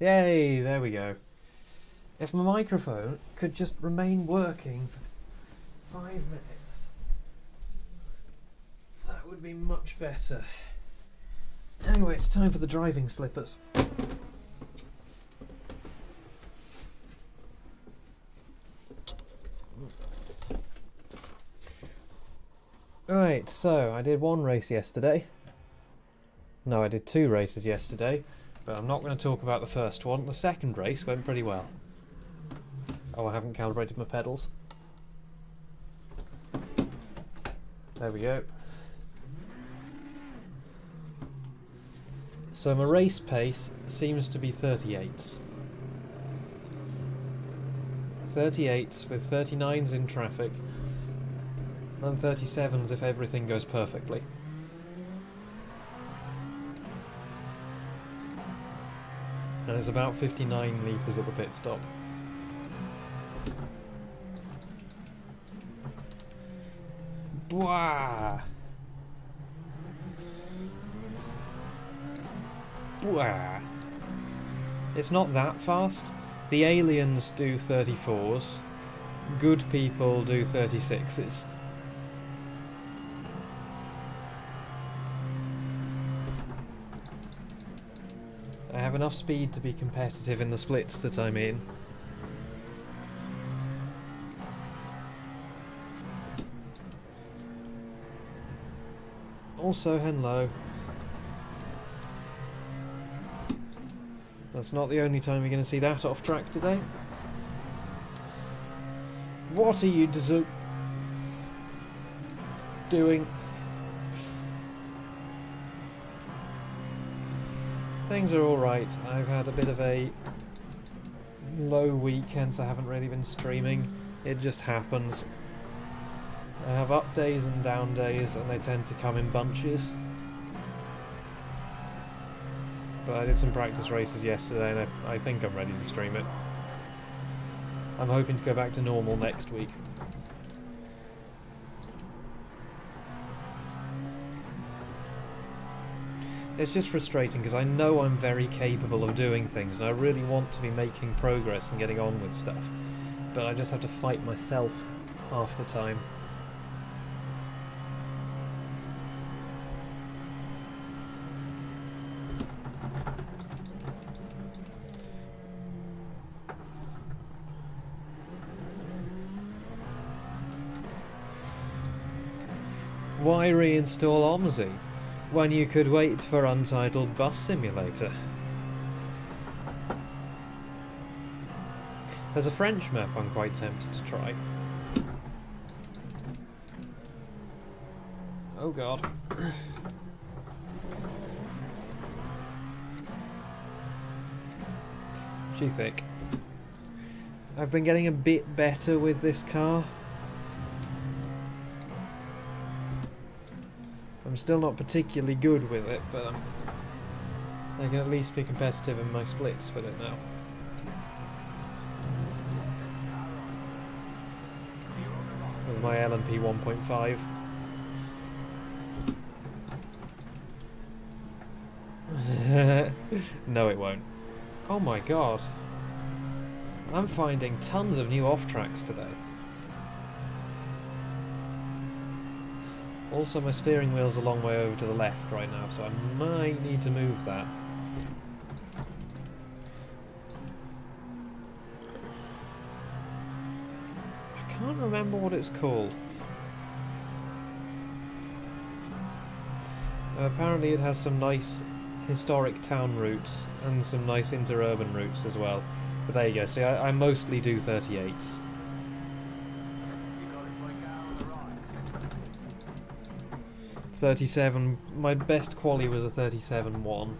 Yay, there we go. If my microphone could just remain working for 5 minutes, that would be much better. Anyway, it's time for the driving slippers. Right, so I did one race yesterday. No, I did 2 races yesterday, but I'm not going to talk about the first one. The second race went pretty well. Oh, I haven't calibrated my pedals. There we go. So my race pace seems to be 38s. 38s with 39s in traffic, and 37s if everything goes perfectly. And it's about 59 litres at the pit stop. Bwah! Bwah! It's not that fast. The aliens do 34s. Good people do 36s. I have enough speed to be competitive in the splits that I'm in. Also, hello. That's not the only time you're going to see that off track today. What are you doing? Things are alright. I've had a bit of a low weekend, so I haven't really been streaming. It just happens. I have up days and down days, and they tend to come in bunches. But I did some practice races yesterday, and I think I'm ready to stream it. I'm hoping to go back to normal next week. It's just frustrating because I know I'm very capable of doing things and I really want to be making progress and getting on with stuff, but I just have to fight myself half the time. Why reinstall OMSI when you could wait for Untitled Bus Simulator? There's a French map I'm quite tempted to try. Oh god. Too thick. I've been getting a bit better with this car. I'm still not particularly good with it, but I can at least be competitive in my splits with it now. With my LMP 1.5. No, it won't. Oh my god. I'm finding tons of new off-tracks today. Also, my steering wheel's a long way over to the left right now, so I might need to move that. I can't remember what it's called. Apparently it has some nice historic town routes and some nice interurban routes as well. But there you go, see, I mostly do 38s. .37, my best quali was a 37.1.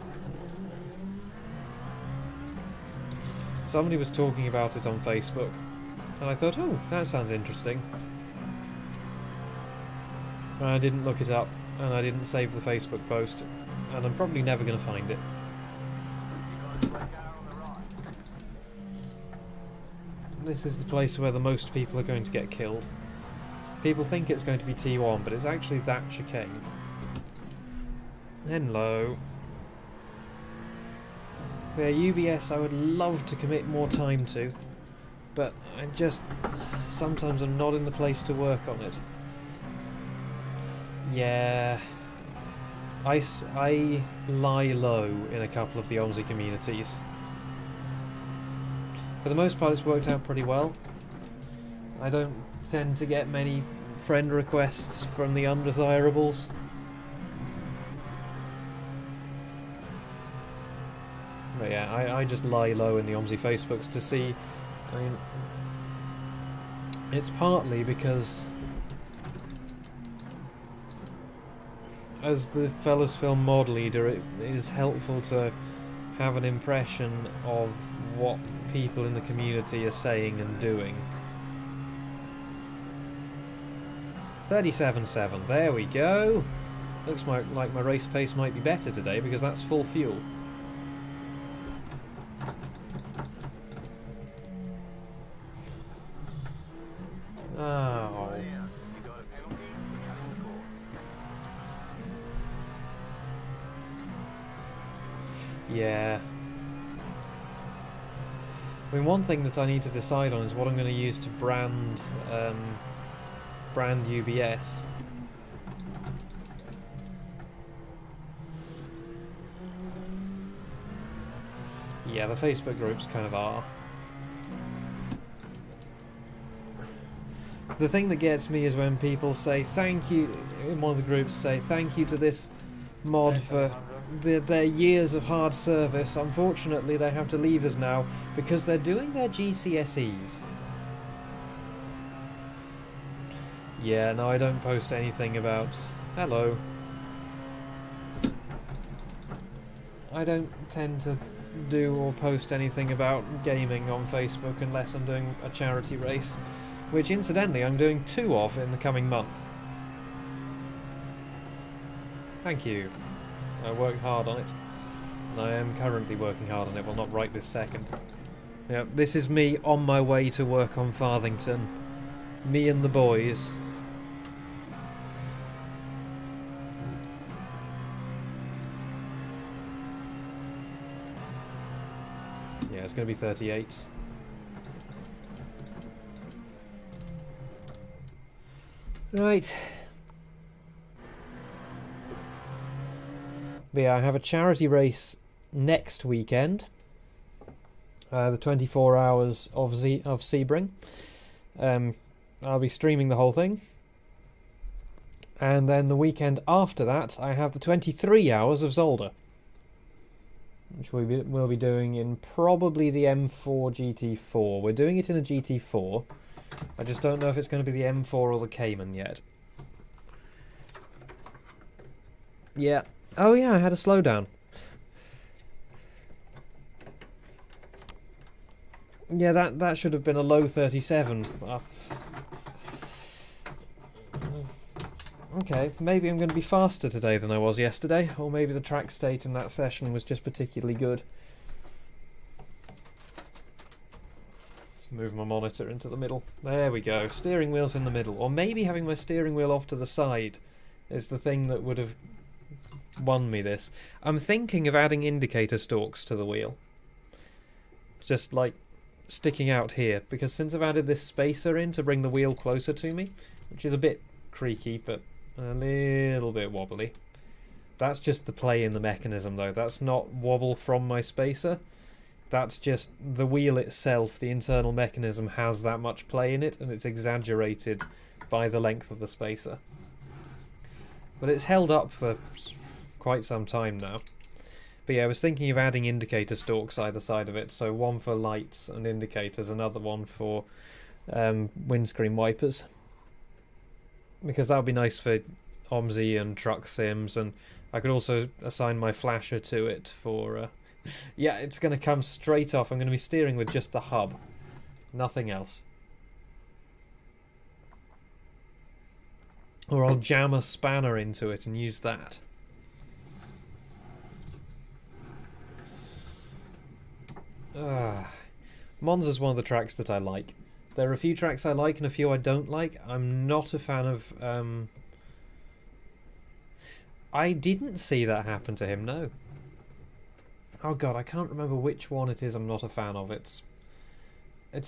Somebody was talking about it on Facebook, and I thought, oh, that sounds interesting. And I didn't look it up, and I didn't save the Facebook post, and I'm probably never going to find it. This is the place where the most people are going to get killed. People think it's going to be T1, but it's actually that chicane. Hello. Yeah, UBS I would love to commit more time to, but I just... sometimes I'm not in the place to work on it. Yeah... I lie low in a couple of the OMSI communities. For the most part it's worked out pretty well. I don't tend to get many friend requests from the undesirables. But yeah, I just lie low in the OMSI Facebooks to see... I mean... It's partly because... as the Fellas Film mod leader, it is helpful to have an impression of what people in the community are saying and doing. 37.7, there we go! Looks like my race pace might be better today because that's full fuel. Oh. Yeah. I mean, one thing that I need to decide on is what I'm going to use to brand UBS. Yeah, the Facebook groups kind of are. The thing that gets me is when people say thank you, in one of the groups say thank you to this mod for their years of hard service. Unfortunately they have to leave us now because they're doing their GCSEs. Yeah, no, I don't post anything about... Hello. I don't tend to do or post anything about gaming on Facebook unless I'm doing a charity race, which incidentally I'm doing 2 of in the coming month. Thank you. I worked hard on it. And I am currently working hard on it, well, not right this second. Yeah, this is me on my way to work on Farthington. Me and the boys. Yeah, it's going to be 38s. Right. But yeah, I have a charity race next weekend. The 24 hours of Sebring. I'll be streaming the whole thing. And then the weekend after that, I have the 23 hours of Zolder, which we'll be doing in probably the M4 GT4. We're doing it in a GT4. I just don't know if it's going to be the M4 or the Cayman yet. Yeah. Oh yeah, I had a slowdown. Yeah, that should have been a low 37. Okay, maybe I'm going to be faster today than I was yesterday, or maybe the track state in that session was just particularly good. Let's move my monitor into the middle. There we go, steering wheel's in the middle. Or maybe having my steering wheel off to the side is the thing that would have won me this. I'm thinking of adding indicator stalks to the wheel. Just like sticking out here, because since I've added this spacer in to bring the wheel closer to me, which is a bit creaky but a little bit wobbly. That's just the play in the mechanism though, that's not wobble from my spacer. That's just the wheel itself, the internal mechanism has that much play in it and it's exaggerated by the length of the spacer. But it's held up for quite some time now. But yeah, I was thinking of adding indicator stalks either side of it, so one for lights and indicators, another one for windscreen wipers. Because that would be nice for OMSI and truck sims, and I could also assign my flasher to it for... yeah, it's going to come straight off. I'm going to be steering with just the hub. Nothing else. Or I'll jam a spanner into it and use that. Monza's one of the tracks that I like. There are a few tracks I like and a few I don't like. I'm not a fan of... I didn't see that happen to him, no. Oh god, I can't remember which one it is I'm not a fan of. It's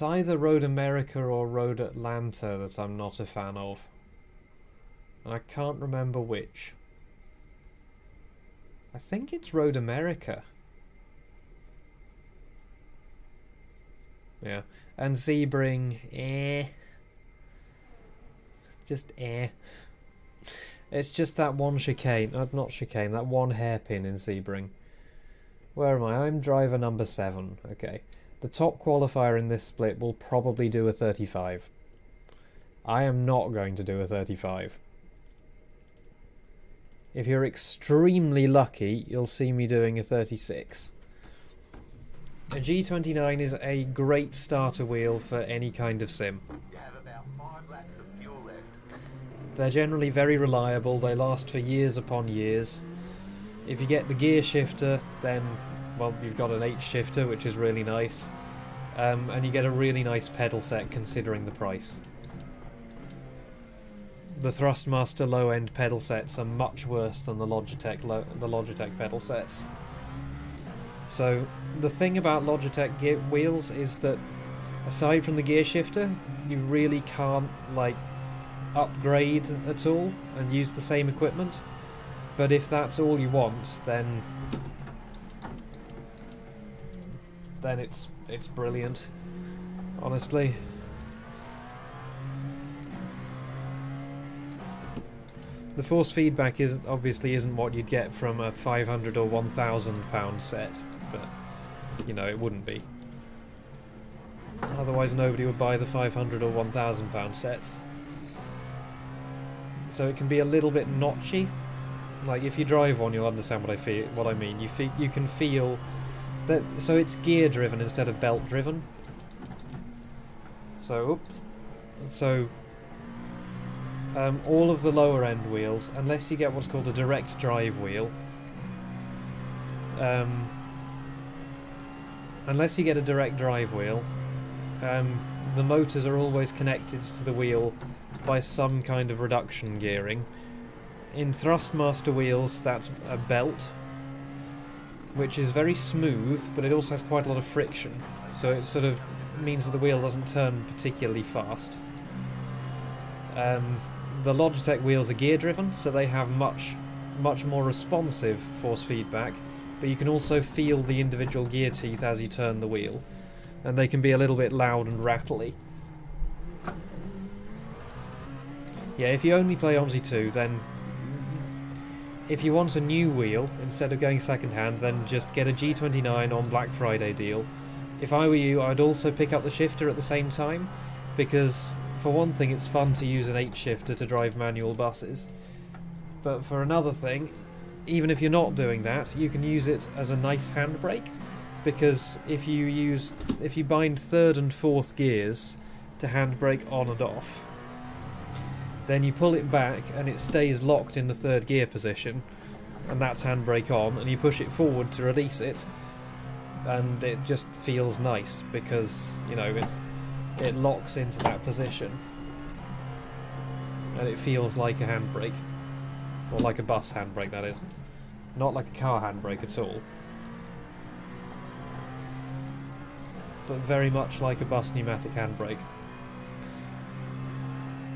either Road America or Road Atlanta that I'm not a fan of. And I can't remember which. I think it's Road America. Yeah. And Sebring, just It's just that one chicane, not chicane, that one hairpin in Sebring. Where am I? I'm driver number 7. Okay. The top qualifier in this split will probably do a 35. I am not going to do a 35. If you're extremely lucky, you'll see me doing a 36. A G29 is a great starter wheel for any kind of sim. You have about 5 laps of fuel left. They're generally very reliable, they last for years upon years. If you get the gear shifter, then, well, you've got an H shifter, which is really nice. And you get a really nice pedal set considering the price. The Thrustmaster low-end pedal sets are much worse than the Logitech pedal sets. So, the thing about Logitech gear wheels is that, aside from the gear shifter, you really can't, like, upgrade at all and use the same equipment. But if that's all you want, then it's brilliant, honestly. The force feedback obviously isn't what you'd get from a £500 or £1,000 set, but you know, it wouldn't be. Otherwise nobody would buy the £500 or £1,000 sets. So it can be a little bit notchy. Like, if you drive one, you'll understand what I mean. You can feel that. So it's gear driven instead of belt driven. So all of the lower end wheels, unless you get what's called a direct drive wheel, the motors are always connected to the wheel by some kind of reduction gearing. In Thrustmaster wheels, that's a belt, which is very smooth, but it also has quite a lot of friction, so it sort of means that the wheel doesn't turn particularly fast. The Logitech wheels are gear driven, so they have much more responsive force feedback, but you can also feel the individual gear teeth as you turn the wheel, and they can be a little bit loud and rattly. Yeah, if you only play OMSI 2, then if you want a new wheel, instead of going second hand, then just get a G29 on Black Friday deal. If I were you, I'd also pick up the shifter at the same time, because for one thing it's fun to use an H shifter to drive manual buses, but for another thing, even if you're not doing that, you can use it as a nice handbrake, because if you bind third and fourth gears to handbrake on and off, then you pull it back and it stays locked in the third gear position, and that's handbrake on, and you push it forward to release it, and it just feels nice because, you know, it locks into that position and it feels like a handbrake, or like a bus handbrake, that is, not like a car handbrake at all, but very much like a bus pneumatic handbrake.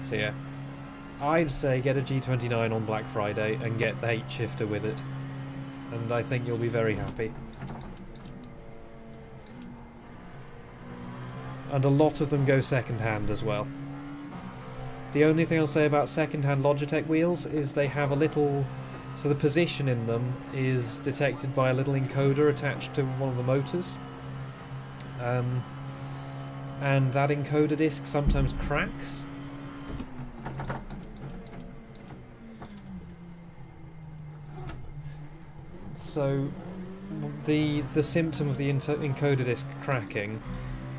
So yeah, I'd say get a G29 on Black Friday and get the H shifter with it, and I think you'll be very happy. And a lot of them go second hand as well. The only thing I'll say about second hand Logitech wheels is they have a little, so the position in them is detected by a little encoder attached to one of the motors, and that encoder disc sometimes cracks. So the symptom of the encoder disc cracking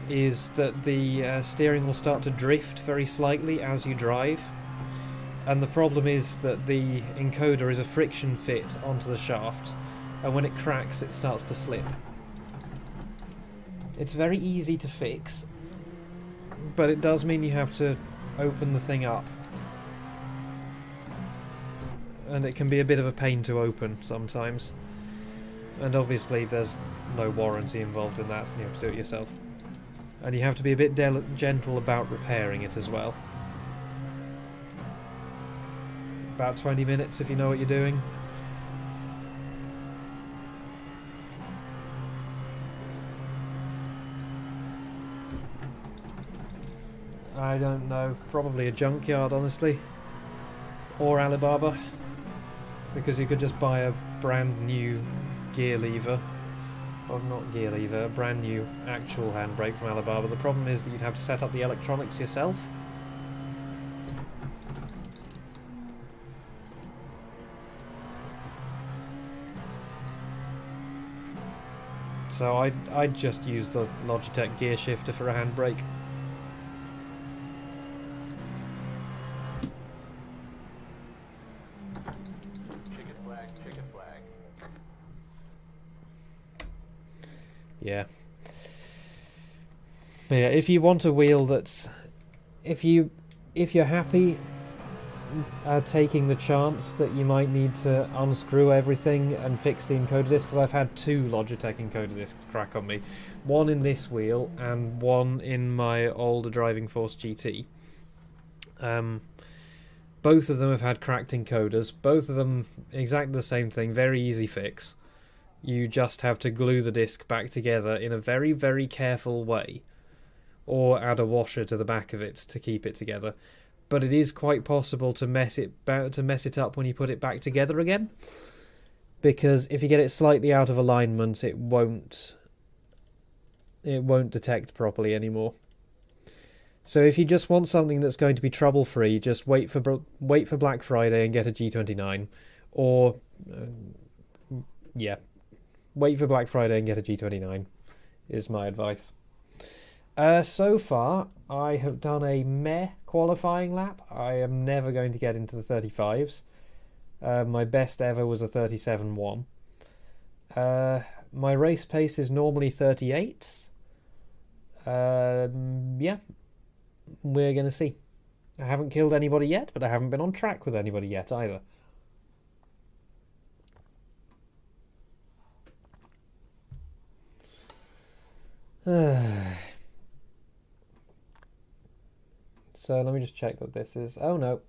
is that the steering will start to drift very slightly as you drive, and the problem is that the encoder is a friction fit onto the shaft, and when it cracks it starts to slip. It's very easy to fix, but it does mean you have to open the thing up, and it can be a bit of a pain to open sometimes. And obviously there's no warranty involved in that, and you have to do it yourself. And you have to be a bit gentle about repairing it as well. About 20 minutes if you know what you're doing. I don't know, probably a junkyard, honestly. Or Alibaba. Because you could just buy a brand new gear lever. Or not gear lever, a brand new actual handbrake from Alibaba. The problem is that you'd have to set up the electronics yourself. So I'd just use the Logitech gear shifter for a handbrake. Chicken flag. Yeah. But yeah, if you want a wheel that's... If you're happy taking the chance that you might need to unscrew everything and fix the encoder disc, because I've had 2 Logitech encoder discs crack on me. One in this wheel and one in my older Driving Force GT. Both of them have had cracked encoders. Both of them exactly the same thing, very easy fix. You just have to glue the disc back together in a very, very careful way, or add a washer to the back of it to keep it together. But it is quite possible to mess it up when you put it back together again, because if you get it slightly out of alignment, it won't detect properly anymore. So if you just want something that's going to be trouble-free, just wait for Black Friday and get a G29, or yeah, wait for Black Friday and get a G29 is my advice. So far, I have done a meh qualifying lap. I am never going to get into the 35s. My best ever was a 37.1. My race pace is normally 38s. Yeah, we're going to see. I haven't killed anybody yet, but I haven't been on track with anybody yet either. So let me just check that this is... Oh no.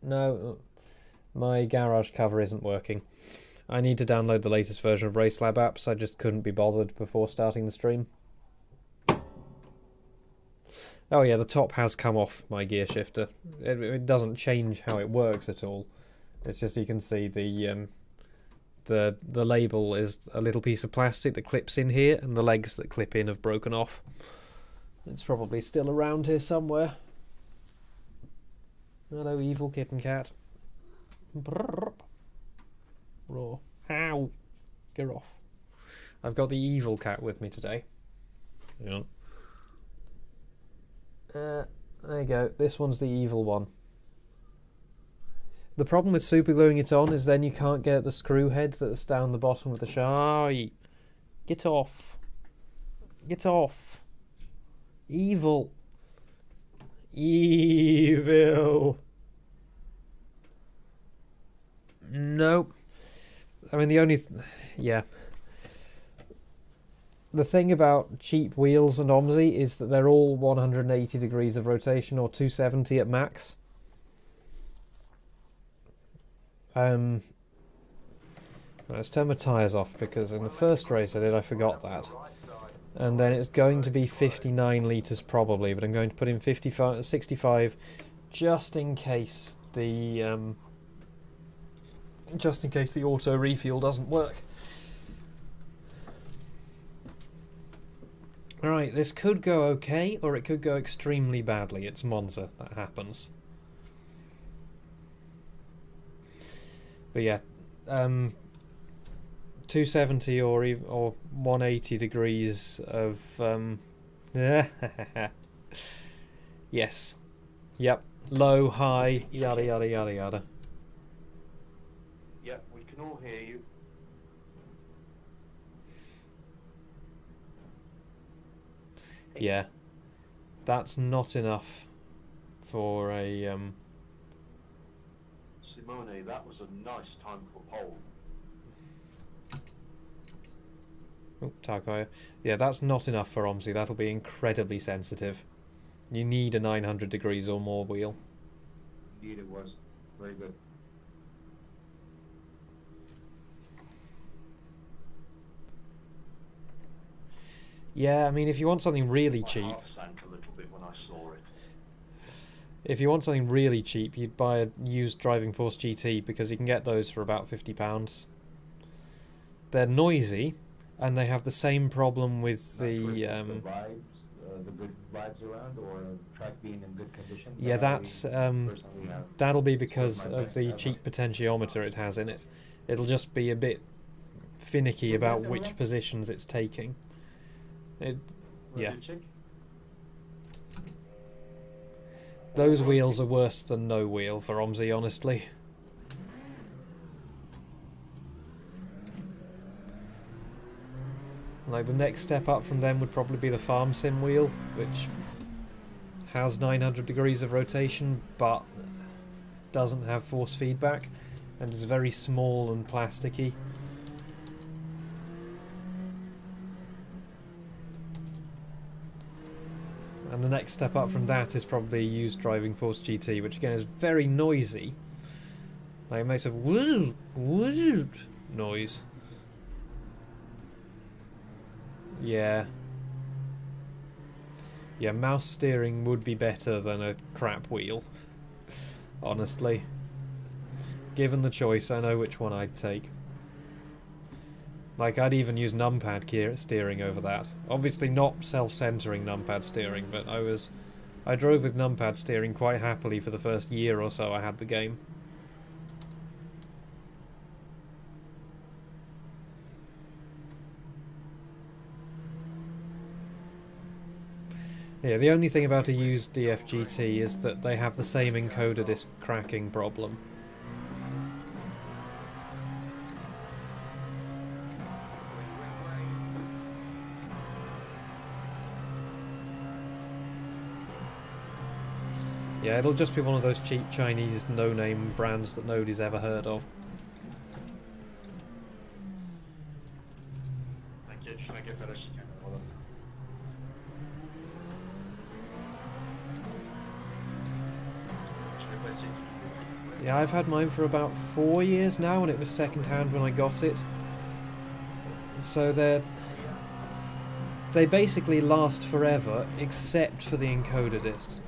No. My garage cover isn't working. I need to download the latest version of RaceLab apps. I just couldn't be bothered before starting the stream. Oh yeah, the top has come off my gear shifter. It doesn't change how it works at all. It's just you can see the label is a little piece of plastic that clips in here, and the legs that clip in have broken off. It's probably still around here somewhere. Hello, evil kitten cat. Brrr. Raw. Ow! Get off. I've got the evil cat with me today. Hang on. There you go. This one's the evil one. The problem with super gluing it on is then you can't get at the screw head that's down the bottom of the shaft. Get off. Get off. Evil. Evil. Nope. I mean, the only... yeah. The thing about cheap wheels and OMSI is that they're all 180 degrees of rotation, or 270 at max. Let's turn my tyres off, because in the first race I did, I forgot that. And then it's going to be 59 litres probably, but I'm going to put in 65 just in case the auto refuel doesn't work. Alright, this could go okay, or it could go extremely badly. It's Monza, that happens. But yeah, 270 or 180 degrees of yes, yep, low, high, yada yada yada yada. Yep, we can all hear you. Yeah, that's not enough for a Simone, that was a nice time for pole. Oh, Tarkaya. Yeah, that's not enough for OMSI. That'll be incredibly sensitive. You need a 900 degrees or more wheel. Indeed, it was very good. Yeah, I mean, if you want something really cheap, My heart sank a little bit when I saw it. if you want something really cheap, you'd buy a used Driving Force GT because you can get those for about £50. They're noisy, and they have the same problem with Not sure the if it's the good vibes around, or track being in good condition. yeah, but I that's personally have that'll be because scored my of best the ever. cheap potentiometer it has in it. It'll just be a bit finicky Good about work, which Dallara. positions it's taking. It, Very yeah. good chick. Those wheels are worse than no wheel for OMSI, honestly. Like, the next step up from them would probably be the Farm Sim wheel, which has 900 degrees of rotation, but doesn't have force feedback, and is very small and plasticky. And the next step up from that is probably a used Driving Force GT, which again is very noisy. Like, it makes a woozoot, woozoot noise. Yeah. Yeah, mouse steering would be better than a crap wheel. Honestly. Given the choice, I know which one I'd take. Like, I'd even use numpad steering over that. Obviously not self-centering numpad steering, but I drove with numpad steering quite happily for the first year or so I had the game. Yeah, the only thing about a used DFGT is that they have the same encoder disk cracking problem. Yeah, it'll just be one of those cheap Chinese no-name brands that nobody's ever heard of. Thank you. Thank you for this. Yeah, I've had mine for about 4 years now, and it was second-hand when I got it. So they basically last forever, except for the encoder discs.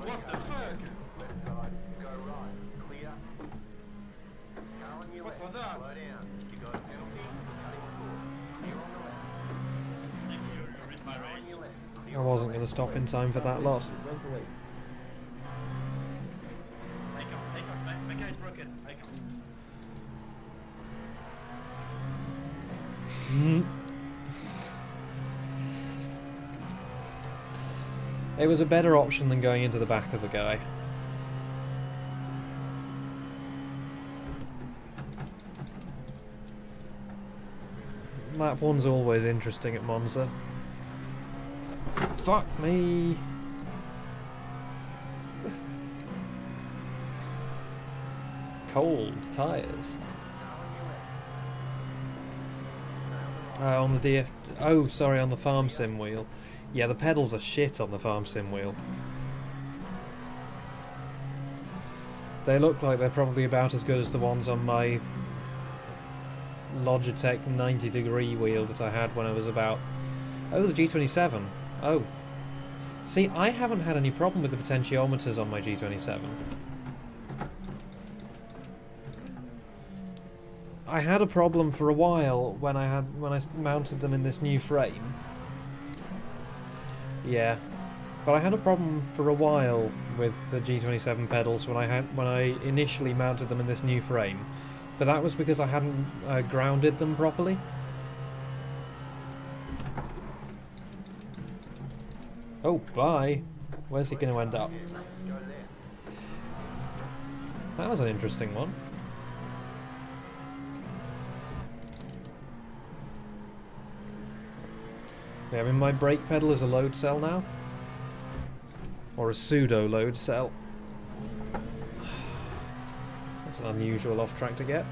What the fuck? Left side, go right, clear. Car on your What left, was that? slow down. You got a penalty, cutting short. Clear on the left. Thank you. You read my Car on race. your left, clear I on the wasn't left. going to stop in time for that lot. Went away. Take off. My guy's broken. Take off. It was a better option than going into the back of the guy. Lap 1's always interesting at Monza. Fuck me! Cold tyres. On the DF... Oh, sorry, on the Farm Sim wheel. Yeah, the pedals are shit on the Farm Sim wheel. They look like they're probably about as good as the ones on my Logitech 90-degree wheel that I had when I was about... Oh, the G27. Oh. See, I haven't had any problem with the potentiometers on my G27. I had a problem for a while when I mounted them in this new frame. Yeah, but I had a problem for a while with the G27 pedals when I initially mounted them in this new frame, but that was because I hadn't grounded them properly. Oh, bye. Where's he going to end up? Go left. That was an interesting one. Yeah, I mean, my brake pedal is a load cell now. Or a pseudo load cell. That's an unusual off track to get.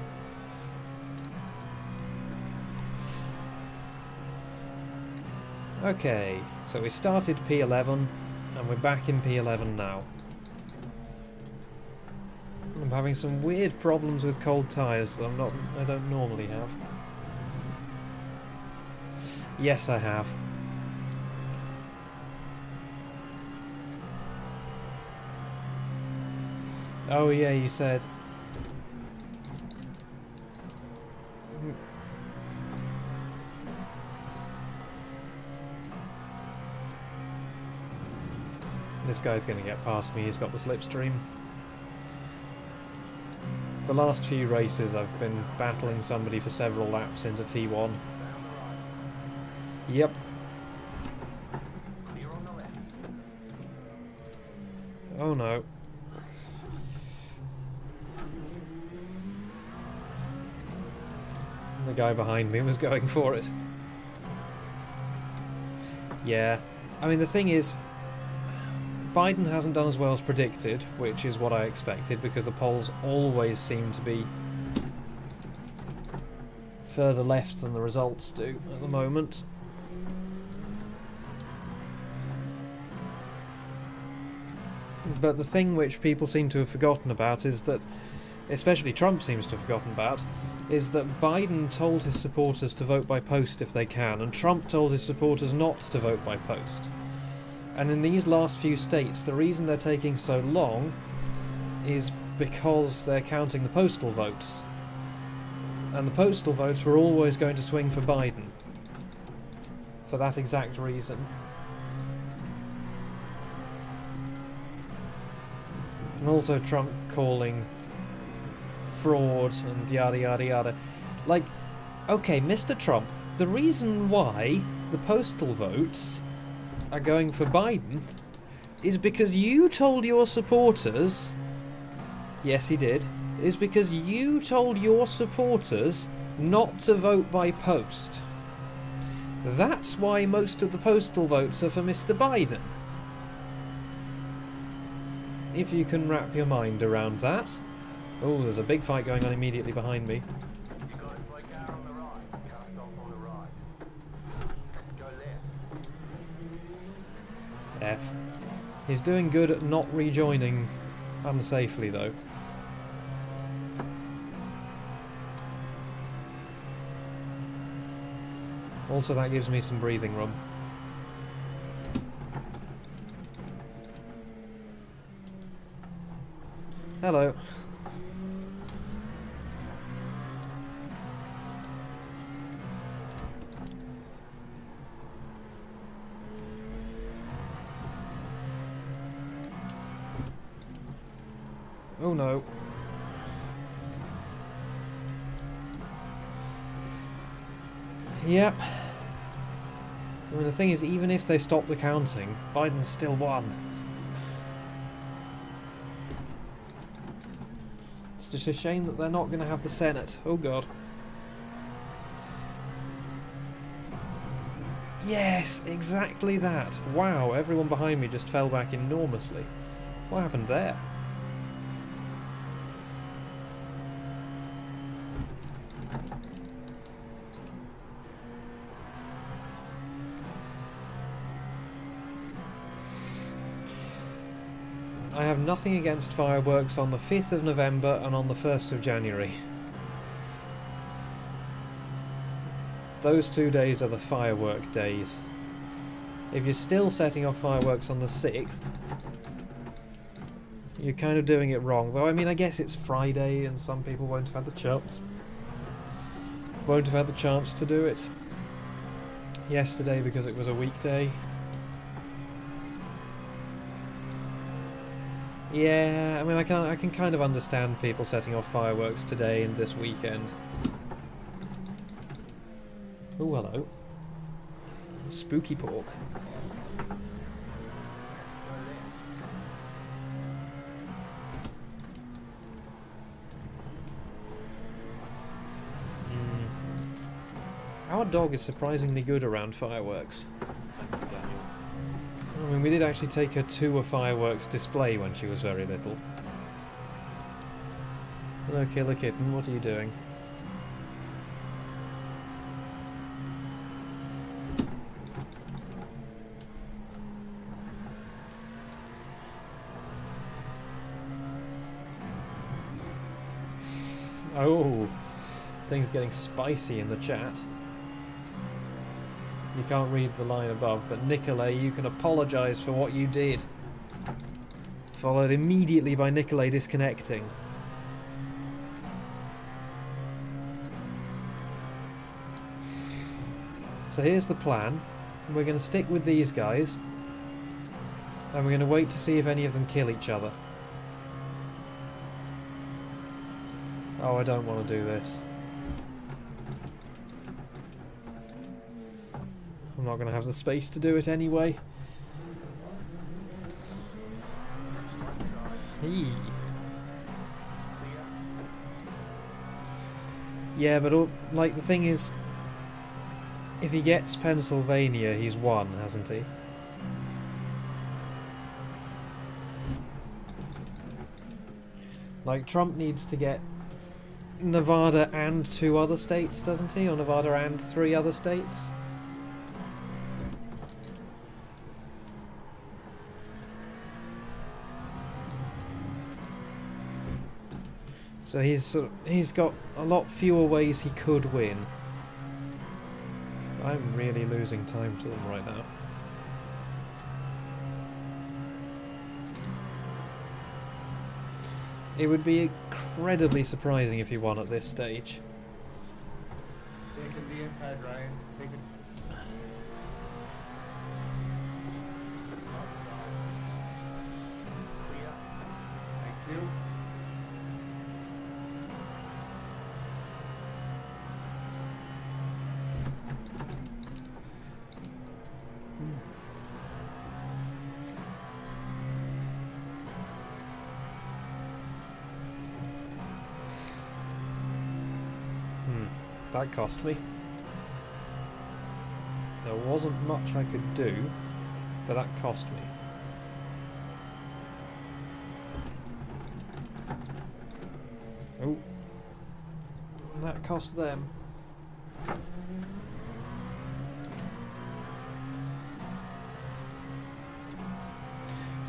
Okay, so we started P11 and we're back in P11 now. I'm having some weird problems with cold tyres that I don't normally have. Yes, I have. Oh yeah, you said. This guy's going to get past me, he's got the slipstream. The last few races I've been battling somebody for several laps into T1. Yep. Clear on the left. Oh no. The guy behind me was going for it. Yeah. I mean, the thing is, Biden hasn't done as well as predicted, which is what I expected, because the polls always seem to be further left than the results do at the moment. But the thing which people seem to have forgotten about is that, especially Trump seems to have forgotten about, is that Biden told his supporters to vote by post if they can, and Trump told his supporters not to vote by post. And in these last few states, the reason they're taking so long is because they're counting the postal votes. And the postal votes were always going to swing for Biden. For that exact reason. And also Trump calling fraud and yada yada yada. Like, okay, Mr. Trump, the reason why the postal votes are going for Biden is because you told your supporters, yes he did, is because you told your supporters not to vote by post. That's why most of the postal votes are for Mr. Biden. If you can wrap your mind around that. Oh, there's a big fight going on immediately behind me. You got it by car on the right. Car stop on the right. Go left. F. He's doing good at not rejoining unsafely, though. Also, that gives me some breathing room. Hello. Oh no. Yep. I mean, the thing is, even if they stop the counting, Biden still won. It's just a shame that they're not going to have the Senate. Oh god. Yes, exactly that. Wow, everyone behind me just fell back enormously. What happened there? I have nothing against fireworks on the 5th of November and on the 1st of January. Those 2 days are the firework days. If you're still setting off fireworks on the 6th, you're kind of doing it wrong. Though, I mean, I guess it's Friday and some people won't have had the chance. Won't have had the chance to do it yesterday because it was a weekday. Yeah, I mean, I can kind of understand people setting off fireworks today and this weekend. Oh, hello. Spooky pork. Our dog is surprisingly good around fireworks. I mean, we did actually take her to a fireworks display when she was very little. Hello, killer kitten, what are you doing? Oh, things getting spicy in the chat. You can't read the line above, but Nicolay, you can apologise for what you did. Followed immediately by Nicolay disconnecting. So here's the plan. We're going to stick with these guys. And we're going to wait to see if any of them kill each other. Oh, I don't want to do this. I'm not going to have the space to do it anyway. Hey. Yeah, but like the thing is, if he gets Pennsylvania, he's won, hasn't he? Like, Trump needs to get Nevada and 2 other states, doesn't he? Or Nevada and 3 other states? So he's got a lot fewer ways he could win. I'm really losing time to them right now. It would be incredibly surprising if he won at this stage. Take the inside, Ryan. Take it. Thank you. That cost me. There wasn't much I could do, but that cost me. Oh. That cost them.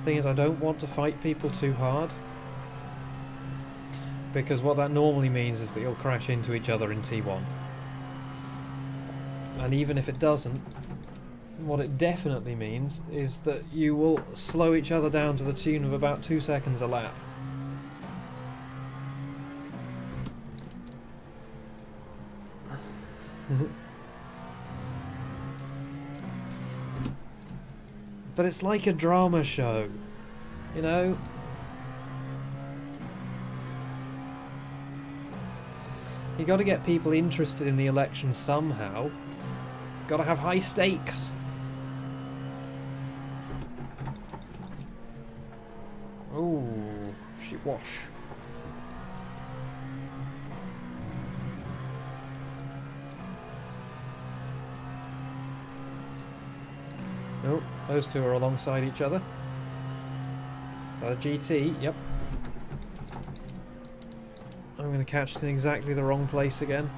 Thing is, I don't want to fight people too hard. Because what that normally means is that you'll crash into each other in T1. And even if it doesn't, what it definitely means is that you will slow each other down to the tune of about 2 seconds a lap. But it's like a drama show, you know? You got to get people interested in the election somehow. Got to have high stakes. Oh, she wash. Oh, those two are alongside each other. Got a GT, yep. I'm going to catch it in exactly the wrong place again.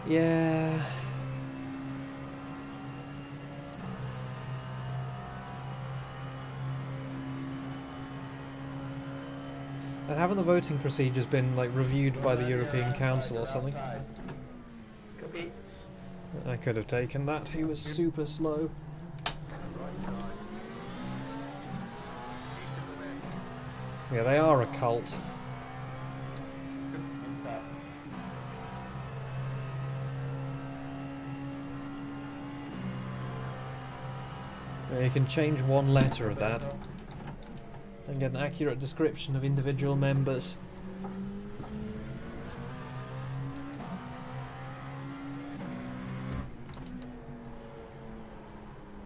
Yeah. And haven't the voting procedures been like reviewed by the European Council or something? I could have taken that. He was super slow. Yeah, they are a cult. Yeah, you can change one letter of that and get an accurate description of individual members.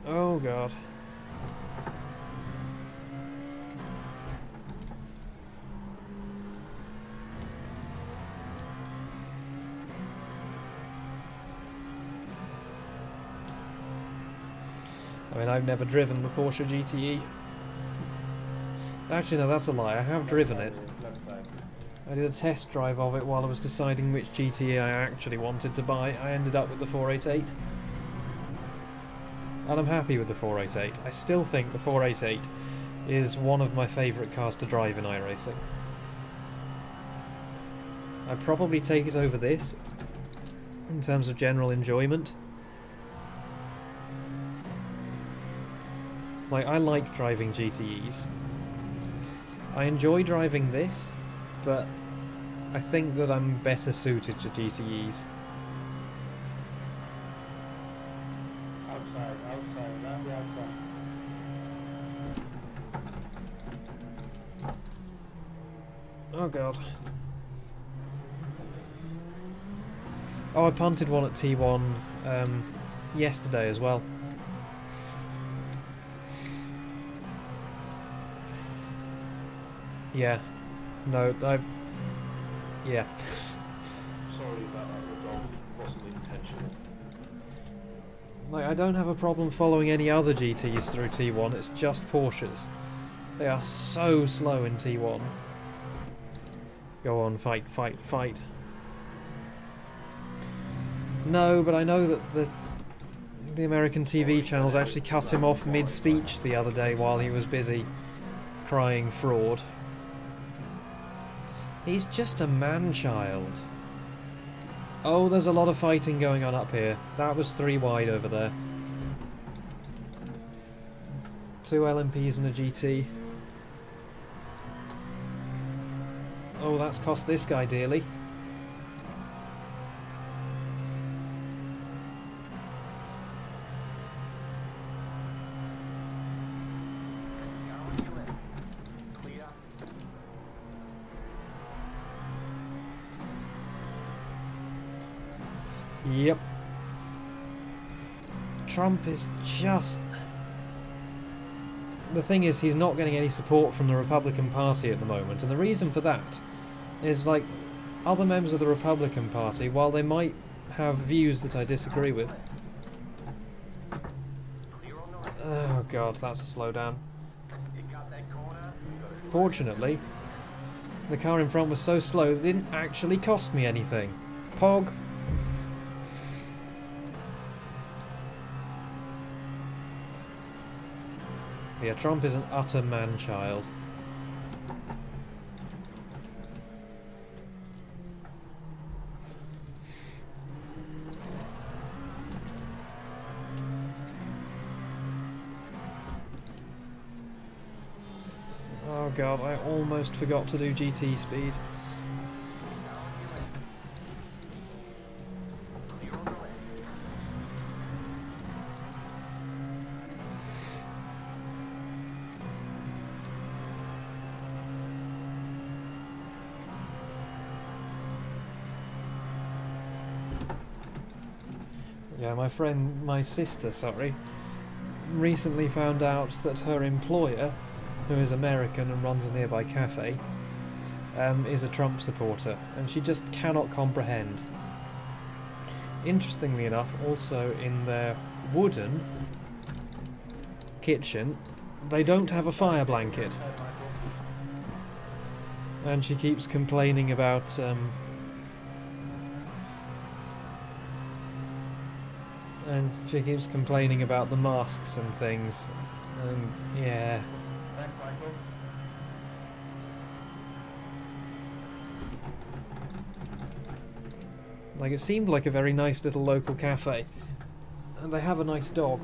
Oh god. I mean, I've never driven the Porsche GTE. Actually, no, that's a lie. I have driven it. I did a test drive of it while I was deciding which GTE I actually wanted to buy. I ended up with the 488. And I'm happy with the 488. I still think the 488 is one of my favourite cars to drive in iRacing. I'd probably take it over this in terms of general enjoyment. Like, I like driving GTEs. I enjoy driving this, but I think that I'm better suited to GTEs. Outside, around the outside. Oh god. Oh, I punted one at T1 yesterday as well. Yeah. No, yeah. Sorry about that, Rodolphe. It wasn't intentional. Like, I don't have a problem following any other GTs through T1, it's just Porsches. They are so slow in T1. Go on, fight, fight, fight. No, but I know that the American TV channels actually cut him off mid-speech the other day while he was busy crying fraud. He's just a man-child. Oh, there's a lot of fighting going on up here. That was 3 wide over there. 2 LMPs and a GT. Oh, that's cost this guy dearly. Clear. Yep. Trump is just... The thing is, he's not getting any support from the Republican Party at the moment, and the reason for that is, like, other members of the Republican Party, while they might have views that I disagree with... Clear on the right. Oh god, that's a slowdown. You got that corner. You got it. Fortunately, the car in front was so slow it didn't actually cost me anything. Pog! Yeah, Trump is an utter man-child. Oh god, I almost forgot to do GT speed. Clear on the left. Yeah, my sister, recently found out that her employer, who is American and runs a nearby cafe, is a Trump supporter, and she just cannot comprehend. Interestingly enough, also in their wooden kitchen, they don't have a fire blanket. And she keeps complaining about the masks and things. Yeah. Thanks, Michael. Like, it seemed like a very nice little local cafe. And they have a nice dog.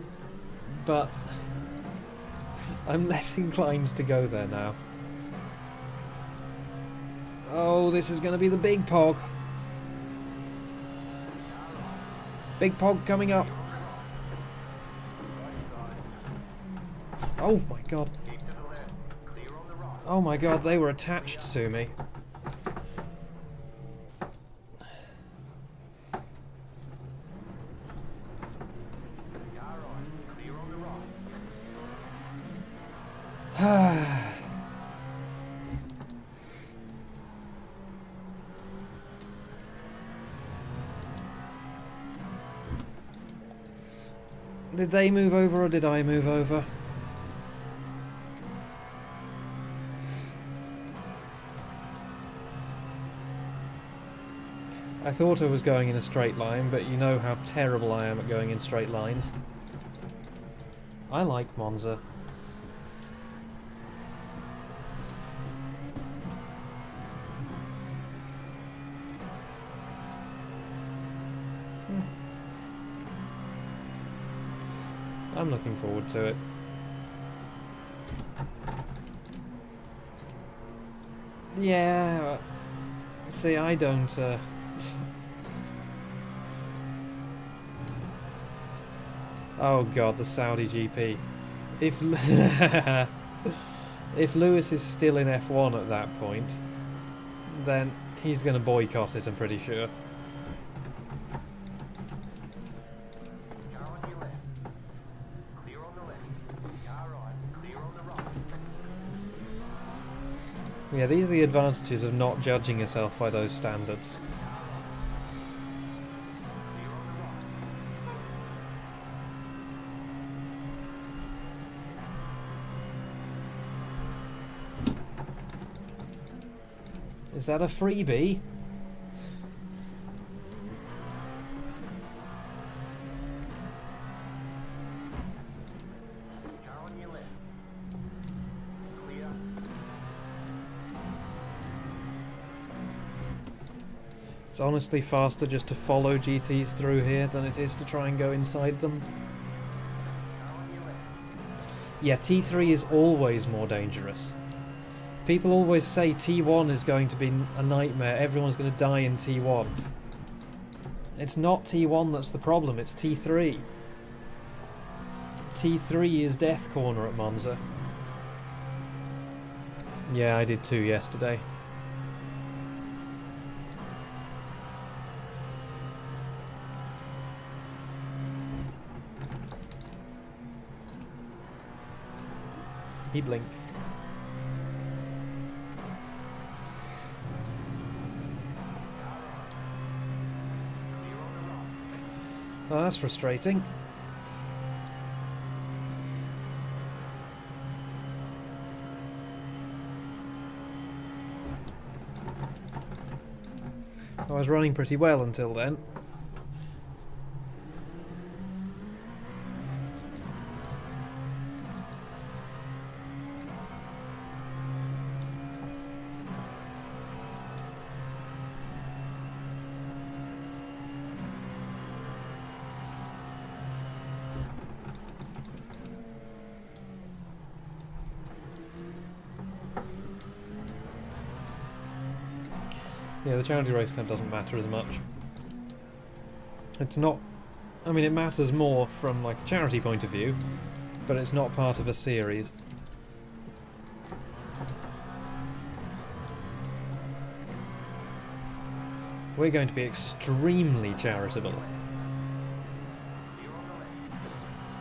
But I'm less inclined to go there now. Oh, this is going to be the big pog. Big pog coming up. Oh my god. Keep to the left. Clear on the right. Oh my god, they were attached to me. Car right. Clear on the right. Did they move over or did I move over? I thought I was going in a straight line, but you know how terrible I am at going in straight lines. I like Monza. I'm looking forward to it. Yeah, see, I don't... Oh god, the Saudi GP. If if Lewis is still in F1 at that point, then he's going to boycott it, I'm pretty sure. Car on your left. Clear on the left. Car on. Clear on the right. Yeah, these are the advantages of not judging yourself by those standards. Clear on the right. Is that a freebie? Car on your left. Clear. It's honestly faster just to follow GTs through here than it is to try and go inside them. Car on your left. Yeah, T3 is always more dangerous. People always say T1 is going to be a nightmare, everyone's going to die in T1. It's not T1 that's the problem, it's T3. T3 is death corner at Monza. Yeah, I did 2 yesterday. He blink. Oh, that's frustrating. I was running pretty well until then. Yeah, the charity race kind of doesn't matter as much. It's not... I mean, it matters more from like a charity point of view, but it's not part of a series. We're going to be extremely charitable.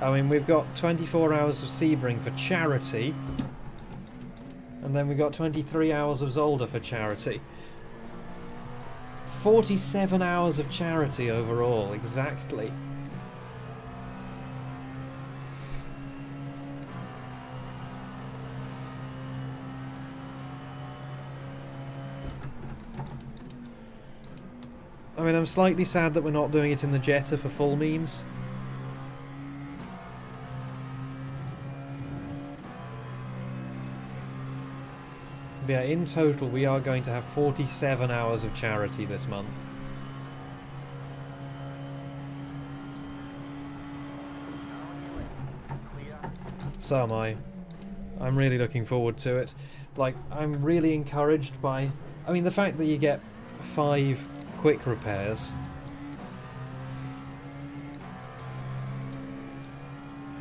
I mean, we've got 24 hours of Sebring for charity, and then we've got 23 hours of Zolder for charity. 47 hours of charity overall, exactly. I mean, I'm slightly sad that we're not doing it in the Jetta for full memes. But yeah, in total we are going to have 47 hours of charity this month. So am I. I'm really looking forward to it. Like, I'm really encouraged by... I mean, the fact that you get 5 quick repairs.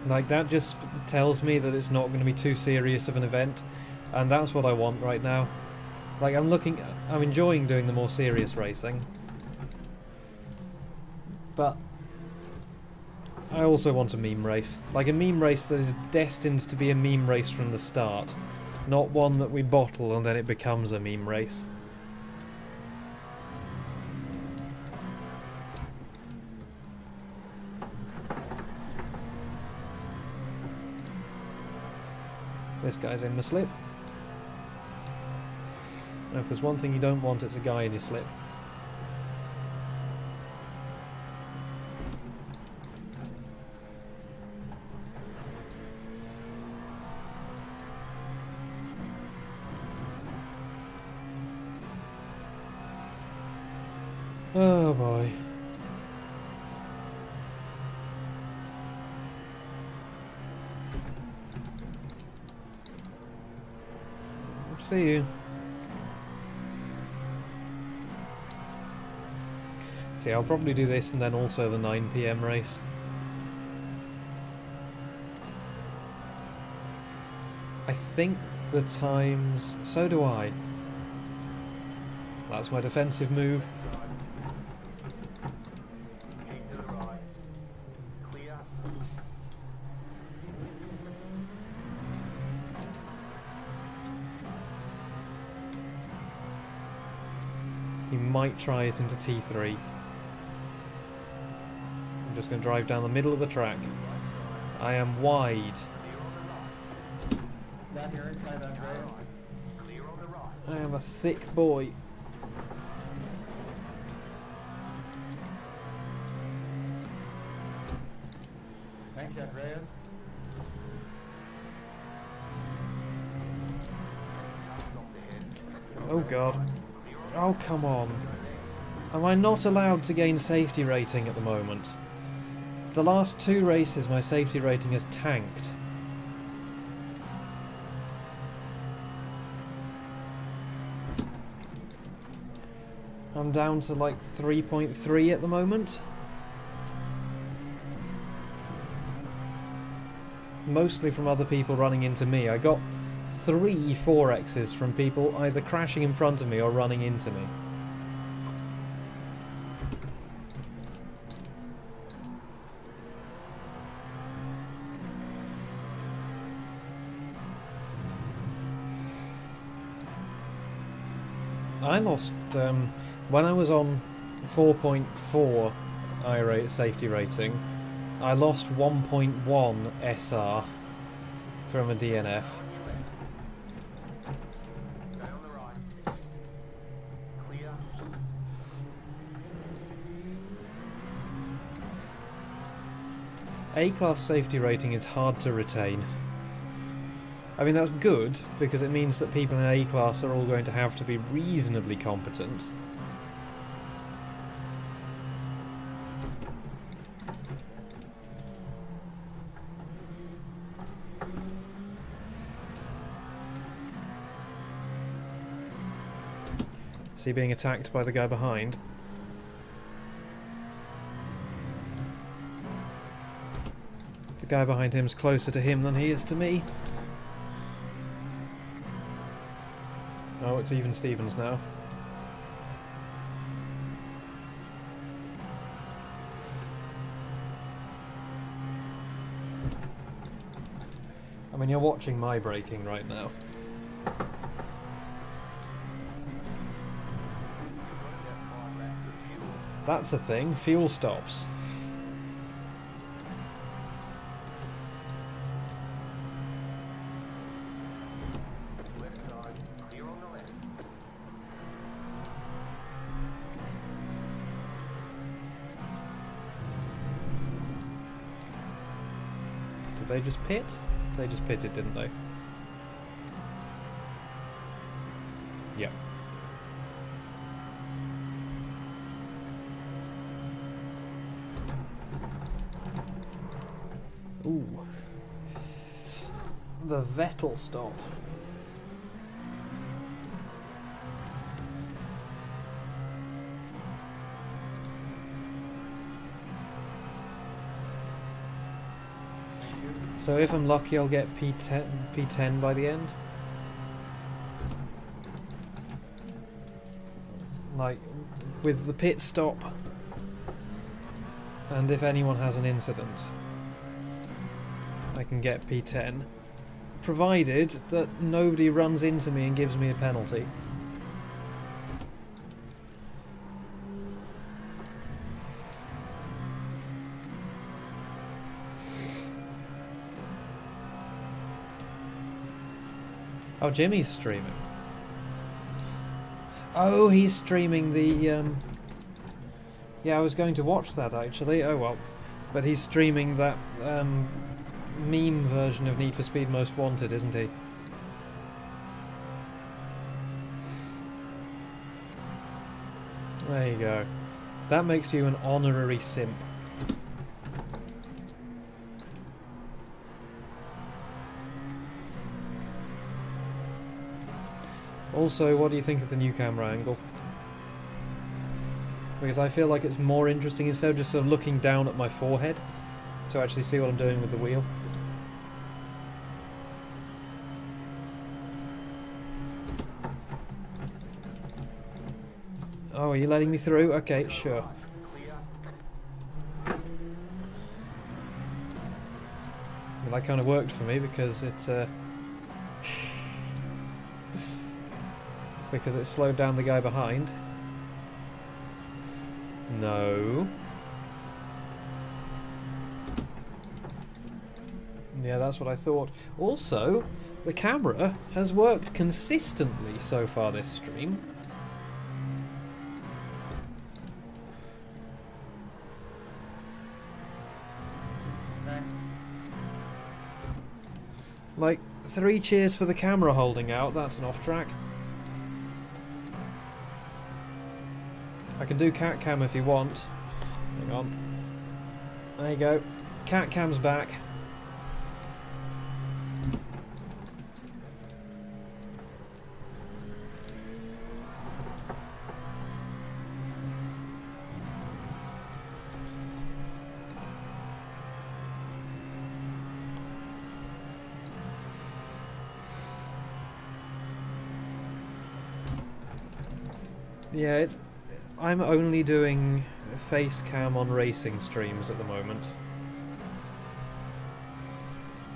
Like, that just tells me that it's not going to be too serious of an event. And that's what I want right now. Like, I'm enjoying doing the more serious racing. But I also want a meme race. Like a meme race that is destined to be a meme race from the start. Not one that we bottle and then it becomes a meme race. This guy's in the slip. And if there's one thing you don't want, it's a guy in your slip. Oh boy. See you. See, I'll probably do this and then also the 9 PM race. I think the times... So do I. That's my defensive move. Keep to the right. Clear. He might try it into T3. I'm just going to drive down the middle of the track. I am wide. Down your inside, Andrea. Clear on the right. I am a thick boy. Thanks, Andrea. Oh god. Oh, come on. Am I not allowed to gain safety rating at the moment? The last 2 races my safety rating has tanked. I'm down to like 3.3 at the moment. Mostly from other people running into me. I got 3 4Xs from people either crashing in front of me or running into me. I lost, when I was on 4.4 safety rating, I lost 1.1 SR from a DNF. Stay on the right. Clear. A-class safety rating is hard to retain. I mean, that's good, because it means that people in A-class are all going to have to be reasonably competent. Is he being attacked by the guy behind? The guy behind him is closer to him than he is to me. Oh, it's even Stevens now. I mean, you're watching my braking right now. That's a thing. Fuel stops. Left side. Clear on the left. Did they just pit? They just pitted, didn't they? Yep. Ooh. The Vettel stop. So if I'm lucky, I'll get P10 by the end. Like, with the pit stop. And if anyone has an incident, I can get P10. Provided that nobody runs into me and gives me a penalty. Oh, Jimmy's streaming. Oh, he's streaming the, Yeah, I was going to watch that, actually. Oh, well. But he's streaming that, meme version of Need for Speed Most Wanted, isn't he? There you go. That makes you an honorary simp. Also, what do you think of the new camera angle? Because I feel like it's more interesting instead of just sort of looking down at my forehead to actually see what I'm doing with the wheel. Oh, are you letting me through? Okay, sure. Clear. Well, that kind of worked for me because it because it slowed down the guy behind. No. Yeah, that's what I thought. Also, the camera has worked consistently so far this stream. Okay. Like, 3 cheers for the camera holding out, that's an off track. I can do cat cam if you want. Hang on. There you go. Cat cam's back. Yeah, I'm only doing face cam on racing streams at the moment.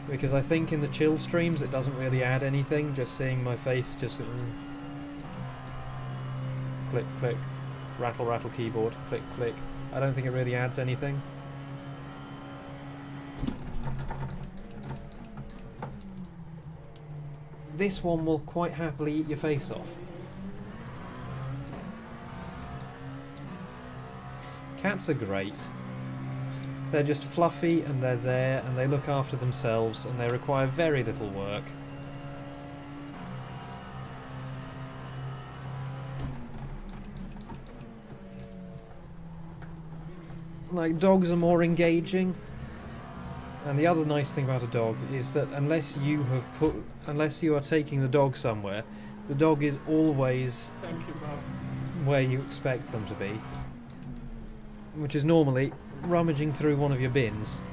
Because I think in the chill streams it doesn't really add anything, just seeing my face just click, click, rattle, rattle keyboard, click, click. I don't think it really adds anything. This one will quite happily eat your face off. Cats are great. They're just fluffy and they're there and they look after themselves and they require very little work. Like, dogs are more engaging. And the other nice thing about a dog is that unless you are taking the dog somewhere, the dog is always Thank you, Bob. where you expect them to be. Which is normally rummaging through one of your bins.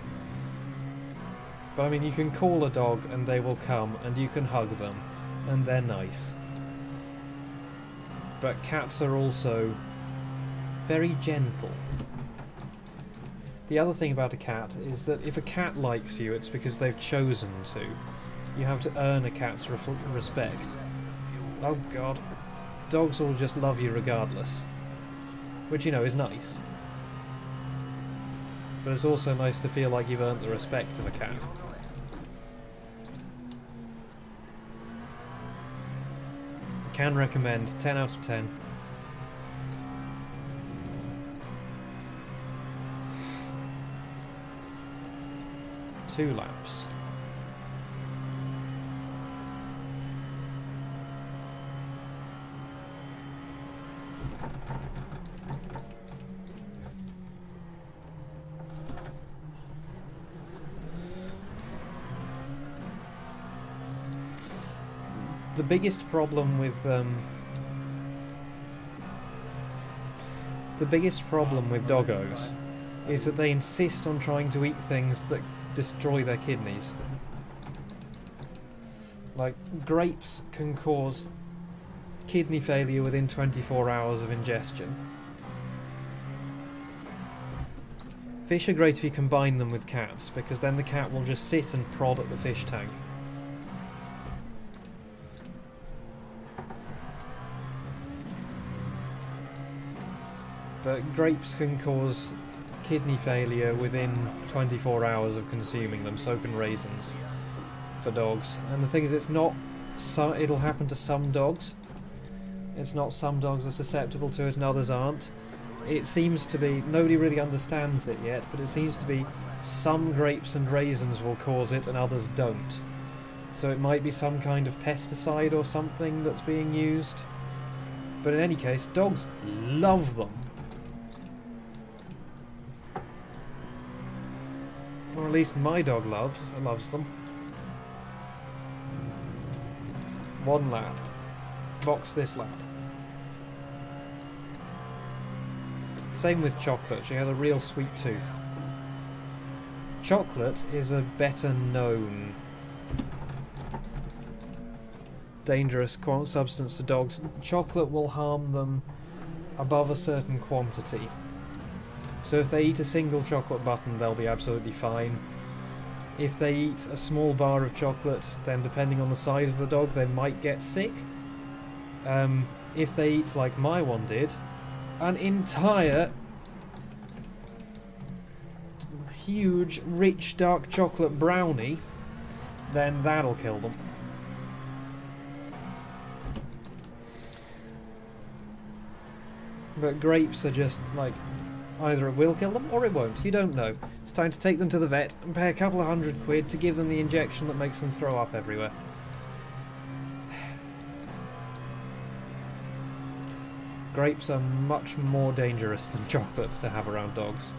But I mean, you can call a dog and they will come and you can hug them and they're nice. But cats are also very gentle. The other thing about a cat is that if a cat likes you, it's because they've chosen to. You have to earn a cat's respect. Oh god. Dogs will just love you regardless. Which, you know, is nice. But it's also nice to feel like you've earned the respect of a cat. Can recommend, 10 out of 10. Two laps. The biggest problem with doggos is that they insist on trying to eat things that destroy their kidneys. Like, grapes can cause kidney failure within 24 hours of ingestion. Fish are great if you combine them with cats, because then the cat will just sit and prod at the fish tank. But grapes can cause kidney failure within 24 hours of consuming them, so can raisins for dogs. And the thing is, it'll happen to some dogs. It's not some dogs are susceptible to it and others aren't. It seems to be, nobody really understands it yet, but it seems to be some grapes and raisins will cause it and others don't. So it might be some kind of pesticide or something that's being used. But in any case, dogs love them. Or at least my dog loves them. 1 lap. box this lap. Same with Chocolate, she has a real sweet tooth. Chocolate is a better known dangerous substance to dogs. Chocolate will harm them above a certain quantity. So if they eat a single chocolate button, they'll be absolutely fine. If they eat a small bar of chocolate, then depending on the size of the dog, they might get sick. If they eat, like my one did, an entire huge, rich, dark chocolate brownie, then that'll kill them. But grapes are just, like, either it will kill them or it won't. You don't know. It's time to take them to the vet and pay a couple of £100 to give them the injection that makes them throw up everywhere. Grapes are much more dangerous than chocolates to have around dogs.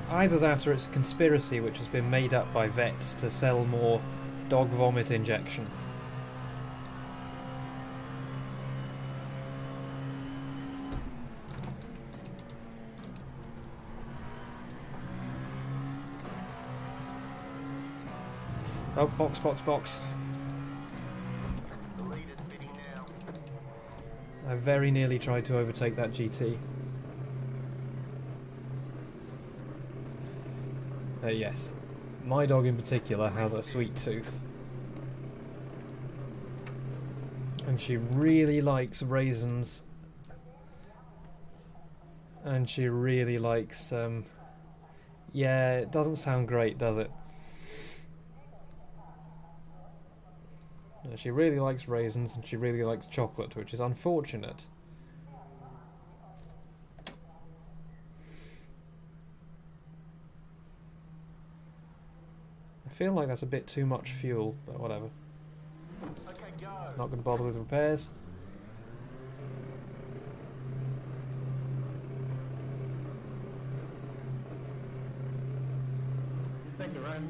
Either that or it's a conspiracy which has been made up by vets to sell more dog vomit injection. Oh, box, box, box. The leader's bidding now. I very nearly tried to overtake that GT. Yes. My dog in particular has a sweet tooth. And she really likes raisins. And she really likes, yeah, it doesn't sound great, does it? She really likes raisins and she really likes chocolate, which is unfortunate. I feel like that's a bit too much fuel, but whatever. Okay, go. Not going to bother with repairs. Thank you, Ryan.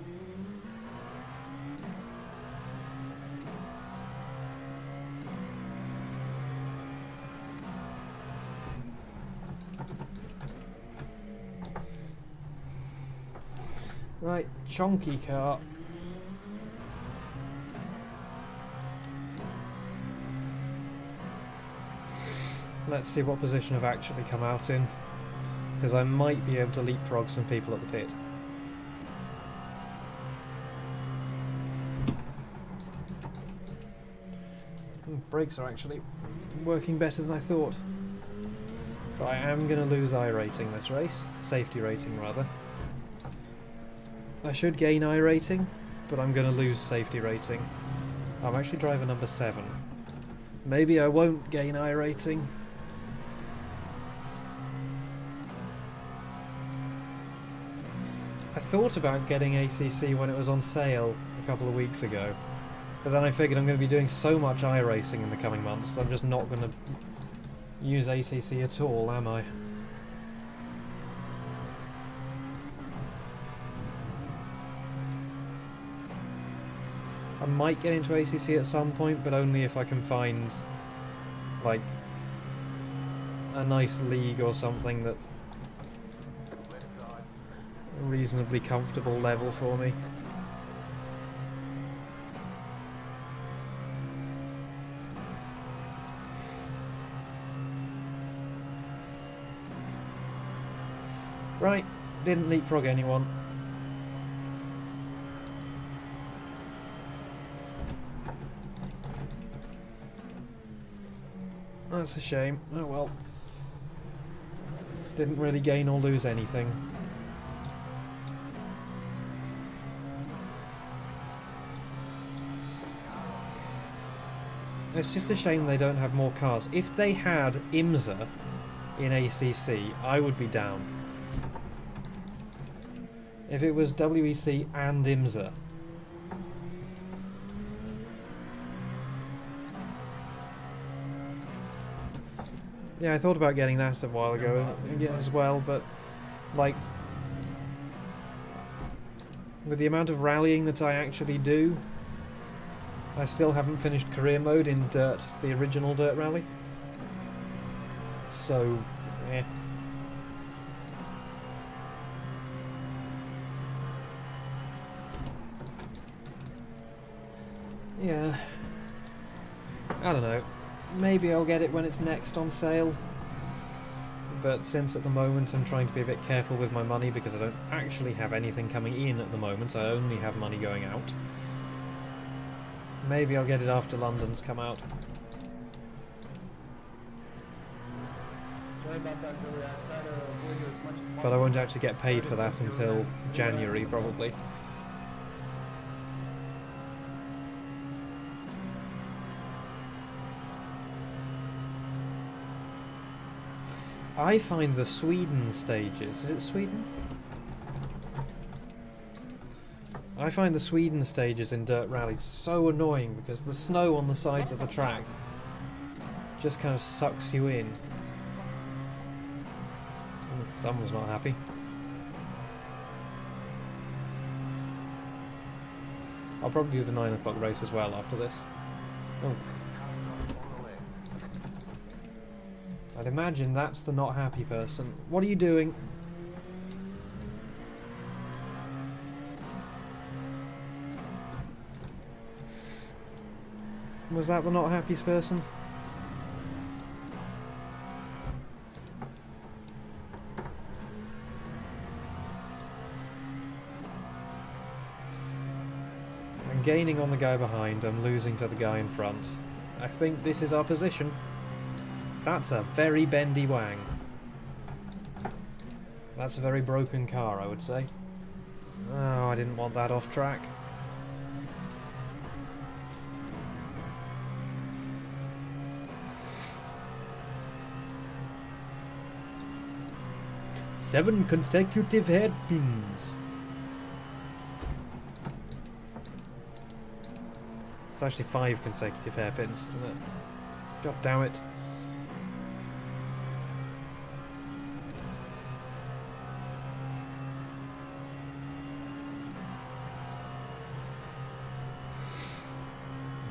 Right, chonky car. Let's see what position I've actually come out in, because I might be able to leapfrog some people at the pit. Brakes are actually working better than I thought. But I am going to lose I rating this race. Safety rating, rather. I should gain I rating, but I'm going to lose safety rating. I'm actually driver number 7. Maybe I won't gain I rating. I thought about getting ACC when it was on sale a couple of weeks ago, but then I figured I'm going to be doing so much iRacing in the coming months that I'm just not going to use ACC at all, am I? I might get into ACC at some point, but only if I can find, like, a nice league or something that's Let it ride. a reasonably comfortable level for me. Right, didn't leapfrog anyone. That's a shame. Oh well. Didn't really gain or lose anything. It's just a shame they don't have more cars. If they had IMSA in ACC, I would be down. If it was WEC and IMSA. Yeah, I thought about getting that a while ago as well, but like With the amount of rallying that I actually do, I still haven't finished career mode in Dirt, the original Dirt Rally. So, eh. Yeah. I don't know. Maybe I'll get it when it's next on sale. But since at the moment I'm trying to be a bit careful with my money because I don't actually have anything coming in at the moment, I only have money going out. Maybe I'll get it after London's come out. Sorry about that, Billy. I tried to avoid you as much as But I won't actually get paid for that until January, probably. I find the Sweden stages... Is it Sweden? I find the Sweden stages in Dirt Rally so annoying because the snow on the sides of the track just kind of sucks you in. Ooh, someone's not happy. I'll probably do the 9 o'clock race as well after this. Oh. I'd imagine that's the not happy person. What are you doing? Was that the not happiest person? I'm gaining on the guy behind, I'm losing to the guy in front. I think this is our position. That's a very bendy wang. That's a very broken car, I would say. Oh, I didn't want that off track. Seven consecutive hairpins. It's actually 5 consecutive hairpins, isn't it? God damn it.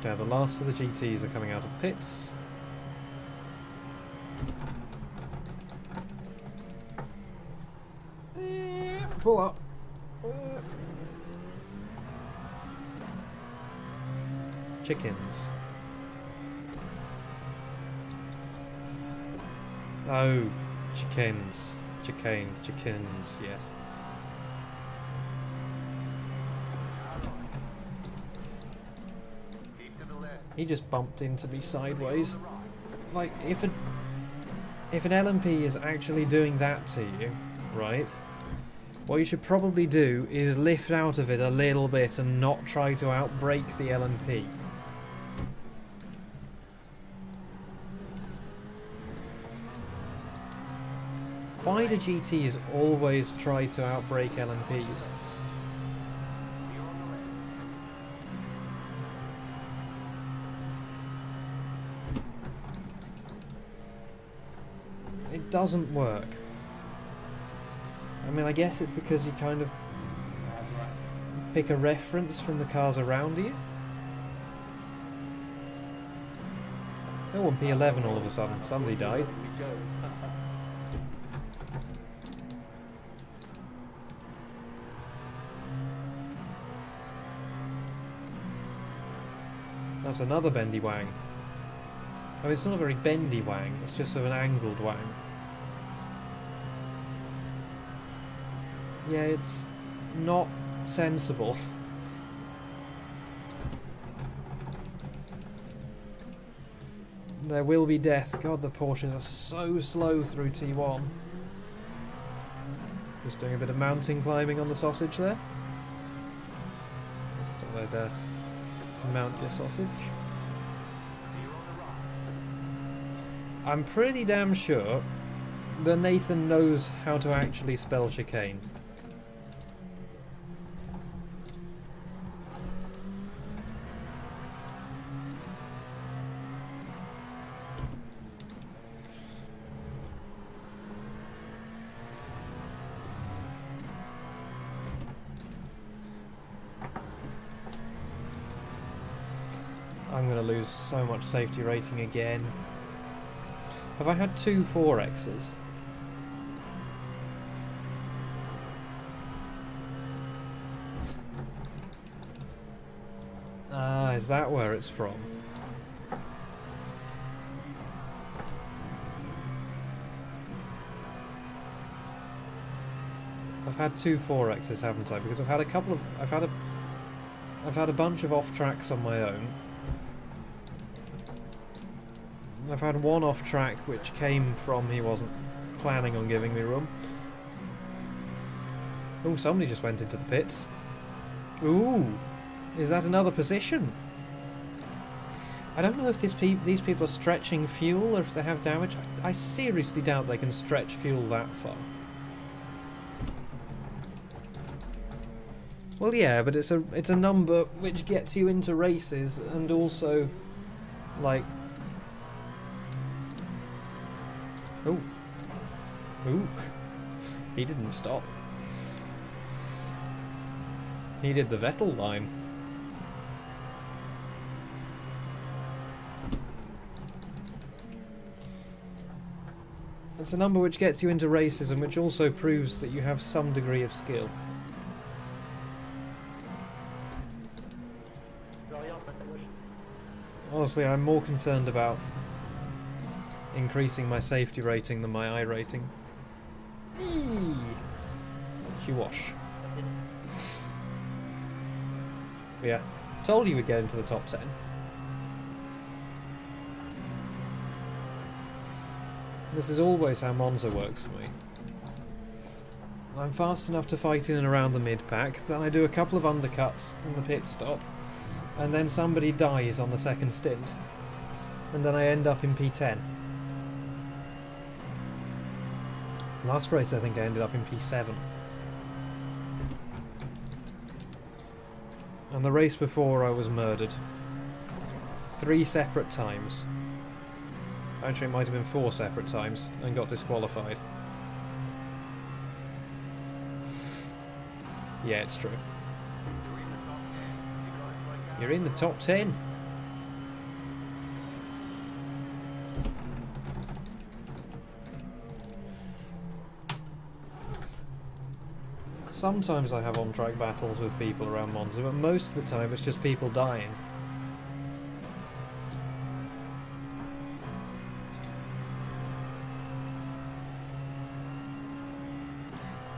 Okay, the last of the GTs are coming out of the pits. Pull up. Chickens. Oh, chickens. Chickens, yes. He just bumped into me sideways. Like, if an LMP is actually doing that to you, right? What you should probably do is lift out of it a little bit and not try to outbrake the LMP. Why do GTs always try to outbrake LMPs? It doesn't work. I mean, I guess it's because you kind of pick a reference from the cars around you. Oh, and P11 all of a sudden. Somebody died. That's another bendy wang. Oh, it's not a very bendy wang, it's just sort of an angled wang. Yeah, it's not sensible. There will be death. God, the Porsches are so slow through T1. Just doing a bit of mountain climbing on the sausage there. Just thought I'd mount your sausage. I'm pretty damn sure that Nathan knows how to actually spell chicane. I'm going to lose so much safety rating again. Have I had 2 4Xs? Ah, is that where it's from? I've had 2 4Xs, haven't I? Because I've had a couple of... I've had a bunch of off-tracks on my own. I've had one off-track which came from he wasn't planning on giving me room. Oh, somebody just went into the pits. Ooh! Is that another position? I don't know if these people are stretching fuel or if they have damage. I seriously doubt they can stretch fuel that far. Well, yeah, but it's a number which gets you into races and also, like... Ooh. Ooh. He didn't stop. He did the Vettel line. It's a number which gets you into races and which also proves that you have some degree of skill. Honestly, I'm more concerned about increasing my safety rating than my I rating. Eee. She wash. Yeah, told you we'd get into the top 10. This is always how Monza works for me. I'm fast enough to fight in and around the mid-pack, then I do a couple of undercuts in the pit stop, and then somebody dies on the second stint, and then I end up in P10. Last race I think I ended up in P7. And the race before I was murdered. 3 separate times. Actually it might have been 4 separate times, and got disqualified. Yeah, it's true. You're in the top 10. Sometimes I have on-track battles with people around Monza, but most of the time it's just people dying.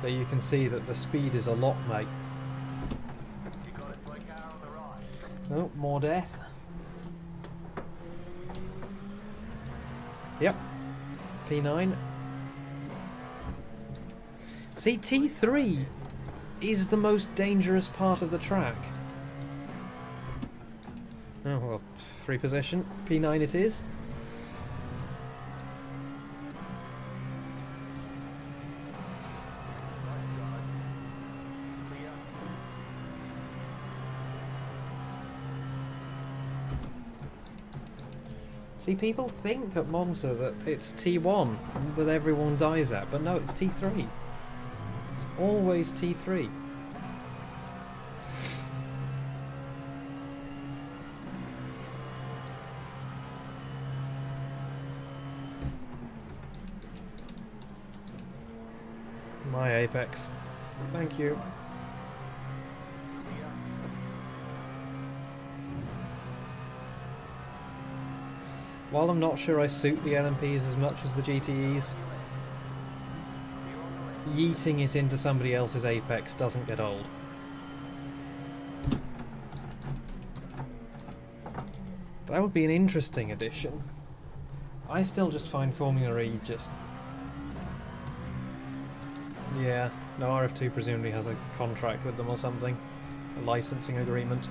But you can see that the speed is a lot, mate. Oh, more death. Yep. P9. See, T3 is the most dangerous part of the track. Oh, well, free position. P9 it is. See, people think at Monza that it's T1 that everyone dies at, but no, it's T3. It's always T3. My apex. Thank you. While I'm not sure I suit the LMPs as much as the GTEs, yeeting it into somebody else's apex doesn't get old. That would be an interesting addition. I still just find Formula E just... Yeah, no, RF2 presumably has a contract with them or something. A licensing agreement.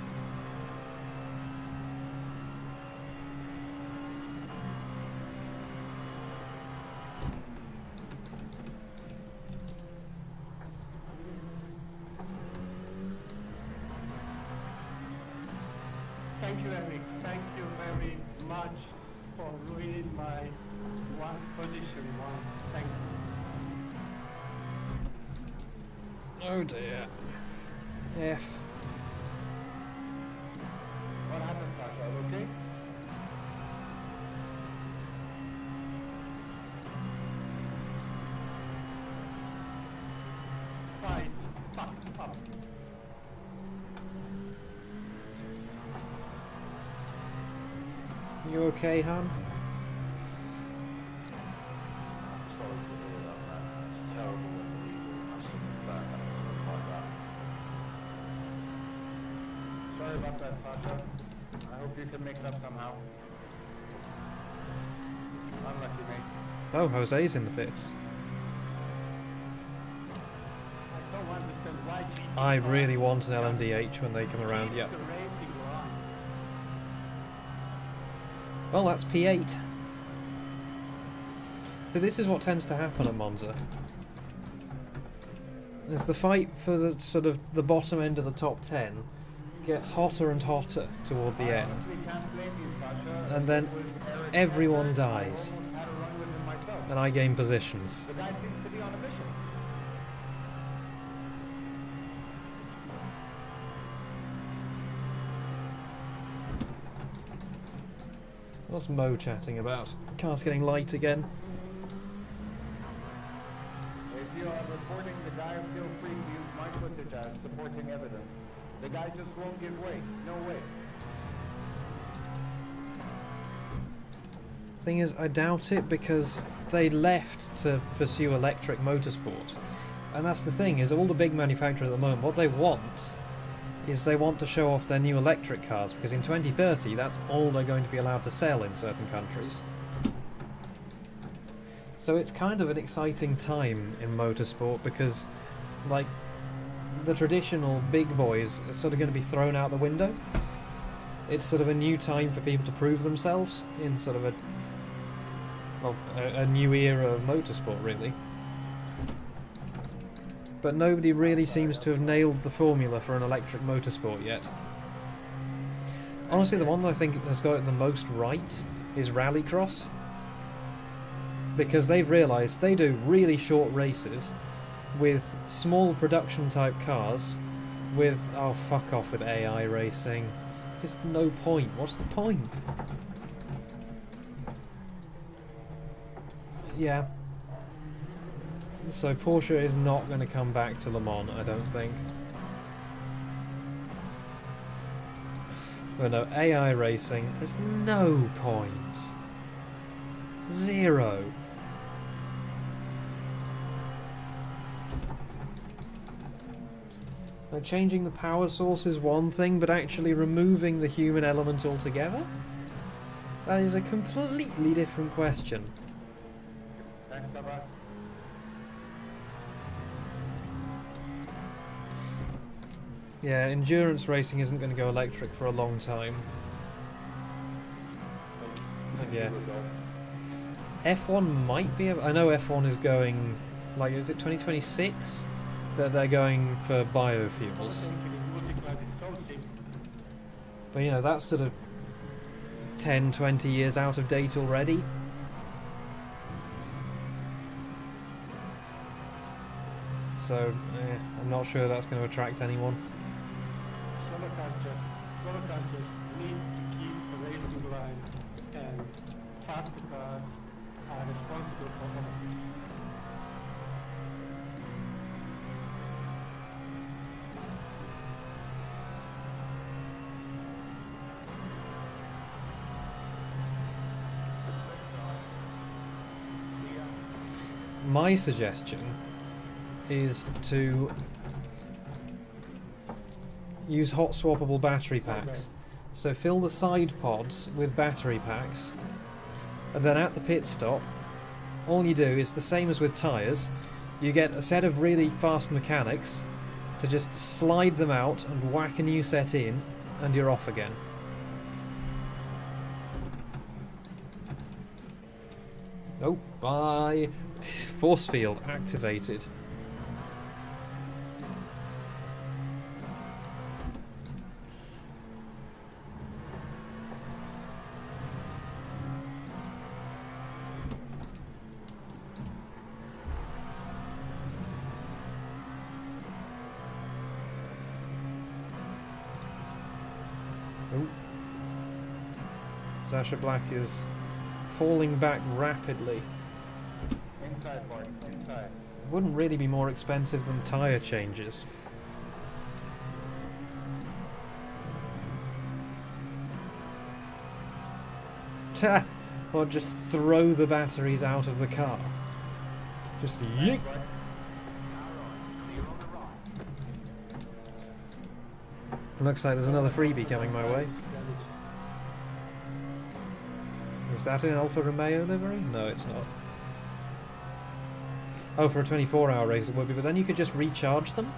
Thank you, Eric. Thank you very much for ruining my one position. Thank you. Oh dear. F. What happened, Sasha? Okay? up. You okay, Han? Sorry to hear that, man. It's terrible when the leader accidents that happens like that. Sorry about that, Sasha. I hope you can make that somehow. Unlucky, mate. Oh, Jose's in the pits. I don't understand why GT I really want an LMDH when they come around, keeps yeah. the racing line. Well, that's P8. So this is what tends to happen at Monza. As the fight for the sort of the bottom end of the top 10 gets hotter and hotter toward the end, honestly can't blame you, Sasha. and then With Eric everyone Perez, I dies, almost had a run with him myself. and I gain positions. The guy seems to be on a mission. What's Mo chatting about? Car's getting light again. If you are reporting the guy, feel free to use my footage as supporting evidence. The guy just won't give way. No way. Thing is, I doubt it because they left to pursue electric motorsport. And that's the thing, is all the big manufacturers at the moment, what they want is they want to show off their new electric cars, because in 2030 that's all they're going to be allowed to sell in certain countries. So it's kind of an exciting time in motorsport because, like, the traditional big boys are sort of going to be thrown out the window. It's sort of a new time for people to prove themselves in sort of a new era of motorsport, really. But nobody really seems to have nailed the formula for an electric motorsport yet. Honestly, the one that I think has got it the most right is Rallycross. Because they've realised they do really short races with small production type cars with... oh, fuck off with AI racing. Just no point. What's the point? Yeah. So Porsche is not going to come back to Le Mans, I don't think. But no, AI racing, there's no point. Zero. Like, changing the power source is one thing, but actually removing the human element altogether? That is a completely different question. Thanks, Baba. Yeah, endurance racing isn't going to go electric for a long time. Yeah. F1 might be... I know F1 is going... like, is it 2026? That they're going for biofuels. But, you know, that's sort of 10, 20 years out of date already. So, I'm not sure that's going to attract anyone. Solo cultures need to keep the racing line, and faster cars are responsible for all. My suggestion is to use hot swappable battery packs. So fill the side pods with battery packs, and then at the pit stop, all you do is the same as with tyres. You get a set of really fast mechanics to just slide them out and whack a new set in, and you're off again. Oh, bye. Force field activated. Oh. Sasha Black is falling back rapidly. Inside, boy, inside. Wouldn't really be more expensive than tyre changes. Or just throw the batteries out of the car. Just yeet. Looks like there's another freebie coming my way. Is that an Alfa Romeo livery? No, it's not. Oh, for a 24-hour race it would be, but then you could just recharge them.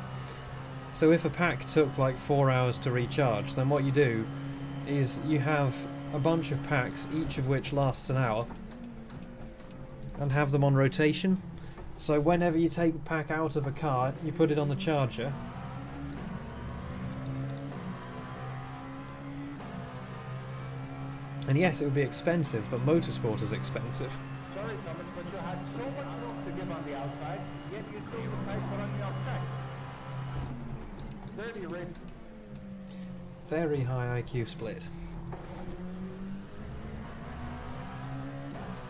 So if a pack took like 4 hours to recharge, then what you do is you have a bunch of packs, each of which lasts an hour, and have them on rotation. So whenever you take a pack out of a car, you put it on the charger. And yes, it would be expensive, but motorsport is expensive. Sorry, Thomas, but you had so much room to give on the outside, yet you still decide for on the outside. Dirty race. Very high IQ split.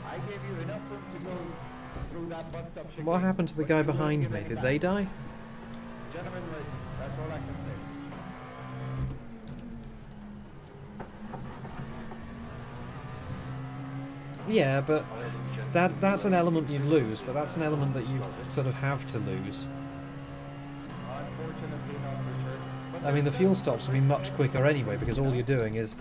I gave you enough room to go through that bus stop. What happened to the guy behind me? Did they die? Gentlemen, racing. That's all I can say. Yeah, but that's an element you'd lose, but that's an element that you sort of have to lose. Unfortunately not for sure. But I mean, the fuel stops will be much quicker anyway, because all you're doing is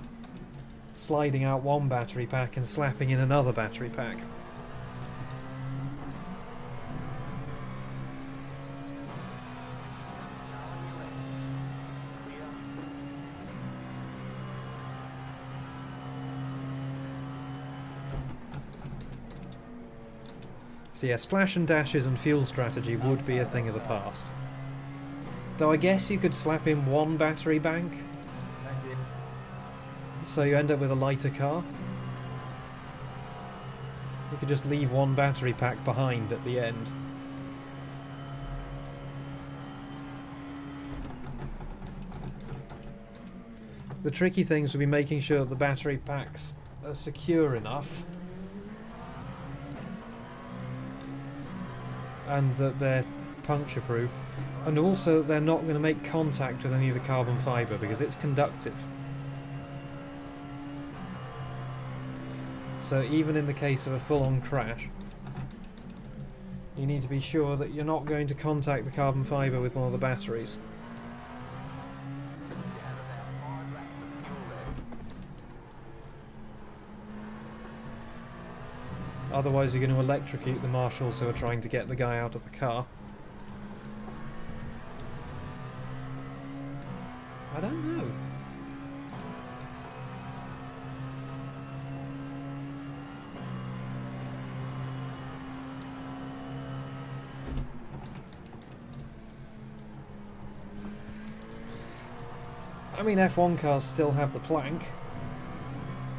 sliding out one battery pack and slapping in another battery pack. So yeah, splash and dashes and fuel strategy would be a thing of the past. Though I guess you could slap in one battery bank, thank you. so you end up with a lighter car. You could just leave one battery pack behind at the end. The tricky things would be making sure that the battery packs are secure enough and that they're puncture proof, and also that they're not going to make contact with any of the carbon fibre because it's conductive. So even in the case of a full-on crash, you need to be sure that you're not going to contact the carbon fibre with one of the batteries. Otherwise you're going to electrocute the marshals who are trying to get the guy out of the car. I don't know. I mean, F1 cars still have the plank.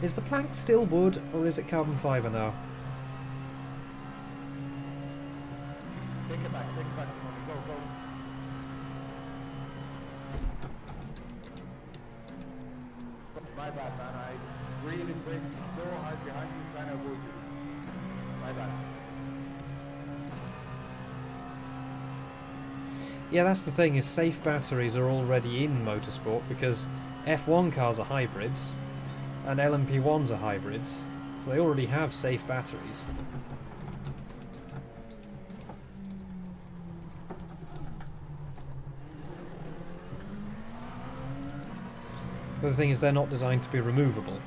Is the plank still wood, or is it carbon fibre now? Take it back, money. Go, go. My bad, man. I really brake so hard behind you trying to avoid you. My bad. Yeah, that's the thing, is safe batteries are already in motorsport because F1 cars are hybrids and LMP1s are hybrids, so they already have safe batteries. But the thing is, they're not designed to be removable,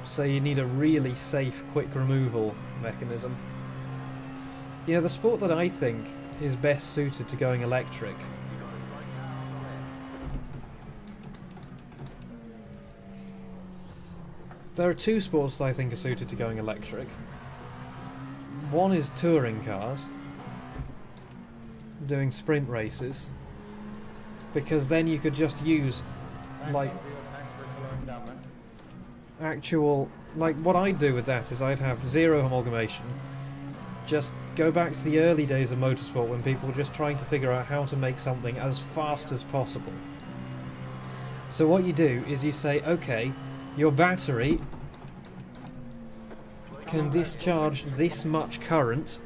so you need a really safe, quick removal mechanism. You know, the sport that I think is best suited to going electric there are two sports that I think are suited to going electric. One is touring cars, doing sprint races, because then you could just use like actual, like what I'd do with that is I'd have zero amalgamation, just go back to the early days of motorsport when people were just trying to figure out how to make something as fast as possible. So what you do is you say, okay, your battery can discharge this much current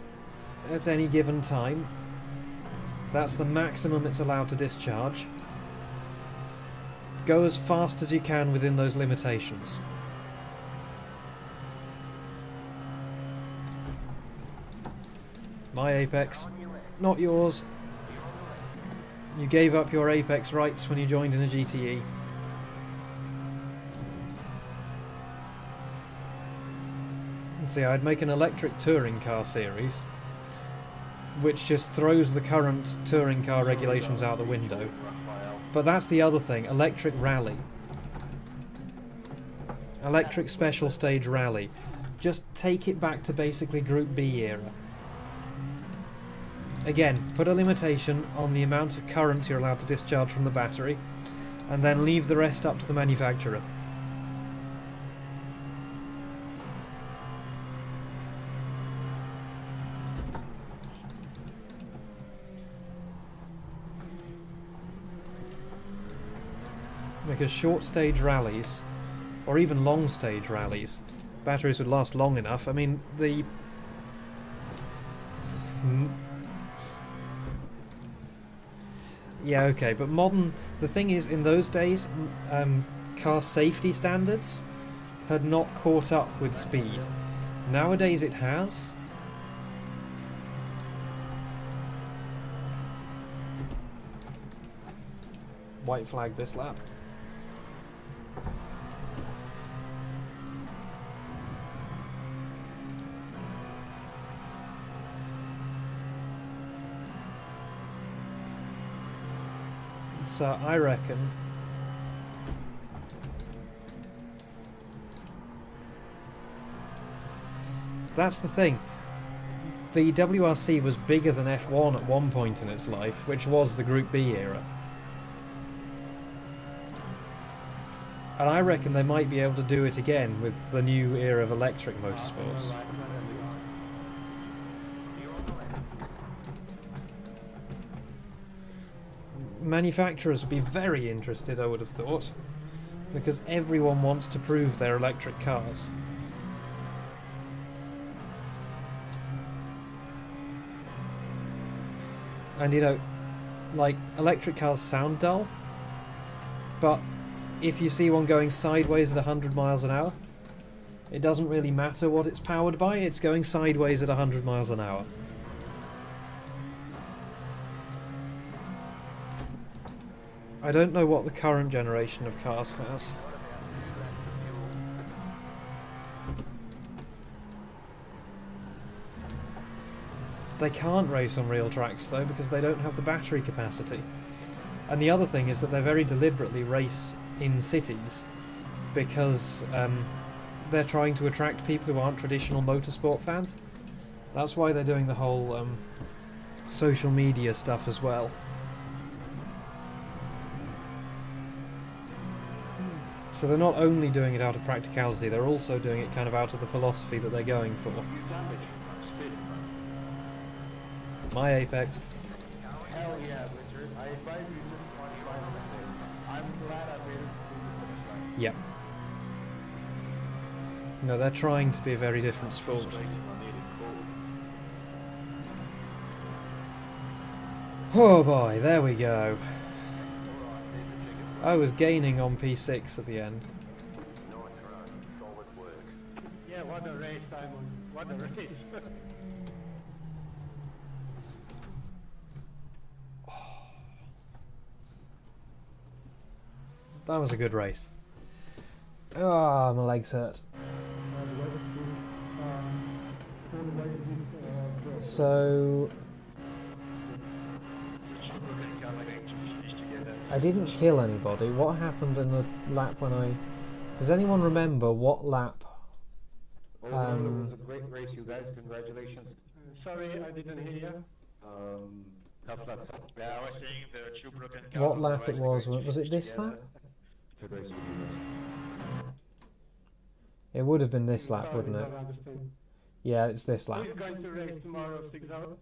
at any given time. That's the maximum it's allowed to discharge. Go as fast as you can within those limitations. My apex, not yours. You gave up your apex rights when you joined in a GTE. See, I'd make an electric touring car series, which just throws the current touring car regulations out the window. But that's the other thing, electric rally. Electric special stage rally. Just take it back to basically Group B era. Again, put a limitation on the amount of current you're allowed to discharge from the battery, and then leave the rest up to the manufacturer. Because short stage rallies, or even long stage rallies, batteries would last long enough. I mean, the... Yeah, okay, but modern... The thing is, in those days, car safety standards had not caught up with speed. Nowadays it has. White flag this lap. So I reckon that's the thing. The WRC was bigger than F1 at one point in its life, which was the Group B era. And I reckon they might be able to do it again with the new era of electric motorsports. Manufacturers would be very interested, I would have thought, because everyone wants to prove their electric cars. And you know, like, electric cars sound dull, but if you see one going sideways at 100 miles an hour, it doesn't really matter what it's powered by, it's going sideways at 100 miles an hour. I don't know what the current generation of cars has. They can't race on real tracks though, because they don't have the battery capacity. And the other thing is that they very deliberately race in cities because they're trying to attract people who aren't traditional motorsport fans. That's why they're doing the whole social media stuff as well. So they're not only doing it out of practicality, they're also doing it kind of out of the philosophy that they're going for. My apex. Hell yeah, Richard. I advise you just qualify on the day. I'm glad I made it through the finish line. Yep. No, they're trying to be a very different sport. Oh boy, there we go. I was gaining on P6 at the end. Yeah, what a race, Simon. What a race. That was a good race. Ah, my legs hurt. So I didn't kill anybody. What happened in the lap when I... Does anyone remember what lap? It was a great race, you guys. Congratulations. Sorry, I didn't hear you. Tough luck. Yeah, I was saying there are two broken cars. What lap it was? Was it this lap? It would have been this lap, wouldn't it? Yeah, it's this lap. Who's going to race tomorrow, 6 hours?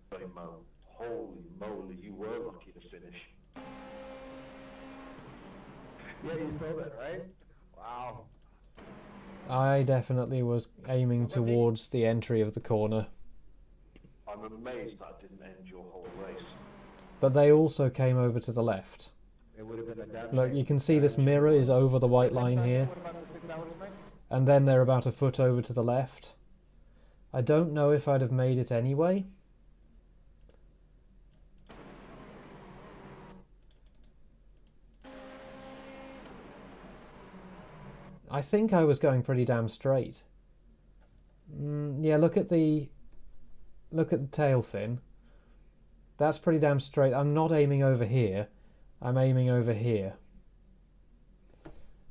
Holy moly, you were lucky to finish. Yeah, you saw that, right? Wow. I definitely was aiming towards the entry of the corner. I'm amazed that didn't end your whole race. But they also came over to the left. It would have been a damn Look, shame. you can see this mirror is over the white line here. What about the 6 hours, mate? And then they're about a foot over to the left. I don't know if I'd have made it anyway. I think I was going pretty damn straight. Yeah, look at the tail fin. That's pretty damn straight. I'm not aiming over here. I'm aiming over here.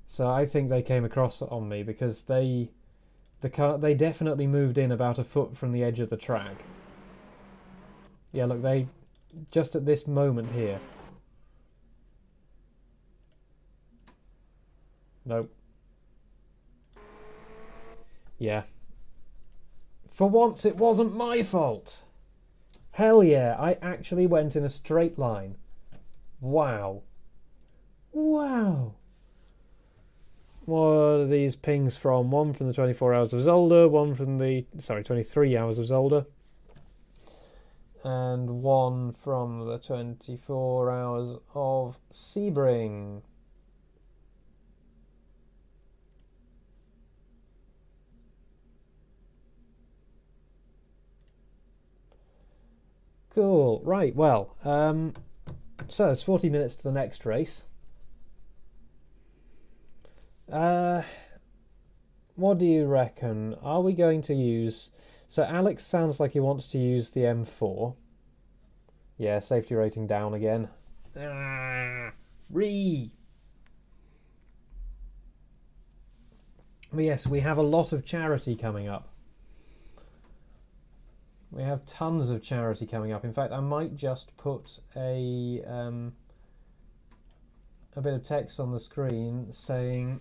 So I think they came across on me because they definitely moved in about a foot from the edge of the track. Yeah, look, they just at this moment here. Nope. Yeah. For once, it wasn't my fault. Hell yeah, I actually went in a straight line. Wow. Wow. What are these pings from? One from the 24 hours of Zolder, one from the, 23 hours of Zolder. And one from the 24 hours of Sebring. Cool. Right, well, so it's 40 minutes to the next race. What do you reckon? Are we going to use... So Alex sounds like he wants to use the M4. Yeah, safety rating down again. But yes, we have a lot of charity coming up. We have tons of charity coming up. In fact, I might just put a bit of text on the screen saying...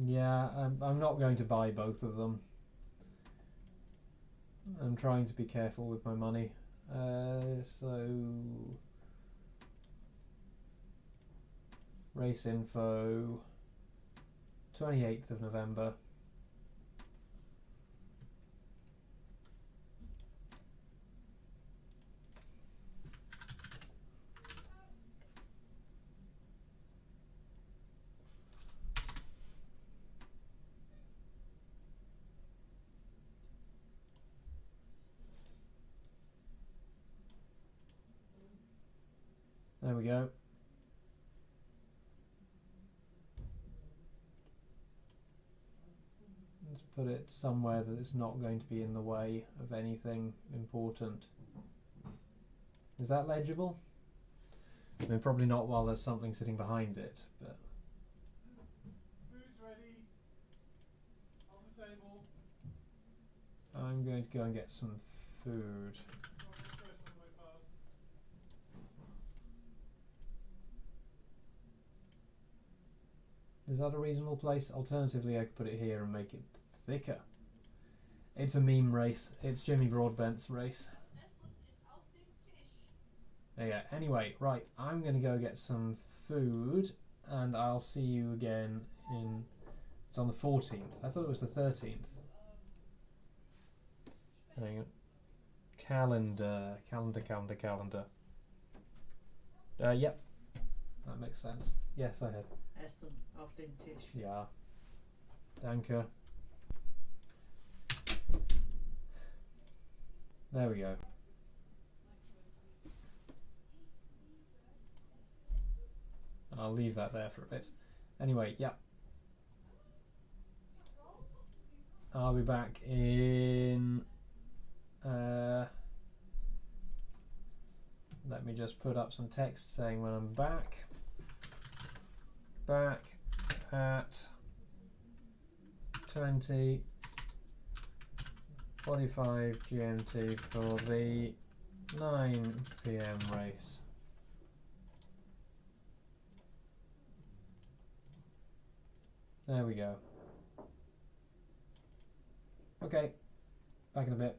Yeah, I'm not going to buy both of them. I'm trying to be careful with my money. So... Race info... 28th of November. There we go. Let's put it somewhere that it's not going to be in the way of anything important. Is that legible? I mean, probably not while there's something sitting behind it, but... Food's ready. On the table. I'm going to go and get some food. Is that a reasonable place? Alternatively, I could put it here and make it thicker. It's a meme race. It's Jimmy Broadbent's race. There you go. Anyway, right, I'm going to go get some food, and I'll see you again in... It's on the 14th. I thought it was the 13th. Hang on. Calendar. Yep. That makes sense. Yes, I had. Essen auf den Tisch. Ja. Danke. There we go. I'll leave that there for a bit. Anyway, yeah. I'll be back in... let me just put up some text saying when I'm back. Back at 20:45 GMT for the 9 PM race. There we go. Okay, back in a bit.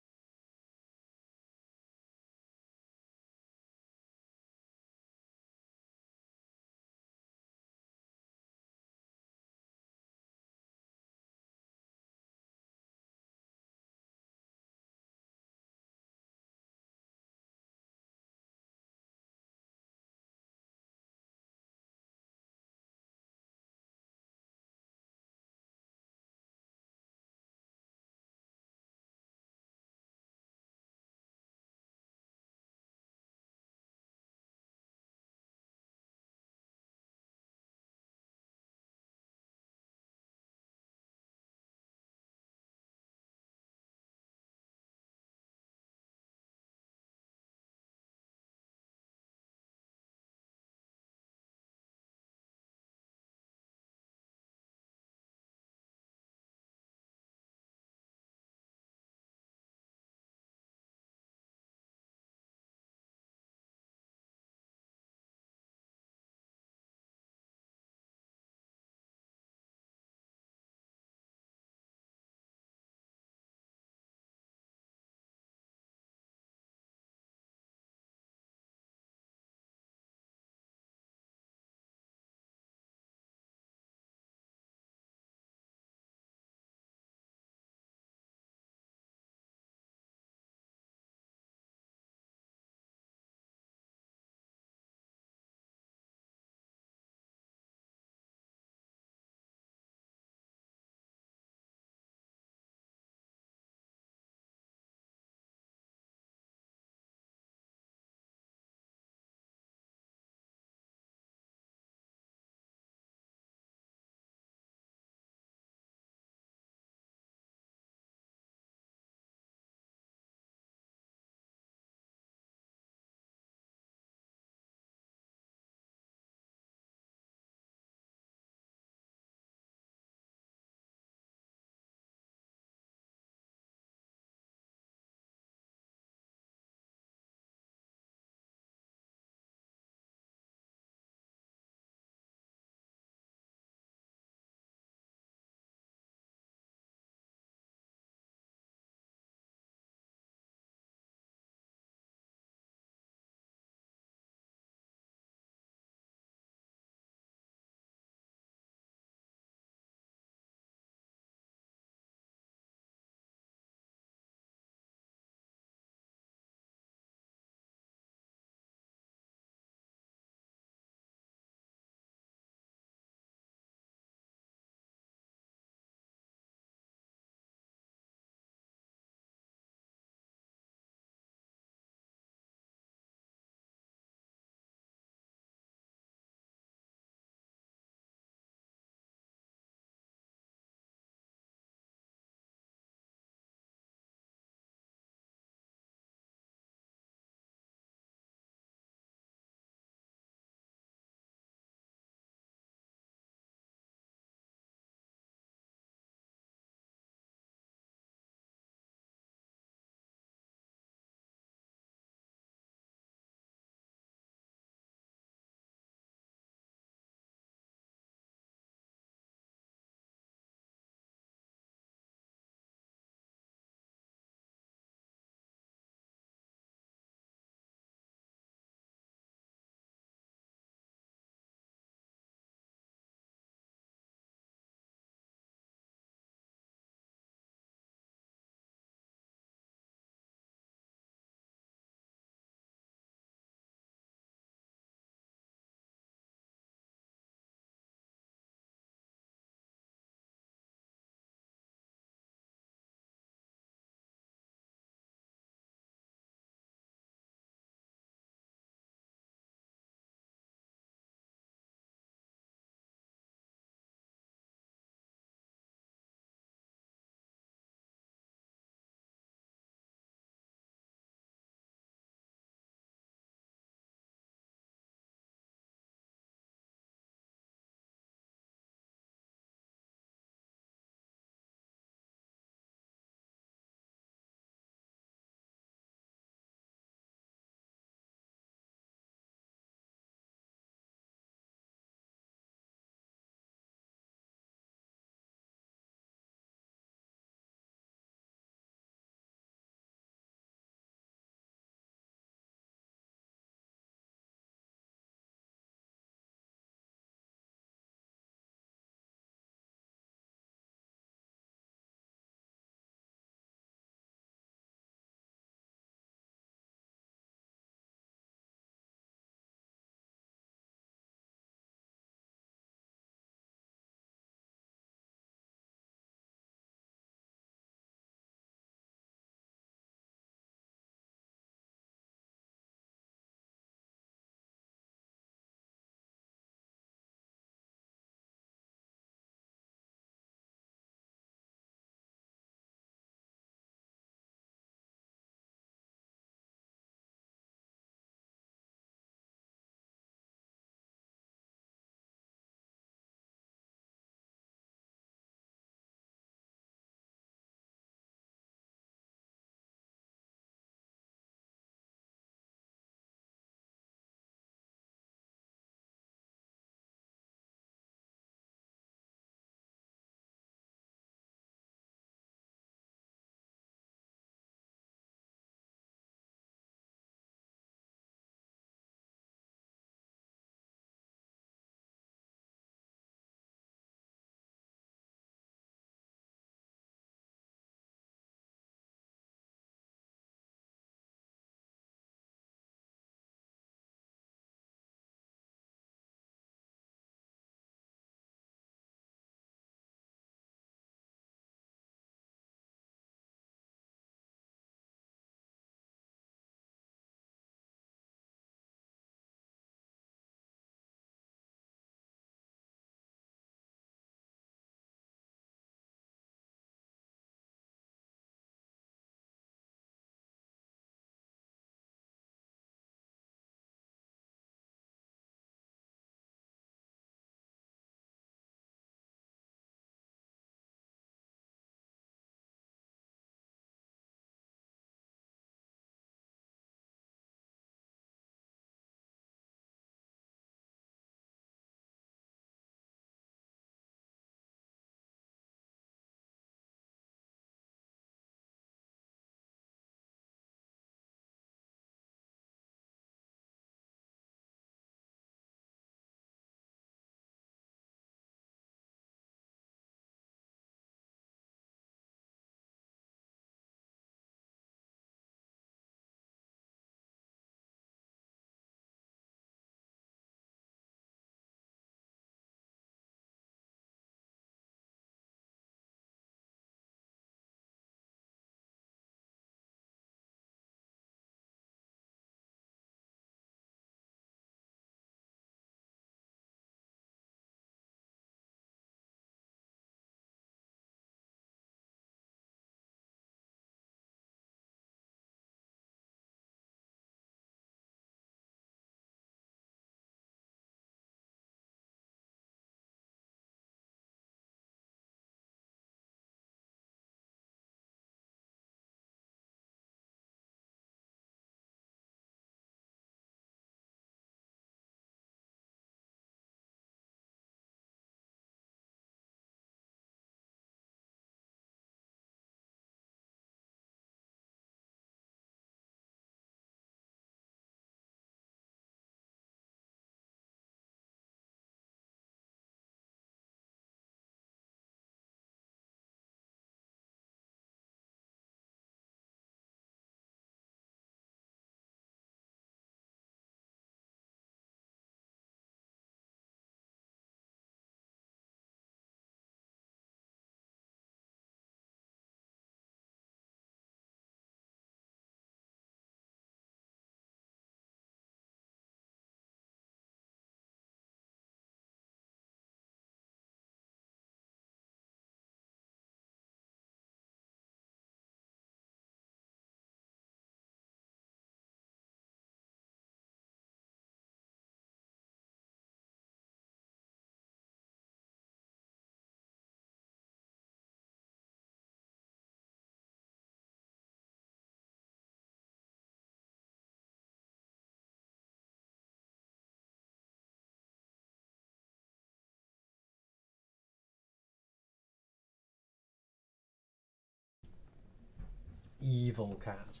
Evil cat.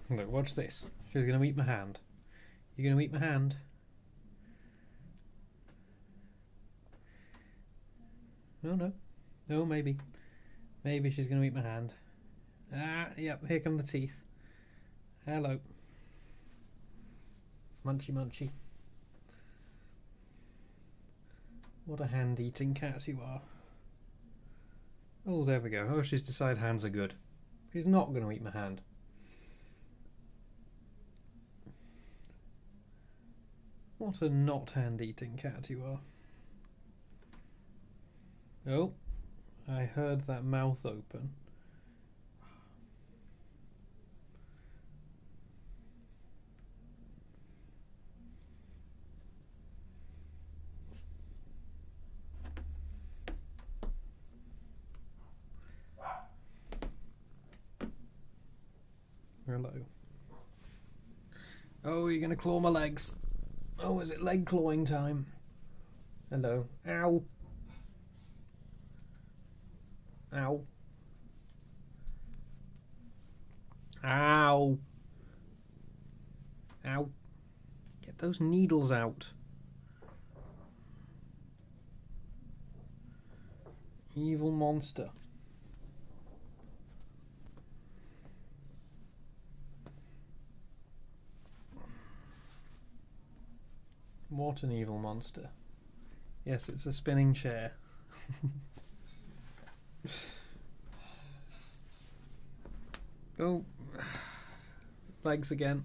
Look, watch this. She's going to eat my hand. You're going to eat my hand? No, no. No, maybe. Maybe she's going to eat my hand. Ah, yep, here come the teeth. Hello. Munchy, munchy. What a hand-eating cat you are. Oh, there we go. Oh, she's decided hands are good. She's not going to eat my hand. What a not hand-eating cat you are. Oh, I heard that mouth open. Hello. Oh, you're going to claw my legs. Oh, is it leg clawing time? Hello. Ow. Ow. Ow. Ow. Get those needles out. Evil monster. What an evil monster. Yes, it's a spinning chair. Oh, legs again.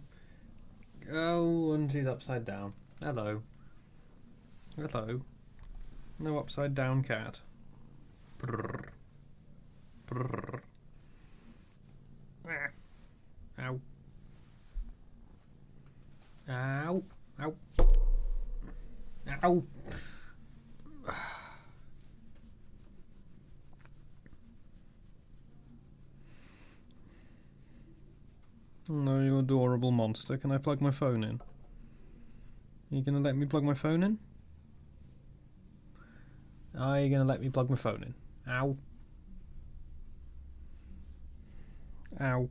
Oh, and she's upside down. Hello. Hello. No upside down cat. Brrr. Brrr. Ah. Ow. Ow. Ow. Ow. No, you adorable monster. Can I plug my phone in? Are you gonna let me plug my phone in? Are you gonna let me plug my phone in? Ow. Ow.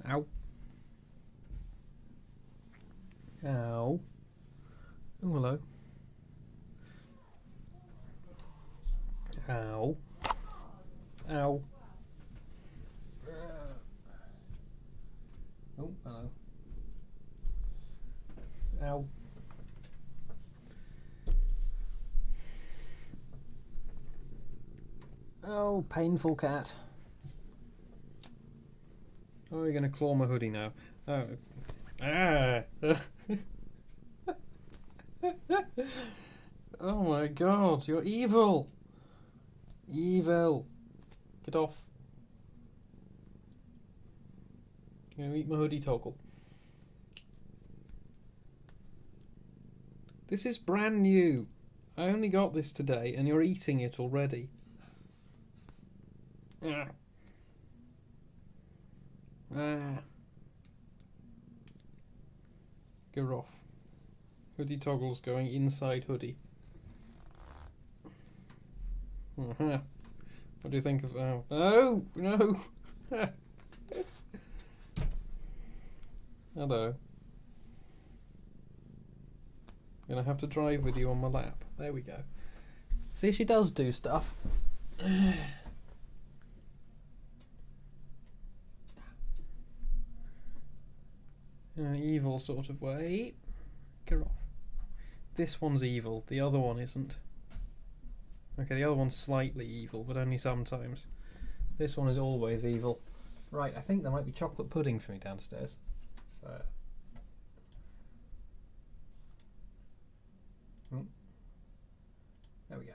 Ow. Ow. Oh, hello. Ow. Ow. Oh, hello. Ow. Oh, painful cat. Oh, you're going to claw my hoodie now. Oh. Ah! Oh my god, you're evil! Evil! Get off. You're gonna eat my hoodie toggle. This is brand new. I only got this today and you're eating it already. Ah. Ah. Go off. Hoodie toggle's going inside hoodie. Uh-huh. What do you think of... Oh, oh no! Hello. I'm gonna have to drive with you on my lap. There we go. See, she does do stuff. In an evil sort of way. Get off. This one's evil, the other one isn't. Okay, the other one's slightly evil, but only sometimes. This one is always evil. Right, I think there might be chocolate pudding for me downstairs. So... There we go.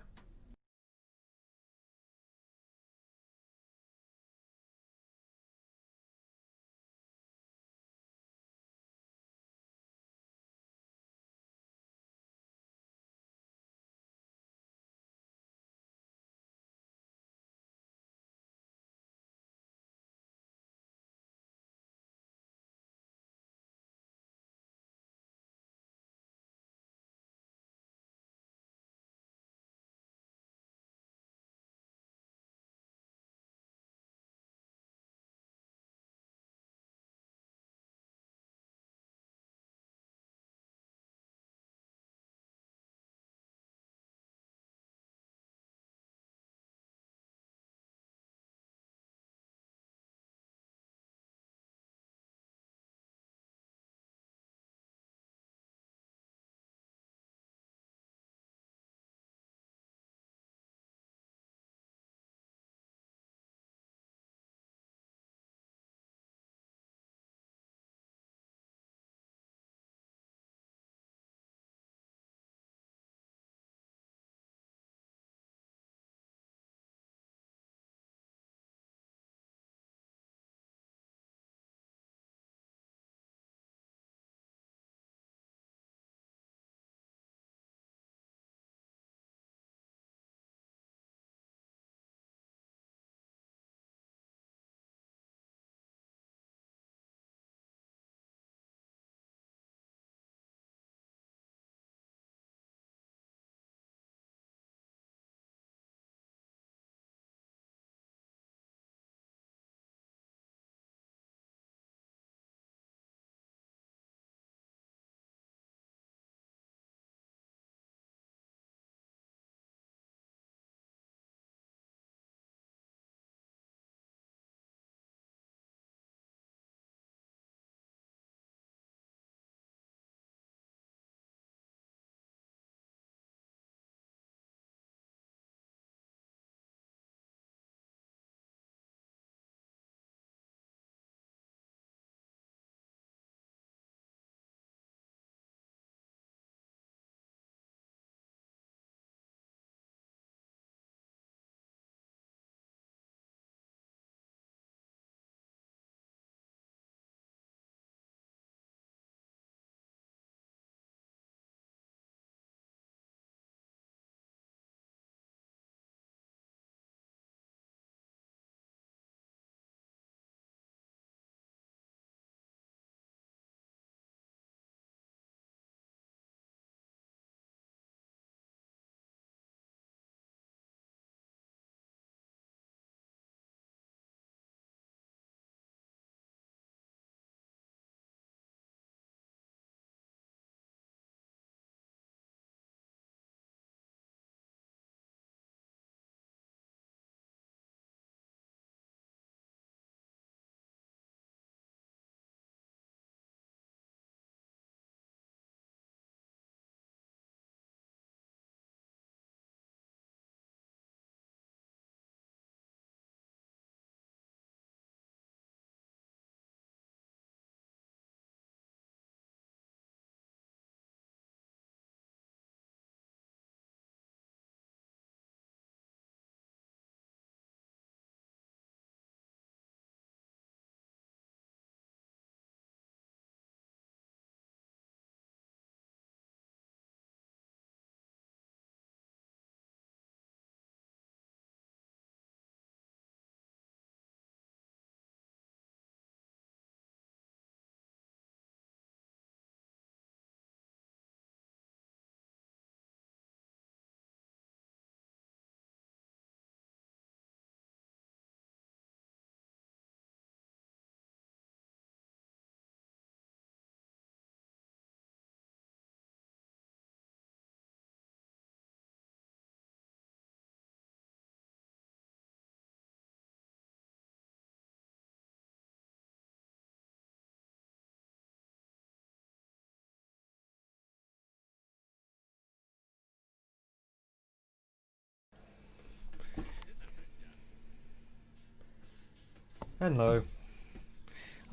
Hello.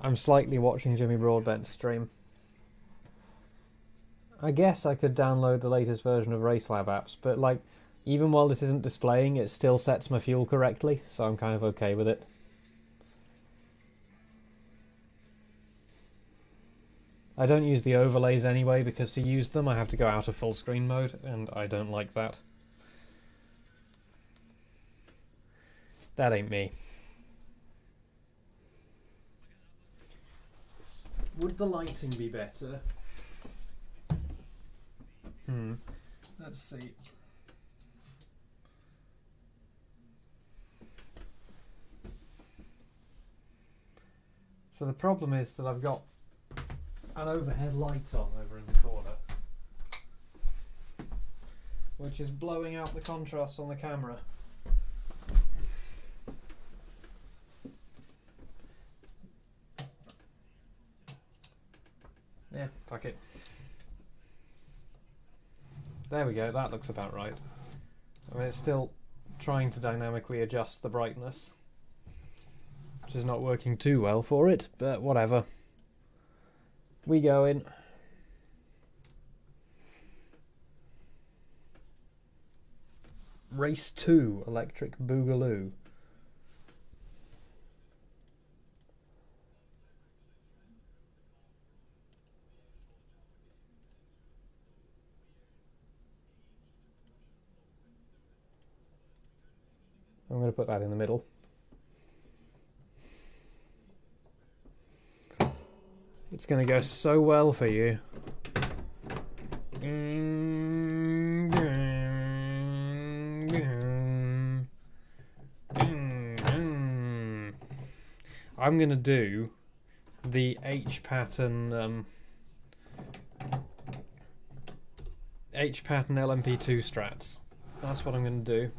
I'm slightly watching Jimmy Broadbent's stream. I guess I could download the latest version of RaceLab apps, but like, even while this isn't displaying, it still sets my fuel correctly, so I'm kind of okay with it. I don't use the overlays anyway, because to use them I have to go out of full screen mode, and I don't like that. That ain't me. Would the lighting be better? Let's see. So the problem is that I've got an overhead light on over in the corner, which is blowing out the contrast on the camera. Yeah, fuck it. There we go, that looks about right. I mean, it's still trying to dynamically adjust the brightness, which is not working too well for it, but whatever. We go in. Race 2 Electric Boogaloo. I'm going to put that in the middle. It's going to go so well for you. I'm going to do the H pattern LMP2 strats. That's what I'm going to do.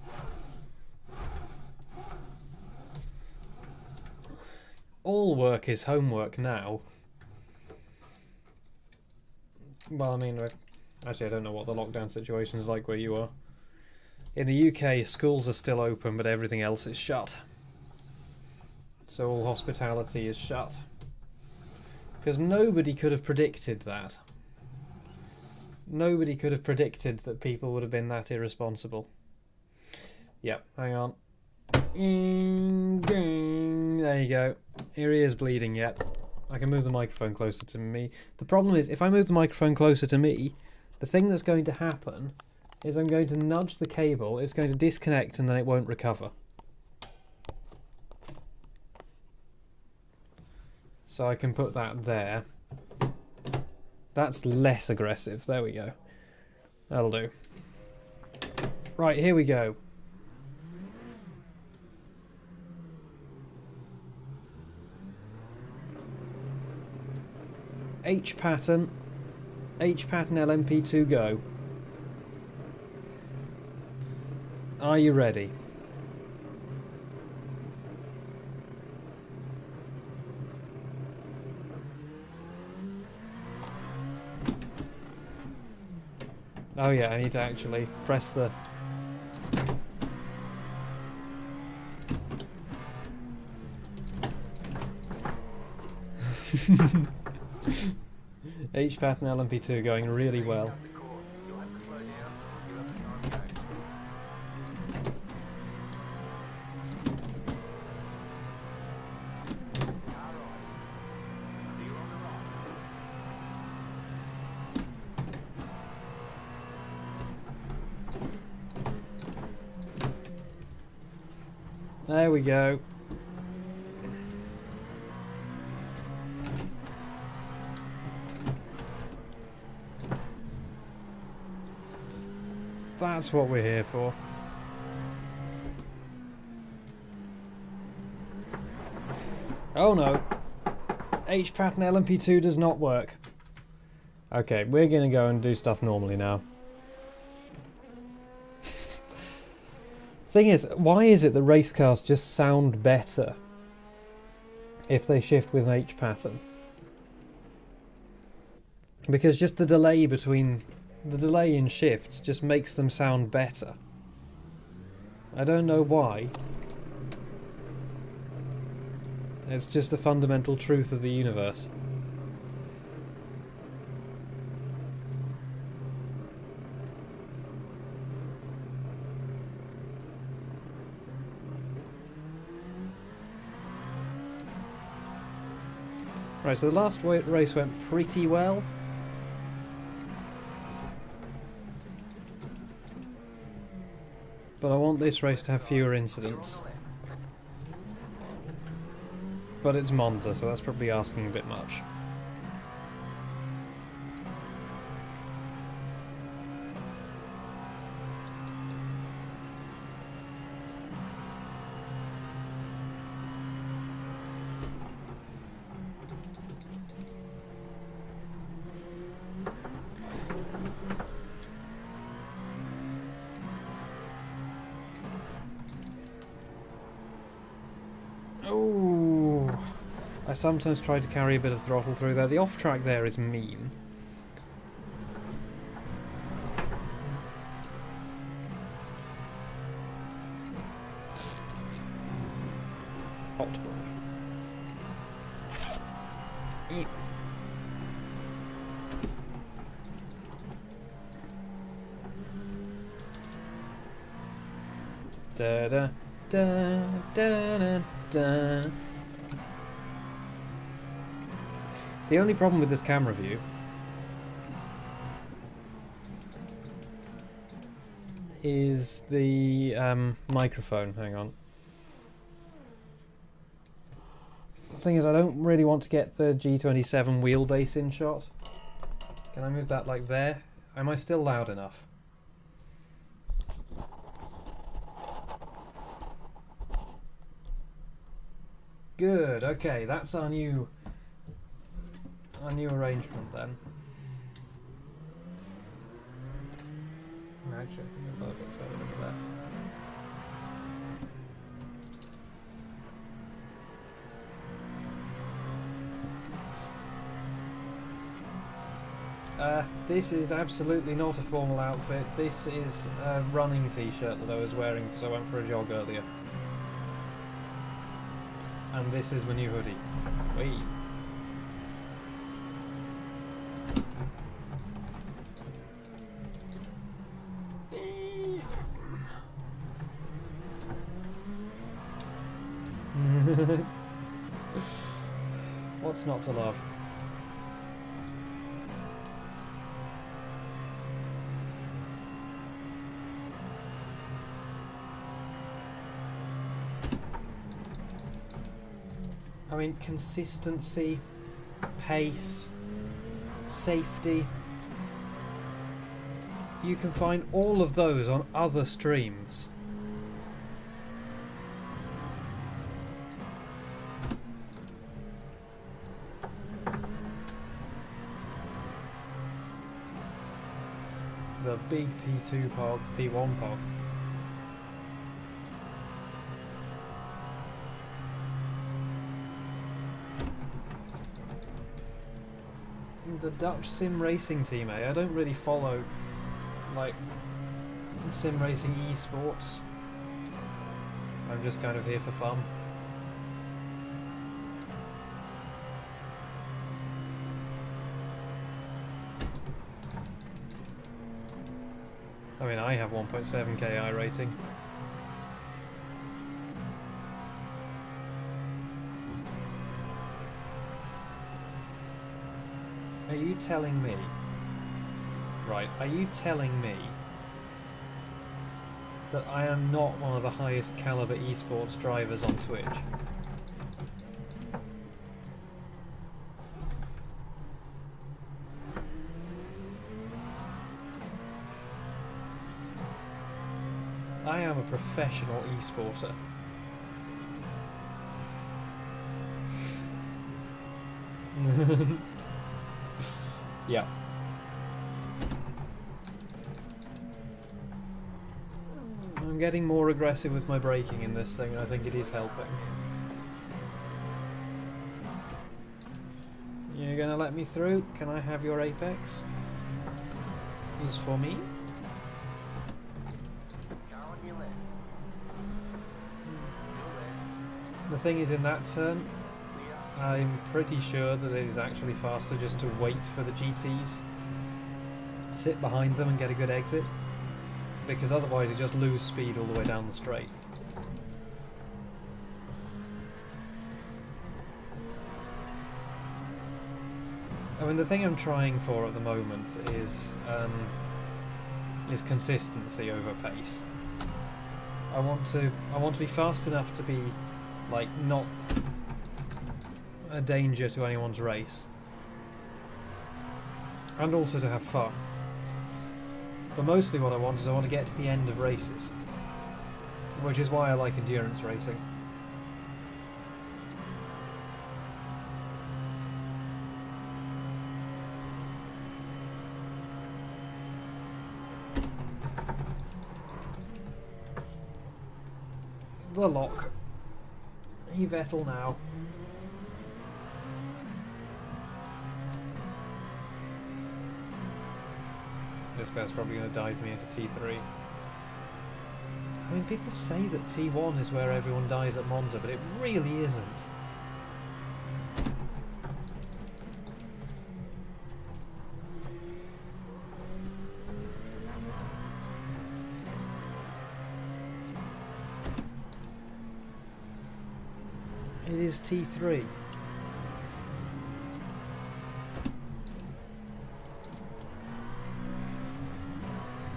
All work is homework now. Well, I mean, actually I don't know what the lockdown situation is like where you are. In the UK, schools are still open, but everything else is shut. So all hospitality is shut. Because nobody could have predicted that. Nobody could have predicted that people would have been that irresponsible. Yep, hang on. There you go. Your ear's bleeding yet. I can move the microphone closer to me. The problem is, if I move the microphone closer to me, the thing that's going to happen is I'm going to nudge the cable, it's going to disconnect, and then it won't recover. So I can put that there. That's less aggressive. There we go. That'll do. Right, here we go. H pattern LMP2 go. Are you ready? Oh yeah, I need to actually press the... H pattern LMP2 going really well. You'll have to slow down. You'll have to time go. Car right. Clear on the right. There we go. That's what we're here for. Oh no. H pattern LMP2 does not work. Okay, we're gonna go and do stuff normally now. Thing is, why is it that race cars just sound better if they shift with an H pattern? Because just the delay in shifts just makes them sound better. I don't know why. It's just a fundamental truth of the universe. Right, so the last race went pretty well. But I want this race to have fewer incidents. But it's Monza, so that's probably asking a bit much. Oh, I sometimes try to carry a bit of throttle through there. The off track there is mean. Hot boy. Eep. Da da da da da da. The only problem with this camera view is the microphone. Hang on. The thing is, I don't really want to get the G27 wheelbase in shot. Can I move that like there? Am I still loud enough? Good, okay, that's our new arrangement then. Actually, I think I'll go further over there. This is absolutely not a formal outfit. This is a running t-shirt that I was wearing because I went for a jog earlier. And this is my new hoodie. Whee! What's not to love? I mean, consistency, pace, safety. You can find all of those on other streams. The big P2 pog, P1 pog. The Dutch sim racing team, I don't really follow like sim racing esports. I'm just kind of here for fun. I mean, I have 1.7 KI rating. Are you telling me? Right, are you telling me that I am not one of the highest caliber esports drivers on Twitch? I am a professional esporter. Yeah. I'm getting more aggressive with my braking in this thing, and I think it is helping. You're gonna let me through? Can I have your apex? Is for me? You're on your left. Your left. The thing is, in that turn, I'm pretty sure that it is actually faster just to wait for the GTs, sit behind them and get a good exit, because otherwise you just lose speed all the way down the straight. I mean, the thing I'm trying for at the moment is consistency over pace. I want to be fast enough to be, like, not a danger to anyone's race, and also to have fun. But mostly what I want is I want to get to the end of races, which is why I like endurance racing. The lock. He Vettel now. This guy's probably going to dive me into T3. I mean, people say that T1 is where everyone dies at Monza, but it really isn't. It is T3.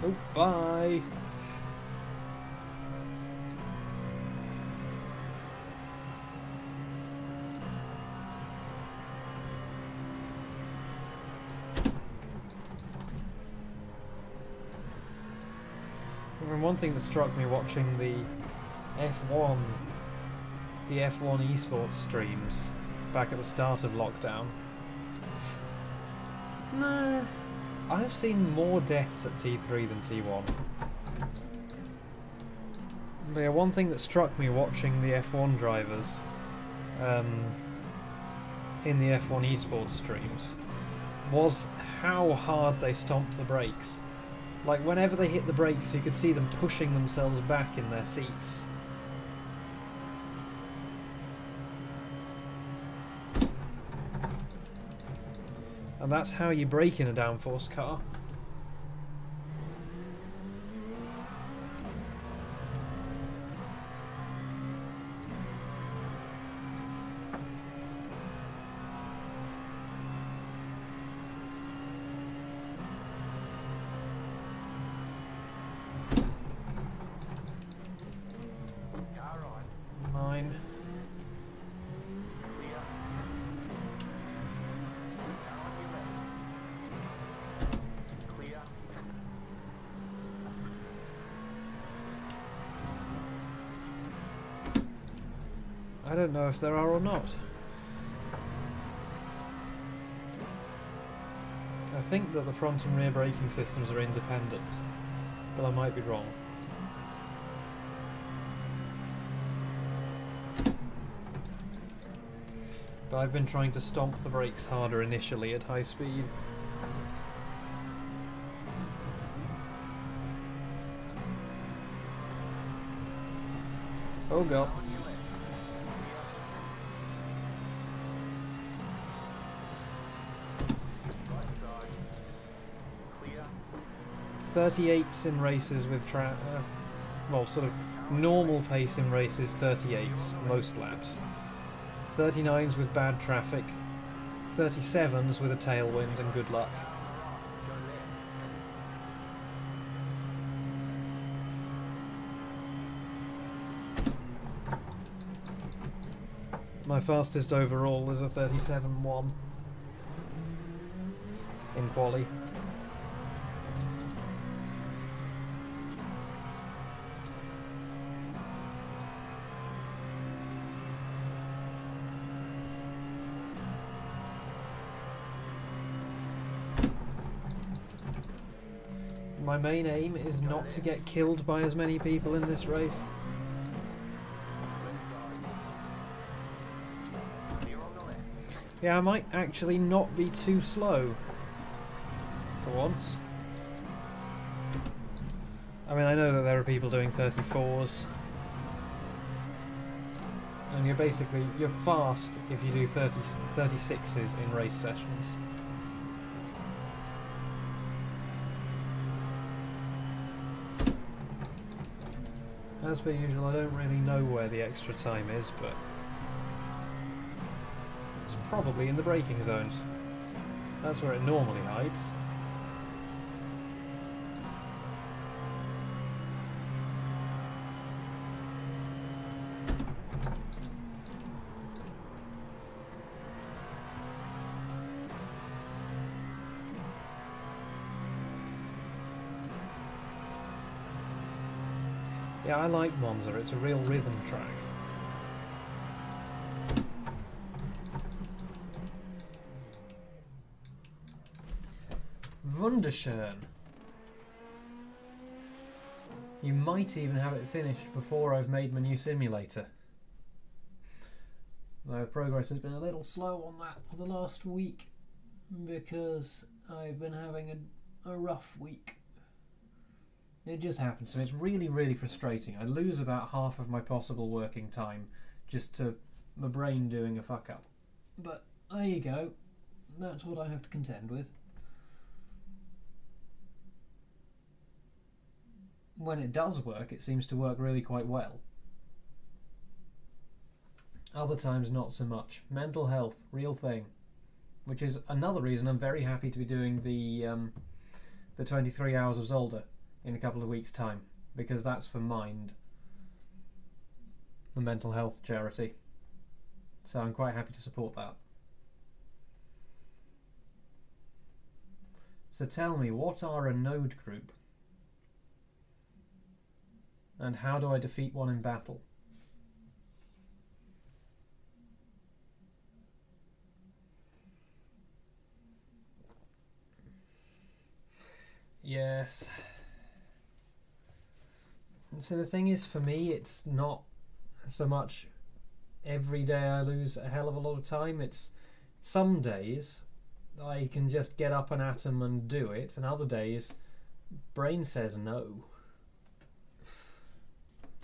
Oh, bye! And one thing that struck me watching the F1 esports streams back at the start of lockdown. Nah, I've seen more deaths at T3 than T1. But yeah, one thing that struck me watching the F1 drivers in the F1 esports streams was how hard they stomped the brakes. Like, whenever they hit the brakes, you could see them pushing themselves back in their seats. And that's how you brake in a downforce car. Mine. I don't know if there are or not. I think that the front and rear braking systems are independent, but I might be wrong. But I've been trying to stomp the brakes harder initially at high speed. Oh god. 38s in races with well, sort of normal pace in races, 38s most laps. 39s with bad traffic, 37s with a tailwind and good luck. My fastest overall is a 37.1 in quali. My main aim is not to get killed by as many people in this race. Yeah, I might actually not be too slow for once. I mean, I know that there are people doing 34s, and you're basically, you're fast if you do 36s in race sessions. As per usual, I don't really know where the extra time is, but it's probably in the braking zones. That's where it normally hides. Yeah, I like Monza, it's a real rhythm track. Wunderschön. You might even have it finished before I've made my new simulator. My progress has been a little slow on that for the last week because I've been having a rough week. It just happens, so it's really, really frustrating. I lose about half of my possible working time just to my brain doing a fuck up. But there you go. That's what I have to contend with. When it does work, it seems to work really quite well. Other times, not so much. Mental health, real thing. Which is another reason I'm very happy to be doing the 23 Hours of Zolder in a couple of weeks' time, because that's for Mind, the mental health charity. So I'm quite happy to support that. So tell me, what are a node group? And how do I defeat one in battle? Yes. So the thing is, for me, it's not so much every day I lose a hell of a lot of time. It's some days I can just get up an atom and do it, and other days brain says no.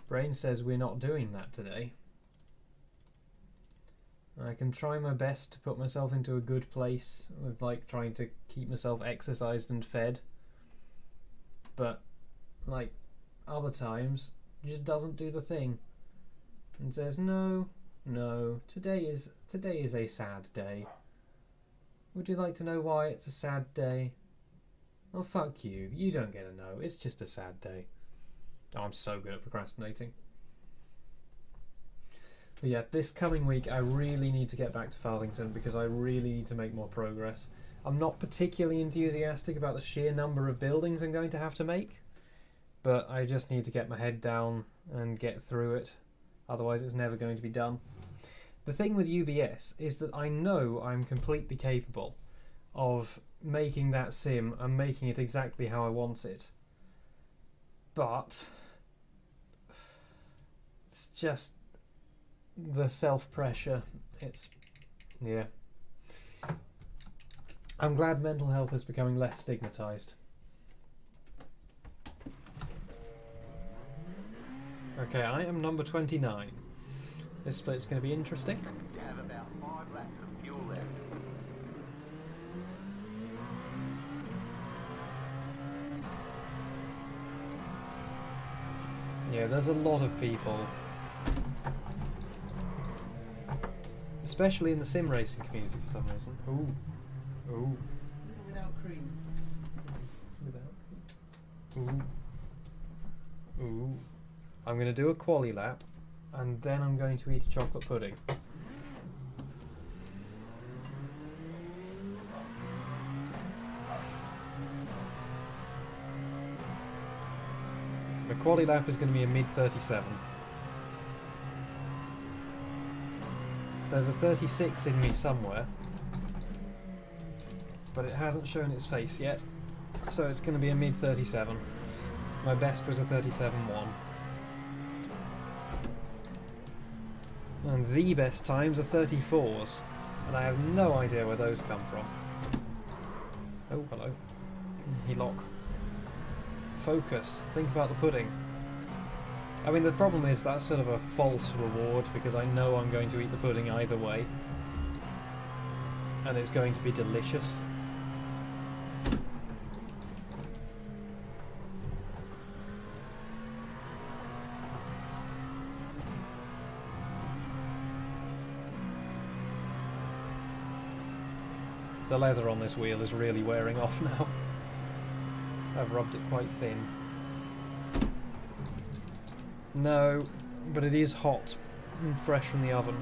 Brain says we're not doing that today. I can try my best to put myself into a good place with like trying to keep myself exercised and fed, but like other times it just doesn't do the thing and says no, today is a sad day. Would you like to know why it's a sad day? Oh, fuck you, you don't get a no, it's just a sad day. Oh, I'm so good at procrastinating. But yeah, this coming week I really need to get back to Farthington because I really need to make more progress. I'm not particularly enthusiastic about the sheer number of buildings I'm going to have to make, but I just need to get my head down and get through it, otherwise it's never going to be done. The thing with UBS is that I know I'm completely capable of making that sim and making it exactly how I want it. But it's just the self-pressure. It's, yeah. I'm glad mental health is becoming less stigmatised. Okay, I am number 29. This split's going to be interesting. You have about 5 laps of fuel left. Yeah, there's a lot of people, especially in the sim racing community for some reason. Ooh. Without cream. Ooh. I'm going to do a quali lap, and then I'm going to eat a chocolate pudding. The quali lap is going to be a mid-37. There's a 36 in me somewhere, but it hasn't shown its face yet, so it's going to be a mid-37. My best was a 37.1. And the best times are 34s, and I have no idea where those come from. Oh, hello. He lock. Focus. Think about the pudding. I mean, the problem is that's sort of a false reward because I know I'm going to eat the pudding either way. And it's going to be delicious. The leather on this wheel is really wearing off now. I've rubbed it quite thin. No, but it is hot and fresh from the oven.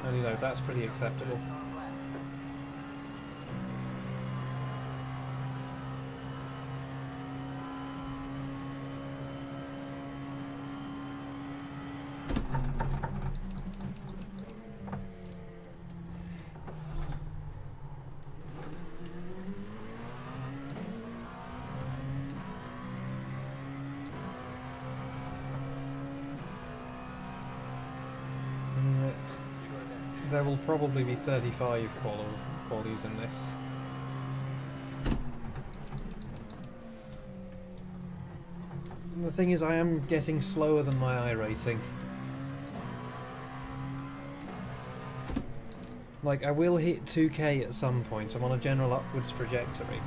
And you know, that's pretty acceptable. There will probably be 35 qualies in this. And the thing is, I am getting slower than my I rating. Like, I will hit 2k at some point. I'm on a general upwards trajectory.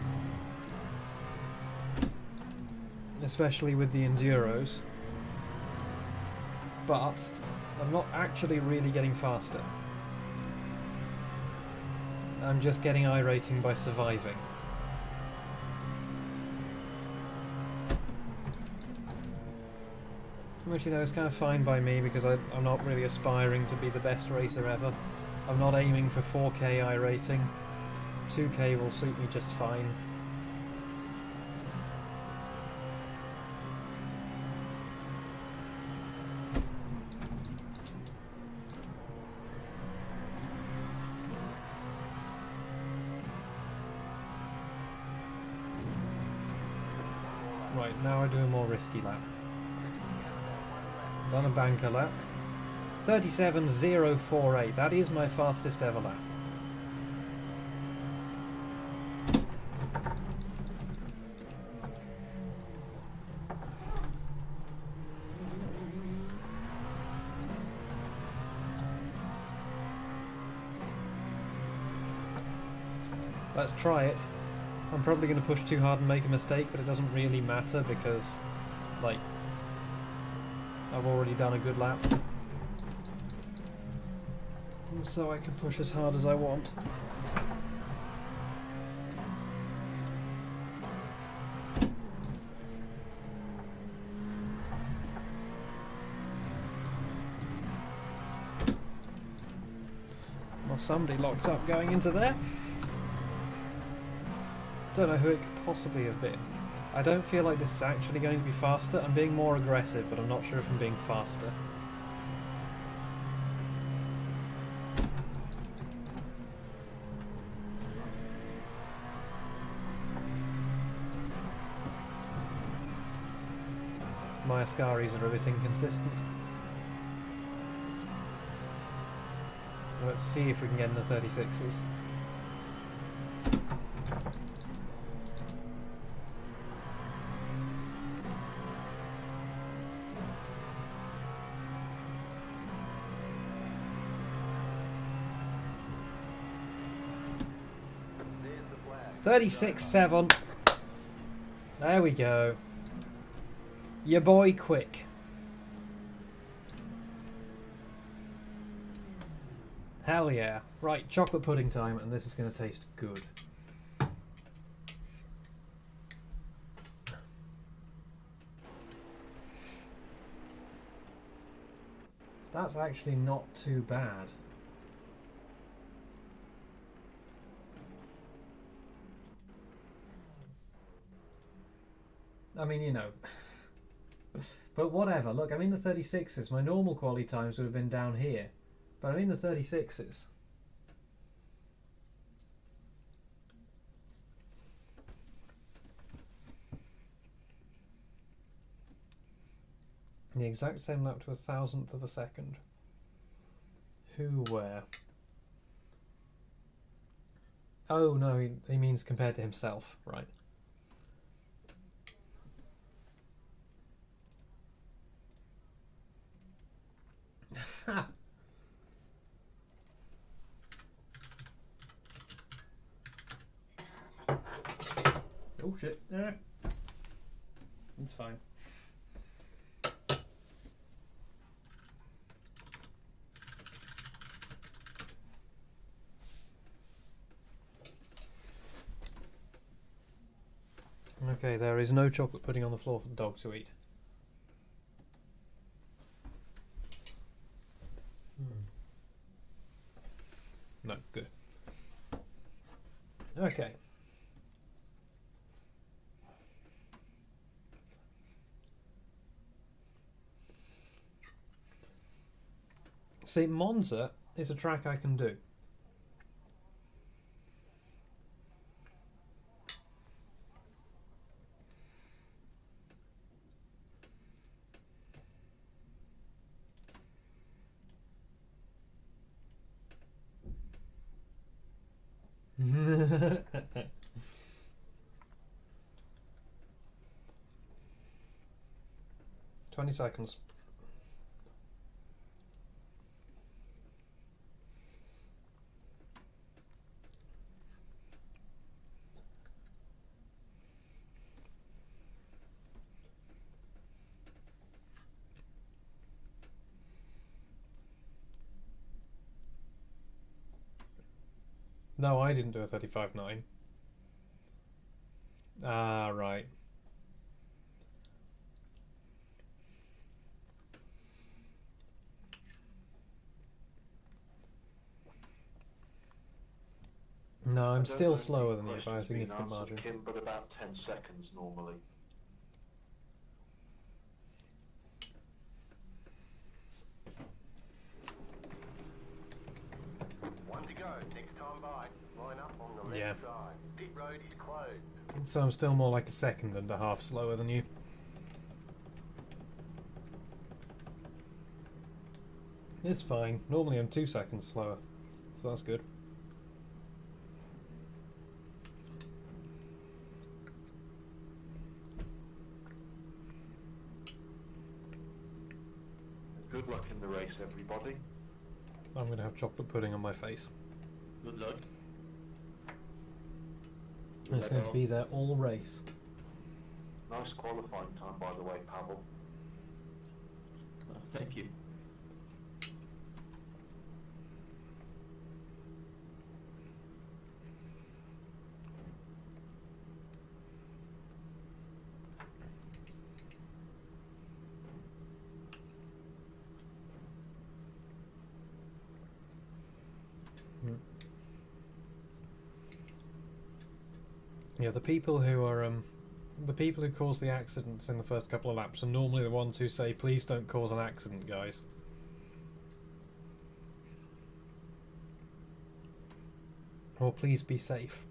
Especially with the Enduros. But I'm not actually really getting faster. I'm just getting I rating by surviving. Which, you know, is kind of fine by me because I'm not really aspiring to be the best racer ever. I'm not aiming for 4k I rating. 2k will suit me just fine. Right, now I do a more risky lap. Done a banker lap. 37.048, that is my fastest ever lap. Let's try it. I'm probably going to push too hard and make a mistake, but it doesn't really matter because, like, I've already done a good lap. So I can push as hard as I want. Well, somebody locked up going into there. Don't know who it could possibly have been. I don't feel like this is actually going to be faster. I'm being more aggressive, but I'm not sure if I'm being faster. My Ascaris are a bit inconsistent. Let's see if we can get in the 36s. There's the flag. 36.7. There we go. Your boy quick. Hell yeah. Right, chocolate pudding time, and this is going to taste good. That's actually not too bad. I mean, you know. But whatever, look, I'm in the 36s. My normal quality times would have been down here. But I'm in the 36s. The exact same lap to 1,000th of a second. Who, where? Oh no, he means compared to himself, right. Ha! Oh shit. It's fine. Okay, there is no chocolate pudding on the floor for the dog to eat. No, good. Okay. See, Monza is a track I can do. "20 seconds. No, I didn't do a 35.9. Ah, right. No, I'm still slower than you by a significant margin. Kim, but about 10 seconds normally. One to go. Next time by. Line up on the left Yeah. side. Pit road is closed. So I'm still more like a second and a half slower than you. It's fine. Normally I'm 2 seconds slower, so that's good. Good luck in the race, everybody. I'm going to have chocolate pudding on my face. Good luck. And it's going to be there all race. Nice qualifying time, by the way, Pavel. Thank you. Yeah, the people who cause the accidents in the first couple of laps are normally the ones who say, "Please don't cause an accident, guys." Or "Please be safe."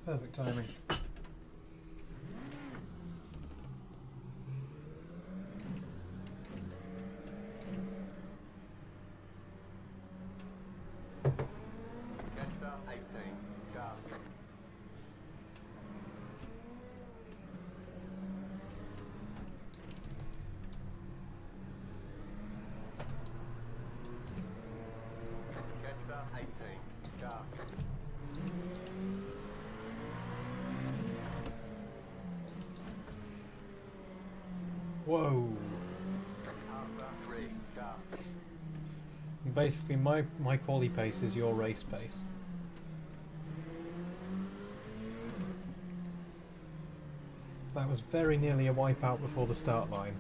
Perfect timing. Catch about 18. Sharp. Catch about 18. Sharp. Whoa! Half 3. Sharp. Basically, my quali pace is your race pace. That was very nearly a wipeout before the start line.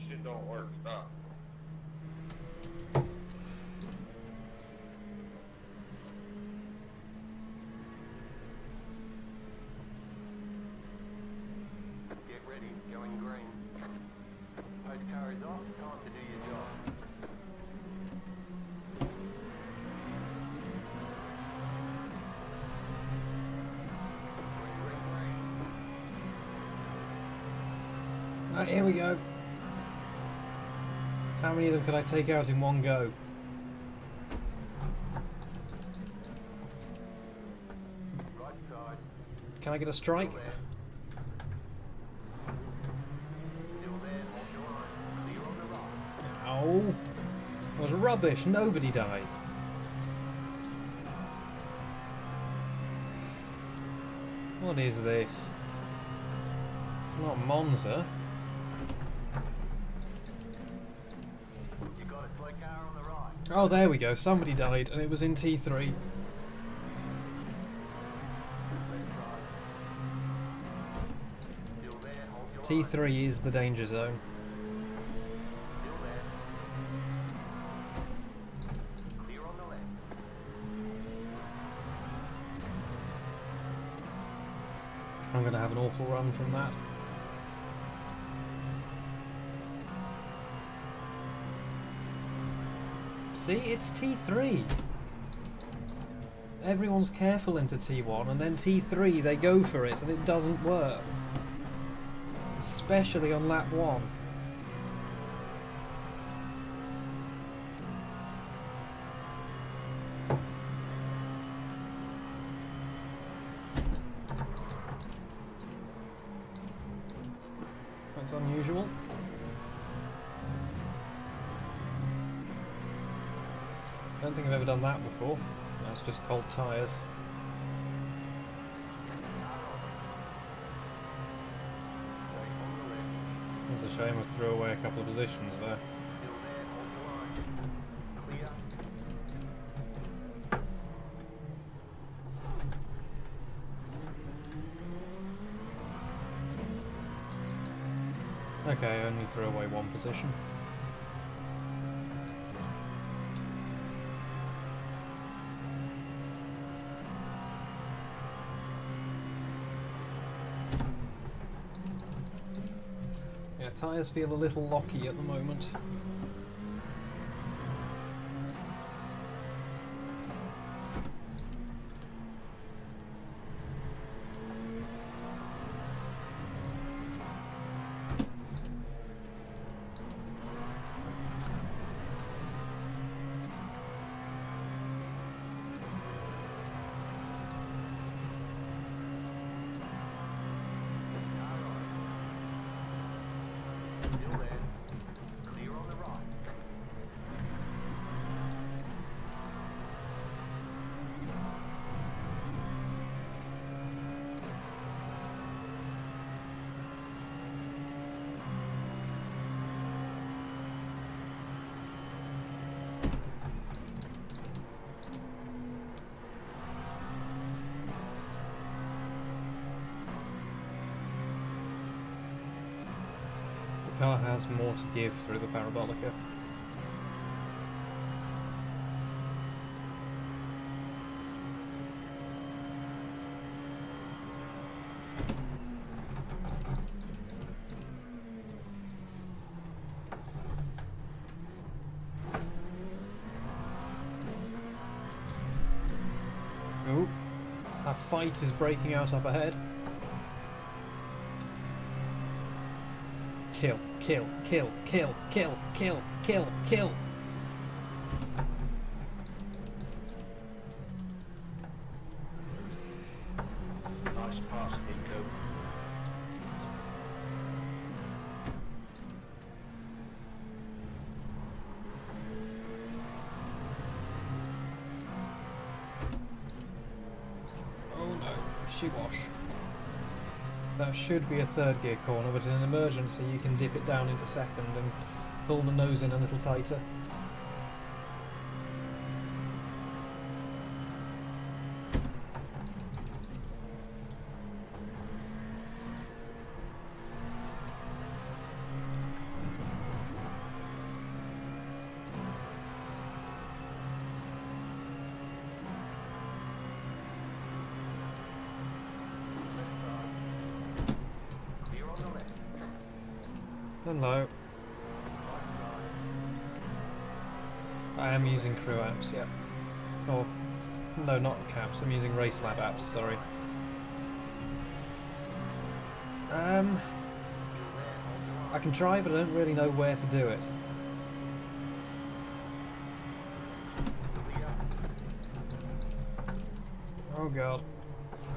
Shit don't work. Stop. Right, here we go. How many of them could I take out in one go? Right side. Can I get a strike? Still there, hold your line. Clear on the right. Oh, that was rubbish. Nobody died. What is this? Not Monza. You got a toy car on the right. Oh, there we go. Somebody died, and it was in T3. Left right. Still there, hold your line. T3 is the danger zone. Still there. Clear on the left. I'm going to have an awful run from that. See, it's T3. Everyone's careful into T1, and then T3 they go for it, and it doesn't work. Especially on lap 1. That's unusual. I don't think I've ever done that before. That's just cold tyres. It's a shame I threw away a couple of positions there. Still there, hold your line. Clear. Okay, I only threw away one position. Yeah, tyres feel a little locky at the moment. Still there. Clear on the right. The car has more to give through the parabolica. Oh, a fight is breaking out up ahead. Kill, kill, kill, kill, kill, kill, kill, kill. Nice pass, Nico. Oh no, she-wash. That should be a third gear corner, but in an emergency you can dip it down into second and pull the nose in a little tighter. Clear on the left. Hello. I am using crew apps, yeah. Or, no, not caps, I'm using Race Lab apps, sorry. Still there, hold your line. I can try, but I don't really know where to do it. Clear. Oh god.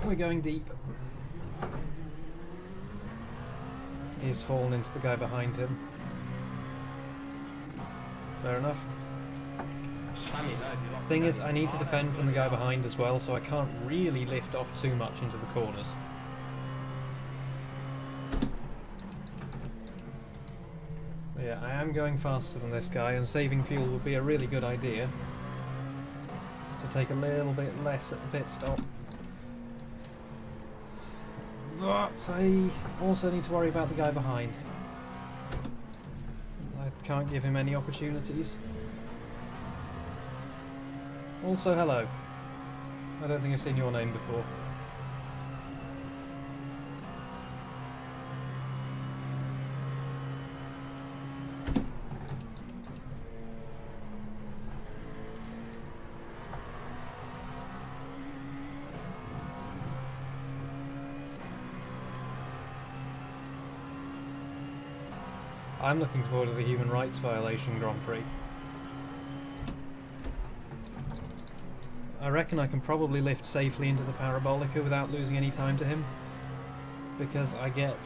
We're going deep. He's fallen into the guy behind him. Fair enough. Thing is, I need to defend from the guy behind as well, so I can't really lift off too much into the corners. But yeah, I am going faster than this guy, and saving fuel would be a really good idea. To take a little bit less at the pit stop. So I also need to worry about the guy behind. I can't give him any opportunities. Also, hello. I don't think I've seen your name before. I'm looking forward to the human rights violation Grand Prix. I reckon I can probably lift safely into the Parabolica without losing any time to him, because I get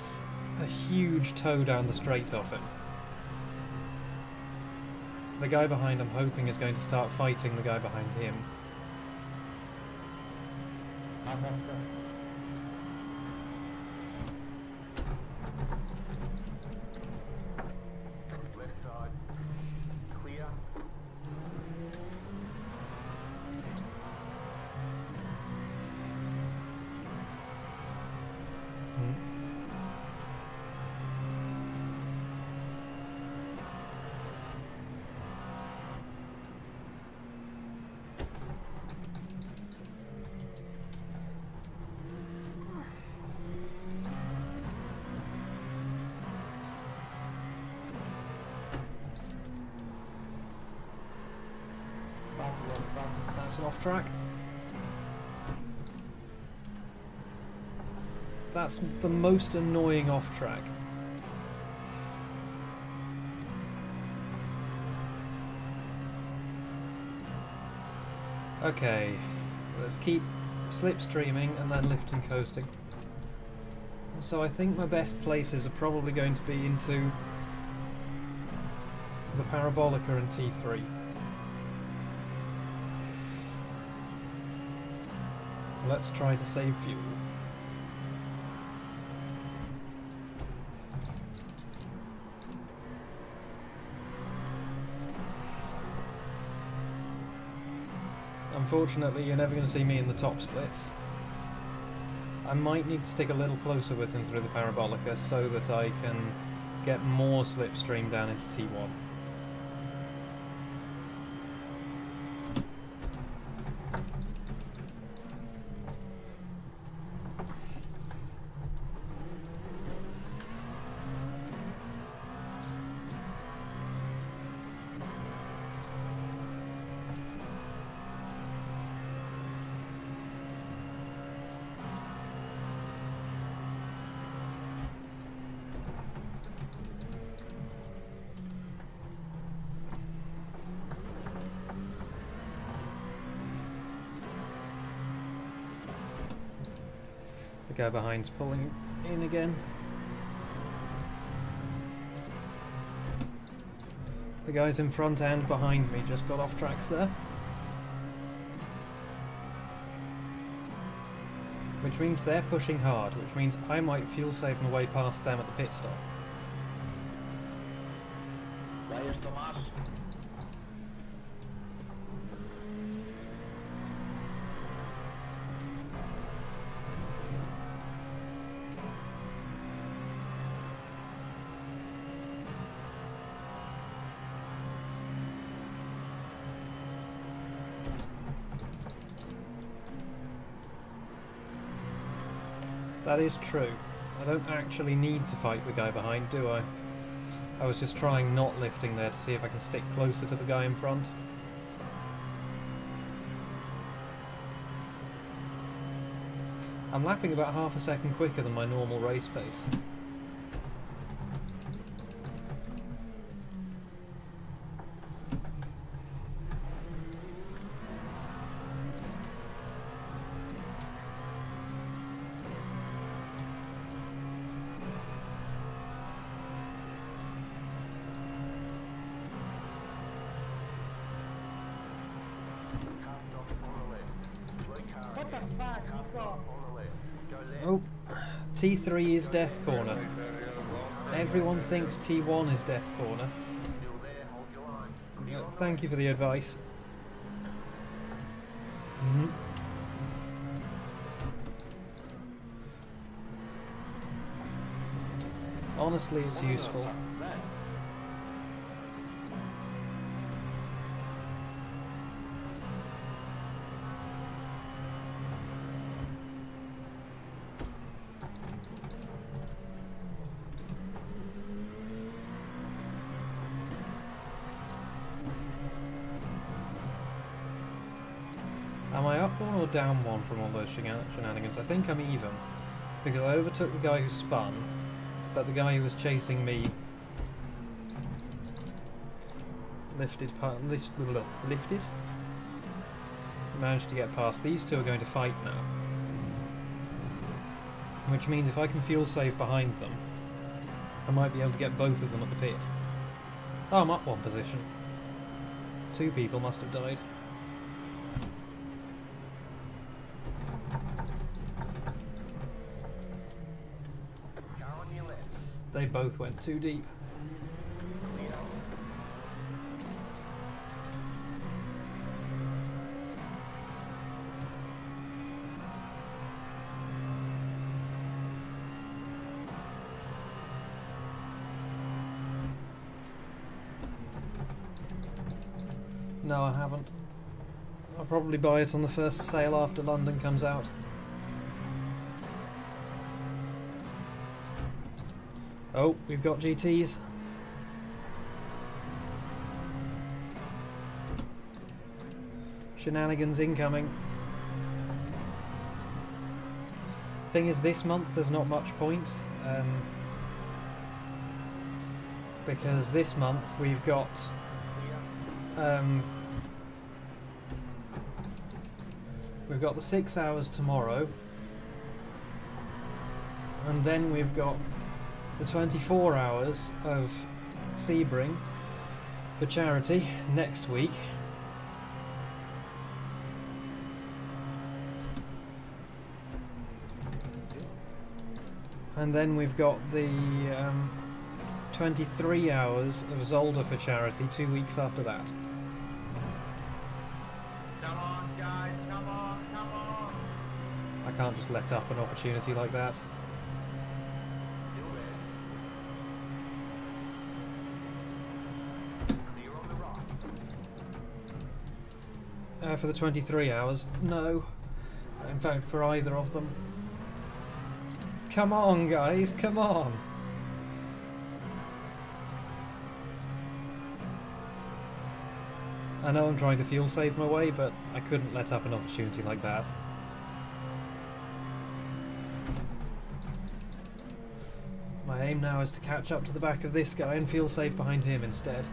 a huge tow down the straight off him. The guy behind, I'm hoping, is going to start fighting the guy behind him. Left side. Clear. That's an off track. That's the most annoying off track. Okay, let's keep slipstreaming and then lift and coasting. So I think my best places are probably going to be into the Parabolica and T3. Let's try to save fuel. Unfortunately, you're never going to see me in the top splits. I might need to stick a little closer with him through the Parabolica so that I can get more slipstream down into T1. The guy behind's pulling in again. The guys in front and behind me just got off tracks there. Which means they're pushing hard, which means I might fuel save my way past them at the pit stop. Vayas, Tomás. That is true. I don't actually need to fight the guy behind, do I? I was just trying not lifting there to see if I can stick closer to the guy in front. I'm lapping about half a second quicker than my normal race pace. Car stop on the left. Slow car What the ahead. fuck? Car You got... stop on the left. Go left. Oh, T3 is death corner. Everyone thinks T1 is death corner. Still there, hold your line. Clear on the Thank you for the advice. Mhm. Honestly, it's useful. Am I up one or down one from all those shenanigans? I think I'm even, because I overtook the guy who spun, but the guy who was chasing me lifted. Managed to get past. These two are going to fight now, which means if I can fuel save behind them, I might be able to get both of them at the pit. Oh, I'm up one position. Two people must have died. car on your left. They both went too deep. Clear. No, I haven't. I'll probably buy it on the first sale after London comes out. Oh, we've got GTs. Shenanigans incoming. Thing is, this month there's not much point. Because this month we've got we've got the 6 hours tomorrow, and then we've got the 24 hours of Sebring for charity next week. And then we've got the 23 hours of Zolder for charity 2 weeks after that. Come on, guys, come on, come on! I can't just let up an opportunity like that. Still there. Clear on the right. For the 23 hours, no. In fact, for either of them. Come on, guys, come on! I know I'm trying to fuel save my way, but I couldn't let up an opportunity like that. My aim now is to catch up to the back of this guy and fuel save behind him instead.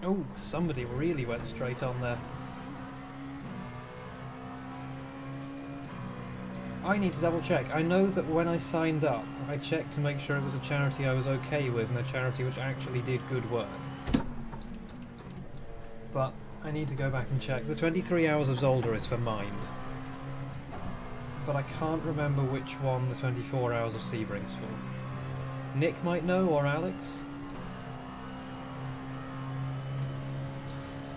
Oh, somebody really went straight on there. I need to double check. I know that when I signed up, I checked to make sure it was a charity I was okay with and a charity which actually did good work. But I need to go back and check. The 23 hours of Zolder is for Mind. But I can't remember which one the 24 hours of Sebring's for. Nick might know, or Alex?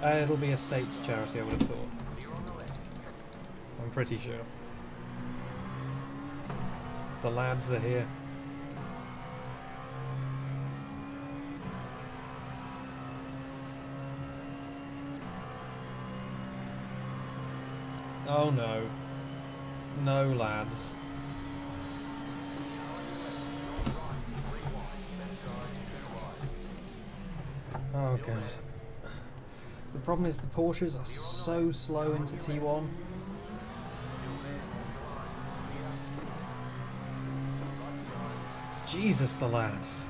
It'll be a states charity, I would have thought. Clear on the left. I'm pretty sure. The lads are here. Oh no. No, lads. Oh god. The problem is the Porsches are so slow into T1. Jesus, the lads.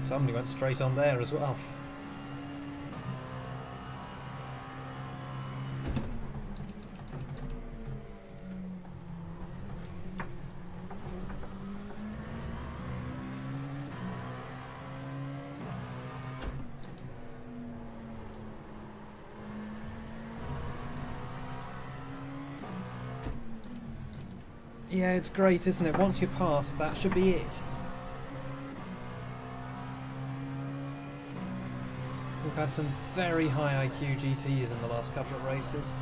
Somebody went straight on there as well. Yeah, it's great, isn't it? Once you're past, that should be it. We've had some very high IQ GTs in the last couple of races.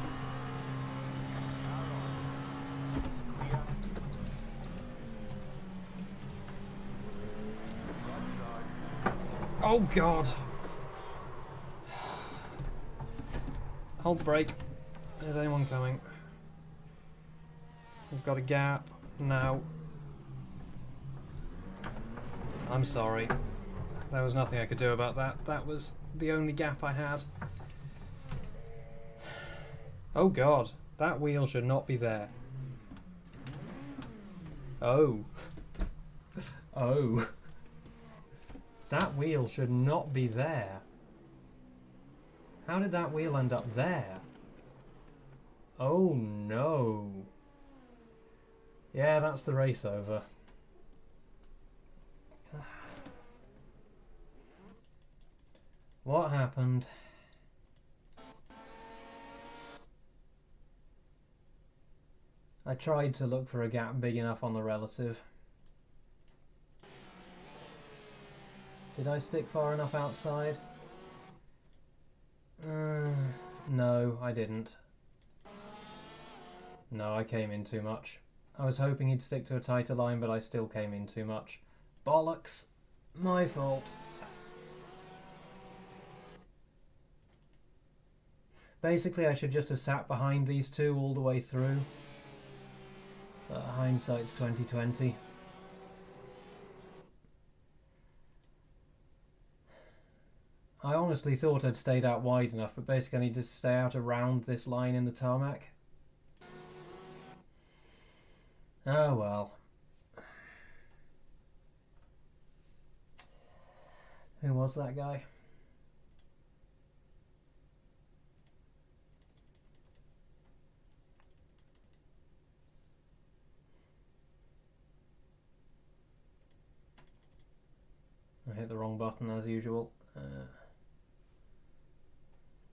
Oh god! Hold the brake. Is anyone coming? We've got a gap now. I'm sorry. There was nothing I could do about that. That was the only gap I had. Oh god, that wheel should not be there. Oh. Oh. That wheel should not be there. How did that wheel end up there? Oh no. Yeah, that's the race over. What happened? I tried to look for a gap big enough on the relative. Did I stick far enough outside? No, I didn't. No, I came in too much. I was hoping he'd stick to a tighter line, but I still came in too much. Bollocks! My fault. Basically, I should just have sat behind these two all the way through. But hindsight's 20/20. I honestly thought I'd stayed out wide enough, but basically I need to stay out around this line in the tarmac. Oh well. Who was that guy? I hit the wrong button as usual.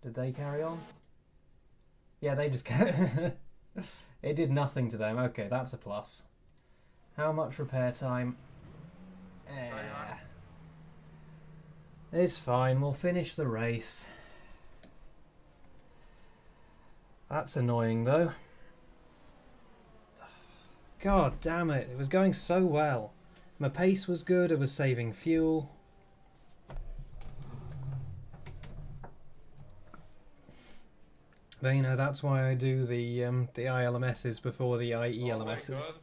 Did they carry on? Yeah, they just it did nothing to them. Okay, that's a plus. How much repair time? It's fine, we'll finish the race. That's annoying though. God damn it, it was going so well. My pace was good, I was saving fuel. But you know, that's why I do the iLMSs before the iELMSs. Oh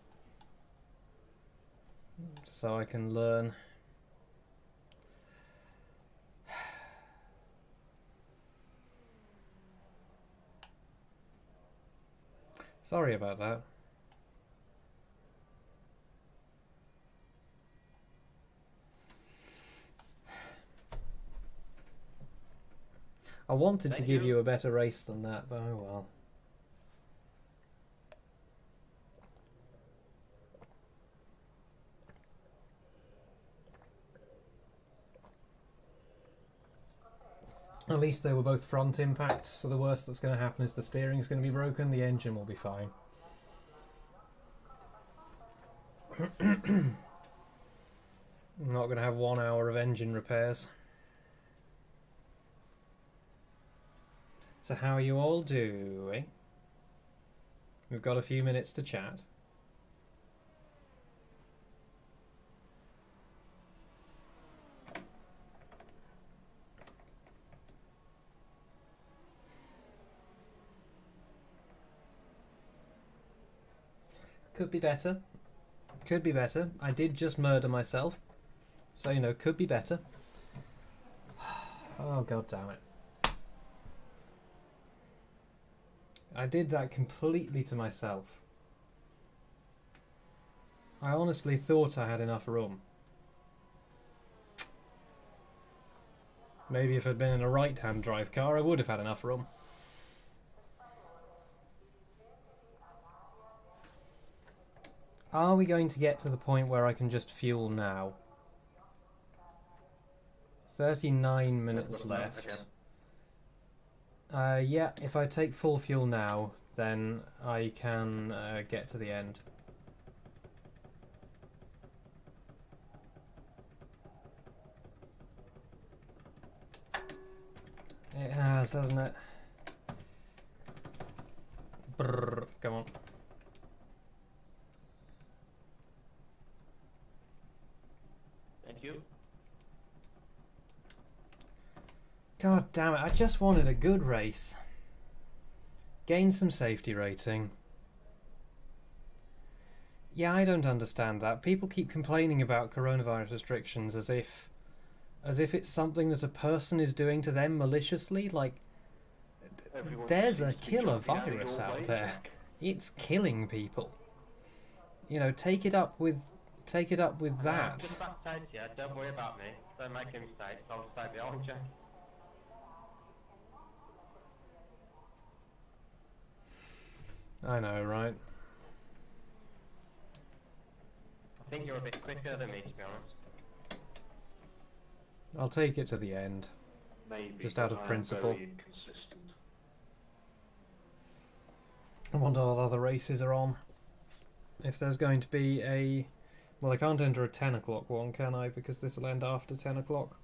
So I can learn. Sorry about that. I wanted to give you a better race than that, but oh well. At least they were both front impacts, so the worst that's going to happen is the steering's going to be broken, the engine will be fine. I'm not going to have 1 hour of engine repairs. So how are you all doing? We've got a few minutes to chat. Could be better. Could be better. I did just murder myself. So, you know, could be better. Oh, god damn it. I did that completely to myself. I honestly thought I had enough room. Maybe if I'd been in a right-hand drive car, I would have had enough room. Are we going to get to the point where I can just fuel now? 39 minutes left. Yeah, if I take full fuel now, then I can get to the end. It has, hasn't it? Brrr, come on. Thank you. God damn it, I just wanted a good race. Gain some safety rating. Yeah, I don't understand that. People keep complaining about coronavirus restrictions as if it's something that a person is doing to them maliciously. Like, Everyone there's a seems to be killer jumping virus your out way, there. Jack. It's killing people. You know, take it up with I'm that. just backside here. Don't worry about me. Don't make any mistakes. I'll stay behind you. I know, right? I think you're a bit quicker than me, to be honest. I'll take it to the end. Maybe, Just out but of I am principle. very inconsistent. I wonder what other races are on. If there's going to be a... Well, I can't enter a 10 o'clock one, can I? Because this will end after 10 o'clock.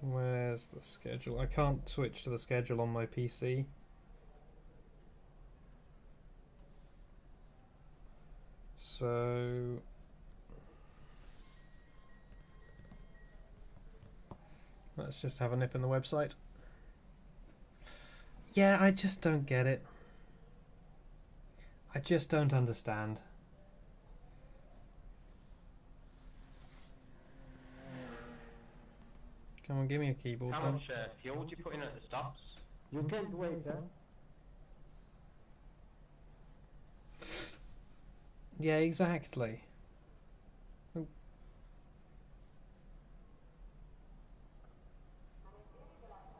Where's the schedule? I can't switch to the schedule on my PC. So... let's just have a nip in the website. Yeah, I just don't get it. I just don't understand. Come on, give me a keyboard How then. much fuel do you put in at the stops? You can't wait, huh? Yeah, exactly.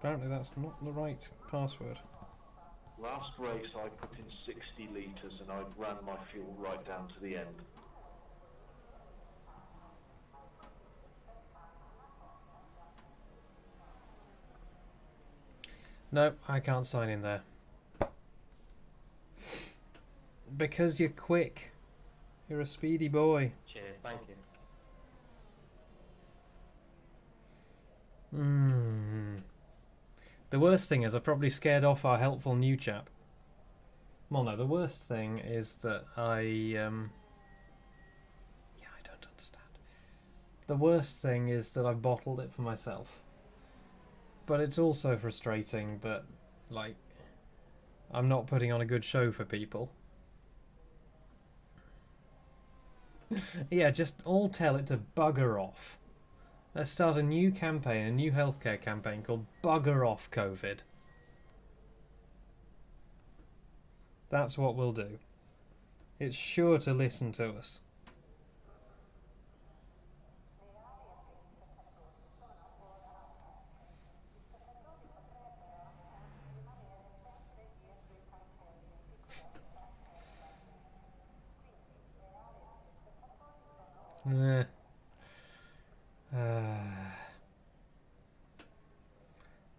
Apparently that's not the right password. Last race I put in 60 litres and I ran my fuel right down to the end. No, I can't sign in there. Because you're quick. You're a speedy boy. Cheers, thank you. The worst thing is I probably scared off our helpful new chap. Well, no, the worst thing is that yeah, I don't understand. The worst thing is that I've bottled it for myself. But it's also frustrating that, like, I'm not putting on a good show for people. Yeah, just all tell it to bugger off. Let's start a new campaign, a new healthcare campaign called Bugger Off COVID. That's what we'll do. It's sure to listen to us. Nah.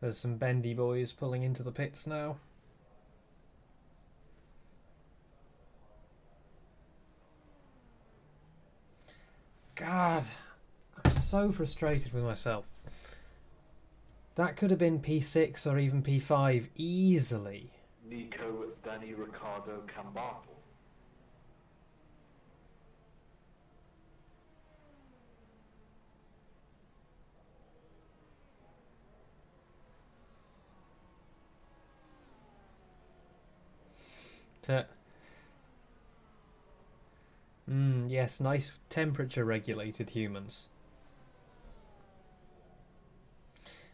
There's some bendy boys pulling into the pits now. God, I'm so frustrated with myself. That could have been P6 or even P5 easily. Nico, Danny, Riccardo, Cambartle. Yes, nice temperature regulated humans.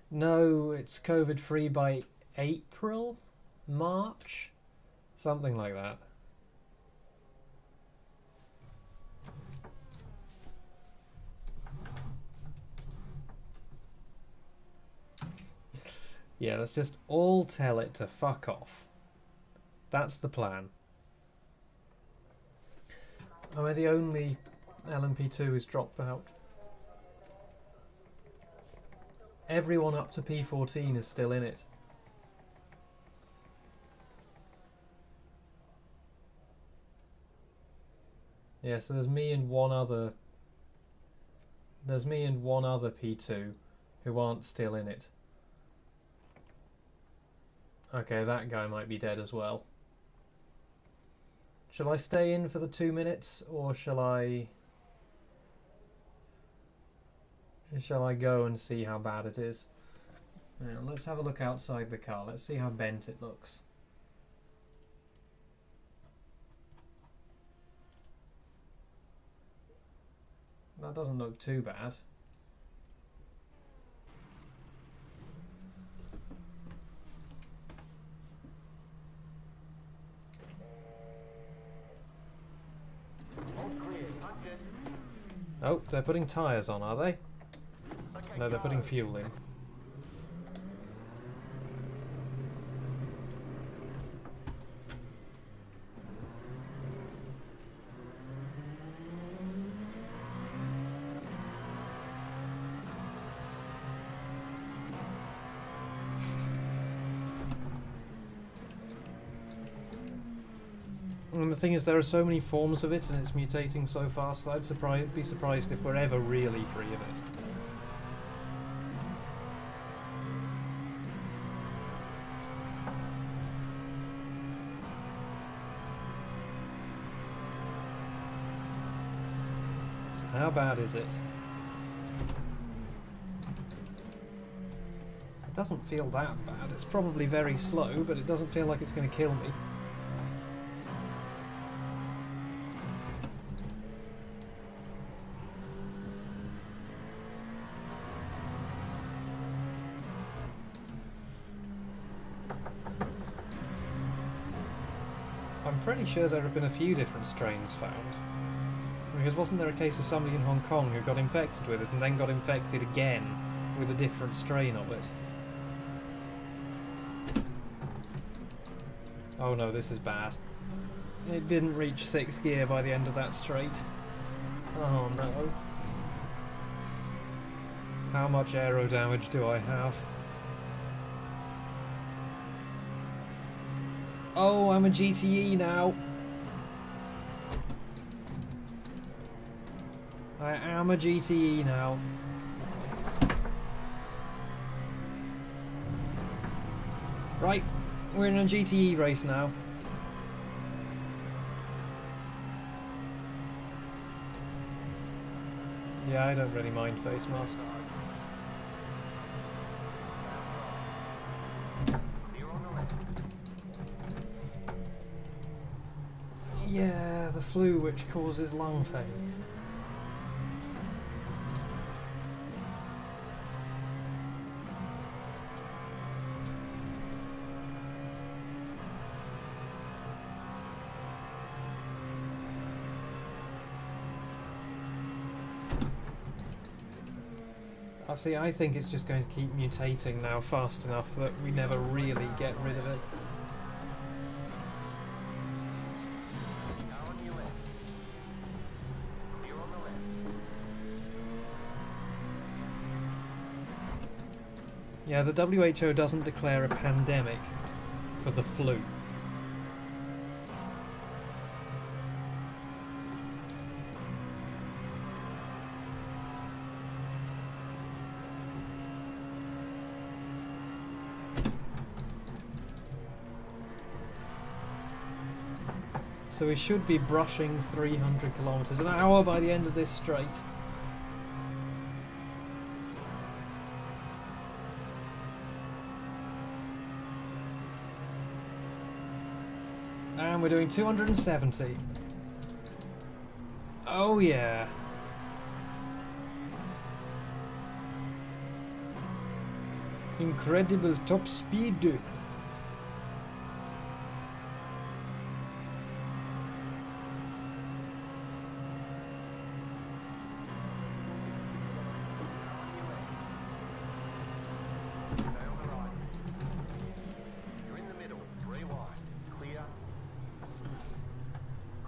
No, it's COVID free by April? March? Something like that. Yeah, let's just all tell it to fuck off. That's the plan. Am I the only LMP2 who's dropped out? Everyone up to P14 is still in it. Yeah, so there's me and one other. There's me and one other P2 who aren't still in it. Okay, that guy might be dead as well. Shall I stay in for the 2 minutes, or shall I go and see how bad it is? Now, let's have a look outside the car. Let's see how bent it looks. That doesn't look too bad. All clear. Hunted. Oh, they're putting tyres on, are they? Okay, No, they're putting go. fuel in. And the thing is, there are so many forms of it, and it's mutating so fast that I'd be surprised if we're ever really free of it. So how bad is it? It doesn't feel that bad. It's probably very slow, but it doesn't feel like it's going to kill me. I'm pretty sure there have been a few different strains found. Because wasn't there a case of somebody in Hong Kong who got infected with it and then got infected again with a different strain of it? Oh no, this is bad. It didn't reach 6th gear by the end of that straight. Oh no. How much aero damage do I have? Oh, I'm a GTE now. I am a GTE now. Right, we're in a GTE race now. Yeah, I don't really mind face masks. Clear on the left. Yeah, the flu which causes lung failure. See, I think it's just going to keep mutating now fast enough that we never really get rid of it. Car on your left. Clear on the left. Yeah, the WHO doesn't declare a pandemic for the flu. So we should be brushing 300 kilometers an hour by the end of this straight. And we're doing 270. Oh yeah. Incredible top speed. Stay on the right. You're in the middle. 3 wide. Clear.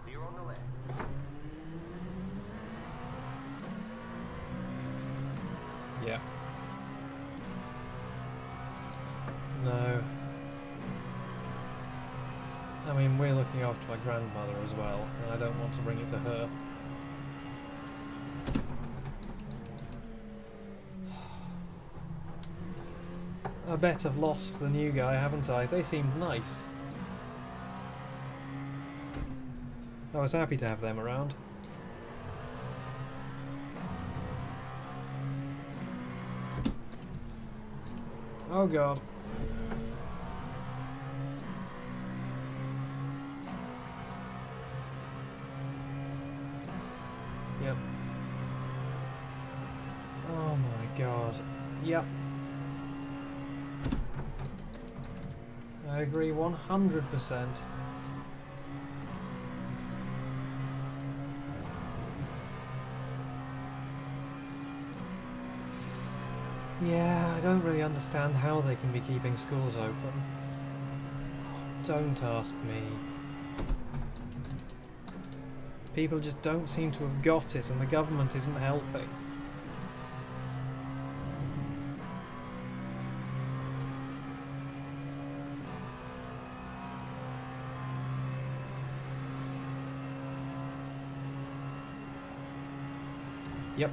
Clear on the left. Yeah. No. I mean, we're looking after my grandmother as well, and I don't want to bring it to her. I bet I've lost the new guy, haven't I? They seemed nice. I was happy to have them around. Oh god. Yep. Oh my god. Yep. I agree 100%. Yeah, I don't really understand how they can be keeping schools open. Don't ask me. People just don't seem to have got it, and the government isn't helping. Yep.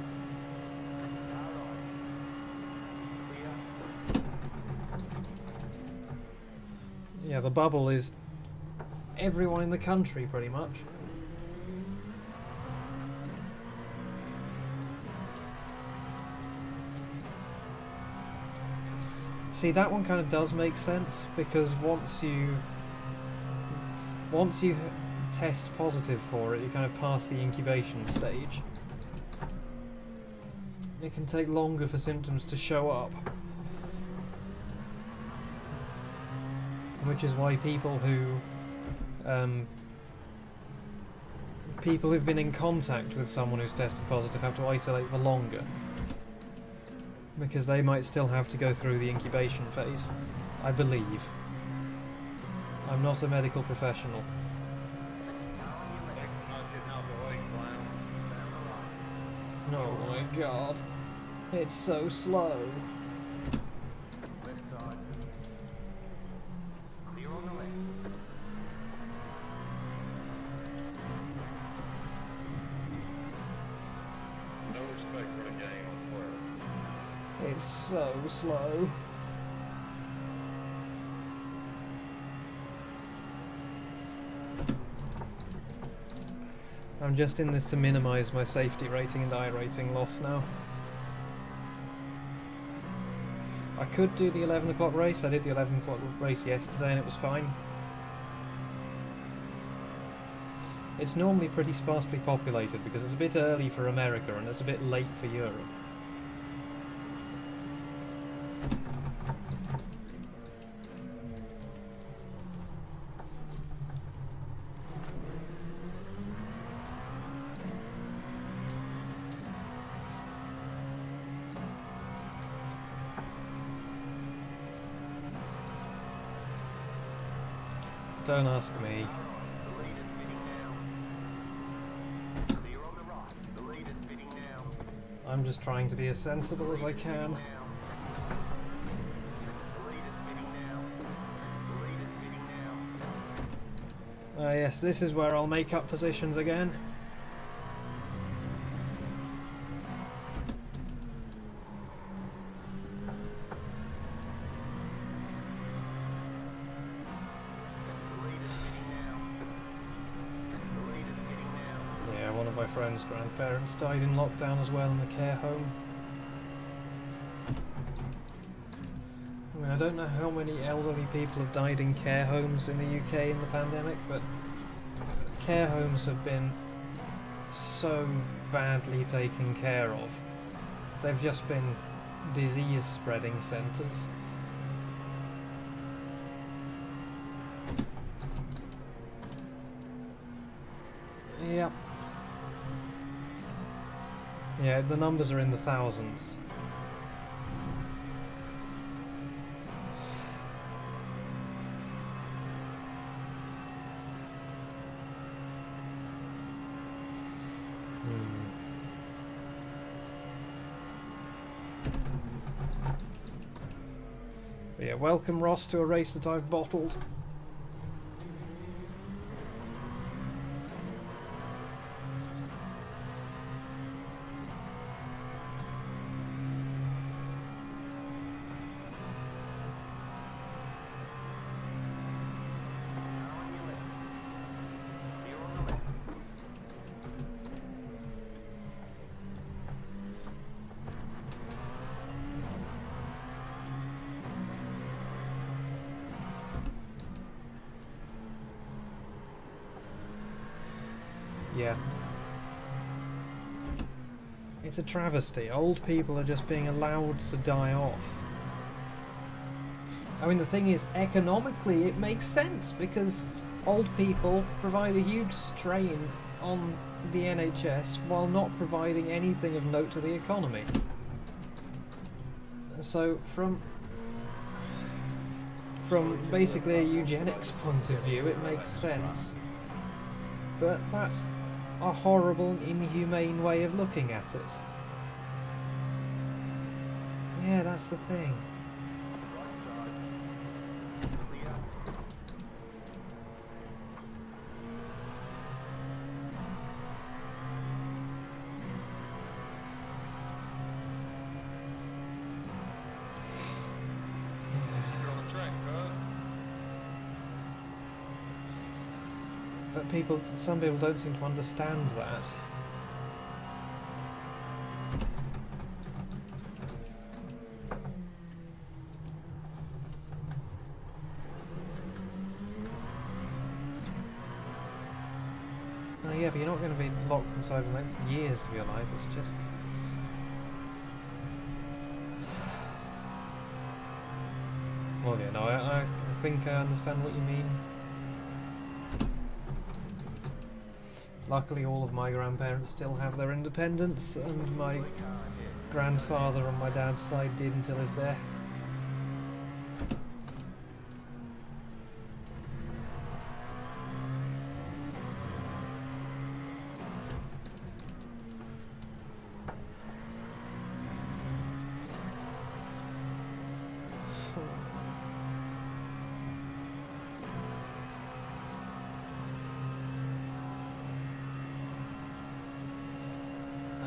Yeah, the bubble is everyone in the country, pretty much. See, that one kind of does make sense, because once you test positive for it, you kind of pass the incubation stage. It can take longer for symptoms to show up. Which is why people who've been in contact with someone who's tested positive have to isolate for longer, because they might still have to go through the incubation phase, I believe. I'm not a medical professional. Oh my god, it's so slow. Left side. Clear on the left. No respect for the game, I swear. It's so slow. I'm just in this to minimise my safety rating and I rating loss now. I could do the 11 o'clock race. I did the 11 o'clock race yesterday and it was fine. It's normally pretty sparsely populated because it's a bit early for America and it's a bit late for Europe. Don't ask me. The leader's fitting now. Clear on the right. The leader's fitting now. I'm just trying to be as sensible as I can. Now. The leader's fitting now. The leader's fitting now. Ah yes, this is where I'll make up positions again. The leader's fitting now. The leader's fitting now. Yeah, one of my friend's grandparents died in lockdown as well in a care home. I mean, I don't know how many elderly people have died in care homes in the UK in the pandemic, but care homes have been so badly taken care of. They've just been disease-spreading centres. Yep. Yeah, the numbers are in the thousands. But yeah, welcome Ross to a race that I've bottled. Yeah. It's a travesty. Old people are just being allowed to die off. I mean, the thing is, economically, it makes sense because old people provide a huge strain on the NHS while not providing anything of note to the economy. So, from basically a eugenics point of view, it makes sense. But that's a horrible, inhumane way of looking at it. Yeah, that's the thing. Clear. You're on the track, huh? But some people don't seem to understand that. Oh yeah, but you're not going to be locked inside for the next years of your life, it's just... Well, yeah, no, I think I understand what you mean. Luckily, all of my grandparents still have their independence, and my grandfather on my dad's side did until his death.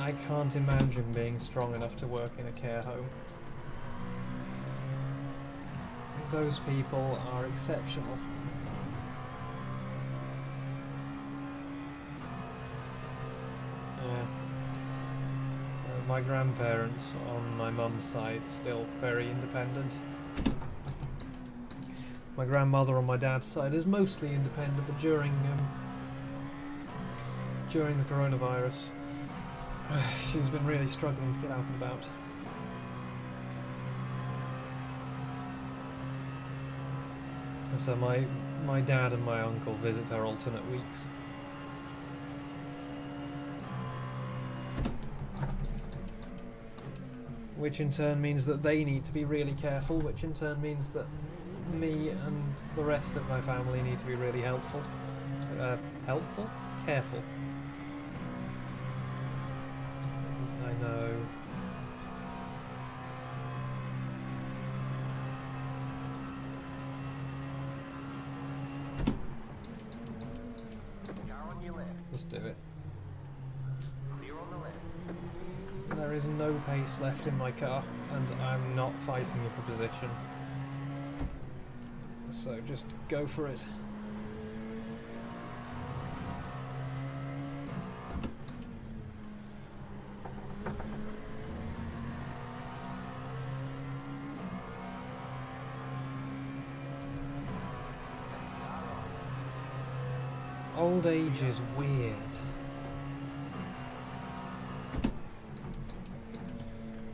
I can't imagine being strong enough to work in a care home. Those people are exceptional. Yeah. My grandparents on my mum's side still very independent. My grandmother on my dad's side is mostly independent, but during the coronavirus, she's been really struggling to get out and about. So my dad and my uncle visit her alternate weeks. Which in turn means that they need to be really careful, which in turn means that me and the rest of my family need to be really helpful. Helpful? Careful. I know. Car on your left. Just do it. Clear on the left. There is no pace left in my car, and I'm not fighting you for position. So just go for it. Old age is weird.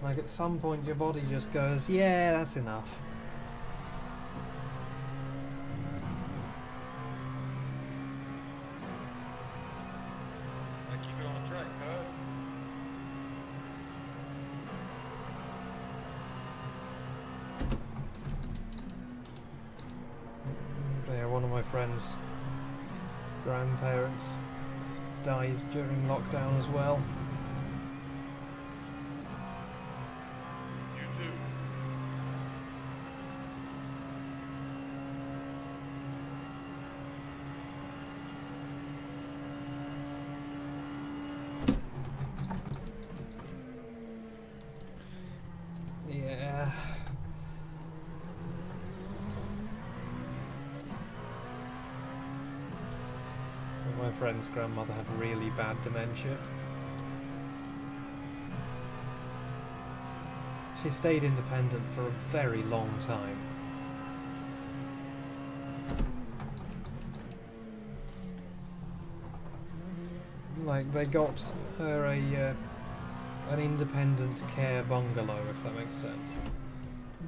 Like at some point your body just goes, yeah, that's enough. I keep you on the track, huh? Yeah, one of my friends' grandparents died during lockdown as well. You too. Yeah. My friend's grandmother had really bad dementia. She stayed independent for a very long time. like they got her an independent care bungalow, if that makes sense.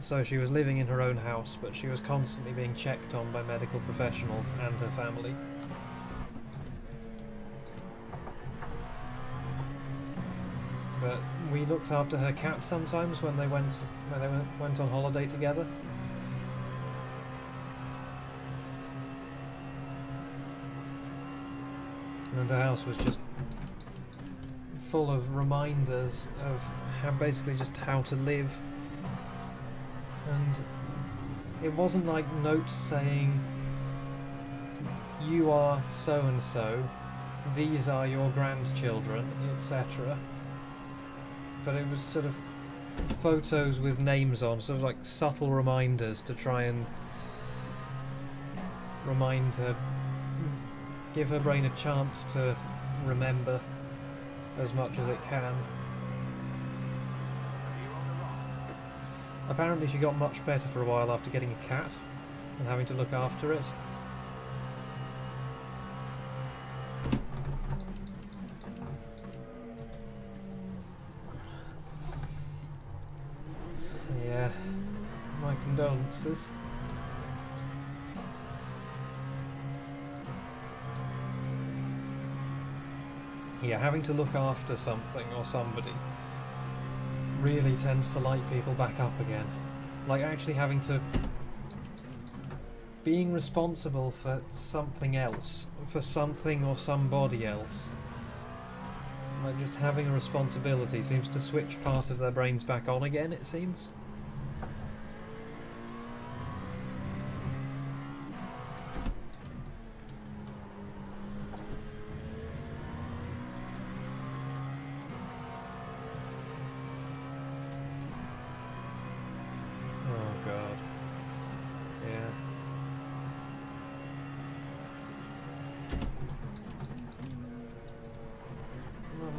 So she was living in her own house, but she was constantly being checked on by medical professionals and her family. But we looked after her cat sometimes when they went on holiday together. And her house was just full of reminders of basically just how to live. And it wasn't like notes saying, you are so and so, these are your grandchildren, etc. But it was sort of photos with names on, sort of like subtle reminders to try and remind her, give her brain a chance to remember as much as it can. Apparently she got much better for a while after getting a cat and having to look after it. Yeah, my condolences. Yeah, having to look after something or somebody really tends to light people back up again. Like actually having to... being responsible for something else, for something or somebody else. Like just having a responsibility seems to switch part of their brains back on again, it seems.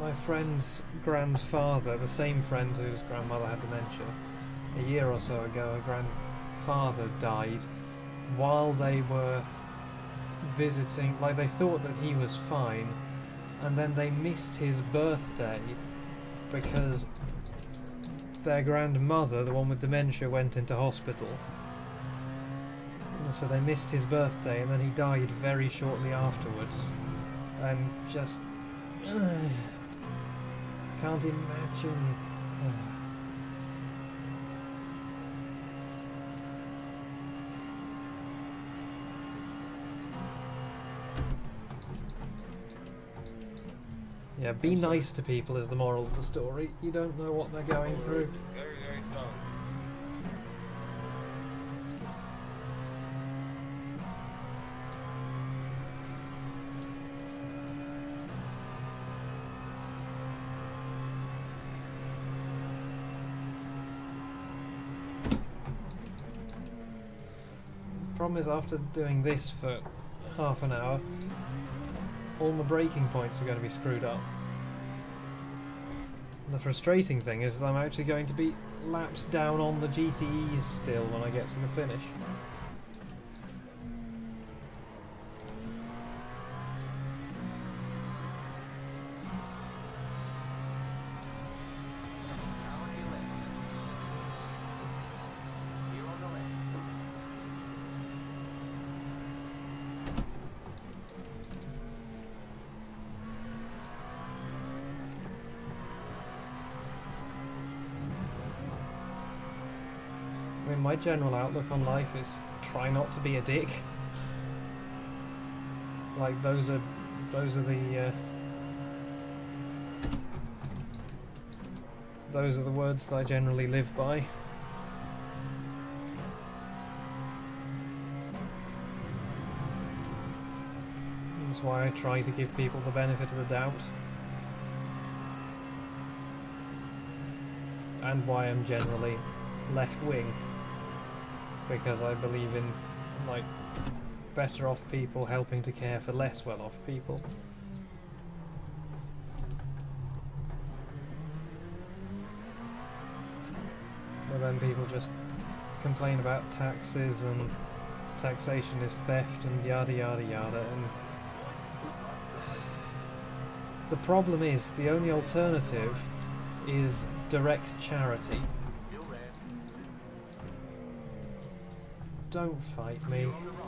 My friend's grandfather, the same friend whose grandmother had dementia, a year or so ago, her grandfather died while they were visiting. Like, they thought that he was fine, and then they missed his birthday because their grandmother, the one with dementia, went into hospital. And so they missed his birthday, and then he died very shortly afterwards. And just... can't imagine. Yeah, be nice to people is the moral of the story. You don't know what they're going through. Very, very tough. Problem is, after doing this for half an hour, all my braking points are going to be screwed up. And the frustrating thing is that I'm actually going to be laps down on the GTEs still when I get to the finish. I mean, my general outlook on life is try not to be a dick. Like, those are the words that I generally live by. That's why I try to give people the benefit of the doubt. And why I'm generally left-wing. Because I believe in, like, better off people helping to care for less well-off people. But then people just complain about taxes and taxation is theft and yada yada yada, and the problem is, the only alternative is direct charity. Still there. Don't fight me. On the right.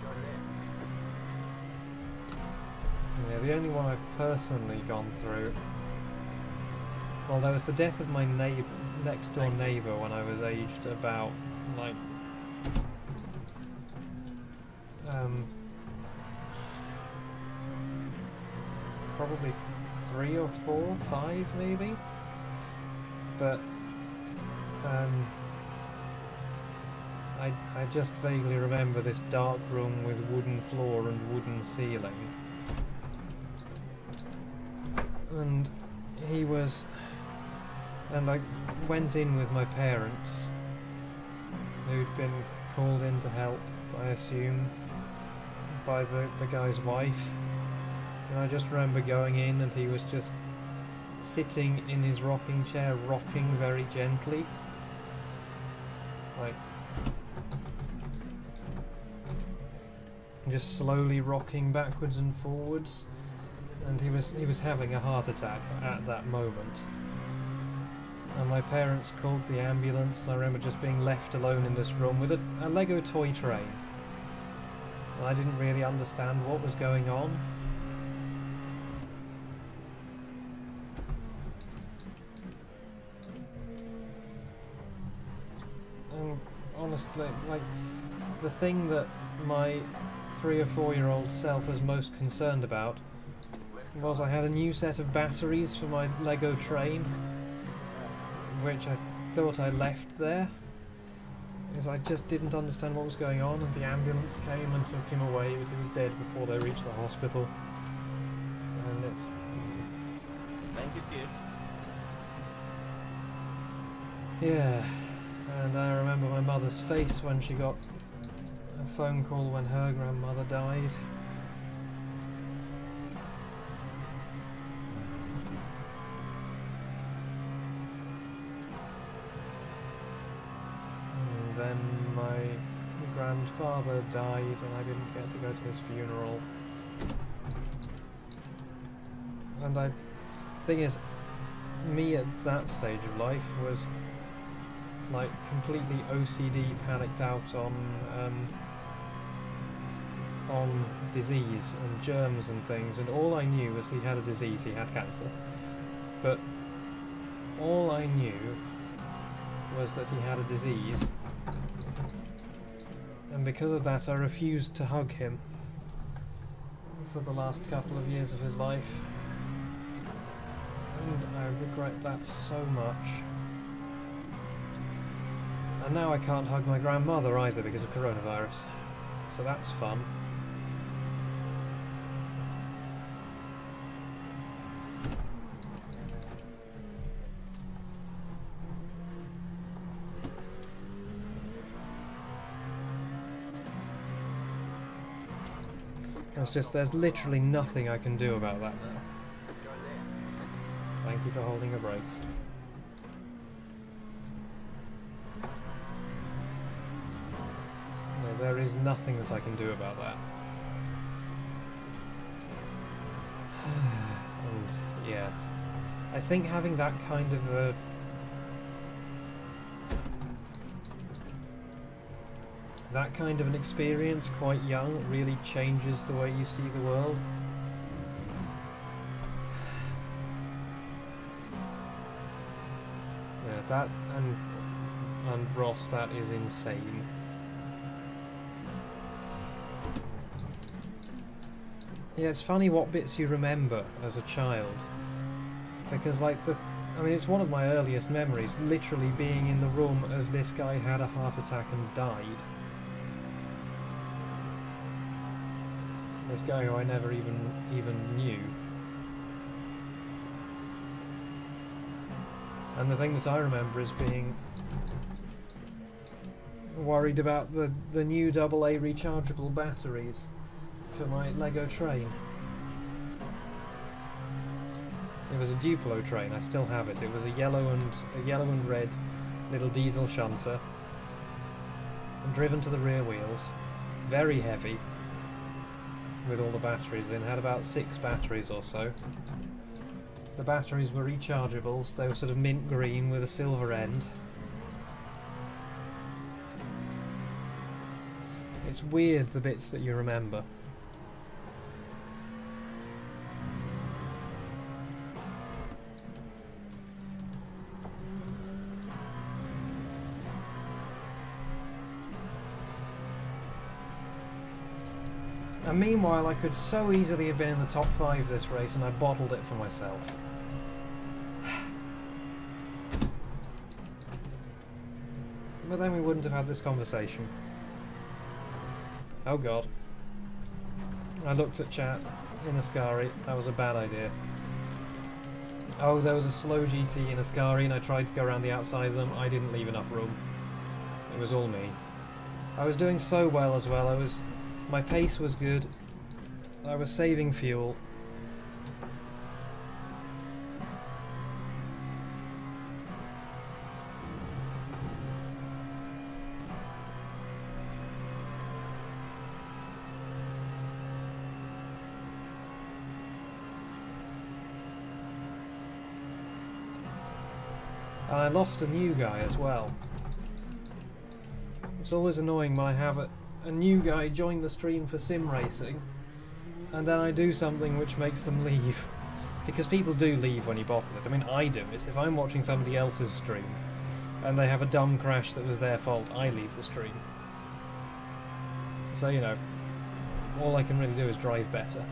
Go left. Yeah, the only one I've personally gone through. Well, there was the death of my next door neighbour when I was aged about, like, probably 3 or 4 or 5 maybe. But I just vaguely remember this dark room with wooden floor and wooden ceiling. And he was... And I went in with my parents, who'd been called in to help, I assume, by the guy's wife. And I just remember going in and he was just sitting in his rocking chair, rocking very gently. Like, just slowly rocking backwards and forwards. And he was having a heart attack at that moment. And my parents called the ambulance, and I remember just being left alone in this room with a Lego toy train. And I didn't really understand what was going on. And honestly, like, the thing that my 3 or 4-year-old self was most concerned about was I had a new set of batteries for my Lego train, which I thought I left there, because I just didn't understand what was going on, and the ambulance came and took him away, but he was dead before they reached the hospital. And it's... Thank you, kid. yeah, and I remember my mother's face when she got a phone call when her grandmother died. Then my grandfather died and I didn't get to go to his funeral. And thing is, me at that stage of life was like completely OCD, panicked out on disease and germs and things, and all I knew was he had a disease, he had cancer. But all I knew was that he had a disease. And because of that, I refused to hug him for the last couple of years of his life. And I regret that so much. And now I can't hug my grandmother either because of coronavirus. So that's fun. It's just, there's literally nothing I can do about that now. Go left. Thank you for holding the brakes. No, there is nothing that I can do about that. And, yeah. I think having that kind of a... that kind of an experience quite young really changes the way you see the world. Yeah, that and Ross, that is insane. Yeah, it's funny what bits you remember as a child, because like I mean, it's one of my earliest memories, literally being in the room as this guy had a heart attack and died. This guy who I never even knew. And the thing that I remember is being worried about the new AA rechargeable batteries for my Lego train. It was a Duplo train. I still have it. It was a yellow and red little diesel shunter, driven to the rear wheels, very heavy, with all the batteries in. Had about 6 batteries or so. The batteries were rechargeables. They were sort of mint green with a silver end. It's weird, the bits that you remember. And meanwhile, I could so easily have been in the top 5 this race, and I bottled it for myself. But then we wouldn't have had this conversation. Oh god. I looked at chat in Ascari. That was a bad idea. Oh, there was a slow GT in Ascari, and I tried to go around the outside of them. I didn't leave enough room. It was all me. I was doing so well as well. My pace was good. I was saving fuel. And I lost a new guy as well. It's always annoying when I have a new guy join the stream for sim racing, and then I do something which makes them leave. Because people do leave when you bottle it. I mean, I do it. If I'm watching somebody else's stream, and they have a dumb crash that was their fault, I leave the stream. So, you know, all I can really do is drive better.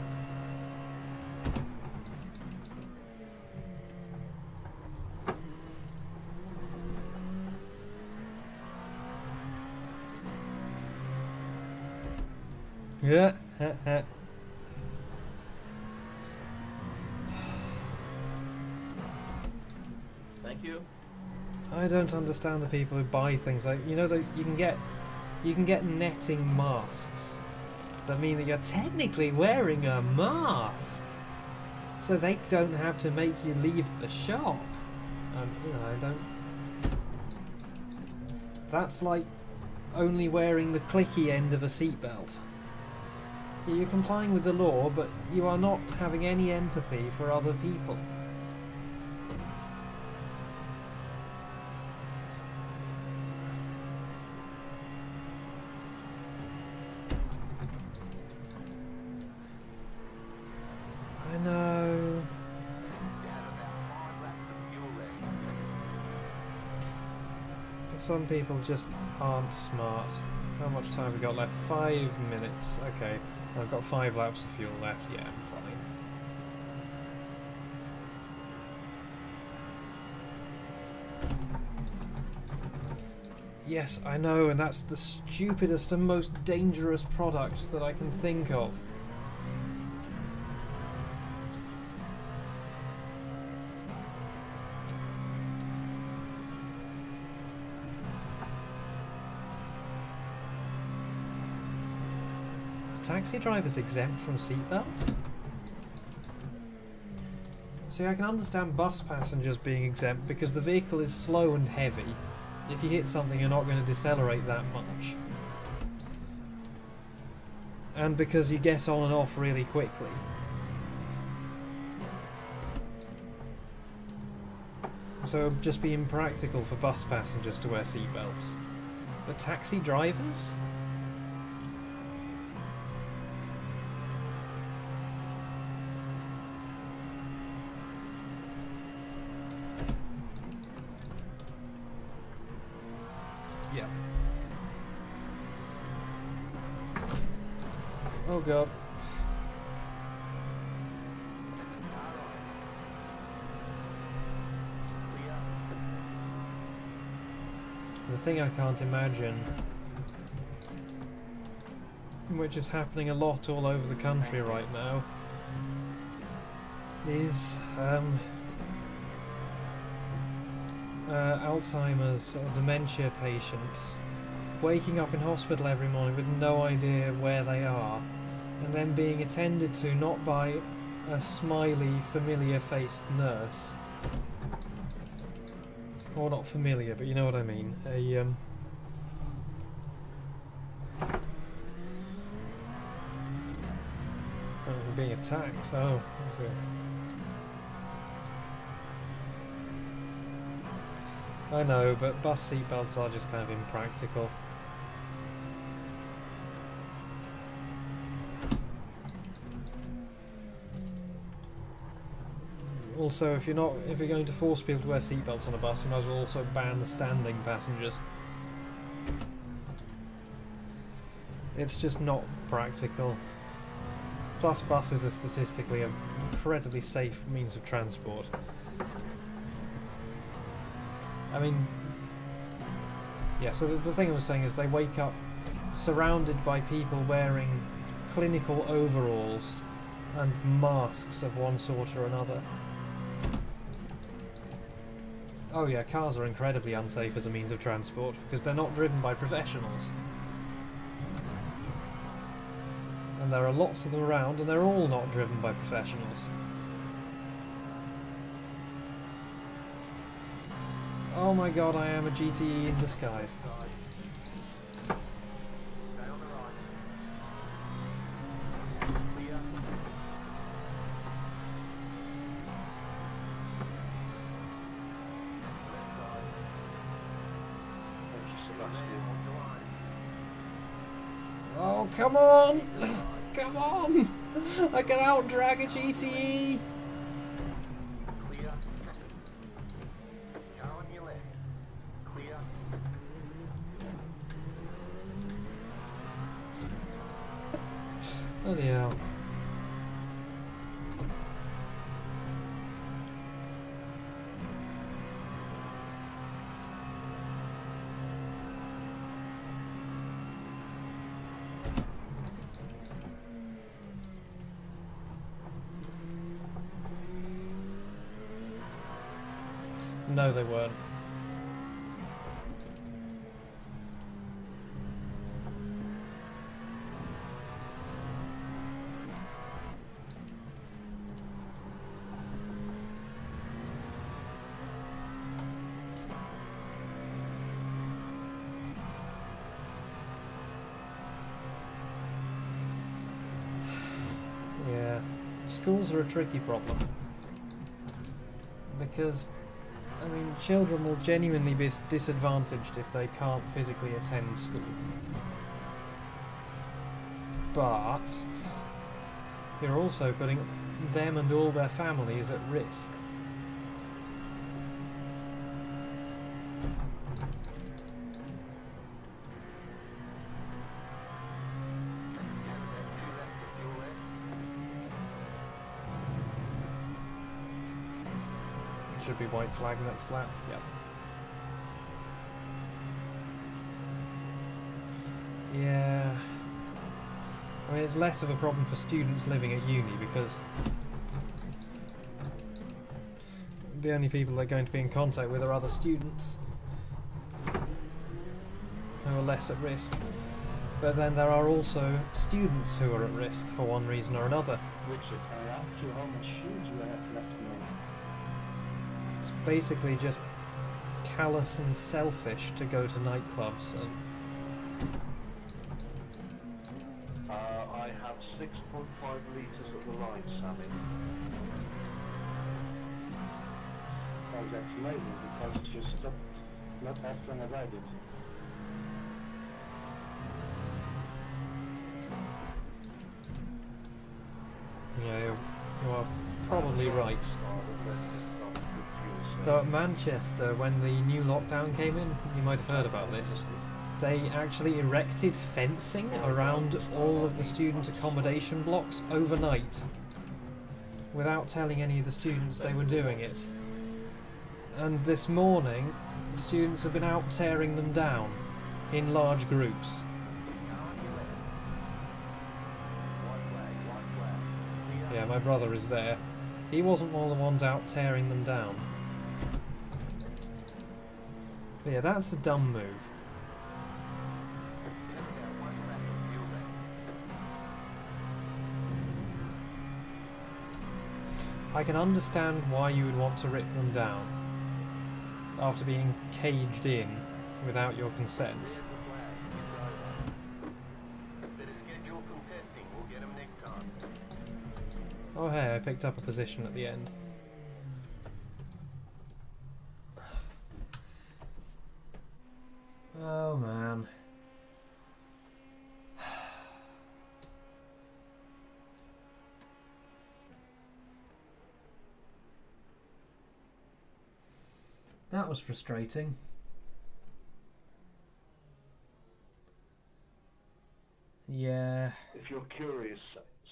Yeah, Thank you. I don't understand the people who buy things like, you know, that you can get netting masks that mean that you're technically wearing a mask, so they don't have to make you leave the shop. You know, I don't. That's like only wearing the clicky end of a seatbelt. You're complying with the law, but you are not having any empathy for other people. I know. Some people just aren't smart. How much time have we got left? 5 minutes. Okay. I've got 5 laps of fuel left. Yeah, I'm fine. Yes, I know, and that's the stupidest and most dangerous product that I can think of. Taxi drivers exempt from seatbelts? See, I can understand bus passengers being exempt because the vehicle is slow and heavy. If you hit something, you're not going to decelerate that much. And because you get on and off really quickly. So it would just be impractical for bus passengers to wear seatbelts. But taxi drivers? Yeah. Oh god. The thing I can't imagine, which is happening a lot all over the country right now, is Alzheimer's or dementia patients waking up in hospital every morning with no idea where they are, and then being attended to not by a smiley, familiar-faced nurse. Or not familiar, but you know what I mean. Oh, being attacked. Oh, okay. I know, but bus seatbelts are just kind of impractical. Also, if you're going to force people to wear seatbelts on a bus, you might as well also ban the standing passengers. It's just not practical. Plus, buses are statistically an incredibly safe means of transport. I mean, yeah, so the thing I was saying is they wake up surrounded by people wearing clinical overalls and masks of one sort or another. Oh yeah, cars are incredibly unsafe as a means of transport because they're not driven by professionals. And there are lots of them around and they're all not driven by professionals. Oh my god, I am a GTE in disguise. Stay on the right. Clear. Left side. Thank you, Sebastian. On the line. Oh, come on! Come on! I can out-drag a GTE! Clear. Car on your left. Clear. Bloody hell. No, they weren't. Yeah, schools are a tricky problem because, I mean, children will genuinely be disadvantaged if they can't physically attend school. But you're also putting them and all their families at risk. Should be white flag next lap. Yep. Yeah. I mean, it's less of a problem for students living at uni because the only people they're going to be in contact with are other students who are less at risk. But then there are also students who are at risk for one reason or another. Richard, can I ask you how much shoes you have left in your It's basically just callous and selfish to go to nightclubs and I have 6.5 litres at the line, Sammy. Oh, that's amazing because you stopped not as long as I did. yeah, you are probably right. Though at Manchester, when the new lockdown came in, you might have heard about this, they actually erected fencing around all of the student accommodation blocks overnight without telling any of the students they were doing it. And this morning, the students have been out tearing them down in large groups. Yeah, my brother is there. He wasn't one of the ones out tearing them down. But yeah, that's a dumb move. I can understand why you would want to rip them down after being caged in without your consent. Here's the flag. It's over. Set a schedule from testing. We'll get 'em next time. Oh hey, I picked up a position at the end. Oh man. That was frustrating. Yeah. If you're curious,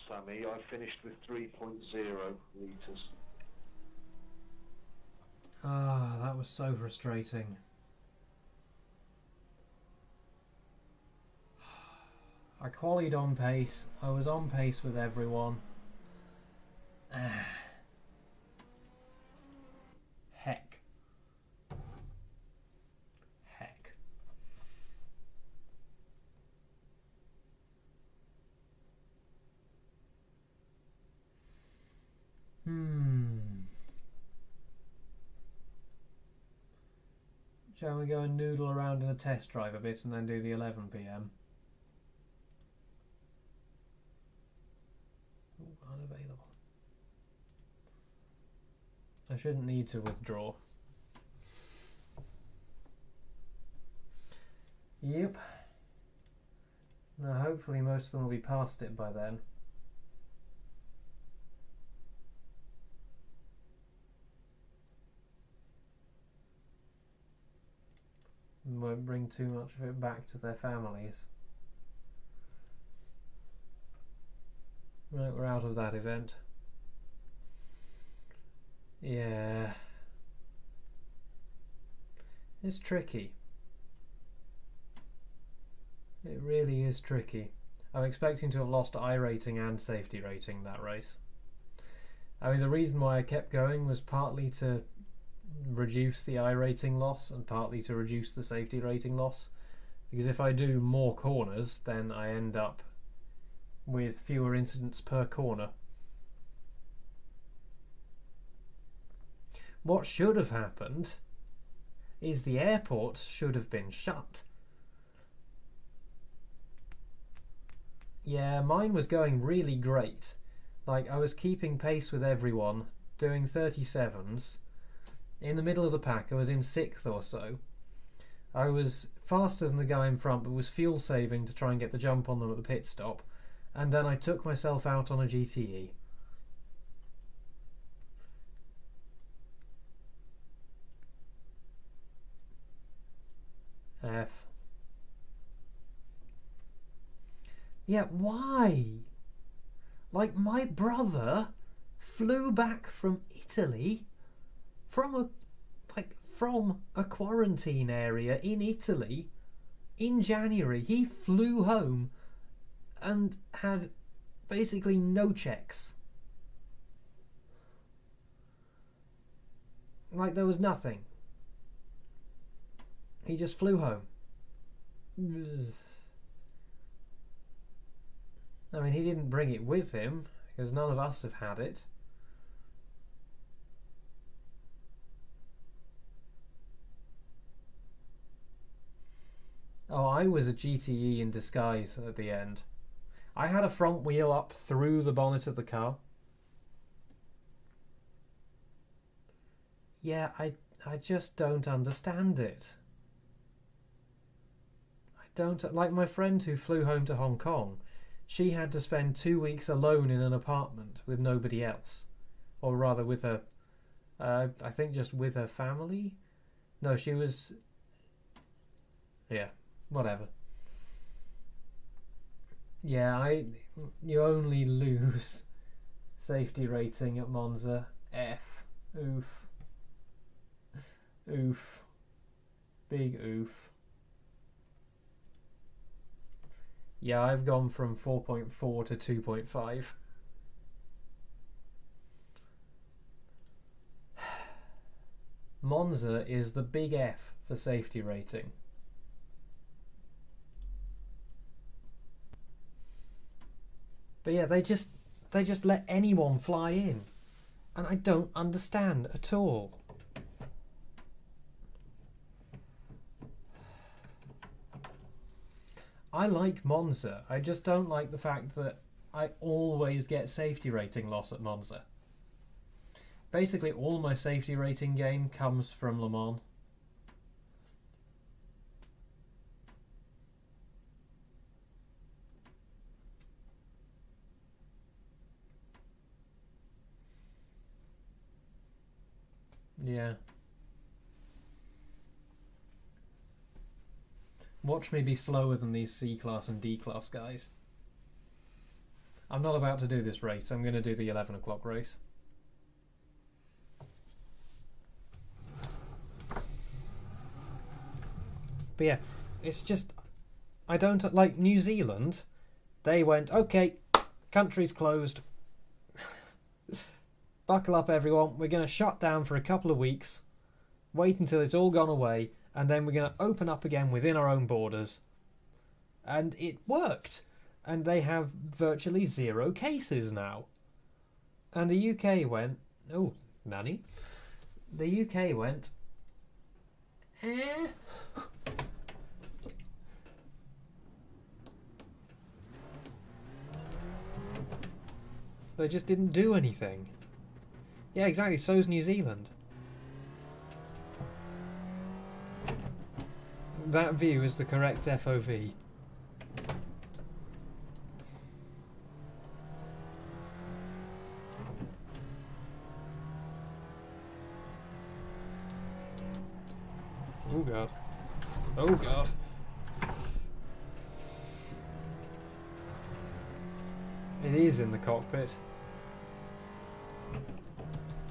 Sammy, I finished with 3.0 litres. Ah, that was so frustrating. I qualied on pace. I was on pace with everyone. Heck. Heck. Shall we go and noodle around in a test drive a bit and then do the 11 PM? Ooh, unavailable. I shouldn't need to withdraw. Yep. Now hopefully most of them will be past it by then. Won't bring too much of it back to their families. Right, we're out of that event. Yeah. It's tricky. It really is tricky. I'm expecting to have lost I rating and safety rating that race. I mean, the reason why I kept going was partly to reduce the I rating loss and partly to reduce the safety rating loss, because if I do more corners then I end up with fewer incidents per corner. What should have happened is the airports should have been shut. Yeah, mine was going really great. Like, I was keeping pace with everyone, doing 37s. In the middle of the pack, I was in 6th or so. I was faster than the guy in front, but was fuel saving to try and get the jump on them at the pit stop. And then I took myself out on a GTE. F. Yeah, why? Like, my brother flew back from Italy from a quarantine area in Italy in January. He flew home and had basically no checks. Like, there was nothing. He just flew home. I mean, he didn't bring it with him because none of us have had it. Oh, I was a GTE in disguise at the end. I had a front wheel up through the bonnet of the car. Yeah, I just don't understand it. I don't, like my friend who flew home to Hong Kong, she had to spend 2 weeks alone in an apartment with nobody else. Or rather with her, I think just with her family? No, she was, yeah, whatever. Yeah, you only lose safety rating at Monza. F. Oof. Oof. Big oof. Yeah, I've gone from 4.4 to 2.5. Monza is the big F for safety rating. But yeah, they just let anyone fly in. And I don't understand at all. I like Monza. I just don't like the fact that I always get safety rating loss at Monza. Basically, all my safety rating gain comes from Le Mans. Yeah. Watch me be slower than these C-Class and D-Class guys. I'm not about to do this race. I'm going to do the 11 o'clock race. But yeah, it's just... I don't... Like, New Zealand, they went, okay, country's closed. Buckle up, everyone. We're going to shut down for a couple of weeks. Wait until it's all gone away. And then we're going to open up again within our own borders. And it worked. And they have virtually 0 cases now. And the UK went... Oh, nanny. The UK went... They just didn't do anything. Yeah, exactly. So's New Zealand. That view is the correct FOV. Oh god. Oh god. It is in the cockpit.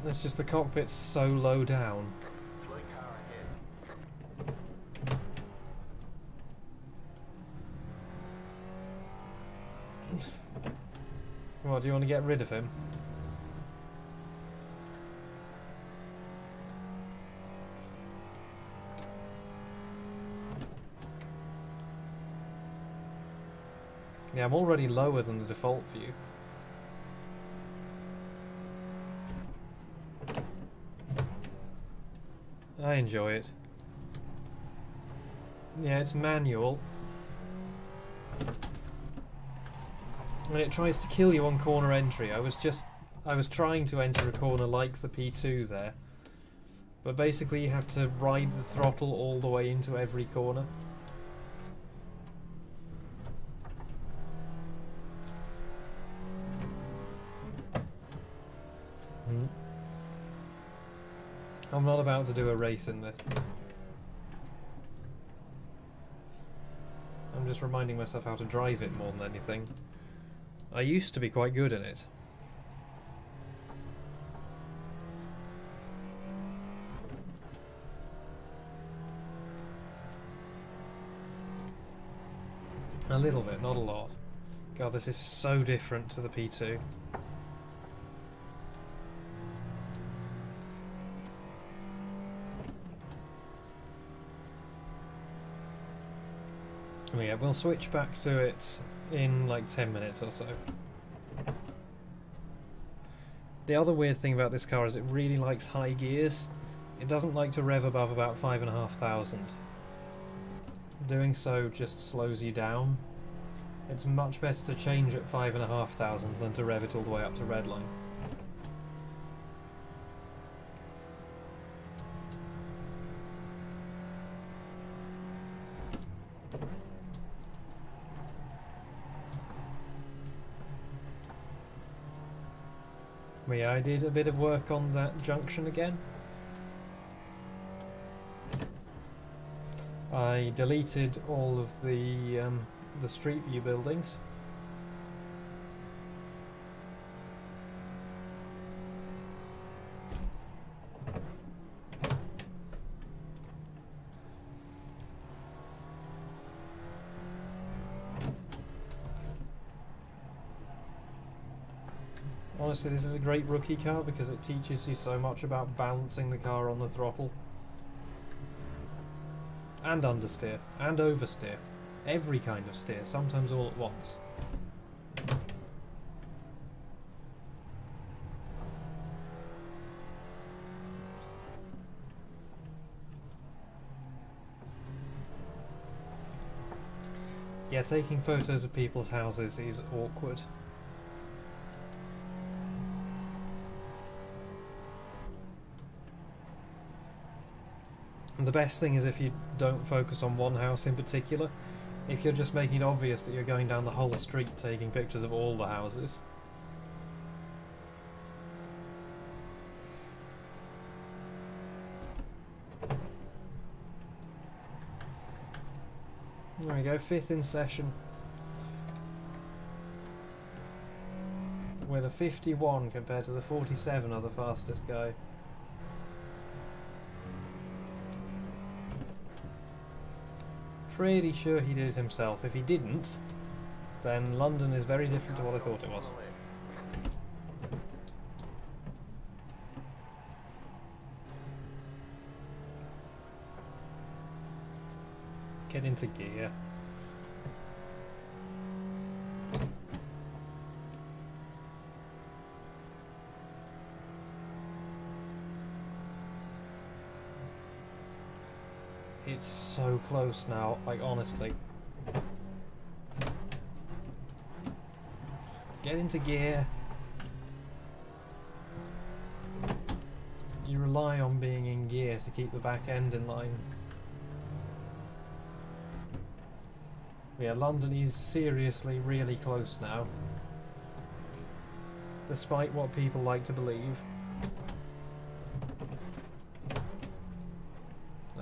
That's just the cockpit's so low down. Slow car ahead. What, do you want to get rid of him? Yeah, I'm already lower than the default view. I enjoy it. Yeah, it's manual. When it tries to kill you on corner entry, I was trying to enter a corner like the P2 there. But basically you have to ride the throttle all the way into every corner. I'm not about to do a race in this. I'm just reminding myself how to drive it more than anything. I used to be quite good in it. A little bit, not a lot. God, this is so different to the P2. Yeah, we'll switch back to it in like 10 minutes or so. The other weird thing about this car is it really likes high gears. It doesn't like to rev above about 5,500. Doing so just slows you down. It's much better to change at 5,500 than to rev it all the way up to redline. But yeah, I did a bit of work on that junction again. I deleted all of the street view buildings. Honestly, this is a great rookie car because it teaches you so much about balancing the car on the throttle. And understeer, and oversteer. Every kind of steer, sometimes all at once. Yeah, taking photos of people's houses is awkward. And the best thing is if you don't focus on one house in particular. If you're just making it obvious that you're going down the whole street taking pictures of all the houses. There we go, 5th in session. With a 51 compared to the 47 of the fastest guy. Pretty sure he did it himself. If he didn't, then London is very different to what I thought it was. Get into gear. It's so close now, like honestly. Get into gear. You rely on being in gear to keep the back end in line. Yeah, London is seriously really close now. Despite what people like to believe.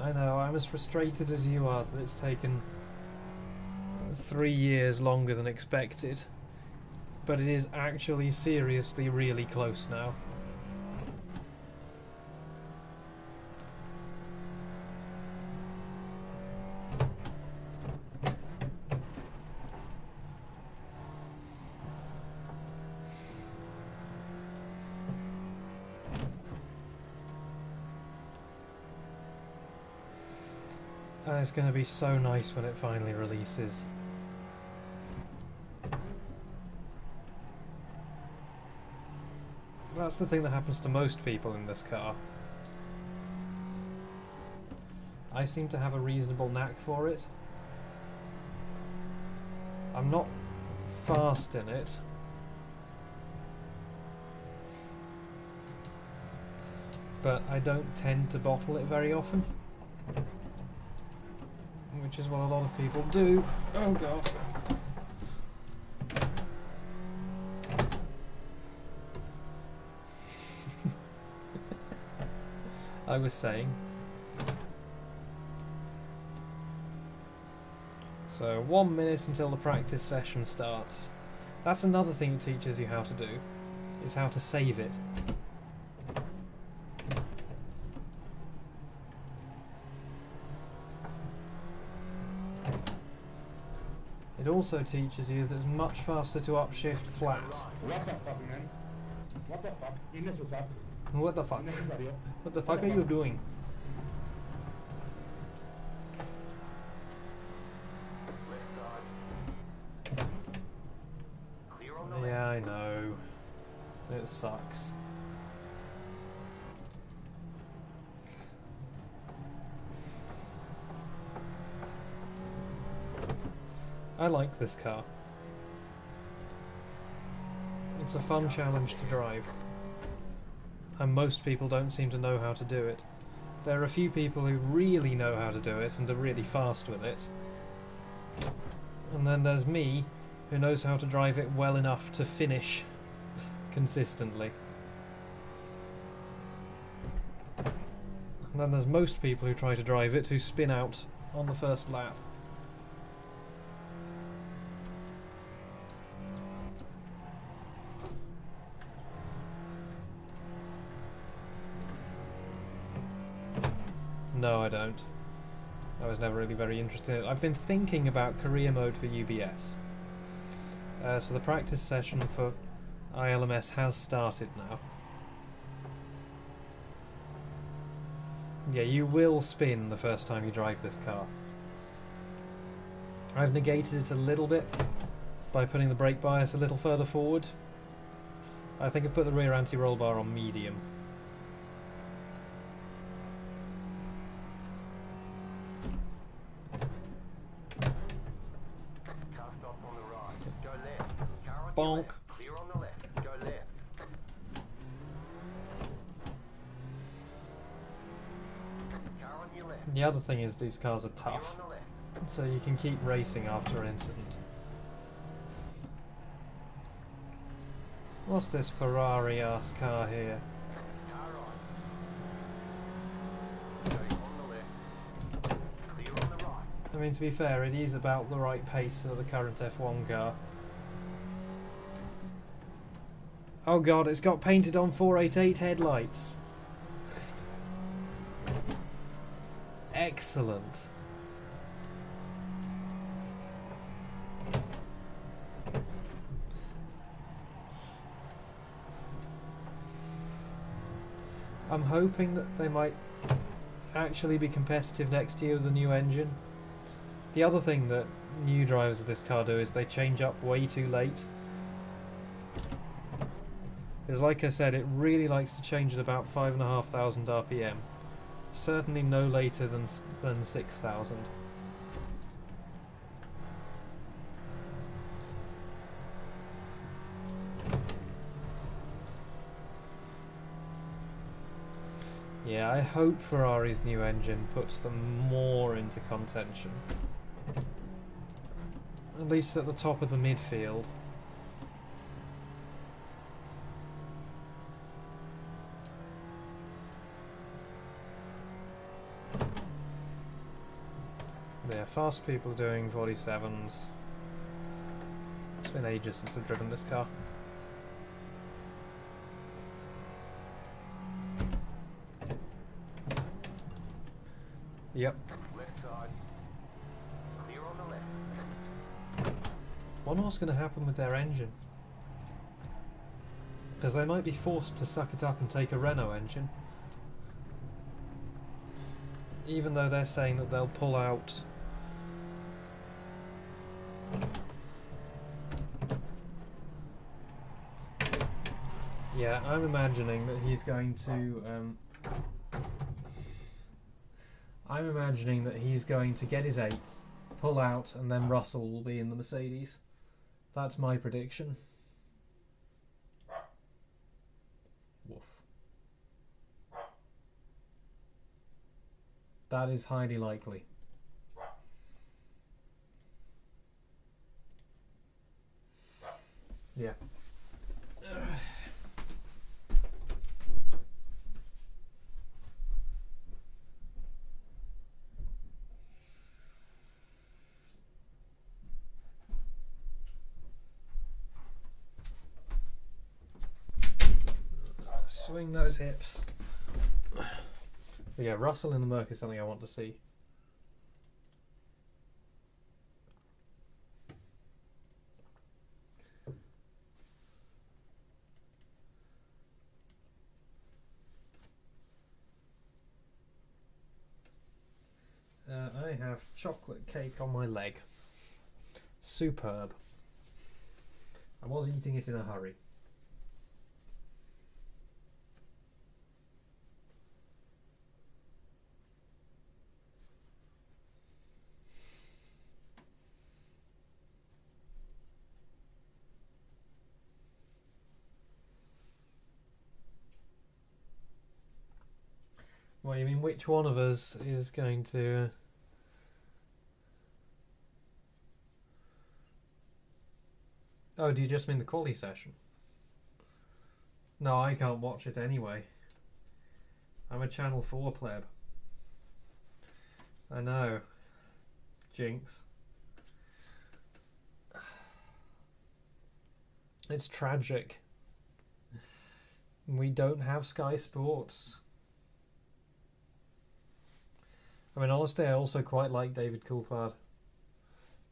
I know, I'm as frustrated as you are that it's taken 3 years longer than expected. But it is actually seriously really close now. And it's going to be so nice when it finally releases. That's the thing that happens to most people in this car. I seem to have a reasonable knack for it. I'm not fast in it. But I don't tend to bottle it very often. Which is what a lot of people do. Oh god. I was saying. So 1 minute until the practice session starts. That's another thing it teaches you how to do, is how to save it. It also teaches you that it's much faster to upshift flat. What the fuck, man? What the fuck? Unnecessary. What the fuck? Unnecessary. What the fuck are you doing? Left side. Clear on the left. Yeah, I know. It sucks. I like this car. It's a fun challenge to drive. And most people don't seem to know how to do it. There are a few people who really know how to do it and are really fast with it. And then there's me, who knows how to drive it well enough to finish consistently. And then there's most people who try to drive it who spin out on the first lap. No, I don't. I was never really very interested in it. I've been thinking about career mode for UBS. So the practice session for iLMS has started now. Yeah, you will spin the first time you drive this car. I've negated it a little bit by putting the brake bias a little further forward. I think I've put the rear anti-roll bar on medium. Car stop on the right. Go left. Car on your Bonk. left. Clear on the left. Go left. Car on your left. The other thing is these cars are Clear tough, on the left. so you can keep racing after an incident. What's this Ferrari-ass car here? Car on. Go on the left. Clear on the right. I mean, to be fair, it is about the right pace for the current F1 car. Oh god, it's got painted on 488 headlights. Excellent. I'm hoping that they might actually be competitive next year with the new engine. The other thing that new drivers of this car do is they change up way too late. Because like I said, it really likes to change at about 5,500 RPM. Certainly no later than 6,000. Yeah, I hope Ferrari's new engine puts them more into contention. At least at the top of the midfield. Yeah, fast people doing 47s. It's been ages since I've driven this car. Yep. Left side. Clear on the left. Wonder what's going to happen with their engine. Because they might be forced to suck it up and take a Renault engine. Even though they're saying that they'll pull out... Yeah, I'm imagining that he's going to... I'm imagining that he's going to get his 8th, pull out, and then Russell will be in the Mercedes. That's my prediction. Woof. That is highly likely. Yeah. Swing those hips. But yeah, Russell in the Merc is something I want to see. I have chocolate cake on my leg. Superb. I was eating it in a hurry. Well, you mean which one of us is going to... Oh, do you just mean the quali session? No, I can't watch it anyway. I'm a Channel 4 pleb. I know. Jinx. It's tragic. We don't have Sky Sports. I mean, honestly, I also quite like David Coulthard.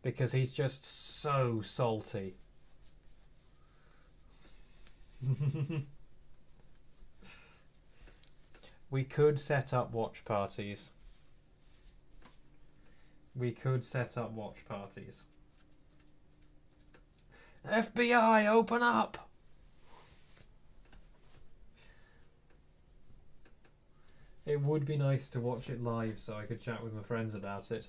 Because he's just so salty. We could set up watch parties. We could set up watch parties. FBI, open up! It would be nice to watch it live so I could chat with my friends about it.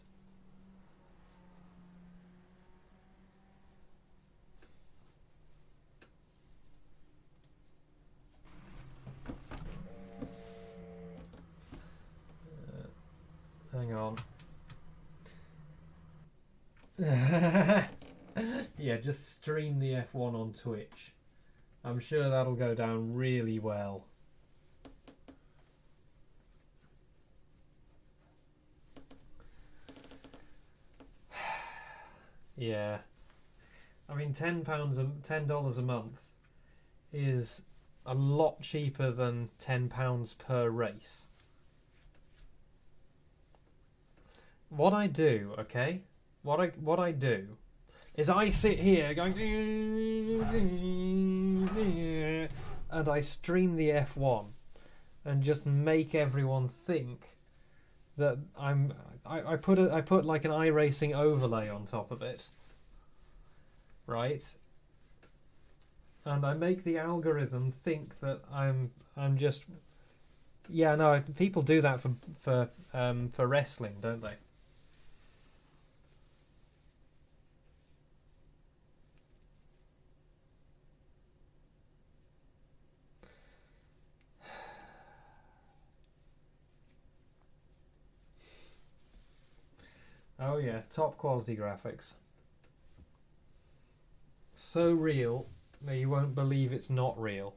Yeah, just stream the F1 on Twitch. I'm sure that'll go down really well. Yeah. I mean, $10 a month is a lot cheaper than £10 per race. What I do, okay? What I do is I sit here going and I stream the F1 and just make everyone think that I put like an iRacing overlay on top of it. Right? And I make the algorithm think that I'm just, yeah, no, people do that for wrestling, don't they? Oh yeah, top quality graphics. So real that you won't believe it's not real.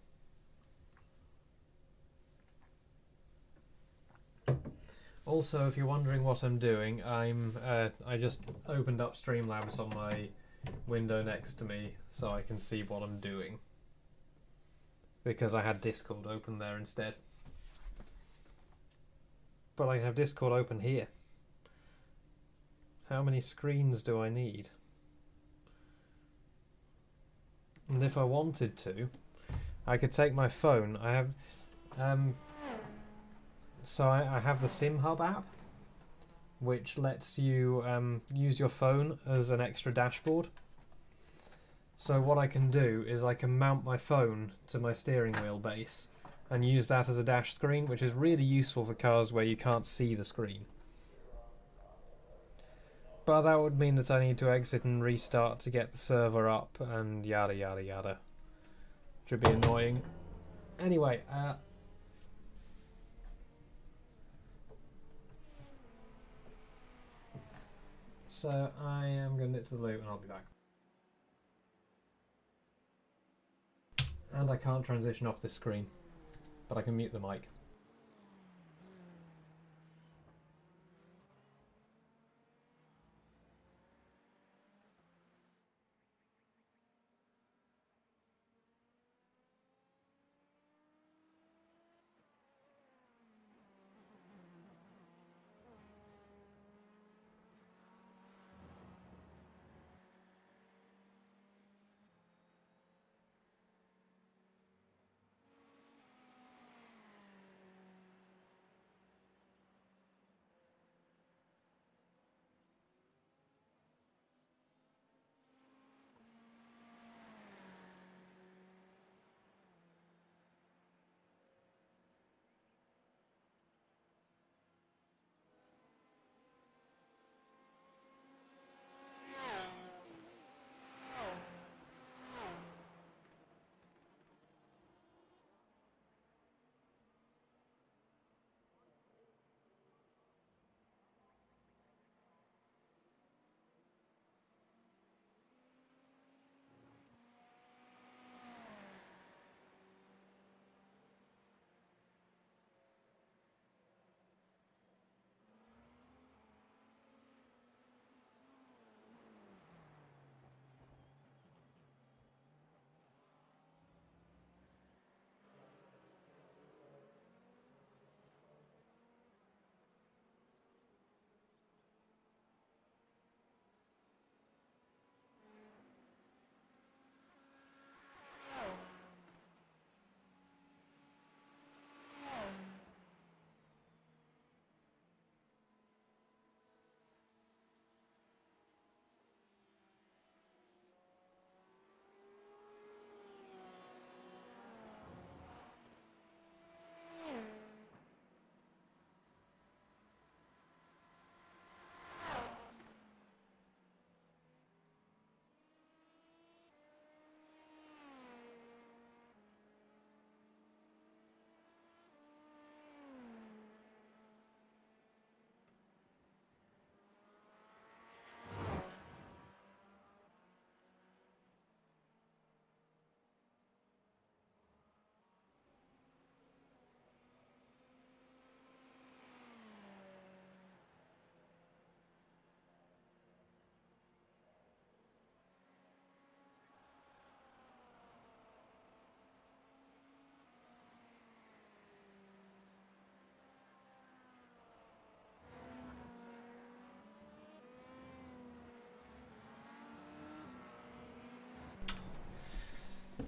Also, if you're wondering what I'm doing, I just opened up Streamlabs on my window next to me so I can see what I'm doing. Because I had Discord open there instead. But I have Discord open here. How many screens do I need? And if I wanted to, I could take my phone. I have, so I have the SimHub app, which lets you use your phone as an extra dashboard. So what I can do is I can mount my phone to my steering wheel base and use that as a dash screen, which is really useful for cars where you can't see the screen. But that would mean that I need to exit and restart to get the server up and yada yada yada. Which would be annoying. Anyway, so I am going to nip to the loo and I'll be back. And I can't transition off this screen, but I can mute the mic.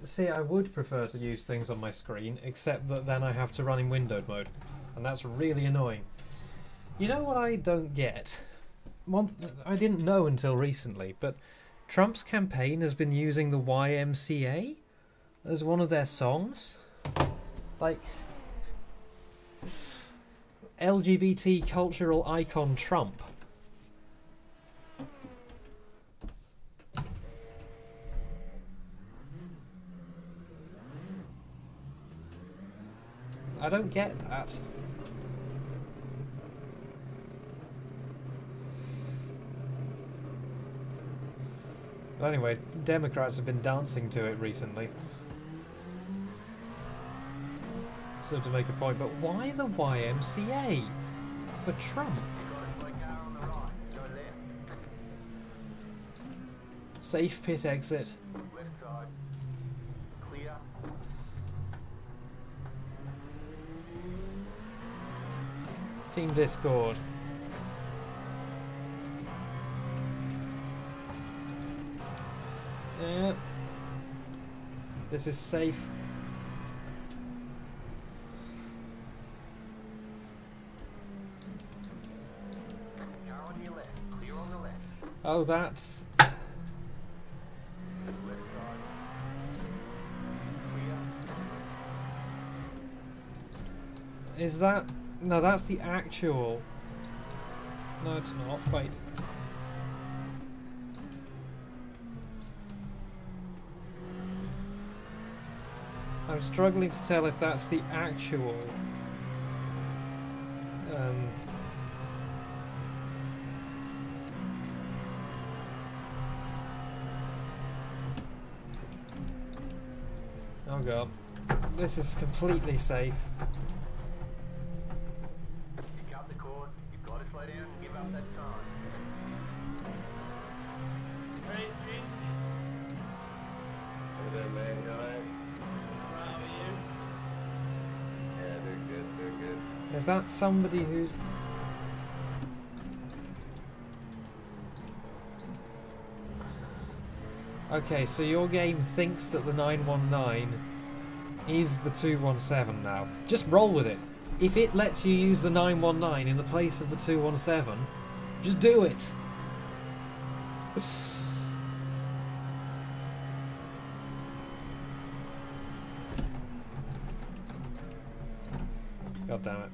See, I would prefer to use things on my screen, except that then I have to run in windowed mode, and that's really annoying. You know what I don't get? I didn't know until recently, but Trump's campaign has been using the YMCA as one of their songs. Like, LGBT cultural icon Trump. I don't get that. But anyway, Democrats have been dancing to it recently. So to make a point, but why the YMCA? For Trump? You got a car on the right. Go left. Safe pit exit. Left side. Clear. Team Discord. Yeah. This is safe. Car on your left. Clear on the left. Oh, that's... Left side. Clear. Is that... No, that's the actual... No, it's not. Wait. I'm struggling to tell if that's the actual... Oh god. This is completely safe. Pick up the cord. You've got to slow down and give up that time. Hey, Jake. Hey there, man. You alright? How are you? Yeah, they're good. They're good. Is that somebody who's... Okay, so your game thinks that the 919 is the 217 now. Just roll with it. If it lets you use the 919 in the place of the 217, just do it. God damn it.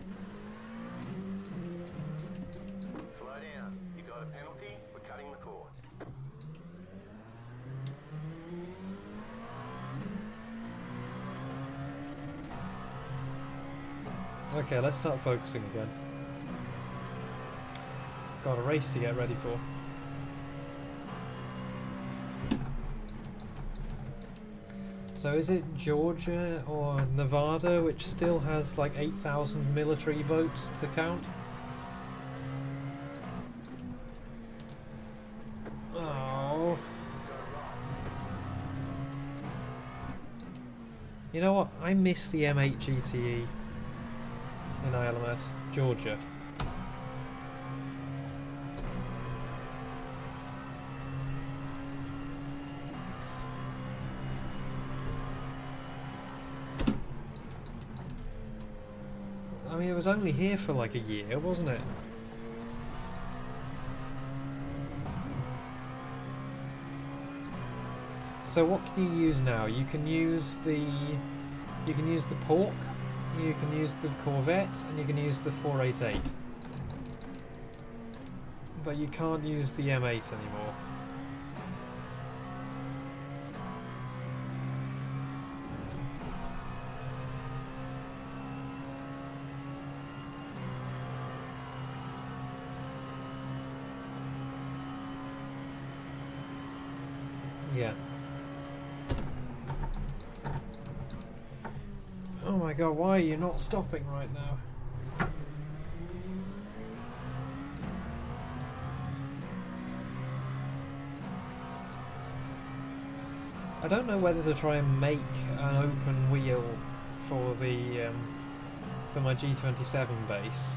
Slow down. You got a penalty for cutting the cord. Okay, let's start focusing again. Got a race to get ready for. So is it Georgia or Nevada which still has like 8,000 military votes to count? Oh. You know what? I miss the M8 GTE in iLMS. Georgia. I mean, it was only here for like a year, wasn't it? So what can you use now? You can use the Pork, you can use the Corvette, and you can use the 488. But you can't use the M8 anymore. Yeah. Oh my god, why are you not stopping right now? I don't know whether to try and make an open wheel for the for my G27 base.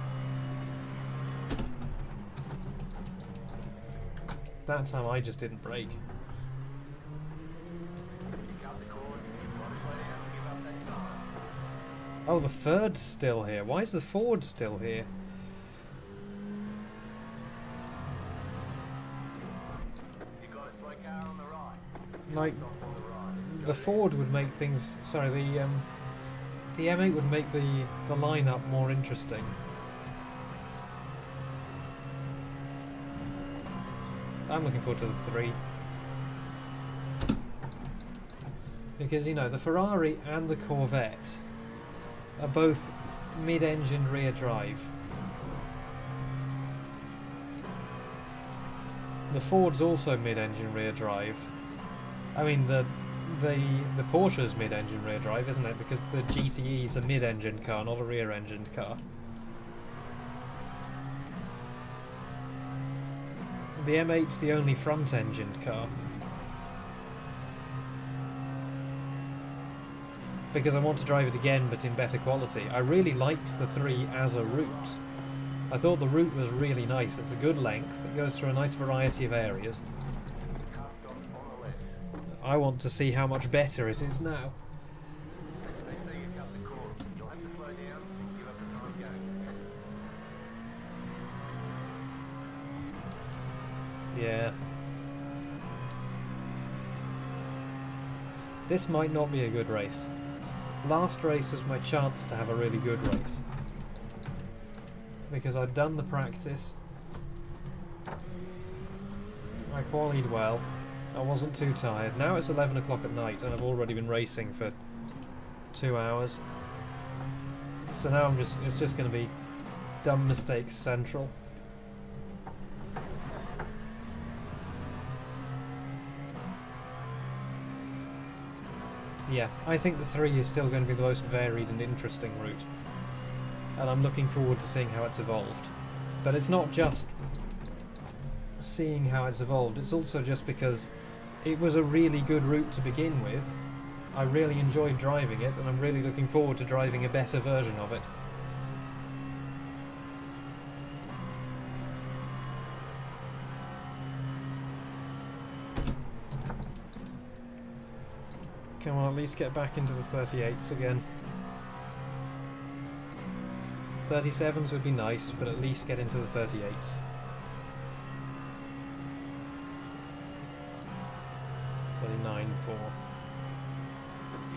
That time I just didn't brake. Pick up the cord. You've Oh, the Ford's still here. Why is the Ford still here? You got it, my car on the right. Like, Stop on the right. the Ford would make things... Sorry, the M8 would make the lineup more interesting. I'm looking forward to the 3. Because, you know, the Ferrari and the Corvette are both mid-engine rear drive. The Ford's also mid-engine rear drive. I mean, the Porsche's mid-engine rear drive, isn't it? Because the GTE is a mid-engine car, not a rear-engined car. The M8's the only front-engined car. Because I want to drive it again, but in better quality. I really liked the 3 as a route. I thought the route was really nice. It's a good length. It goes through a nice variety of areas. Car stop on the left. I want to see how much better it is now. They say you cut the corner. You'll have to slow down and give up the time going. Yeah. This might not be a good race. Last race was my chance to have a really good race. Because I'd done the practice. I qualied well. I wasn't too tired. Now it's 11 o'clock at night and I've already been racing for 2 hours. So now it's just going to be dumb mistakes central. Yeah, I think the 3 is still going to be the most varied and interesting route. And I'm looking forward to seeing how it's evolved. But it's not just seeing how it's evolved, it's also just because it was a really good route to begin with. I really enjoyed driving it, and I'm really looking forward to driving a better version of it. Come on, at least get back into the 38s again. 37s would be nice, but at least get into the 38s. $39.4. You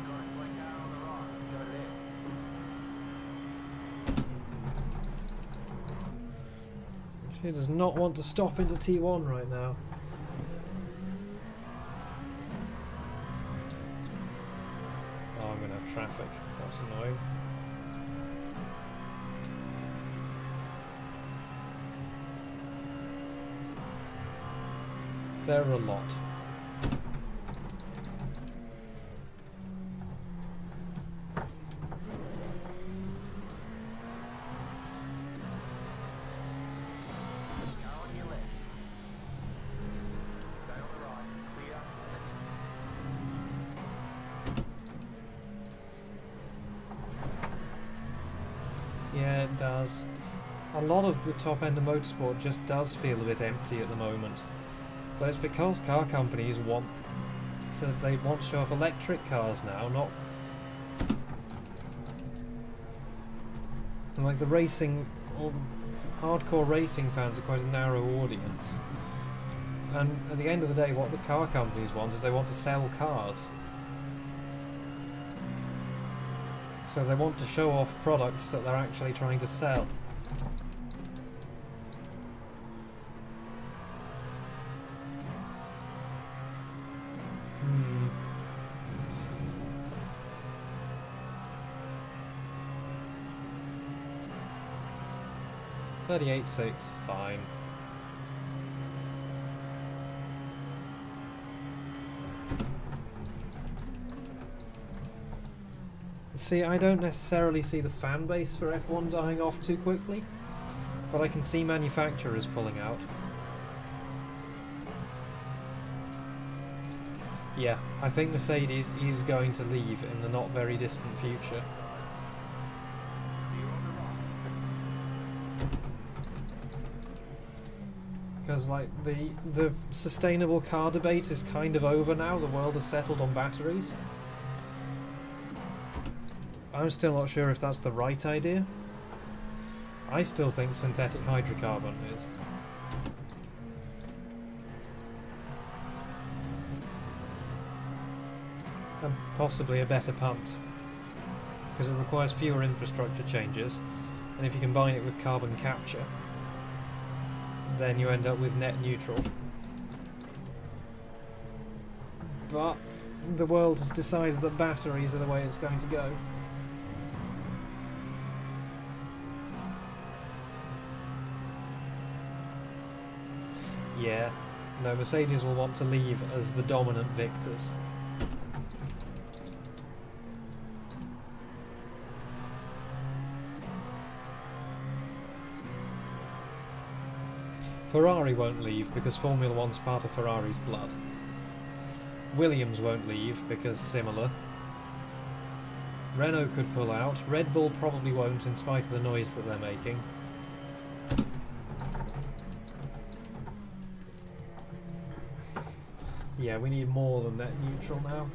got it, my car on the right. Go left. She does not want to stop into T1 right now. Oh, I'm going to have traffic. That's annoying. There are a lot. Car on your left. Stay on the right. Clear. Yeah, it does. A lot of the top end of motorsport just does feel a bit empty at the moment. But it's because car companies want to show off electric cars now, not and like the racing or hardcore racing fans are quite a narrow audience. And at the end of the day, what the car companies want is they want to sell cars. So they want to show off products that they're actually trying to sell. Hmm. $38.6, fine. See, I don't necessarily see the fan base for F1 dying off too quickly, but I can see manufacturers pulling out. Yeah, I think Mercedes is going to leave in the not very distant future. Because like the sustainable car debate is kind of over now. The world has settled on batteries. I'm still not sure if that's the right idea. I still think synthetic hydrocarbon is. And possibly a better punt. Because it requires fewer infrastructure changes, and if you combine it with carbon capture, then you end up with net neutral. But the world has decided that batteries are the way it's going to go. Yeah, no, Mercedes will want to leave as the dominant victors. Ferrari won't leave because Formula One's part of Ferrari's blood. Williams won't leave because similar. Renault could pull out. Red Bull probably won't in spite of the noise that they're making. Yeah, we need more than net neutral now.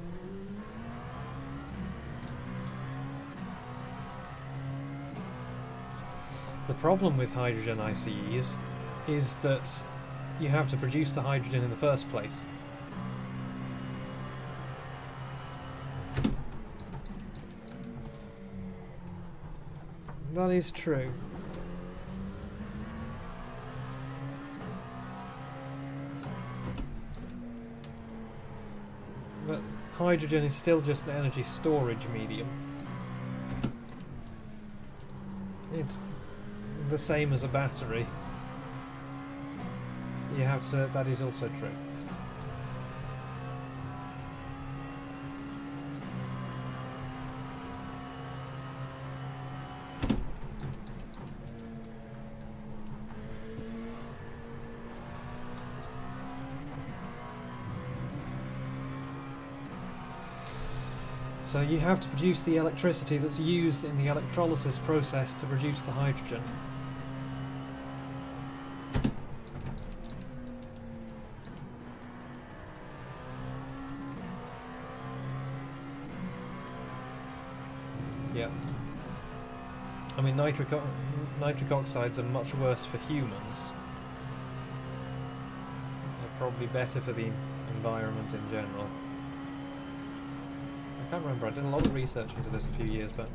The problem with hydrogen ICEs is that you have to produce the hydrogen in the first place. That is true. But hydrogen is still just an energy storage medium. It's the same as a battery. You have to, that is also true. So you have to produce the electricity that's used in the electrolysis process to produce the hydrogen. Yep. I mean, nitric oxides are much worse for humans. They're probably better for the environment in general. I can't remember, I did a lot of research into this a few years back.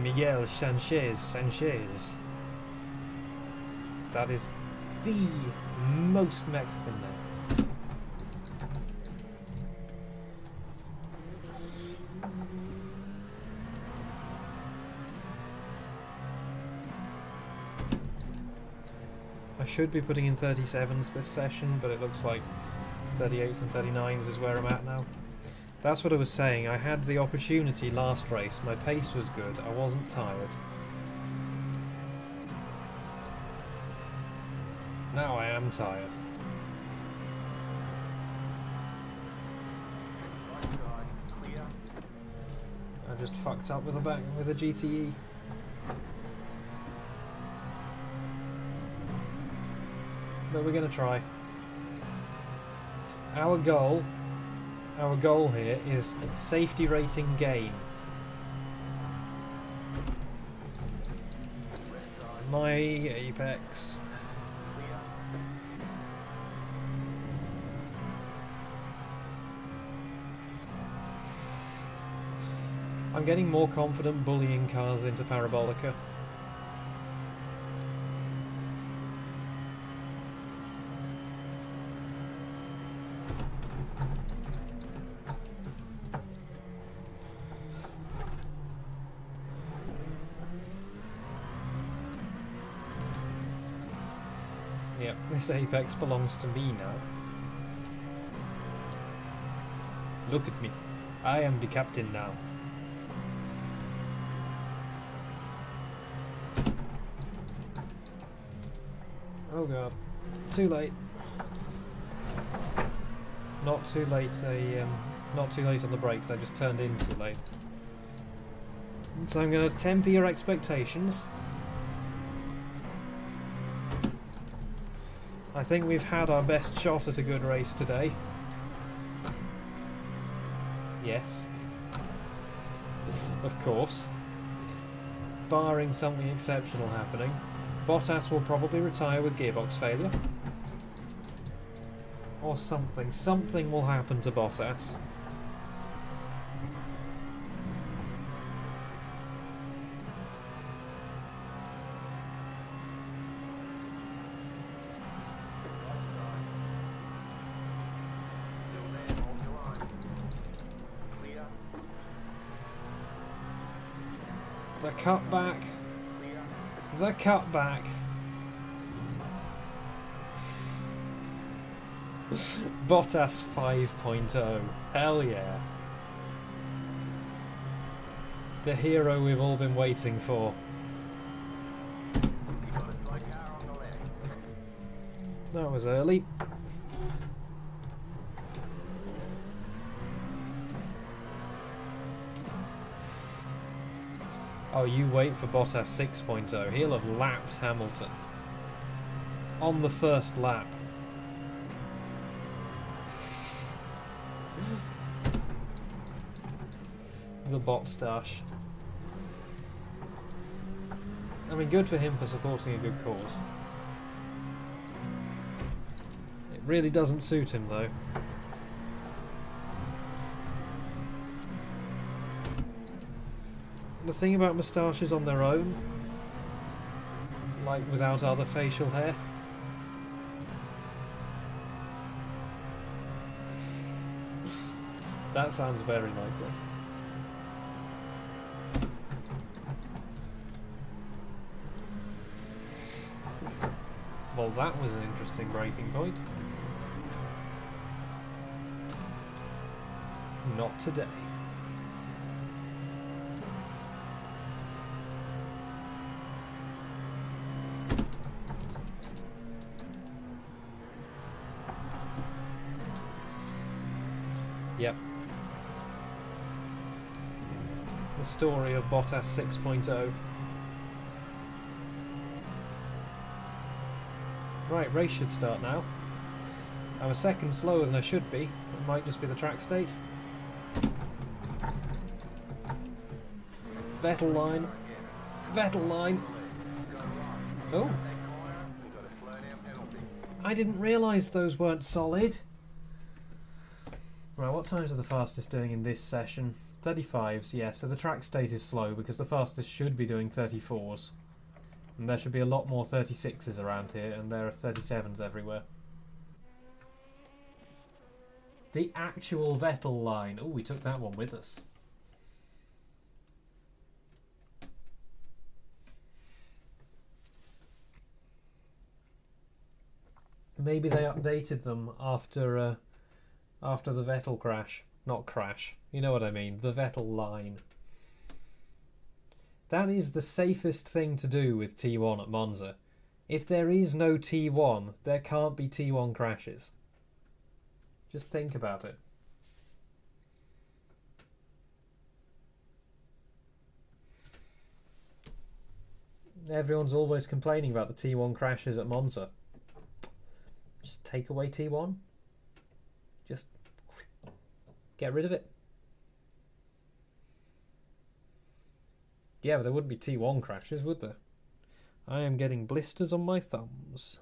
Miguel Sanchez. That is the most Mexican name. I should be putting in 37s this session, but it looks like 38s and 39s is where I'm at now. That's what I was saying. I had the opportunity last race. My pace was good. I wasn't tired. Now I am tired. Right side, clear. I just fucked up with a GTE. But we're going to try. Our goal here is safety rating gain. Left side, My apex. clear. I'm getting more confident bullying cars into Parabolica. Yep, this apex belongs to me now. Look at me. I am the captain now. Oh god. Too late. Not too late, not too late on the brakes, I just turned in too late. So I'm going to temper your expectations. I think we've had our best shot at a good race today. Yes. Of course. Barring something exceptional happening. Bottas will probably retire with gearbox failure. Or something. Something will happen to Bottas. Still there, hold your line. Clear, The cutback. clear. The cutback. Bottas 5.0. Hell yeah. The hero we've all been waiting for. You got a slow car on the left. That was early. Oh, you wait for Bottas 6.0. He'll have lapped Hamilton. On the first lap. The bot stash. I mean, good for him for supporting a good cause. It really doesn't suit him, though. The thing about moustaches on their own, like without other facial hair, that sounds very likely. Well, that was an interesting breaking point. Not today. Yep. The story of Bottas 6.0. Right, race should start now. I'm a second slower than I should be. It might just be the track state. Vettel line. Vettel line. Oh. I didn't realise those weren't solid. Right, what times are the fastest doing in this session? 35s, yeah, so the track state is slow because the fastest should be doing 34s. And there should be a lot more 36s around here, and there are 37s everywhere. The actual Vettel line. Oh, we took that one with us. Maybe they updated them after the Vettel crash. Not crash. You know what I mean. The Vettel line. That is the safest thing to do with T1 at Monza. If there is no T1, there can't be T1 crashes. Just think about it. Everyone's always complaining about the T1 crashes at Monza. Just take away T1. Just get rid of it. Yeah, but there wouldn't be T1 crashes, would there? I am getting blisters on my thumbs.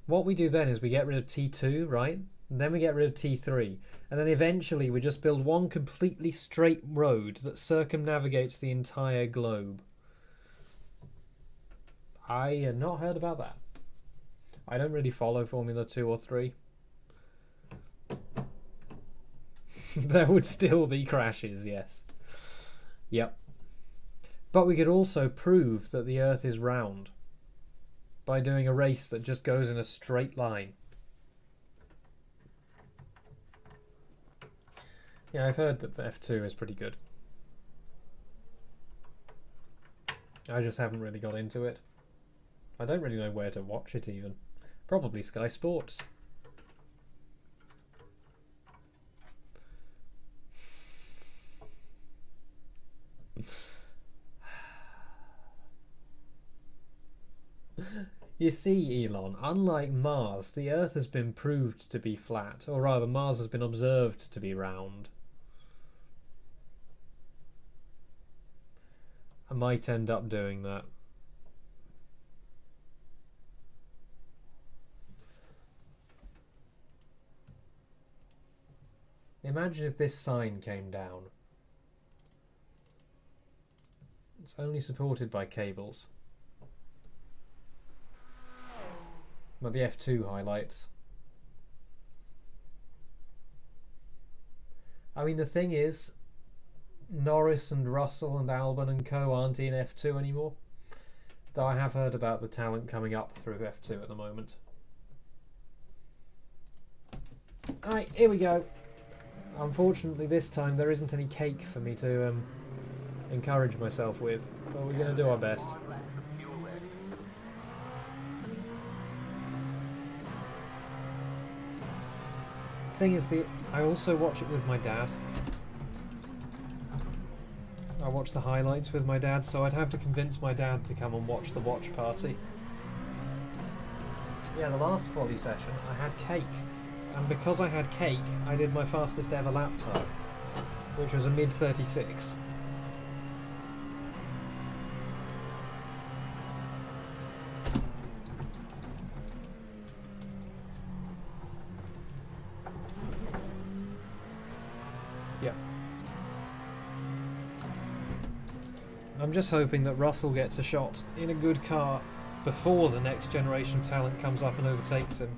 What we do then is we get rid of T2, right? And then we get rid of T3. And then eventually we just build one completely straight road that circumnavigates the entire globe. I had not heard about that. I don't really follow Formula 2 or 3. There would still be crashes, yes. Yep. But we could also prove that the Earth is round by doing a race that just goes in a straight line. Yeah, I've heard that F2 is pretty good. I just haven't really got into it. I don't really know where to watch it even. Probably Sky Sports. You see, Elon, unlike Mars, the Earth has been proved to be flat, or rather, Mars has been observed to be round. I might end up doing that. Imagine if this sign came down. It's only supported by cables. But the F2 highlights. I mean, the thing is, Norris and Russell and Albon and co aren't in F2 anymore. Though I have heard about the talent coming up through F2 at the moment. Alright, here we go. Unfortunately this time there isn't any cake for me to encourage myself with. But we're going to do our best. Five laps of fuel left. Thing is, I also watch it with my dad. I watch the highlights with my dad, so I'd have to convince my dad to come and watch the watch party. Yeah, the last quali session I had cake, and because I had cake I did my fastest ever lap time, which was a mid 36. Yeah. I'm just hoping that Russell gets a shot in a good car before the next generation talent comes up and overtakes him.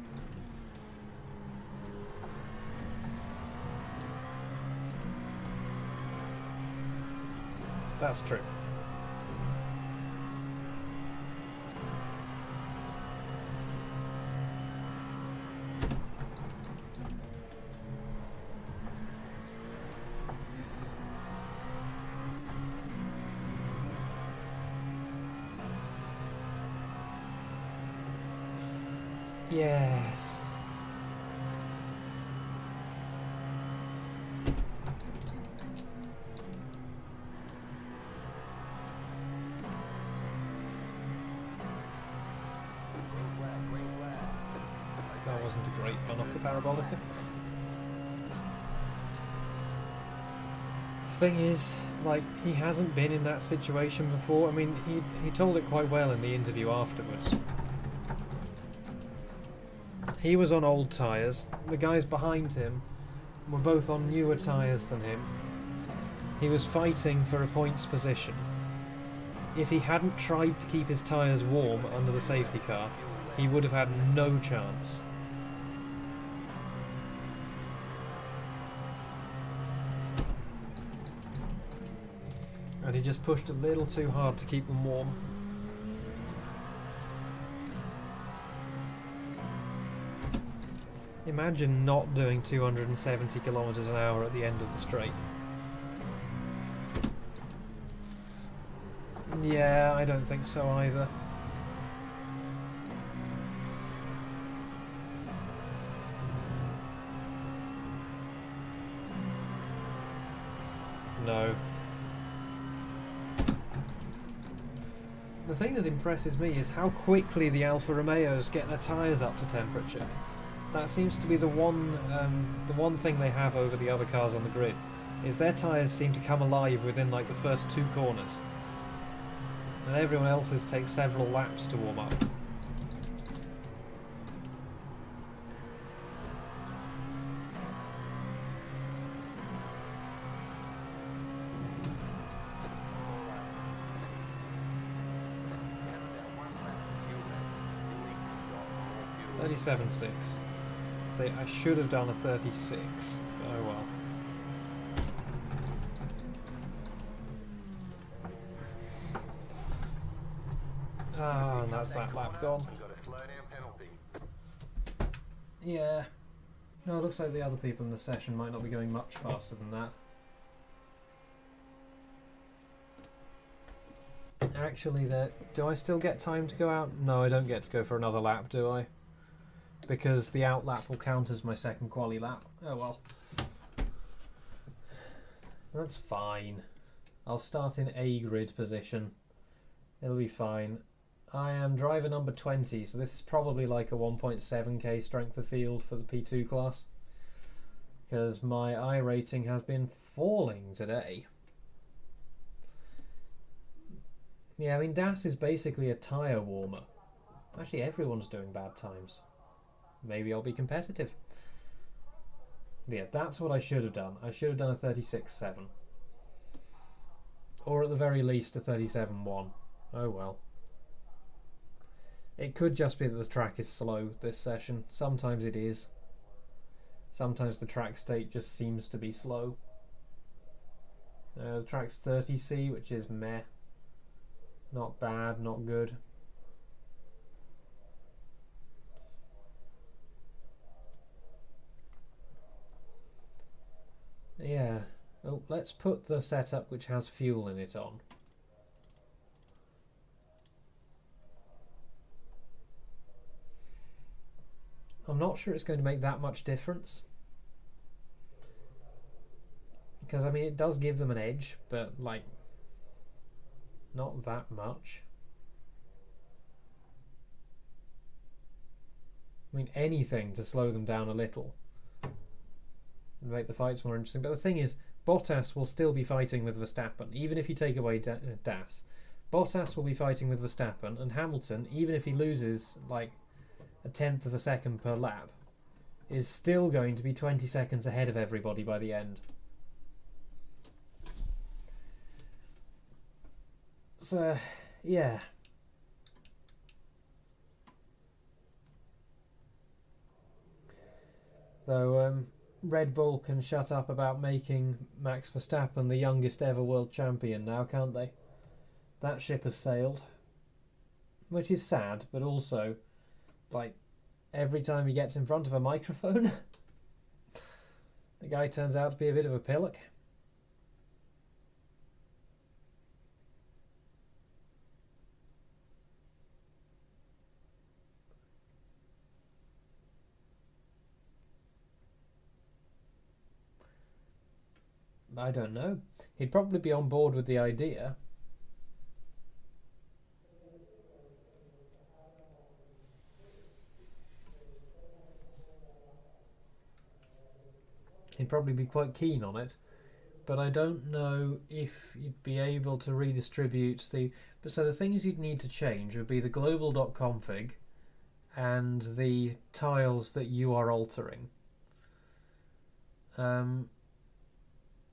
That's true. Yes. That wasn't a great run off the Parabolica. Thing is, like, he hasn't been in that situation before. I mean, he told it quite well in the interview afterwards. He was on old tyres. The guys behind him were both on newer tyres than him. He was fighting for a points position. If he hadn't tried to keep his tyres warm under the safety car, he would have had no chance. And he just pushed a little too hard to keep them warm. Imagine not doing 270 kilometers an hour at the end of the straight. Yeah, I don't think so either. No. The thing that impresses me is how quickly the Alfa Romeos get their tyres up to temperature. That seems to be the one thing they have over the other cars on the grid, is their tyres seem to come alive within like the first 2 corners. And everyone else's takes several laps to warm up. About 1 lap of fuel left. You'll need to stop more fuel. 37.6. See, I should have done a 36, but oh well. Ah, and that's that lap gone. And got a slow down penalty. Yeah. No, it looks like the other people in the session might not be going much faster than that. Actually, do I still get time to go out? No, I don't get to go for another lap, do I? Because the out lap will count as my second quali lap. Oh well. That's fine. I'll start in A grid position. It'll be fine. I am driver number 20, so this is probably like a 1.7k strength of field for the P2 class. Because my I rating has been falling today. Yeah, I mean, DAS is basically a tyre warmer. Actually, everyone's doing bad times. Maybe I'll be competitive. Yeah, that's what I should have done. I should have done a 36.7. Or at the very least a 37.1. Oh well. It could just be that the track is slow this session. Sometimes it is. Sometimes the track state just seems to be slow. The track's 30C, which is meh. Not bad, not good. Yeah. Oh, let's put the setup which has fuel in it on. I'm not sure it's going to make that much difference. Because, I mean, it does give them an edge, but, like, not that much. I mean, anything to slow them down a little and make the fights more interesting. But the thing is, Bottas will still be fighting with Verstappen, even if you take away Das. Bottas will be fighting with Verstappen, and Hamilton, even if he loses, like, a tenth of a second per lap, is still going to be 20 seconds ahead of everybody by the end. So, yeah. Though Red Bull can shut up about making Max Verstappen the youngest ever world champion now, can't they? That ship has sailed. Which is sad, but also, like, every time he gets in front of a microphone, the guy turns out to be a bit of a pillock. I don't know. He'd probably be on board with the idea. He'd probably be quite keen on it. But I don't know if you'd be able to redistribute the... But so the things you'd need to change would be the global.config and the tiles that you are altering.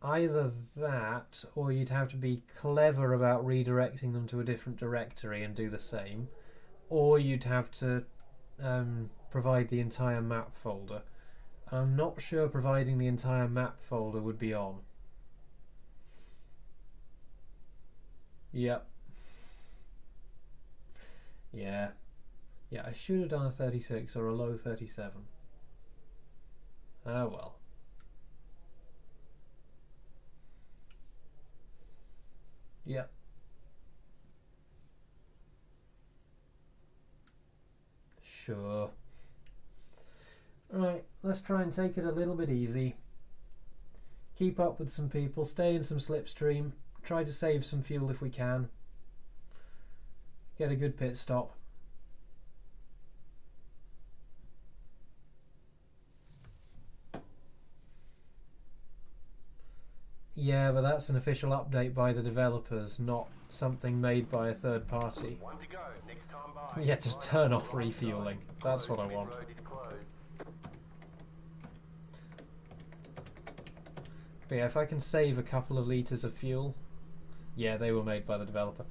Either that, or you'd have to be clever about redirecting them to a different directory and do the same, or you'd have to provide the entire map folder. I'm not sure providing the entire map folder would be on. Yep. Yeah. Yeah, I should have done a 36 or a low 37. Oh well. Yeah. Sure. Right, let's try and take it a little bit easy. Keep up with some people, stay in some slipstream, try to save some fuel if we can. Get a good pit stop. Yeah, but that's an official update by the developers, not something made by a third party. One to go. Next time by. Yeah, just turn off refueling. That's what I want. Ready to close. But yeah, if I can save a couple of litres of fuel... Yeah, they were made by the developer.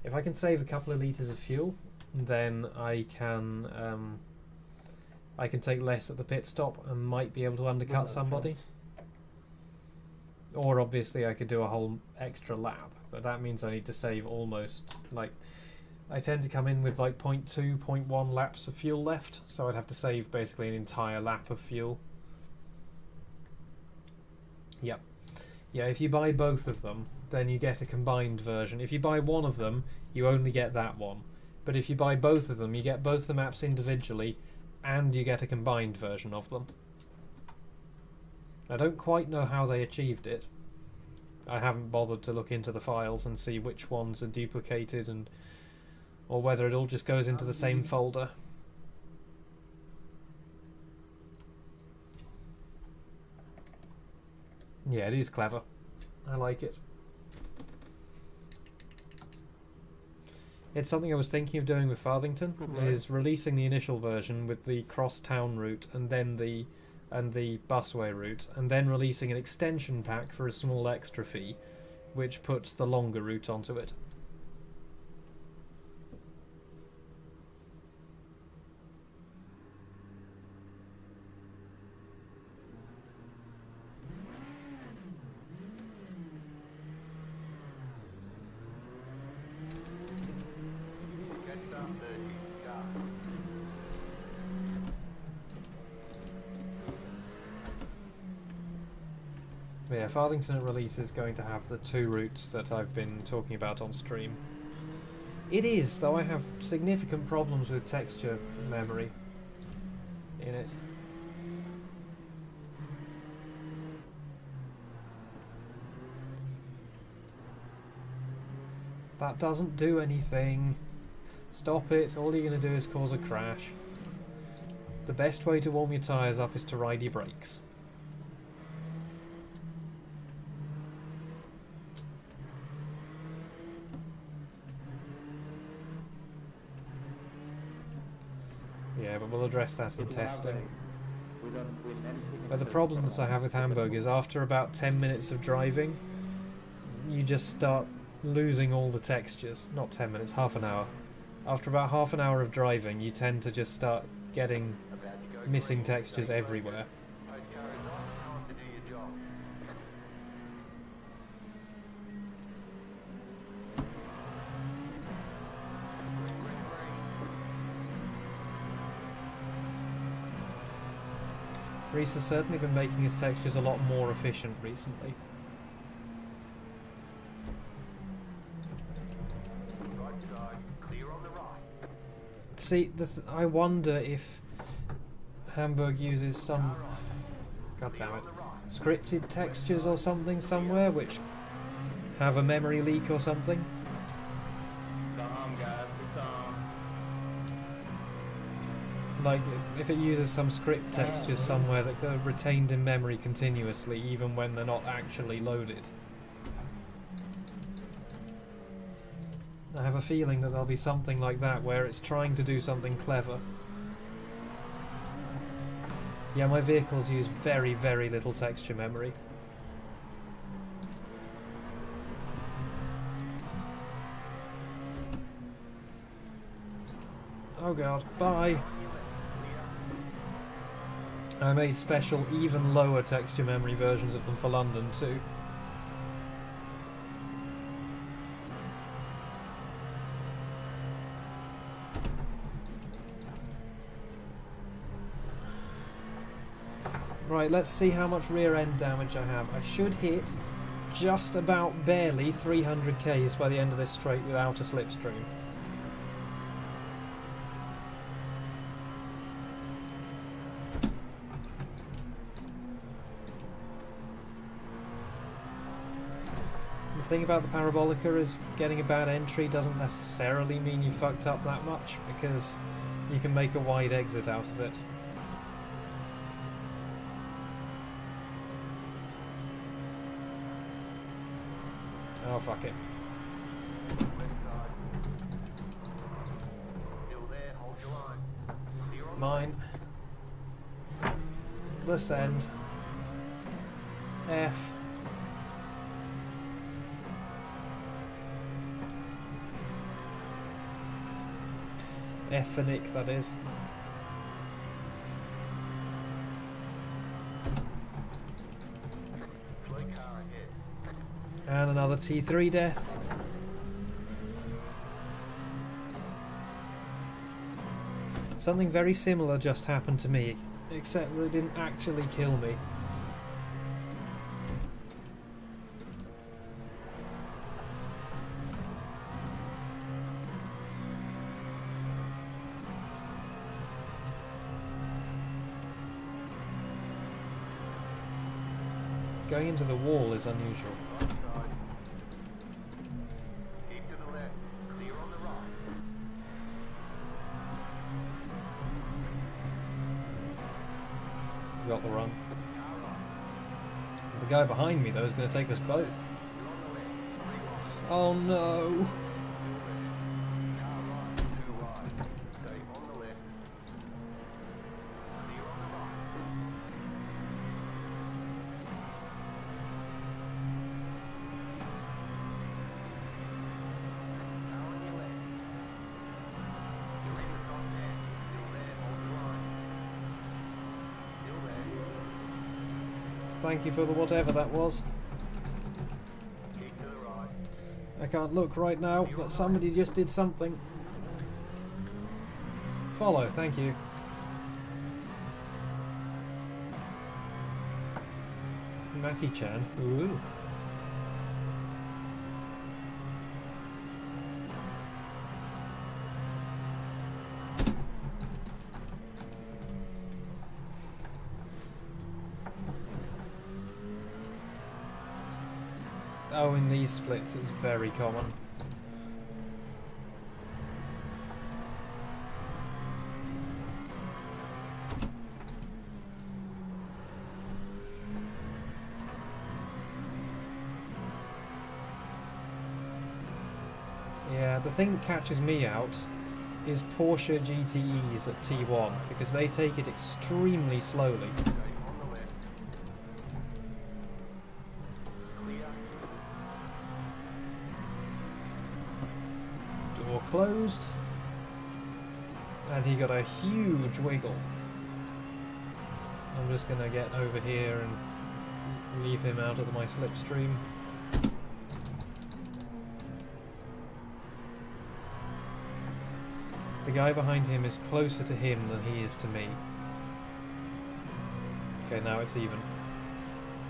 If I can save a couple of litres of fuel, then I can take less at the pit stop and might be able to undercut somebody. Or obviously I could do a whole extra lap, but that means I need to save almost, like, I tend to come in with like 0.2, 0.1 laps of fuel left, so I'd have to save basically an entire lap of fuel. Yep. Yeah, if you buy both of them, then you get a combined version. If you buy one of them, you only get that one. But if you buy both of them, you get both the maps individually, and you get a combined version of them. I don't quite know how they achieved it. I haven't bothered to look into the files and see which ones are duplicated and or whether it all just goes into the same folder. Yeah, it is clever. I like it. It's something I was thinking of doing with Farthington, is releasing the initial version with the cross-town route and then the busway route, and then releasing an extension pack for a small extra fee, which puts the longer route onto it. Catch up, dirty. Car. But yeah, Farthington at release is going to have the 2 routes that I've been talking about on stream. It is, though I have significant problems with texture memory in it. That doesn't do anything. Stop it, all you're going to do is cause a crash. The best way to warm your tyres up is to ride your brakes. Yeah, but we'll address that in testing. We don't win anything. But the problem that I have with Hamburg is after about 10 minutes of driving, you just start losing all the textures. Not 10 minutes, half an hour. After about half an hour of driving, you tend to just start getting About to go missing green. textures Take everywhere. Right, car is off. Time to do your job. Green, green, green. Reese has certainly been making his textures a lot more efficient recently. Right side. Clear on the right. See, I wonder if Hamburg uses some, god damn it, scripted textures or something somewhere which have a memory leak or something. Calm, guys. Calm. Like, if it uses some script textures somewhere that are retained in memory continuously, even when they're not actually loaded. I have a feeling that there'll be something like that where it's trying to do something clever. Yeah, my vehicles use very, very little texture memory. Oh god, bye! I made special, even lower texture memory versions of them for London too. Right, let's see how much rear end damage I have. I should hit just about barely 300 k's by the end of this straight without a slipstream. The thing about the Parabolica is getting a bad entry doesn't necessarily mean you fucked up that much, because you can make a wide exit out of it. Oh, fuck it. Left side. Still there. Hold your line. Clear on the Mine. This end. F. F for Nick, that is. Slow car ahead. And another T3 death. Something very similar just happened to me, except that it didn't actually kill me. Going into the wall is unusual. Right side. Keep to the left. Clear on the right. got the run. The guy behind me, though, is going to take us both. Oh no! Thank you for the whatever that was. I can't look right now, but somebody just did something. Follow, thank you. Matty-chan. Ooh. Oh, in these splits it's very common. Yeah, the thing that catches me out is Porsche GTEs at T1 because they take it extremely slowly. Door closed, and he got a huge wiggle. I'm just gonna get over here and leave him out of my slipstream. The guy behind him is closer to him than he is to me. Okay, now it's even.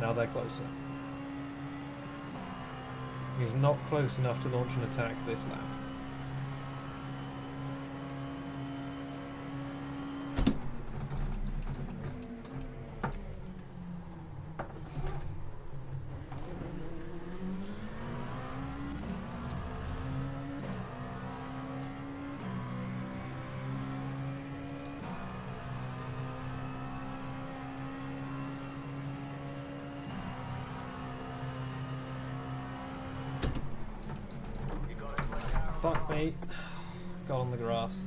Now they're closer. He's not close enough to launch an attack this lap. Fuck me. Got on the grass.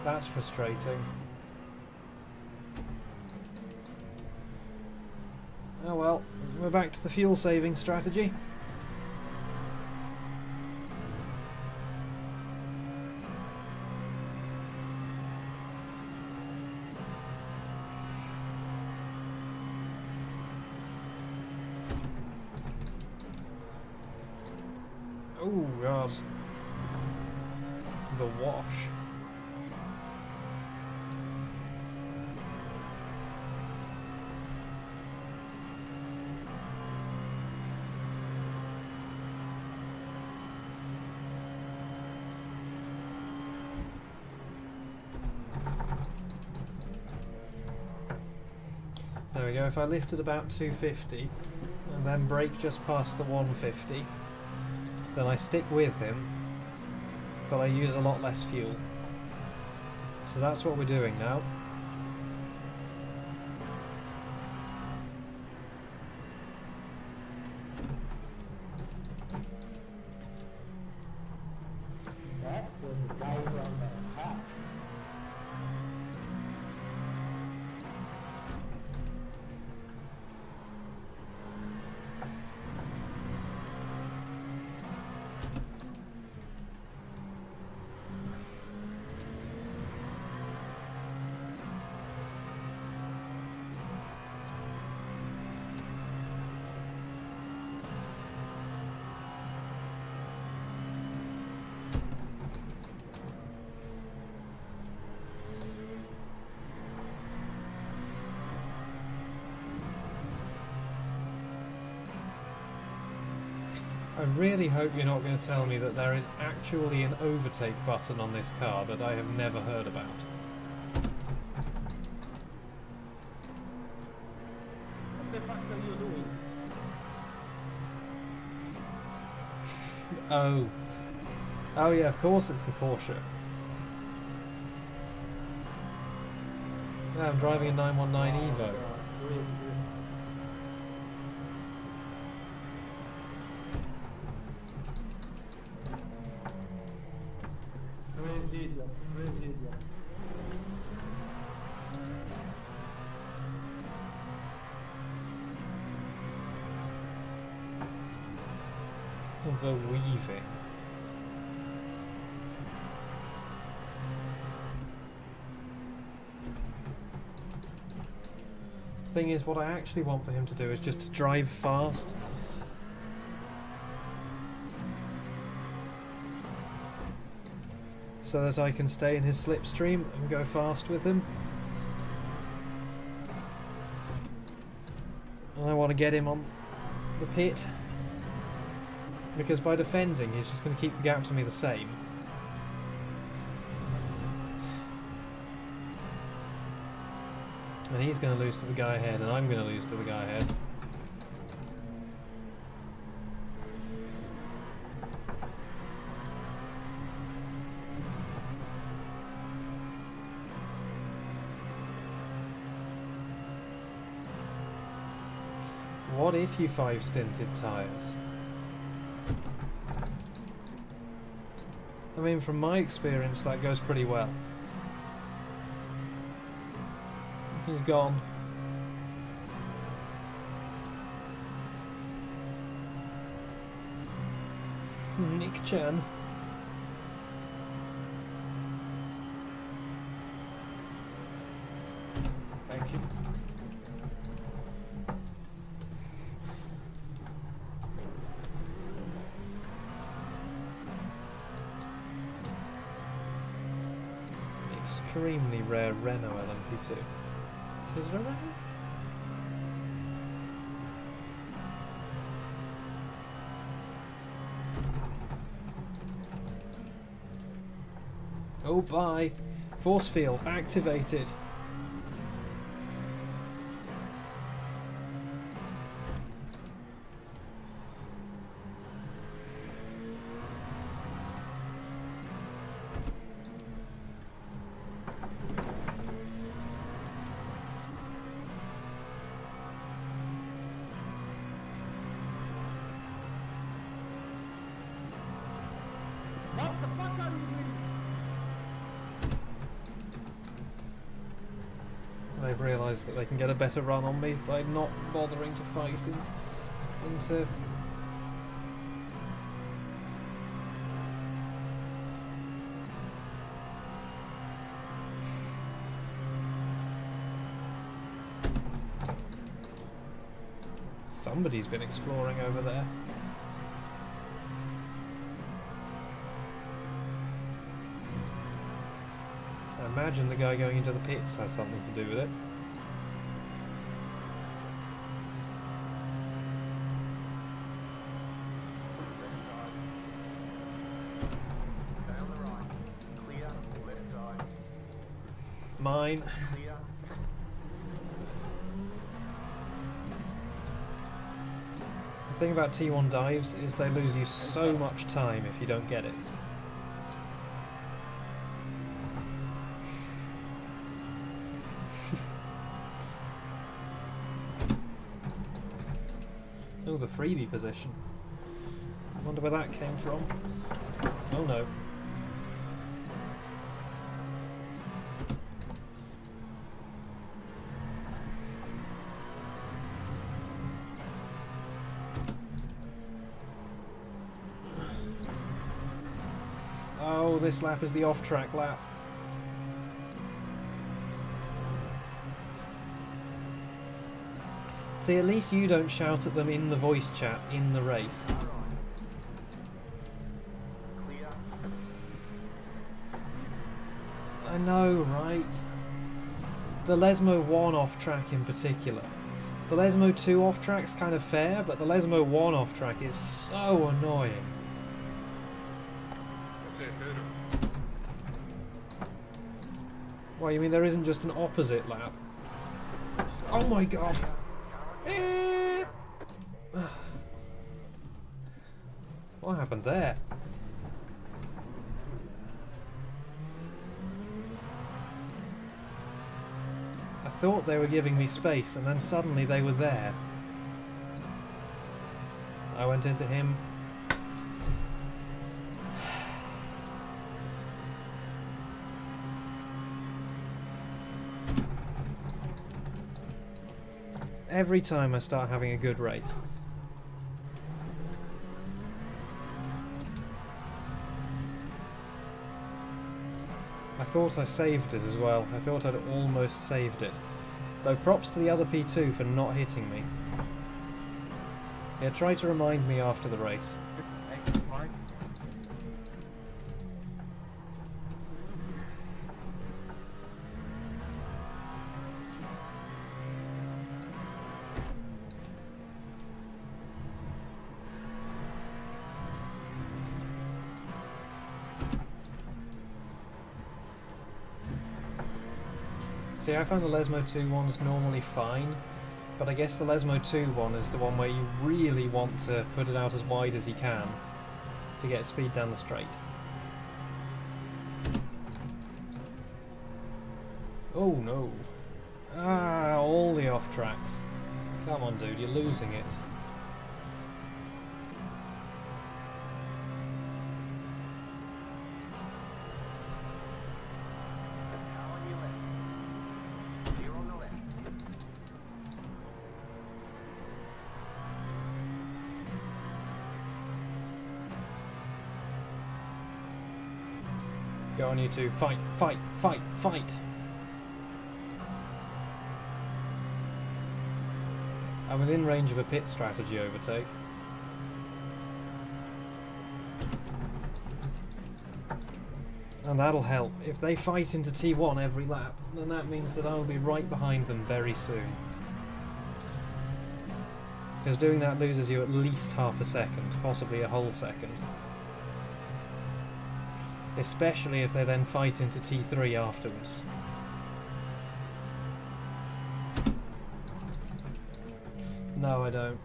That's frustrating. Oh well, we're back to the fuel saving strategy. Oh god. The wash. There we go, if I lift at about 250 and then brake just past the 150, then I stick with him, but I use a lot less fuel. So that's what we're doing now. That was the guy on the top. I really hope you're not going to tell me that there is actually an overtake button on this car that I have never heard about. What the fuck are you doing? Oh. Oh yeah, of course it's the Porsche. Yeah, I'm driving a 919 Evo. Crazy idiot, crazy idiot. The weaving. Thing is, what I actually want for him to do is just to drive fast. So that I can stay in his slipstream and go fast with him. And I want to get him on the pit. Because by defending, he's just going to keep the gap to me the same. And he's going to lose to the guy ahead, and I'm going to lose to the guy ahead. What if you 5-stinted tyres? I mean, from my experience, that goes pretty well. He's gone. Nick Chan. Thank you. Extremely rare Renault LMP2. Is it a Renault? Oh, bye. Force field activated. What the fuck are you doing? They've realised that they can get a better run on me by not bothering to fight into. Somebody's been exploring over there. I imagine the guy going into the pits has something to do with it. Stay on the right. Clear. Left side. Mine. Clear. The thing about T1 dives is they lose you so much time if you don't get it. Oh, the freebie position. I wonder where that came from. Oh no. Oh, this lap is the off-track lap. See, at least you don't shout at them in the voice chat in the race. Clear. I know, right? The Lesmo 1 off-track in particular The Lesmo 2 off-track's kind of fair, but the Lesmo 1 off-track is so annoying. Okay, fair. Well, you mean there isn't just an opposite lap? Oh my god! Eh. What happened there? I thought they were giving me space, and then suddenly they were there. I went into him. Every time I start having a good race. I thought I saved it as well. I thought I'd almost saved it. Though props to the other P2 for not hitting me. Yeah, try to remind me after the race. Thanks, Mike. See, I found the Lesmo 2 one's normally fine, but I guess the Lesmo 2 one is the one where you really want to put it out as wide as you can to get speed down the straight. Oh no. Ah, all the off tracks. Come on dude, you're losing it. Car on your left. Clear on the left. Go on you two, fight, fight, fight, fight! I'm within range of a pit strategy overtake. And that'll help. If they fight into T1 every lap, then that means that I'll be right behind them very soon. Because doing that loses you at least half a second, possibly a whole second. Especially if they then fight into T3 afterwards. No, I don't.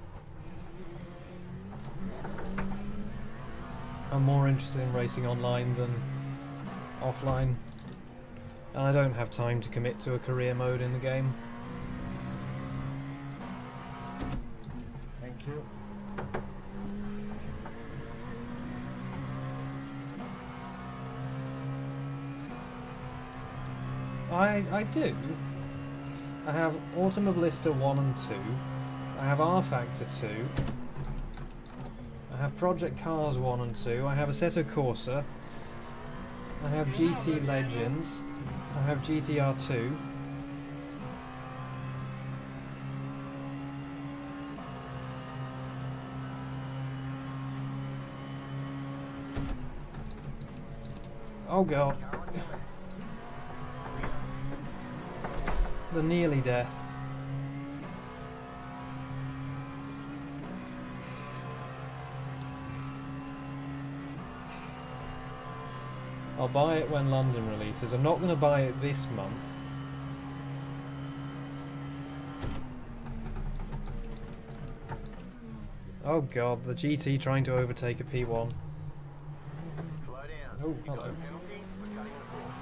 I'm more interested in racing online than offline. And I don't have time to commit to a career mode in the game. Thank you. I do. I have Automobilista 1 and 2. I have R Factor 2. I have Project Cars 1 and 2. I have Assetto Corsa. I have GT Legends. I have GTR 2. Oh god. Car on your left. The nearly death. I'll buy it when London releases. I'm not going to buy it this month. Oh god, the GT trying to overtake a P1. Slow down. Oh, You got hello. a penalty for cutting the course.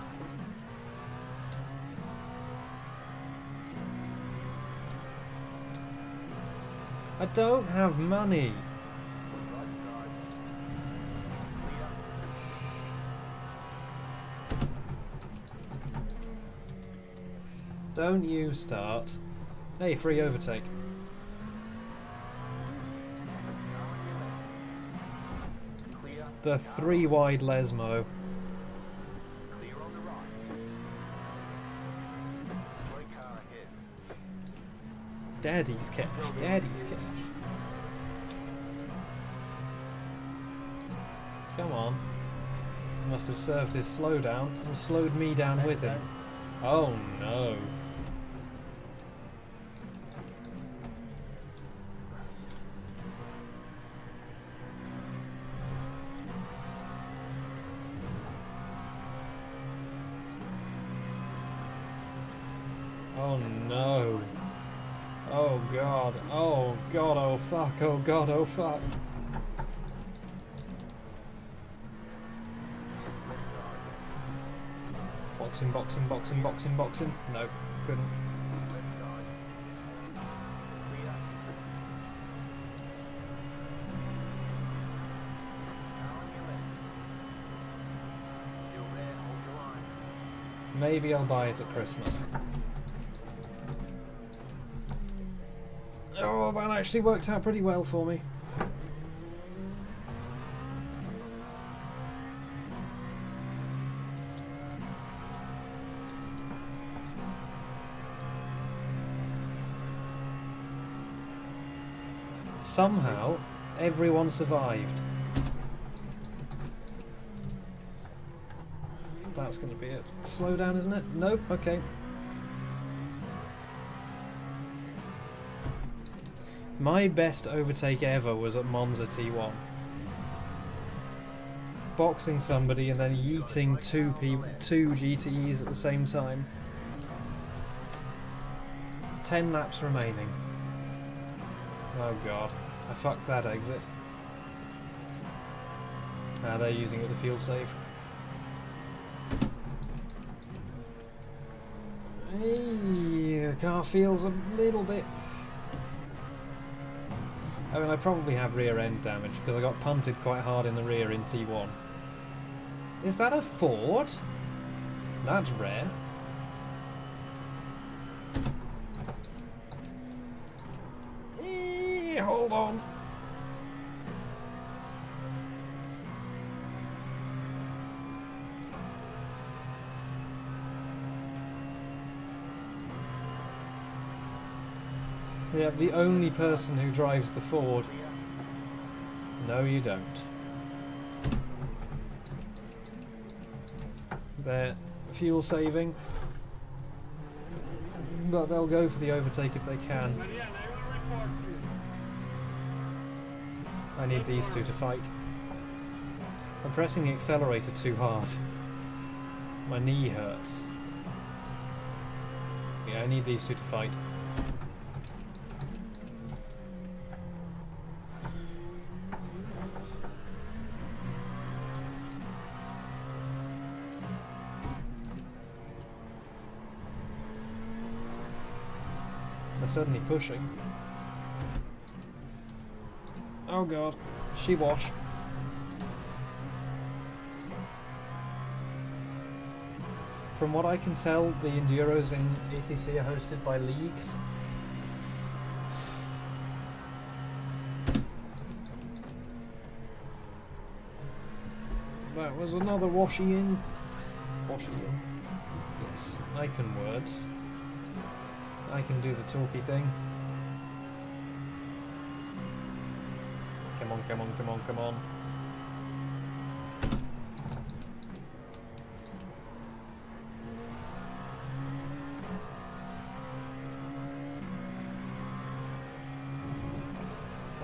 I don't have money. Right side. Clear. Don't you start. Hey, free overtake. Car on your left. Clear. The 3 wide Lesmo. Clear on the right. Slow car ahead. Daddy's cash. Daddy's cash. Come on. Must have served his slowdown and slowed me down with him. Oh no. no. Oh god. Oh god, oh fuck. Oh god, oh fuck. Boxing, boxing, boxing, boxing, boxing. No, couldn't. Left side. Clear. Car on your left. Still there, hold your line. Maybe I'll buy it at Christmas. Oh, that actually worked out pretty well for me. Somehow, everyone survived. That's going to be it. Slow down, isn't it? Nope, okay. My best overtake ever was at Monza T1. Boxing somebody and then yeeting two GTEs at the same time. 10 laps remaining. Oh god, I fucked that exit. Ah, they're using it to fuel save. Hey, the car feels a little bit... I mean, I probably have rear end damage because I got punted quite hard in the rear in T1. Is that a Ford? That's rare. Hold on. Yeah, the only person who drives the Ford. No, you don't. They're fuel saving, but they'll go for the overtake if they can. Marianne, I will report you. I need these two to fight. I'm pressing the accelerator too hard. My knee hurts. Yeah, I need these two to fight. They're suddenly pushing. Oh god, she wash. From what I can tell, the Enduros in ACC are hosted by leagues. That was another washy in. Washy in. Yes, I can words. I can do the talky thing. Come on, come on, come on, come on.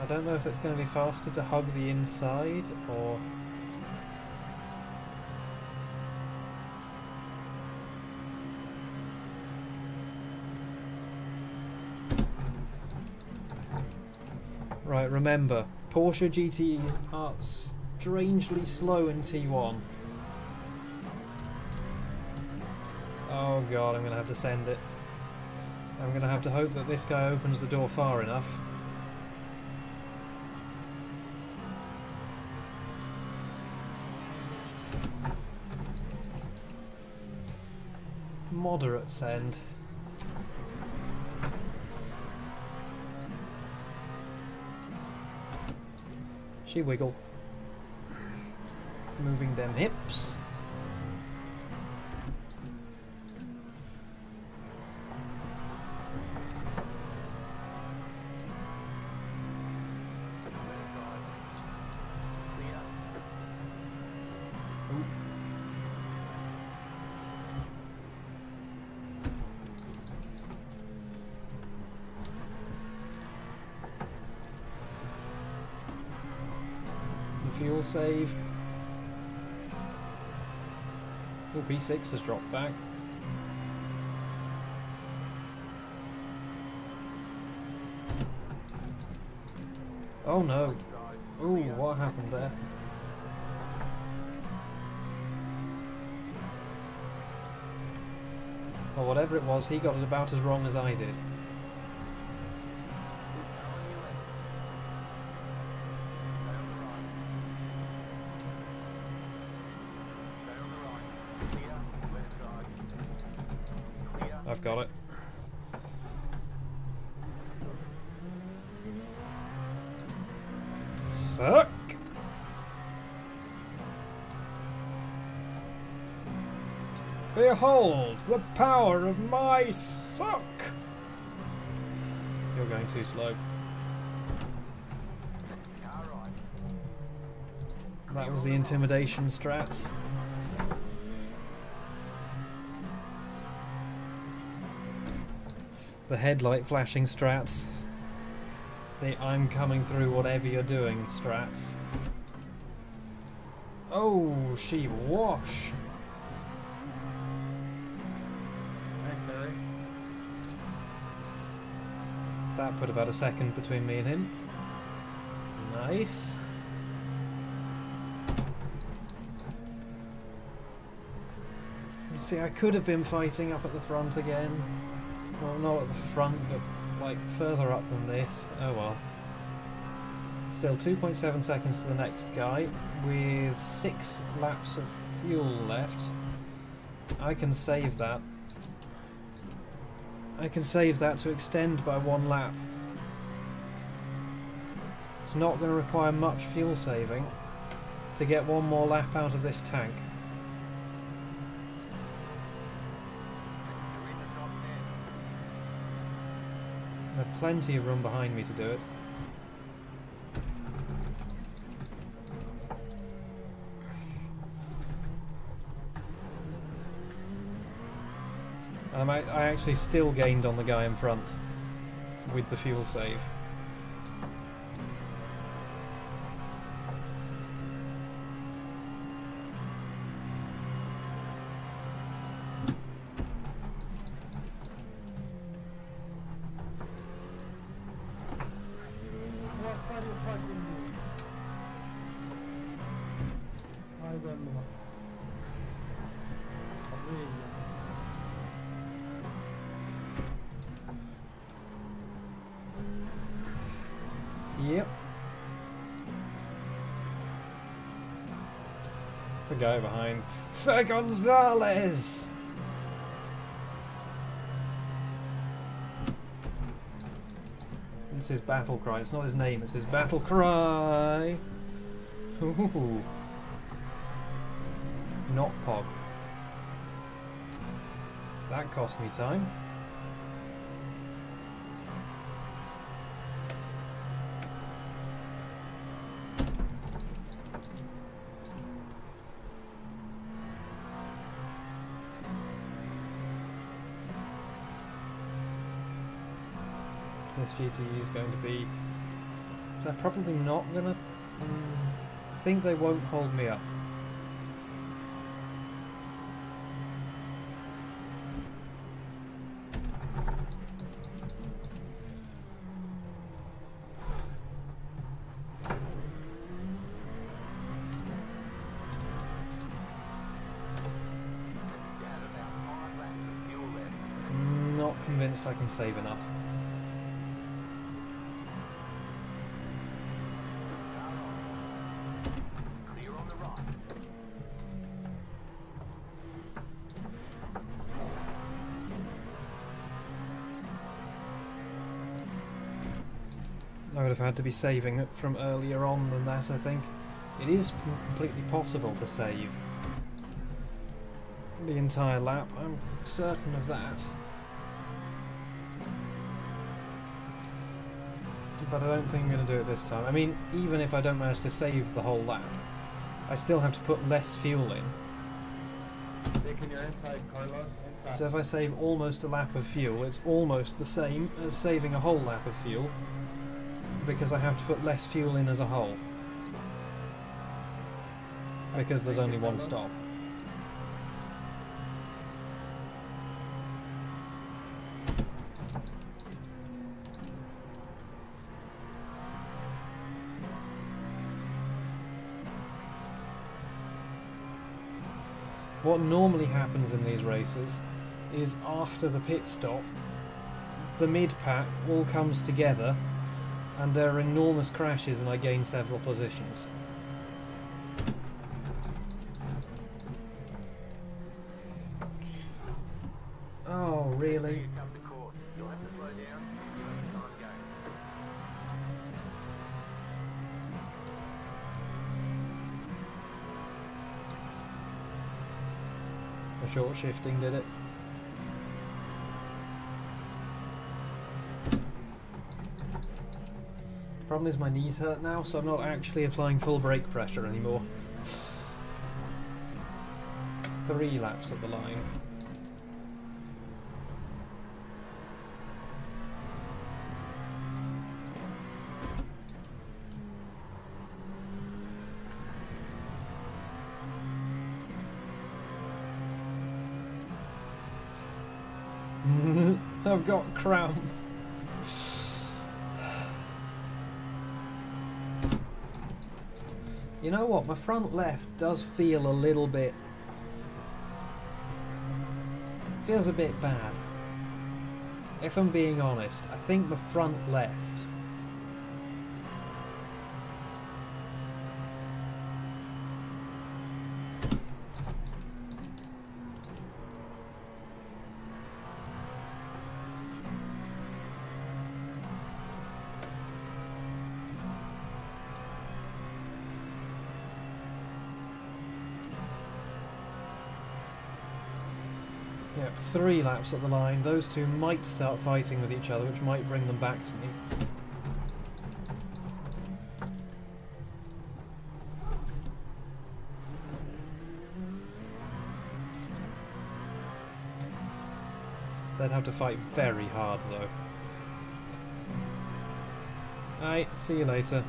I don't know if it's going to be faster to hug the inside or... Right, remember, Porsche GTEs are strangely slow in T1. Oh god, I'm going to have to send it. I'm going to have to hope that this guy opens the door far enough. Moderate send. She wiggle. Moving them hips. Fuel save. Oh, P6 has dropped back. Oh no. Ooh, what happened there? Well, whatever it was, he got it about as wrong as I did. I've got it. Suck! Behold the power of my suck! You're going too slow. That was the intimidation strats. The headlight flashing strats. The I'm coming through whatever you're doing strats. Oh, she wash. That put about a second between me and him. Nice. You see, I could have been fighting up at the front again. Well, not at the front, but like further up than this. Oh well. Still 2.7 seconds to the next guy with 6 laps of fuel left. I can save that. I can save that to extend by 1 lap. It's not going to require much fuel saving to get 1 more lap out of this tank. There's plenty of room behind me to do it. I actually still gained on the guy in front with the fuel save. What are you fucking doing? I don't know. Really. Yep. The guy behind. Fer Gonzalez! It's his battle cry. It's not his name, it's his battle cry. Ooh. Not Pog. That cost me time. This GTE is going to be... They're probably not going to... I think they won't hold me up. Not convinced I can save enough. I would have had to be saving it from earlier on than that, I think. It is completely possible to save the entire lap, I'm certain of that. But I don't think I'm going to do it this time. I mean, even if I don't manage to save the whole lap, I still have to put less fuel in. Taking your inside, Carlos. Inside. So if I save almost a lap of fuel, it's almost the same as saving a whole lap of fuel, because I have to put less fuel in as a whole. Because there's only one stop. what normally happens in these races is after the pit stop, the mid-pack all comes together and there are enormous crashes and I gain several positions. Oh, really? You come to court. You'll have to slow down. You'll have to time go. The short shifting did it. Problem is my knees hurt now, so I'm not actually applying full brake pressure anymore. 3 laps at the line. I've got cramp. You know what, my front left does feel a little bit... feels a bit bad. If I'm being honest, I think the front left... Yep, 3 laps at the line. Those two might start fighting with each other, which might bring them back to me. They'd have to fight very hard, though. Alright, see you later.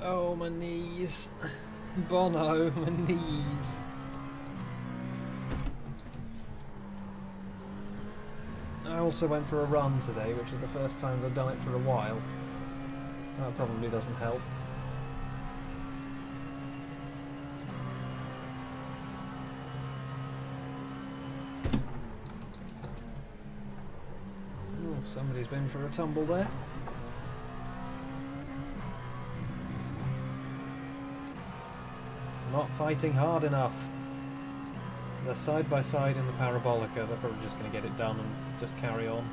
Oh, my knees. Bono, my knees. I also went for a run today, which is the first time I've done it for a while. That probably doesn't help. Oh, somebody's been for a tumble there. Not fighting hard enough. They're side by side in the Parabolica. They're probably just going to get it done and just carry on.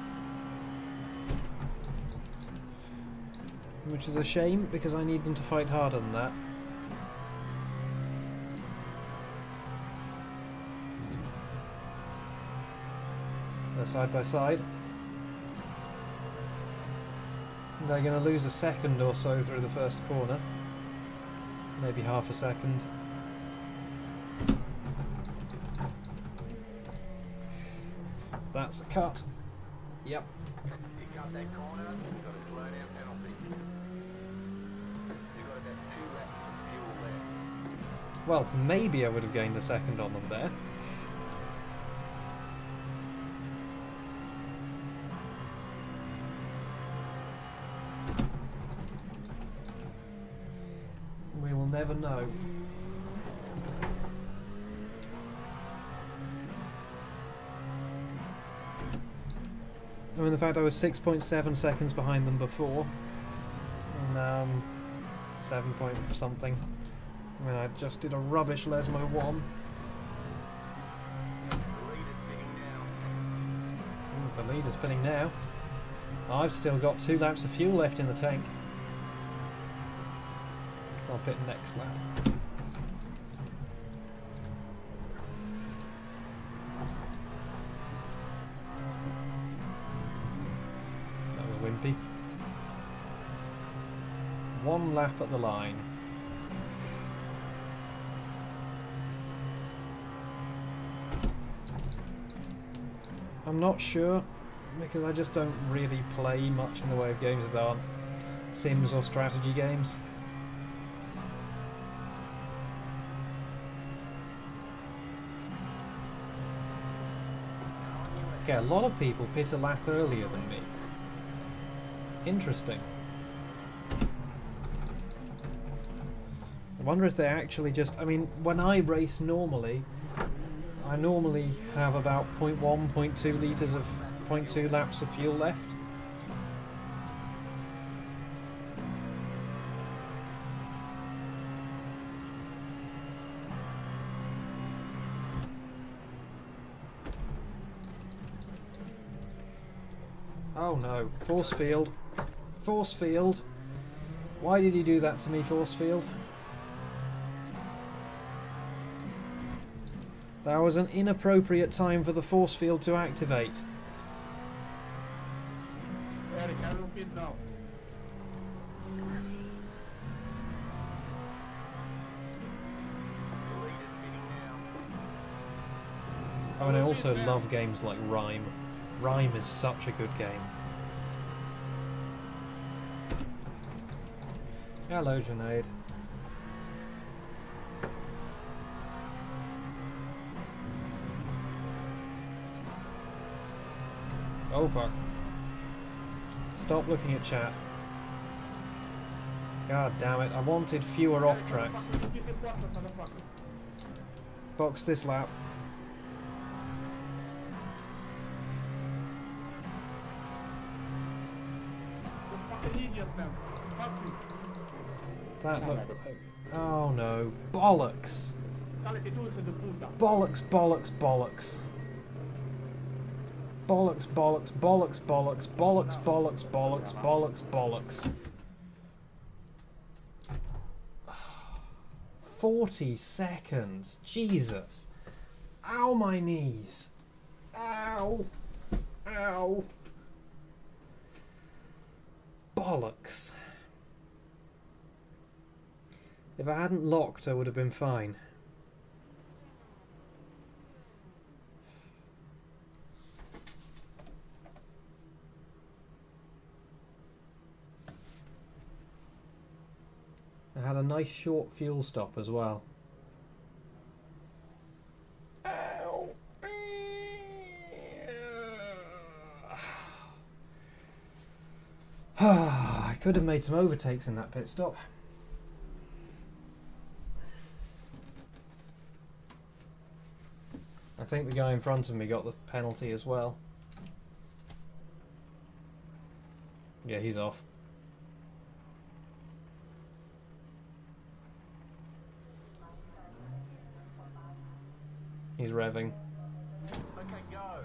Which is a shame, because I need them to fight harder than that. They're side by side. They're going to lose a second or so through the first corner. Maybe half a second. That's a cut. Yep. You cut that corner, you've got a slow down penalty. You've got about 2 laps of fuel left. Well, maybe I would have gained a second on them there. We will never know. I mean, the fact I was 6.7 seconds behind them before, and now I'm 7 point something. I mean, I just did a rubbish Lesmo 1. The lead is spinning now. The lead is spinning now. I've still got 2 laps of fuel left in the tank. I'll pit next lap. That was wimpy. 1 lap at the line. I'm not sure, because I just don't really play much in the way of games that aren't sims or strategy games. Okay, a lot of people pit a lap earlier than me. Interesting. I wonder if they actually just... I mean, when I race normally, I normally have about 0.1, 0.2 litres of... 0.2 laps of fuel left. Oh no, force field. Force field. Why did you do that to me, force field? That was an inappropriate time for the force field to activate. Eric, I will pit now. The leader's pitting now. Oh, and I also love games like Rime. Rime is such a good game. Hello, Junaid. Oh fuck. Stop looking at chat. God damn it, I wanted fewer off tracks. Box this lap. That look. Oh no. Bollocks. Bollocks, bollocks, bollocks. Bollocks, bollocks, bollocks, bollocks, bollocks, bollocks, bollocks, bollocks, bollocks. 40 seconds. Jesus. Ow, my knees. Ow. Ow. Bollocks. If I hadn't locked, I would have been fine. I had a nice short fuel stop as well. Ow. I could have made some overtakes in that pit stop. I think the guy in front of me got the penalty as well. Yeah, he's off. He's revving. Okay, go.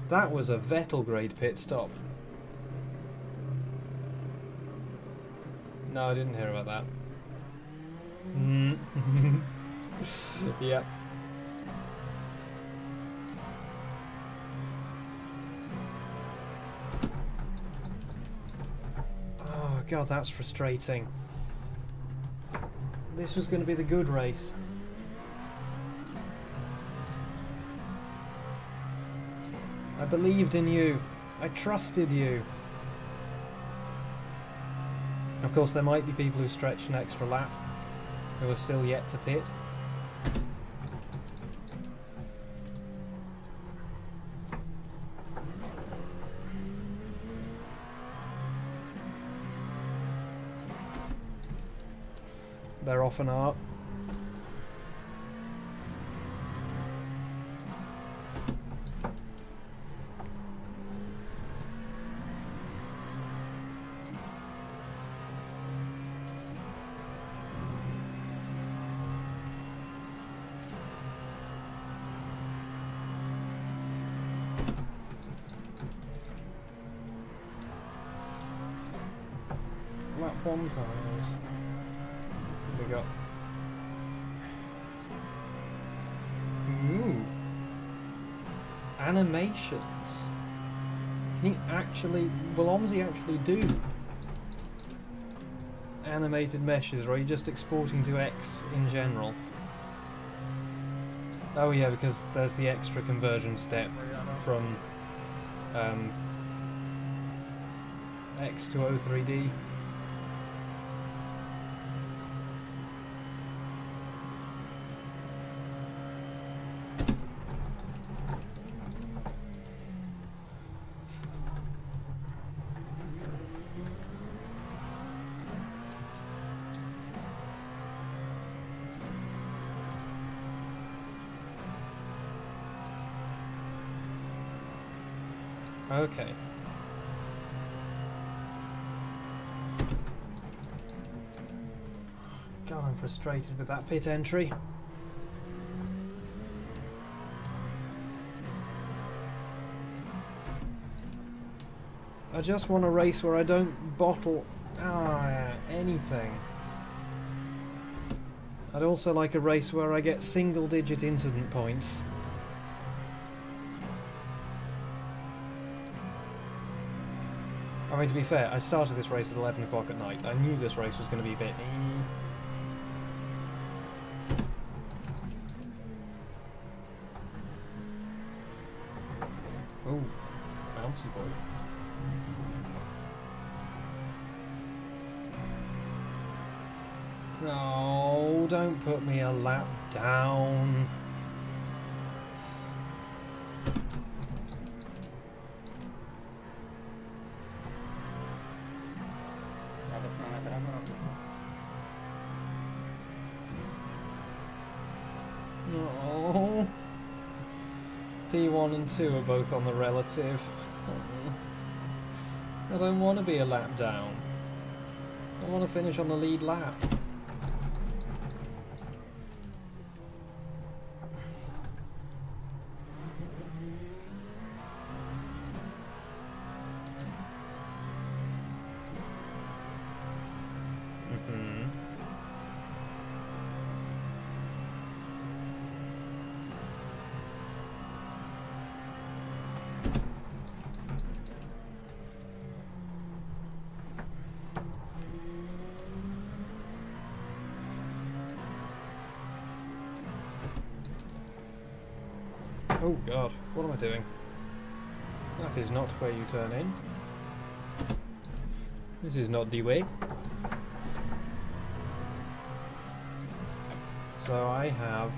That was a Vettel grade pit stop. No, I didn't hear about that. Yep. Oh god, that's frustrating. This was going to be the good race. I believed in you. I trusted you. Of course, there might be people who stretched an extra lap who are still yet to pit. There often are. Lap 1 times. We got. Ooh. Animations. Can you actually. Will OMSI actually do animated meshes, or are you just exporting to X in general? Oh yeah, because there's the extra conversion step from X to O3D. Okay. God, I'm frustrated with that pit entry. I just want a race where I don't bottle anything. I'd also like a race where I get single-digit incident points. I mean, to be fair, I started this race at 11 o'clock at night. I knew this race was going to be a bit... Ooh, bouncy boy. No, don't put me a lap down. No. P1 and 2 are both on the relative. I don't want to be a lap down. I want to finish on the lead lap. Oh god, what am I doing? That is not where you turn in. This is not the way. So I have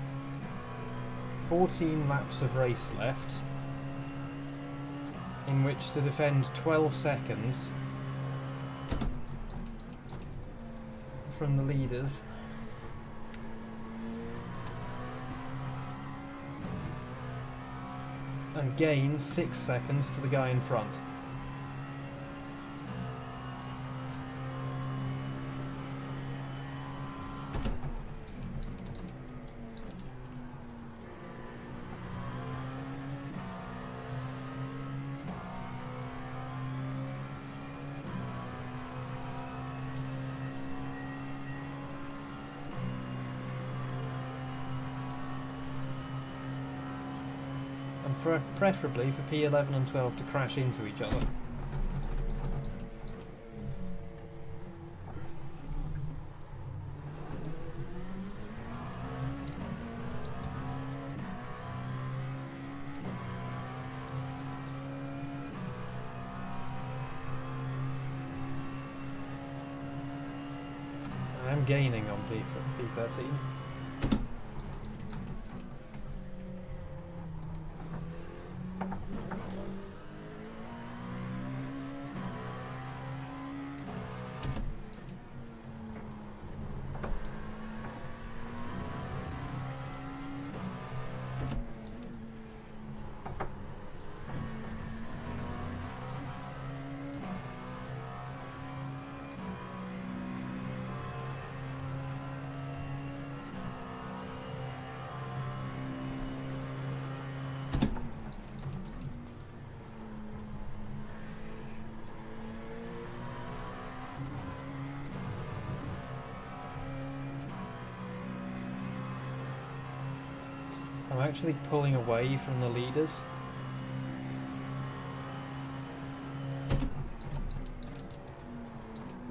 14 laps of race left, in which to defend 12 seconds from the leaders. And gain 6 seconds to the guy in front. Preferably for P11 and 12 to crash into each other. I am gaining on P13. I'm actually pulling away from the leaders.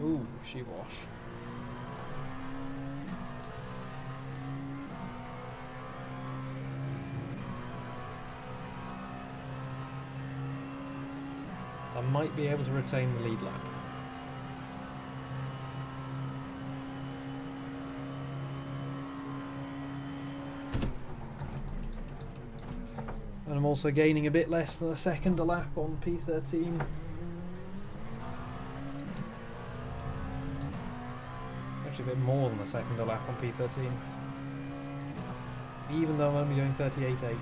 Ooh, she wash. I might be able to retain the lead lap. And I'm also gaining a bit less than a second a lap on P13. Actually a bit more than a second a lap on P13. Even though I'm only doing 38.8s.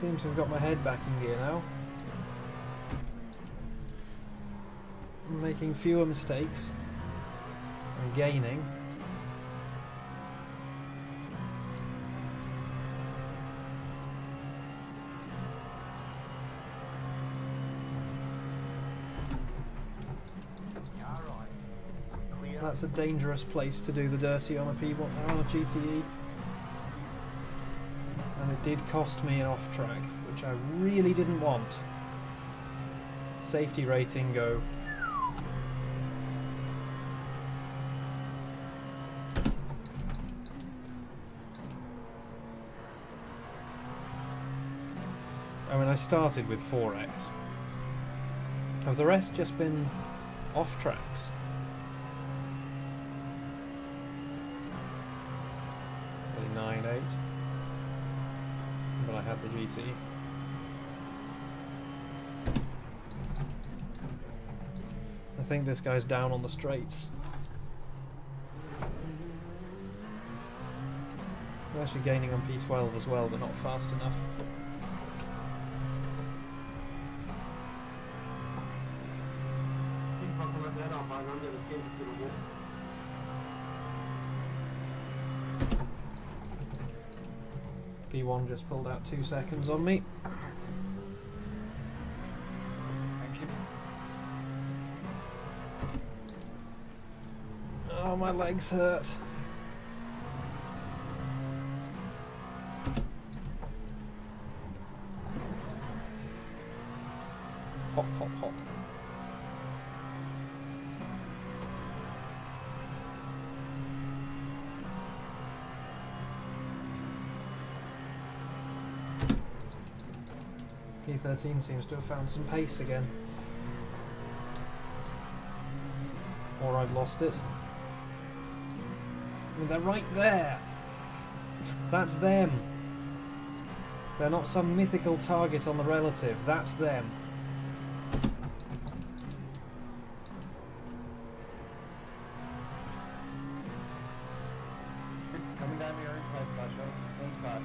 Seems to have got my head back in gear now. I'm making fewer mistakes. I'm gaining. Car right. Clear. That's a dangerous place to do the dirty on a P1 on a GTE. And it did cost me an off track, which I really didn't want. Safety rating go. I mean, I started with 4x. Have the rest just been off tracks? Really 9.8. But I had the GT. I think this guy's down on the straights. I'm actually gaining on P12 as well, but not fast enough. P1 just pulled out 2 seconds on me. Thank you. Oh, my legs hurt. Hop, hop, hop. P13 seems to have found some pace again. Or I've lost it. I mean, they're right there! That's them! They're not some mythical target on the relative, that's them. Coming down the orange light, Sasha. One spot.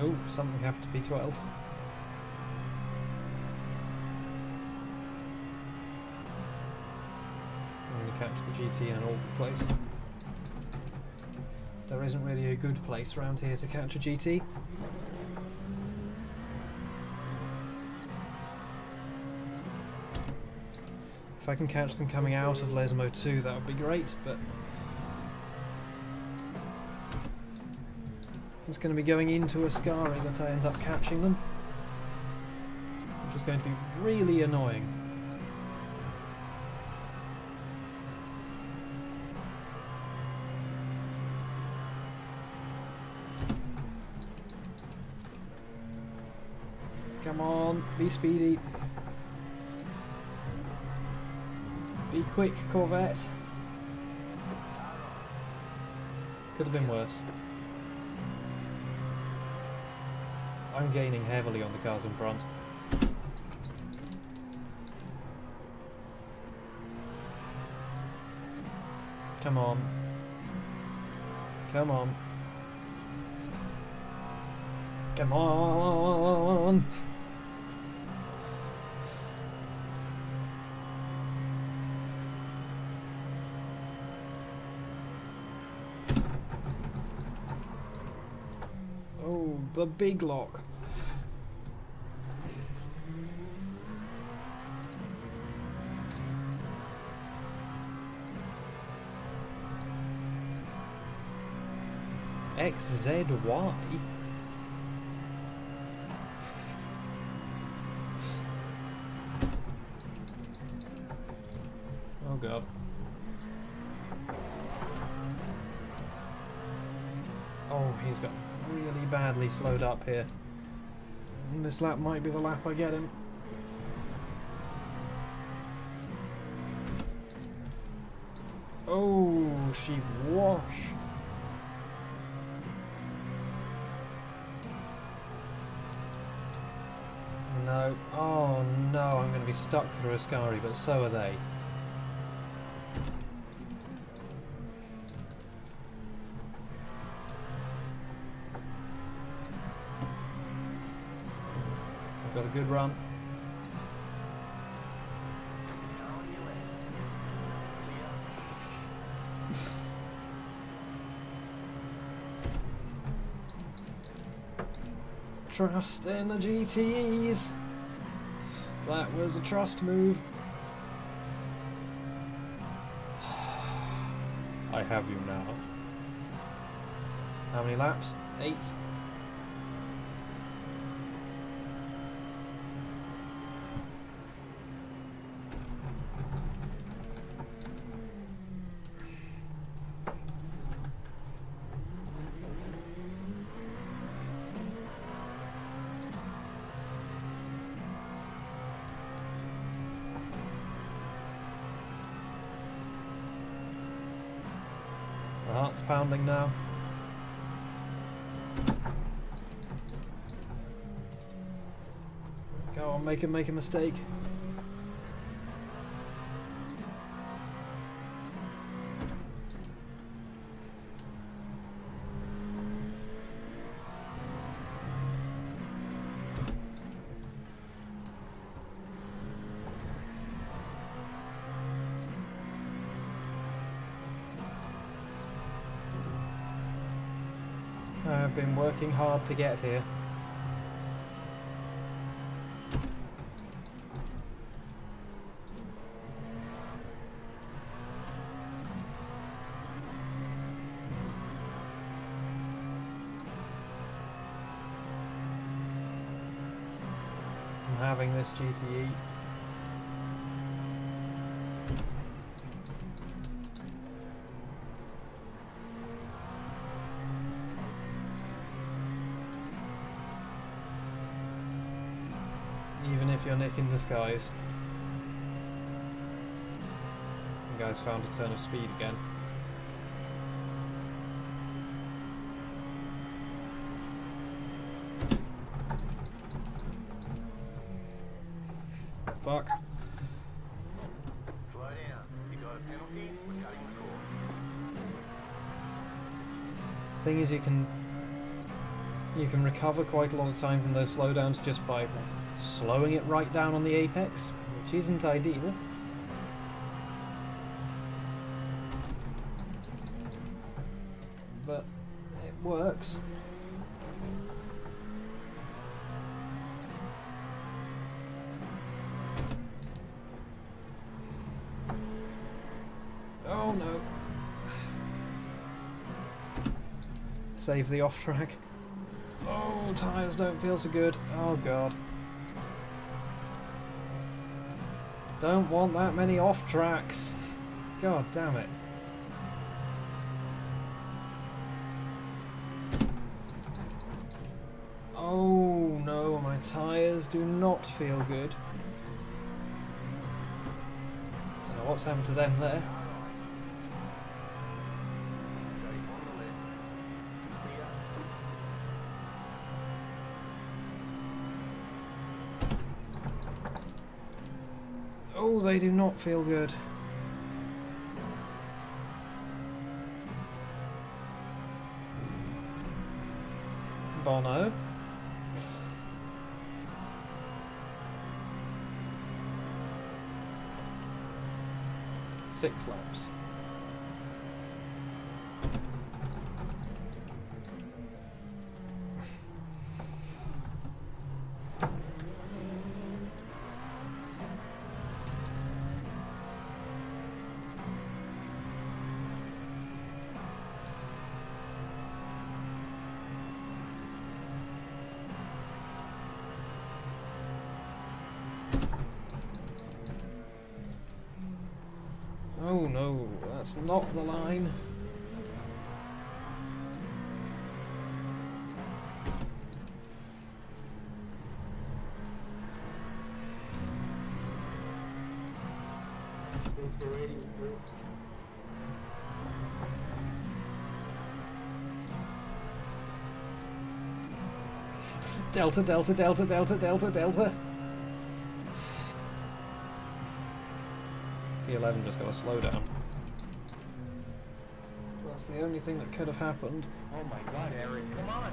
Oh, something happened to P12. I'm going to catch the GT in an awkward place. There isn't really a good place around here to catch a GT. If I can catch them coming out of Lesmo 2, that would be great, but it's going to be going into Ascari that I end up catching them, which is going to be really annoying. Come on, be speedy. Be quick, Corvette. Could have been worse. I'm gaining heavily on the cars in front. Come on. Come on. Come on! Oh, the big lock. XZY? Oh god. Oh, he's got really badly slowed up here. And this lap might be the lap I get him. Oh, she wash. No. Oh no, I'm going to be stuck through Ascari, but so are they. I've got a good run. Car on your left. Clear. Trust in the GTEs. That was a trust move. I have you now. How many laps? 8. My heart's pounding now. Go on, make a mistake. I've been working hard to get here. I'm having this GTE. Even if you're Nick in disguise. You guys found a turn of speed again. Fuck. Slow down. You got a penalty for cutting the course. Thing is, you can recover quite a lot of time from those slowdowns just by slowing it right down on the apex, which isn't ideal. But it works. Oh no. Save the off track. Oh, tyres don't feel so good. Oh god. Don't want that many off tracks. God damn it. Oh no, my tyres do not feel good. Don't know what's happened to them there. Straight on the left. Clear. Oh, they do not feel good. Bono. Six laps. Oh no, that's not the line. Thanks for waiting. Delta, delta, delta, delta, delta, delta. P11 just got to slow down. That's the only thing that could have happened. Oh my god, Eric, come on!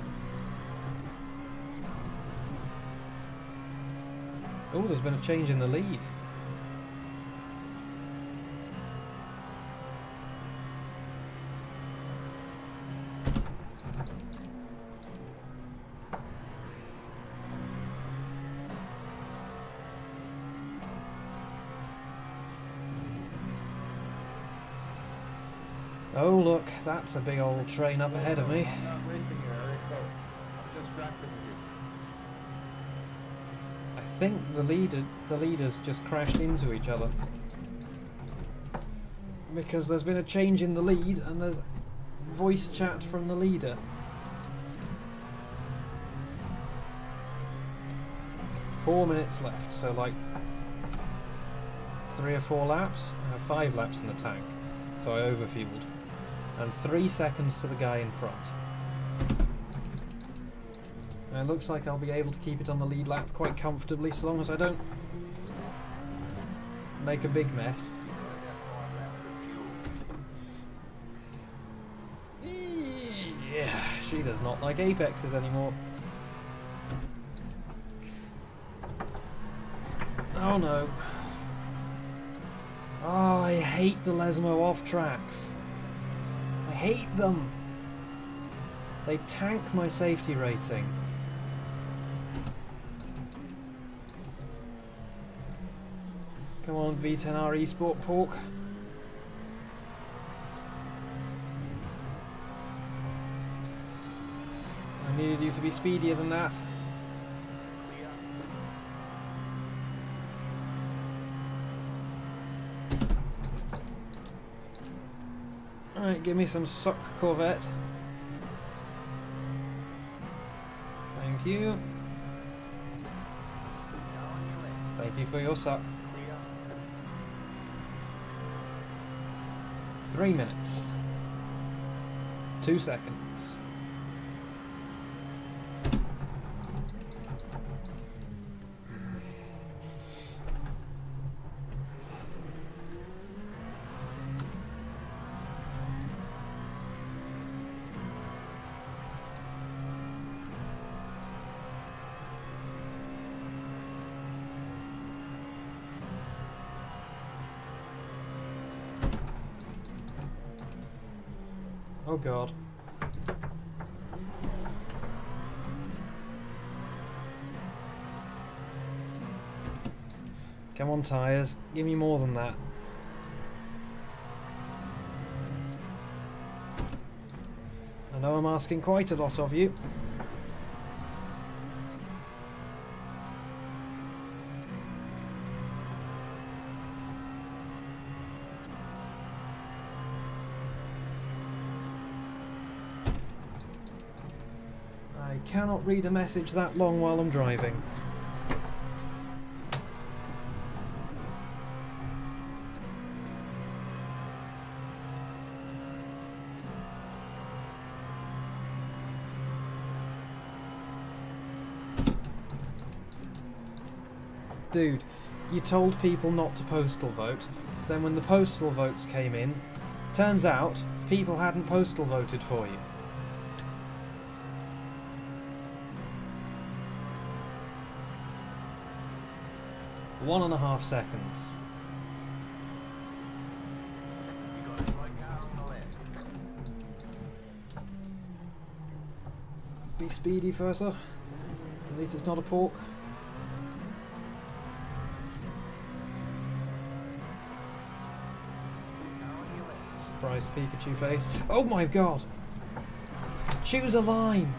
Oh, there's been a change in the lead. Oh look, that's a big old train up ahead of me. I'm not racing you, Eric, so I'm just practicing you. I think the leaders just crashed into each other. Because there's been a change in the lead and there's voice chat from the leader. Four minutes left, so like 3 or 4 laps. I have 5 laps in the tank, so I overfueled. And 3 seconds to the guy in front. And it looks like I'll be able to keep it on the lead lap quite comfortably, so long as I don't make a big mess. Yeah, she does not like apexes anymore. Oh no. Oh, I hate the Lesmo off tracks. I hate them. They tank my safety rating. Come on, V10R eSport Pork. I needed you to be speedier than that. Alright, give me some suck, Corvette. Thank you. Thank you for your suck. 3 minutes. 2 seconds. Oh god. Come on, tyres. Give me more than that. I know I'm asking quite a lot of you. I cannot read a message that long while I'm driving. Dude, you told people not to postal vote, then when the postal votes came in, turns out people hadn't postal voted for you. One and a half seconds. You got the right car on the left. Be speedy, Fursa. At least it's not a pork. Surprised Pikachu face. Oh my god! Choose a line!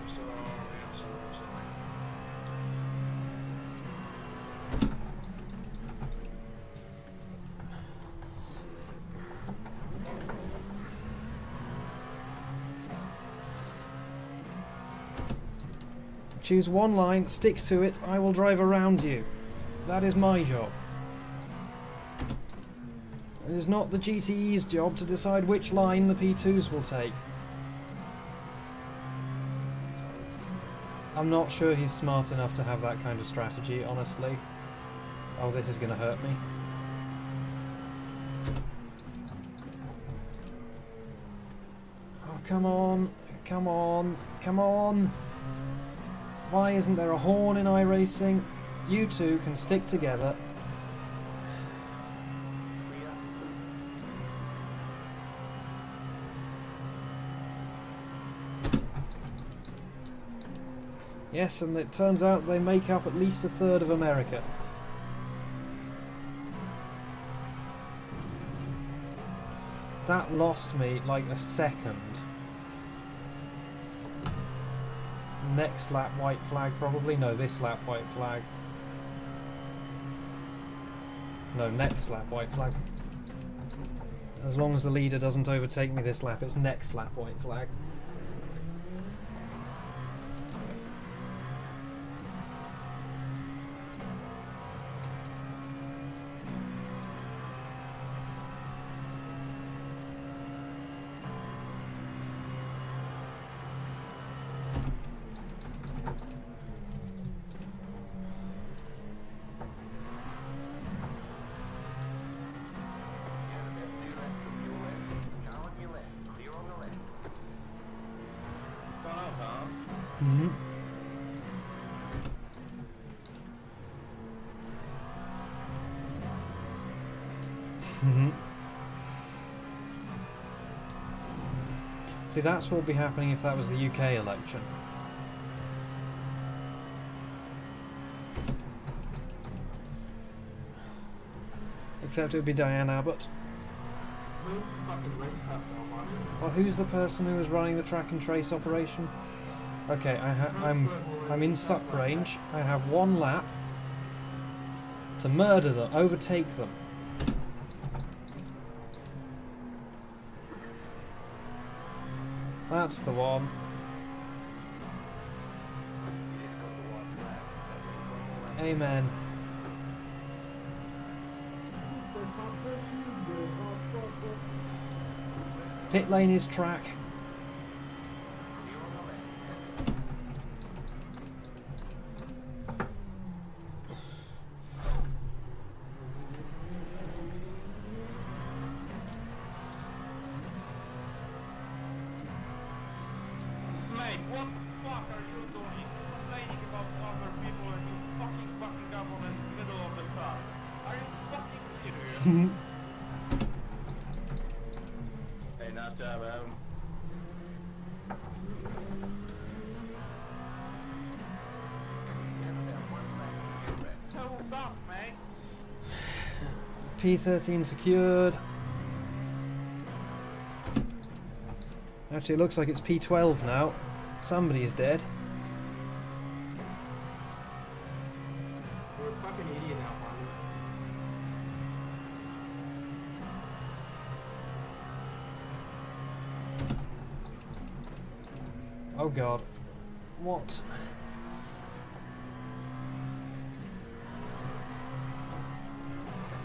Choose one line, stick to it, I will drive around you. That is my job. It is not the GTE's job to decide which line the P2s will take. I'm not sure he's smart enough to have that kind of strategy, honestly. Oh, this is going to hurt me. Oh, come on. Come on. Come on. Why isn't there a horn in iRacing? You two can stick together. Yes, and it turns out they make up at least a third of America. That lost me like a second. Next lap white flag probably. No, this lap white flag. No, next lap white flag. As long as the leader doesn't overtake me this lap, it's next lap white flag. See, that's what would be happening if that was the UK election. Except it would be Diane Abbott. Well, who's the person who was running the track and trace operation? Okay, I'm in suck range. I have one lap to murder them, overtake them. That's the one. Amen. Pit lane is track. Hey, nice job, Adam. P13 secured. Actually, it looks like it's P12 now. Somebody's dead. You're a fucking idiot now, Barney. Oh god. What?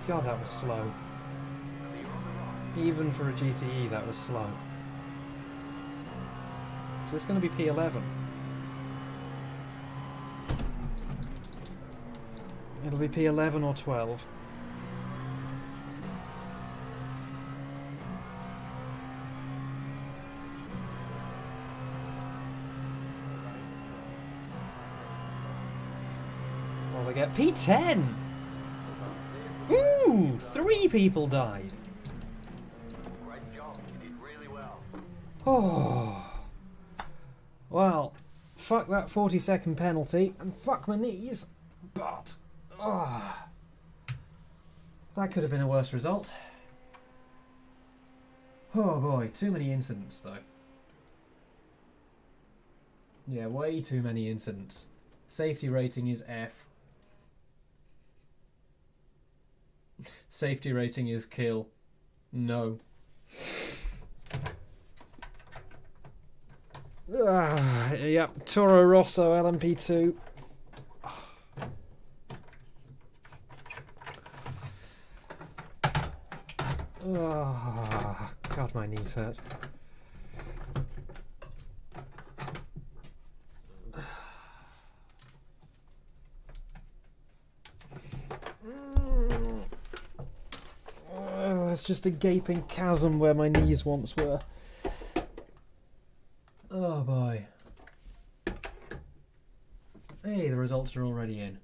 God, that was slow. Even for a GTE, that was slow. Is this going to be P11? It'll be P11 or 12. Well, we get P10! Ooh! 3 people died! Great job. You did really well. Oh. Well, fuck that 40-second penalty, and fuck my knees, but... that could have been a worse result. Oh boy, too many incidents though. Yeah, way too many incidents. Safety rating is F. Safety rating is kill. No. Yep, Toro Rosso LMP2. Oh, God, my knees hurt. It's just a gaping chasm where my knees once were. Oh boy. Hey, the results are already in.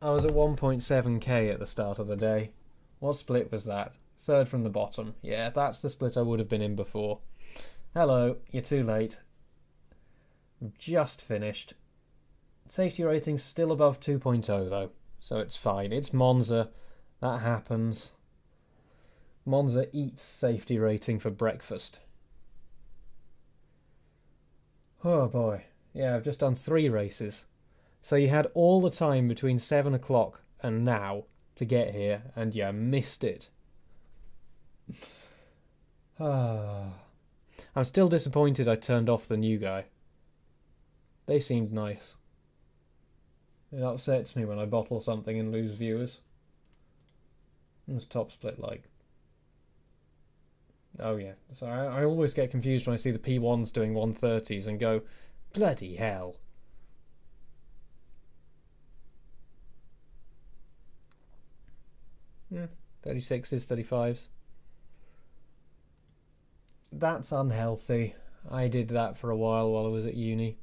I was at 1.7k at the start of the day. What split was that? Third from the bottom. Yeah, that's the split I would have been in before. Hello, you're too late. We've just finished. Safety rating's still above 2.0 though, so it's fine. It's Monza. That happens. Monza eats safety rating for breakfast. Oh boy. Yeah, I've just done 3 races. So you had all the time between 7 o'clock and now to get here, and you missed it. I'm still disappointed I turned off the new guy. They seemed nice. It upsets me when I bottle something and lose viewers. What's top split like? Oh yeah, so I always get confused when I see the P1s doing 130s and go, bloody hell. Yeah, 36s, 35s. That's unhealthy. I did that for a while I was at uni.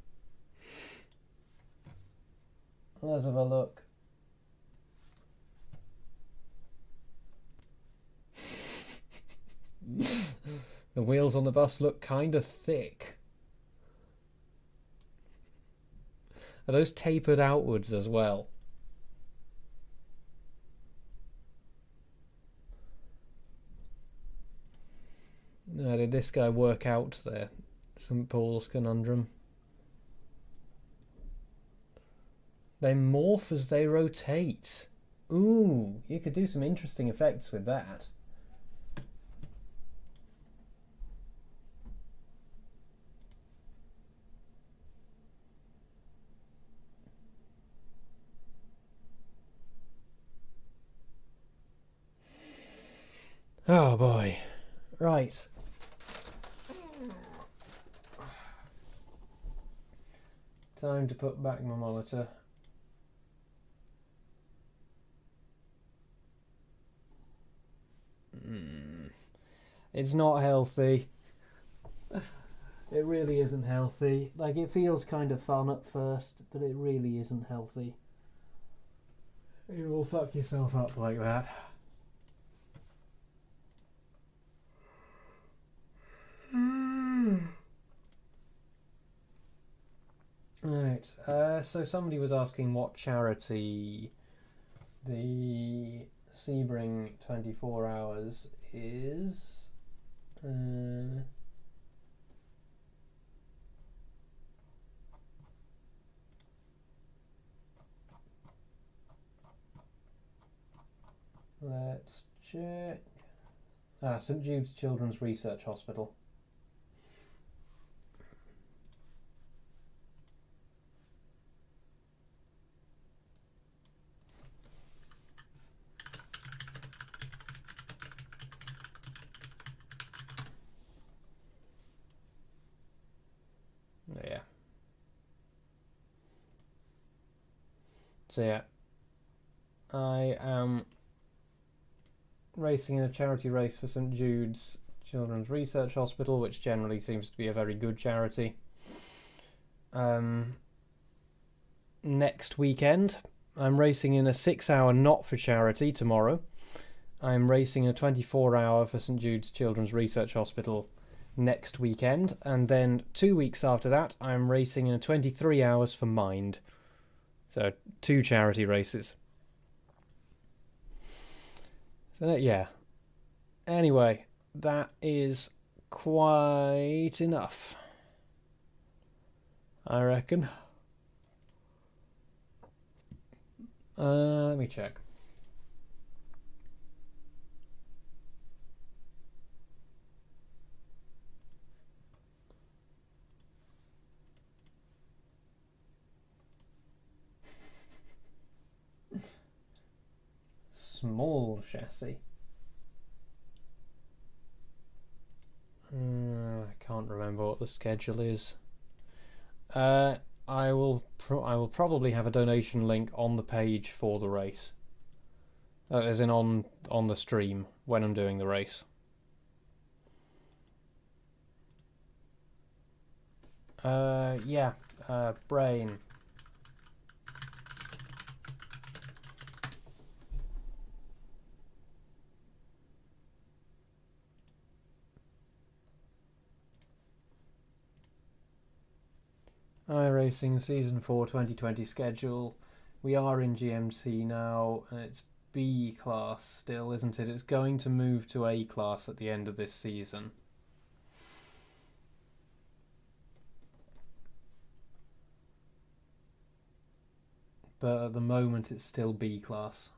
Let's have a look. The wheels on the bus look kind of thick. Are those tapered outwards as well? Now, did this guy work out there? St. Paul's conundrum. They morph as they rotate. Ooh, you could do some interesting effects with that. Oh boy. Right. Time to put back my monitor. It's not healthy. It really isn't healthy. Like, it feels kind of fun at first, but it really isn't healthy. You will fuck yourself up like that. Right, so somebody was asking what charity the Sebring 24 Hours is. Let's check. St. Jude's Children's Research Hospital. Yeah. So yeah, I am racing in a charity race for St. Jude's Children's Research Hospital, which generally seems to be a very good charity. Next weekend, I'm racing in a 6-hour not for charity tomorrow. I'm racing a 24-hour for St. Jude's Children's Research Hospital next weekend, and then 2 weeks after that, I'm racing in a 23 hours for Mind. So 2 charity races. So yeah. Anyway, that is quite enough, I reckon. Let me check. small chassis. I can't remember what the schedule is. I will probably have a donation link on the page for the race, as in on the stream when I'm doing the race. Yeah, brain. iRacing Season 4 2020 schedule. We are in GMT now, and it's B class still, isn't it? It's going to move to A class at the end of this season. But at the moment it's still B class.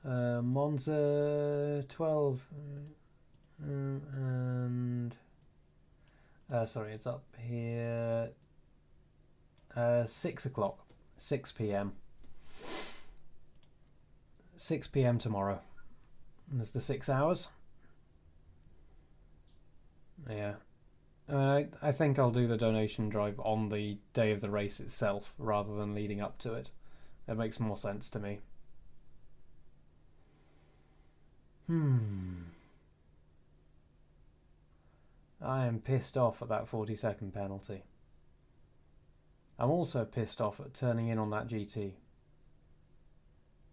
Monza 12 and sorry, it's up here. 6 o'clock, 6 p.m. 6 p.m. tomorrow. And there's the 6 hours. Yeah. I think I'll do the donation drive on the day of the race itself rather than leading up to it. It makes more sense to me. I am pissed off at that 40-second penalty. I'm also pissed off at turning in on that GT.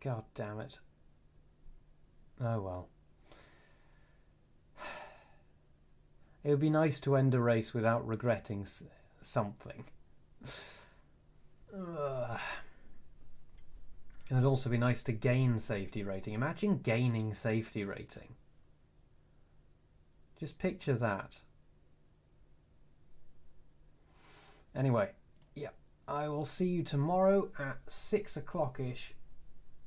God damn it. Oh well. It would be nice to end a race without regretting something. It would also be nice to gain safety rating. Imagine gaining safety rating. Just picture that. Anyway, yeah, I will see you tomorrow at 6 o'clock-ish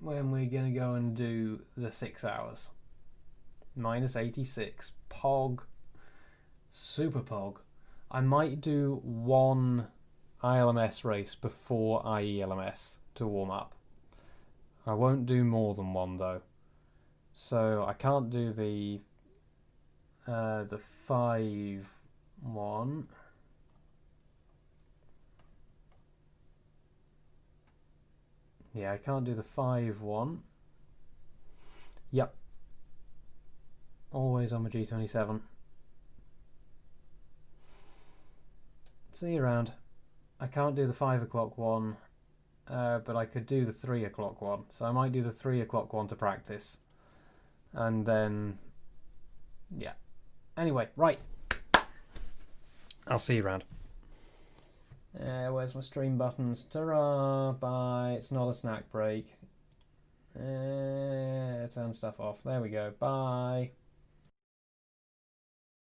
when we're going to go and do the 6 hours. Minus 86. Pog. Super Pog. I might do one iLMS race before iELMS to warm up. I won't do more than one though. So I can't do the 5 one. Yeah, I can't do the 5 one. Yep. Always on my G27. See you around. I can't do the 5 o'clock one, but I could do the 3 o'clock one. So I might do the 3 o'clock one to practice. And then, yeah. Anyway, right. I'll see you around. Where's my stream buttons? Ta-ra! Bye. It's not a snack break. Turn stuff off. There we go. Bye.